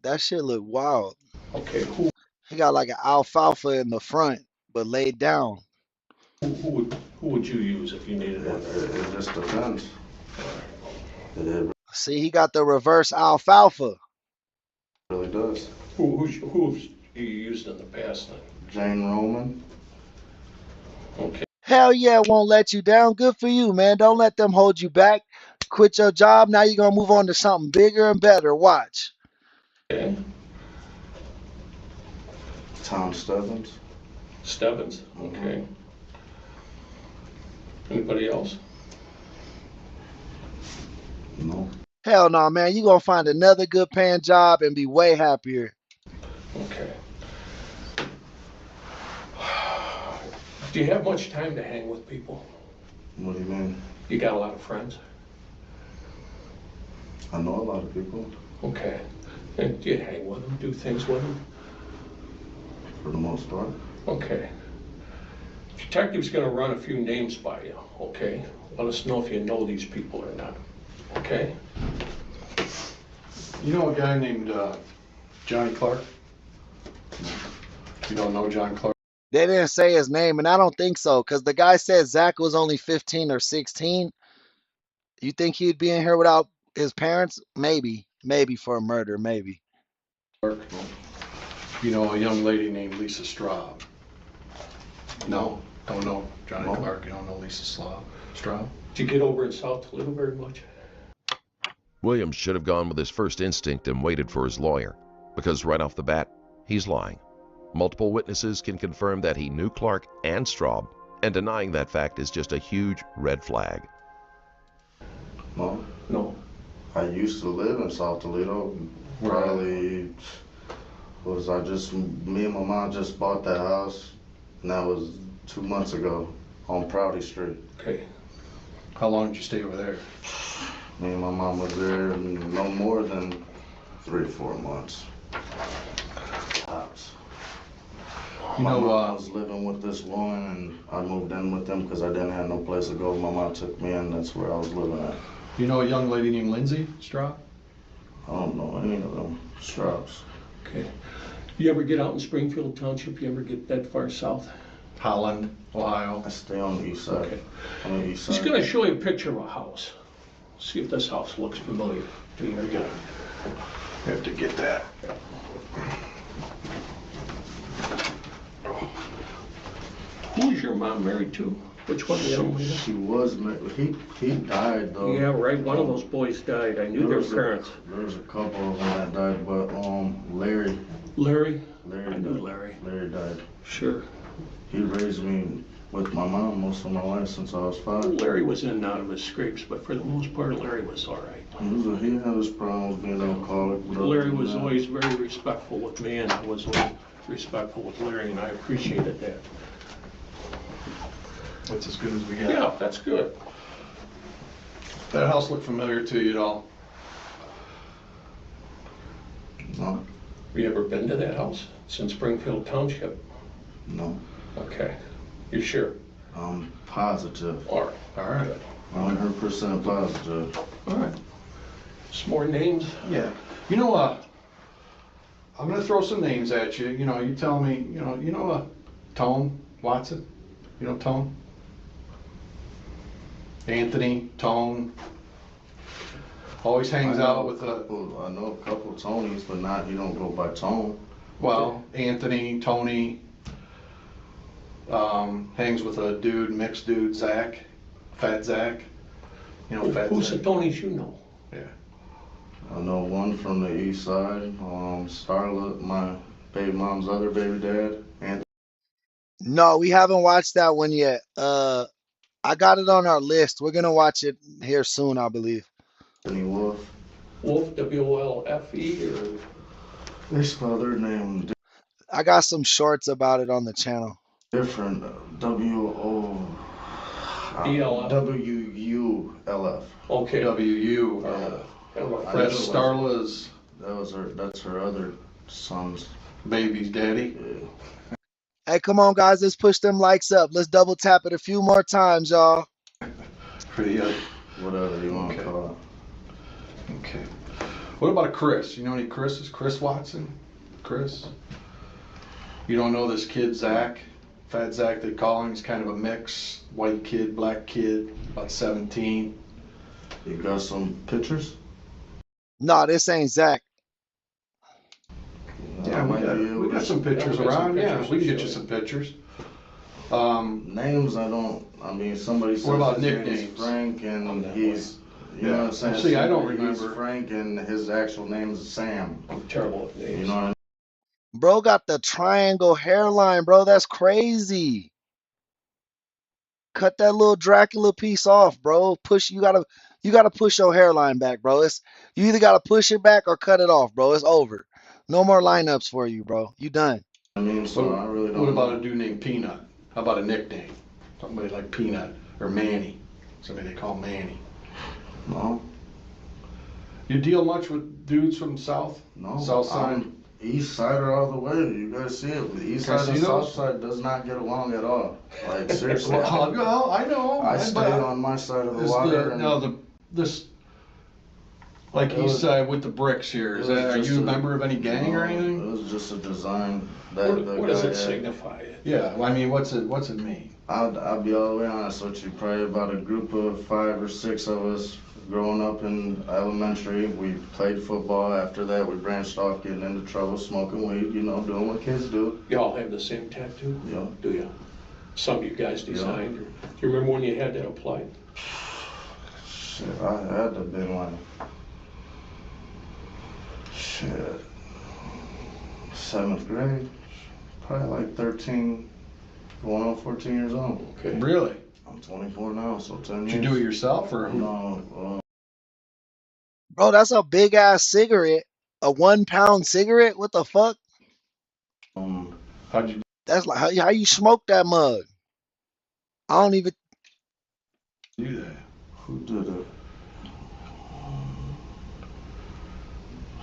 that shit look wild. Okay, who He got like an alfalfa in the front, but laid down. would you use if you needed one? It just depends. See, he got the reverse alfalfa. Really does. Who have you used in the past then? Jane Roman. Okay. Hell yeah, won't let you down. Good for you, man. Don't let them hold you back. Quit your job. Now you're gonna move on to something bigger and better. Watch. Okay. Tom Stebbins. Stebbins. Okay. Anybody else? No. Hell no, man. You gonna find another good paying job and be way happier. Okay. Do you have much time to hang with people? What do you mean? You got a lot of friends? I know a lot of people. Okay. And do you hang with them, do things with them? For the most part. Okay. Detective's gonna run a few names by you, okay? Let us know if you know these people or not, okay? You know a guy named Johnny Clark? You don't know John Clark? They didn't say his name, and I don't think so, because the guy said Zach was only 15 or 16. You think he'd be in here without his parents? Maybe. Maybe for a murder, maybe. Clark? You know a young lady named Lisa Straub? No? Don't know Johnny Clark? You don't know Lisa Straub? Did you get over in South Toledo very much? Williams should have gone with his first instinct and waited for his lawyer, because right off the bat, he's lying. Multiple witnesses can confirm that he knew Clark and Straub, and denying that fact is just a huge red flag. No. No. I used to live in South Toledo. Probably me and my mom just bought that house, and that was 2 months ago on Prouty Street. Okay. How long did you stay over there? Me and my mom was there no more than 3 or 4 months. Tops. My mom was living with this woman, and I moved in with them because I didn't have no place to go. My mom took me in. That's where I was living at. You know a young lady named Lindsay Straub? I don't know any of them Straubs. Okay. You ever get out in Springfield Township? You ever get that far south? Holland, Ohio. I stay on the east side. Okay. On the east side. He's gonna show you a picture of a house. See if this house looks familiar to you. You have to get that. Who is your mom married to? Which one? She was married. He died though. Yeah, right. One of those boys died. I knew their parents. There was a couple of them that died, but Larry. Larry? Larry I knew died. Larry. Larry died. Sure. He raised me with my mom most of my life since I was 5. Larry was in and out of his scrapes, but for the most part, Larry was all right. He had his problems being alcoholic. Larry was always very respectful with me, and I was always respectful with Larry, and I appreciated that. That's as good as we got. Yeah, that's good. That house look familiar to you at all? No. Have you ever been to that house? It's in Springfield Township. No. Okay. You sure? I'm positive. All right. All right. 100% positive. All right. Some more names? Yeah. You know, I'm gonna throw some names at you. You know, you tell me. Tone Watson. You know Tone. Anthony Tone. Always hangs out with a. I know a couple Tonys, but not. He don't go by Tone. Well, Anthony, Tony. Hangs with a dude, mixed dude, Zach, Fat Zach. You know, Fat Who's Zach. the Tonys you know? Yeah. I know one from the east side. Starla, my baby mom's other baby dad. And No, we haven't watched that one yet. I got it on our list. We're gonna watch it here soon, I believe. Anthony Wolf. Wolf, W-O-L-F-E, or? They spell their name I got some shorts about it on the channel. different. E-L-F. W-U-L-F. Okay. W-U. That's Starla's. That's her other son's baby's daddy. Yeah. Hey, come on, guys. Let's push them likes up. Let's double tap it a few more times, y'all. Pretty whatever you want to call it. Okay. What about a Chris? You know any Chris's? Chris Watson? Chris? You don't know this kid, Zach? Fat Zach, they call him. He's kind of a mix. White kid, black kid, about 17. You got some pictures? No, this ain't Zach. Yeah, we got some pictures around. Yeah, we can get you some pictures. Names, I mean, somebody says what about his nicknames? name's Frank, and he's, you know what I'm saying? See, I don't He's remember. Frank, and his actual name is Sam. I'm terrible at names. You know what I mean? Bro got the triangle hairline, bro. That's crazy. Cut that little Dracula piece off, bro. You gotta push your hairline back, bro. You either gotta push it back or cut it off, bro. It's over. No more lineups for you, bro. You done. I mean, so I really don't What about know. a dude named Peanut? How about a nickname? Somebody like Peanut or Manny. Somebody they call Manny. No. You deal much with dudes from South? No. South side? I'm East Sider all the way. You guys see it. The East Side and South Side does not get along at all. Like, seriously. Well, I know. I stay on my side of the water. Like East Side with the bricks here. Are you a member of any gang or anything? It was just a design. What does it signify? Yeah, well, I mean, what's it mean? I'll be all the way honest with you. Probably about a group of 5 or 6 of us growing up in elementary. We played football. After that, we branched off, getting into trouble, smoking weed, you know, doing what kids do. Y'all have the same tattoo? Yeah. Do you? Some of you guys designed. Yeah. Do you remember when you had that applied? Shit, I had to have been like, 7th grade. Probably like 13, going on 14 years old. Okay. Really? I'm 24 now, so 10 years. Did you do it yourself or? No. Bro, that's a big ass cigarette. A 1 pound cigarette? What the fuck? How'd you? That's like how you smoke that mug. I don't even do that. Who did it?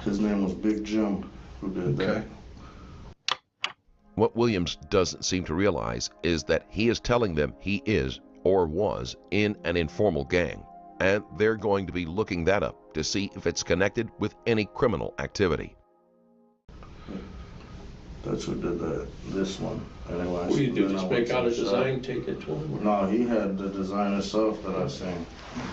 His name was Big Jim. Who did that? What Williams doesn't seem to realize is that he is telling them he is or was in an informal gang, and they're going to be looking that up to see if it's connected with any criminal activity. That's who did that. This one. Anyway, what do you do? Just make out a design, take it to him? No, he had the design himself that I've seen.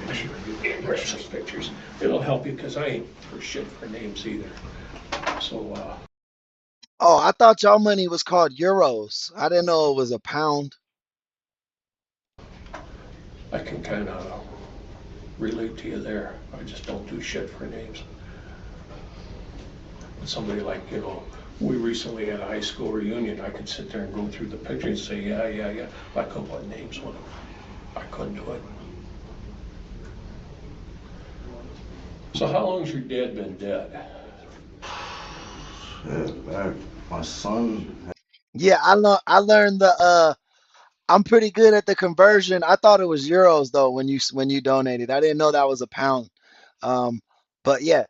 Make sure you grab some pictures. It'll help you because I ain't for shit for names either. So, Oh, I thought y'all money was called euros. I didn't know it was a pound. I can kind of relate to you there. I just don't do shit for names. Somebody like, you know, we recently had a high school reunion. I could sit there and go through the pictures and say, yeah. I couldn't put names with them. I couldn't do it. So how long's your dad been dead? My son. Yeah, I learned the I'm pretty good at the conversion. I thought it was euros though when you donated. I didn't know that was a pound. But yeah,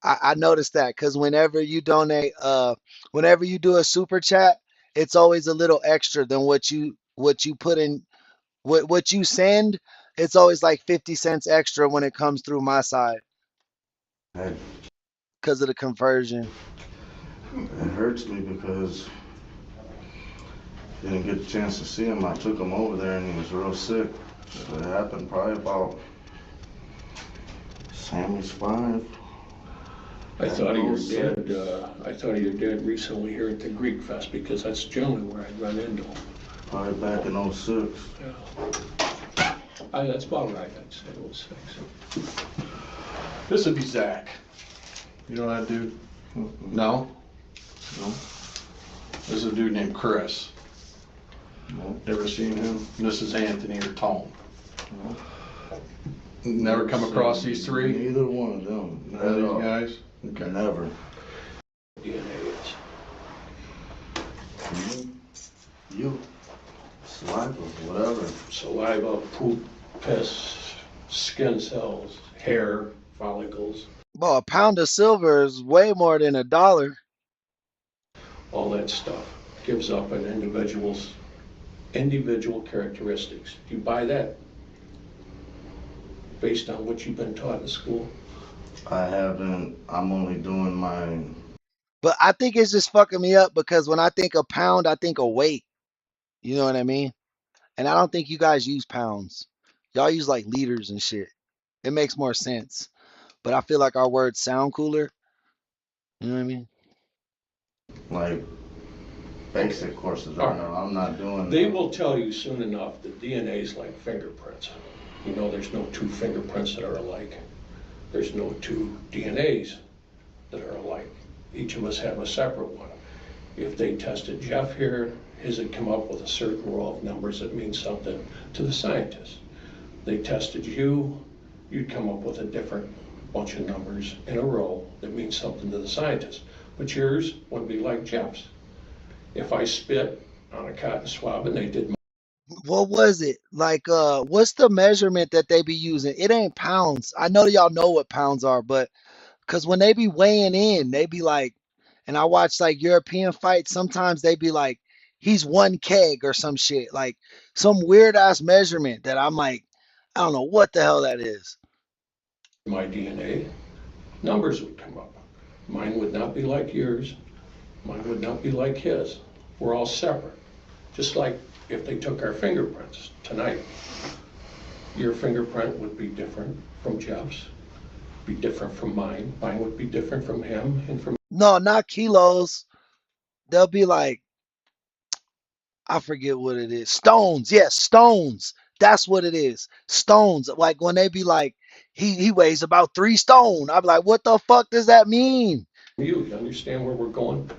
I noticed that because whenever you donate, whenever you do a super chat, it's always a little extra than what you put in, what you send. It's always like 50 cents extra when it comes through my side. Because of the conversion. It hurts me because I didn't get a chance to see him. I took him over there and he was real sick. So it happened probably about Sammy's 5. I thought of your dad. I thought of your dad recently here at the Greek Fest because that's generally where I'd run into him. Probably back in 06. Yeah. That's about right. I'd say 06. This would be Zach. You know that dude? No? No? This is a dude named Chris. No. Ever seen him? This is Anthony or Tone. No. Never come across these three? Neither one of them. None of these guys? Okay. Never. DNA is. You. Saliva, whatever. Saliva, poop, piss, skin cells, hair, follicles. Well, a pound of silver is way more than $1. All that stuff gives up an individual's individual characteristics. You buy that based on what you've been taught in school? I haven't. I'm only doing mine. But I think it's just fucking me up because when I think of pound, I think of weight. You know what I mean? And I don't think you guys use pounds. Y'all use like liters and shit. It makes more sense. But I feel like our words sound cooler. You know what I mean? Like basic courses. I'm not doing. They will tell you soon enough that DNA is like fingerprints. You know, there's no two fingerprints that are alike. There's no two DNAs that are alike. Each of us have a separate one. If they tested Jeff here, his would come up with a certain row of numbers that means something to the scientist. They tested you, you'd come up with a different bunch of numbers in a row that means something to the scientist. But yours would be like Jeff's. If I spit on a cotton swab and they did What was it? Like, what's the measurement that they be using? It ain't pounds. I know y'all know what pounds are, but because when they be weighing in, they be like, and I watch like European fights, sometimes they be like, he's 1 keg or some shit, like some weird ass measurement that I'm like, I don't know what the hell that is. my DNA, numbers would come up. Mine would not be like yours. Mine would not be like his. We're all separate. Just like if they took our fingerprints tonight, your fingerprint would be different from Jeff's, be different from mine. Mine would be different from him and from. No, not kilos. They'll be like, I forget what it is. Stones. Yes, stones. That's what it is. Stones. Like when they be like, he weighs about 3 stone. I'm like, what the fuck does that mean? You understand where we're going?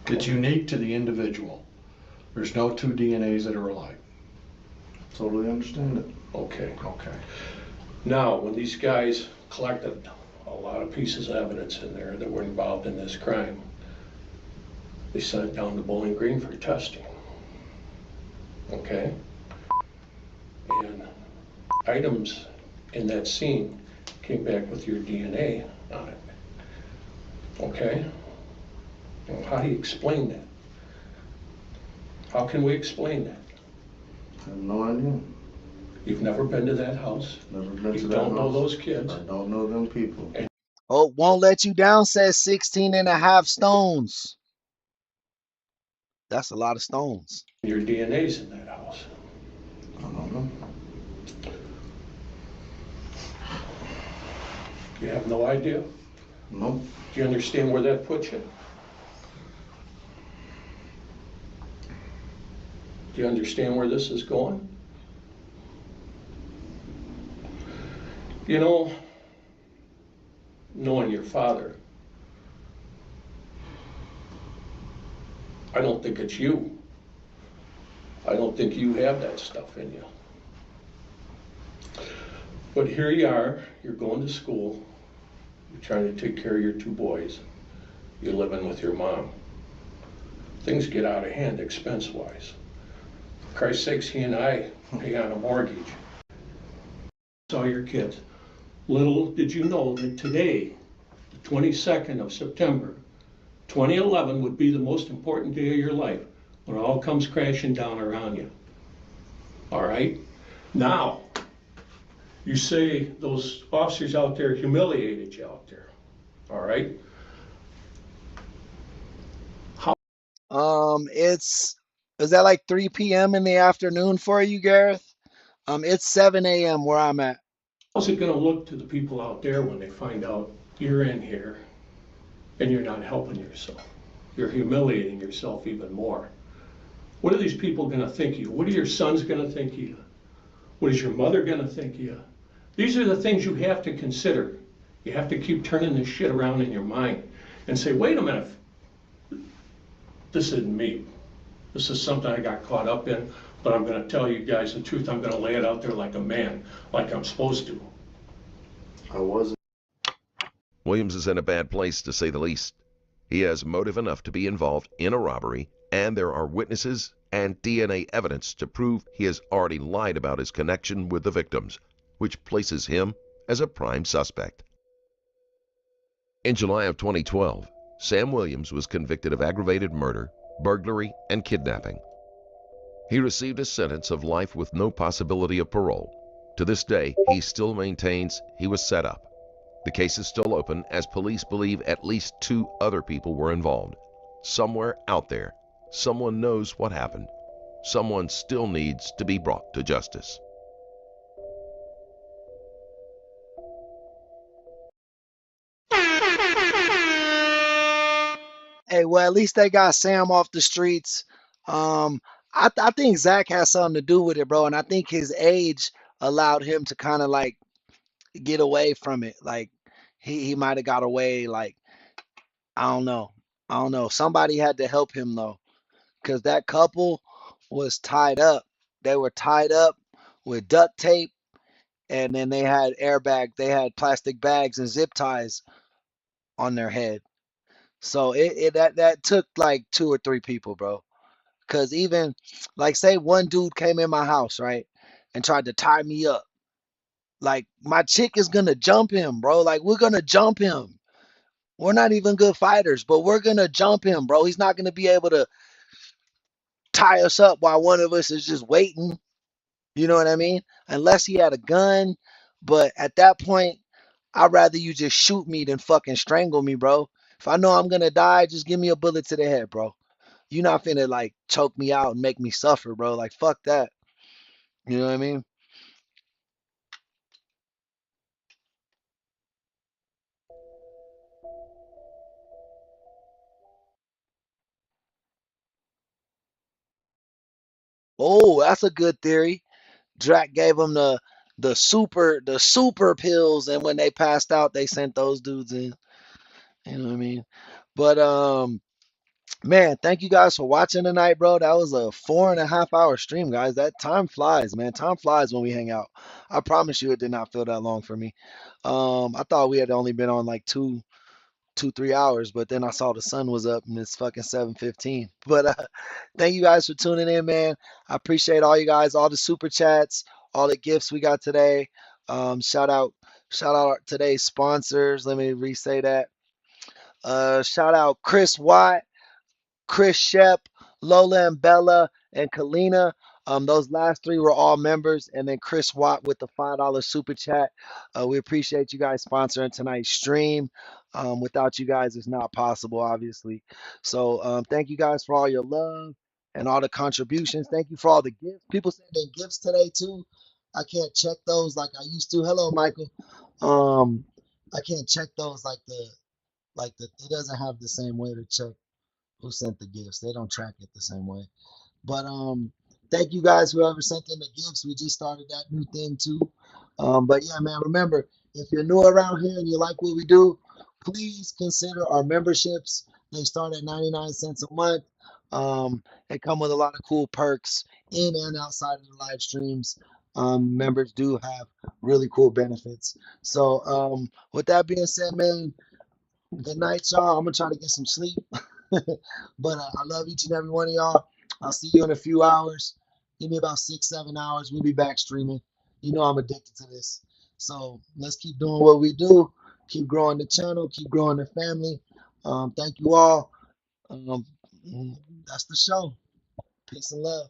It's unique to the individual. There's no two DNAs that are alike. Totally understand it. Okay. Now, when these guys collected a lot of pieces of evidence in there that were involved in this crime, they sent it down to Bowling Green for testing. Okay? And items in that scene came back with your DNA on it. Okay? Well, how do you explain that? How can we explain that? I have no idea. You've never been to that house? Never been to You that don't know house. those kids? I don't know them people. Oh, won't let you down says 16.5 stones. That's a lot of stones. Your DNA's in that house. I don't know. You have no idea? Nope. Do you understand where that puts you? Do you understand where this is going? You know, knowing your father, I don't think it's you. I don't think you have that stuff in you. But here you are, you're going to school, you're trying to take care of your 2 boys, you're living with your mom. Things get out of hand expense-wise. For Christ's sakes, he and I pay on a mortgage. Saw your kids. Little did you know that today, the 22nd of September, 2011 would be the most important day of your life when it all comes crashing down around you. All right? Now, You say those officers out there humiliated you out there, all right? It's is that like 3 p.m. in the afternoon for you, Gareth? It's 7 a.m. where I'm at. How's it gonna look to the people out there when they find out you're in here and you're not helping yourself? You're humiliating yourself even more. What are these people gonna think of you? What are your sons gonna think of you? What is your mother gonna think of you? These are the things you have to consider. You have to keep turning this shit around in your mind and say, wait a minute, this isn't me. This is something I got caught up in, but I'm gonna tell you guys the truth. I'm gonna lay it out there like a man, like I'm supposed to. I wasn't. Williams is in a bad place, to say the least. He has motive enough to be involved in a robbery, and there are witnesses and DNA evidence to prove he has already lied about his connection with the victims, which places him as a prime suspect. In July of 2012, Sam Williams was convicted of aggravated murder, burglary, and kidnapping. He received a sentence of life with no possibility of parole. To this day, he still maintains he was set up. The case is still open as police believe at least 2 other people were involved. Somewhere out there, someone knows what happened. Someone still needs to be brought to justice. Hey, well, at least they got Sam off the streets. Um, I think Zach has something to do with it, bro, and I think his age allowed him to kind of like get away from it. Like he might have got away. Like I don't know, I don't know. Somebody had to help him though, because that couple was tied up. They were tied up with duct tape, and then they had airbag. They had plastic bags and zip ties on their head. So that took like 2 or 3 people, bro. Cause even like say one dude came in my house, right, and tried to tie me up. Like my chick is gonna jump him, bro. Like we're gonna jump him. We're not even good fighters, but we're gonna jump him, bro. He's not gonna be able to tie us up while one of us is just waiting. You know what I mean? Unless he had a gun. But at that point, I'd rather you just shoot me than fucking strangle me, bro. If I know I'm gonna die, just give me a bullet to the head, bro. You're not finna like choke me out and make me suffer, bro. Like fuck that. You know what I mean? Oh, that's a good theory. Drac gave them the super pills, and when they passed out, they sent those dudes in. You know what I mean? But man, thank you guys for watching tonight, bro. That was a 4.5 hour stream, guys. That time flies, man. Time flies when we hang out. I promise you, it did not feel that long for me. I thought we had only been on like 3 hours, but then I saw the sun was up and it's fucking 7:15. But thank you guys for tuning in, man. I appreciate all you guys, all the super chats, all the gifts we got today. Shout out, shout out today's sponsors. Let me re-say that. Shout out Chris Watt, Chris Shep, Lola and Bella, and Kalina. Those last 3 were all members, and then Chris Watt with the $5 super chat. We appreciate you guys sponsoring tonight's stream. Without you guys, it's not possible, obviously. So thank you guys for all your love and all the contributions. Thank you for all the gifts. People sent in gifts today too. I can't check those like I used to. Hello, Michael. Um, I can't check those like the it doesn't have the same way to check who sent the gifts. They don't track it the same way. But thank you guys whoever sent in the gifts. We just started that new thing too. But yeah, man, remember if you're new around here and you like what we do, please consider our memberships. They start at 99 cents a month. They come with a lot of cool perks in and outside of the live streams. Members do have really cool benefits. So with that being said, man, good night, y'all. I'm gonna try to get some sleep. But I love each and every one of y'all. I'll see you in a few hours. Give me about 6, 7 hours. We'll be back streaming. You know I'm addicted to this. So let's keep doing what we do. Keep growing the channel. Keep growing the family. Thank you all. Um, that's the show. Peace and love.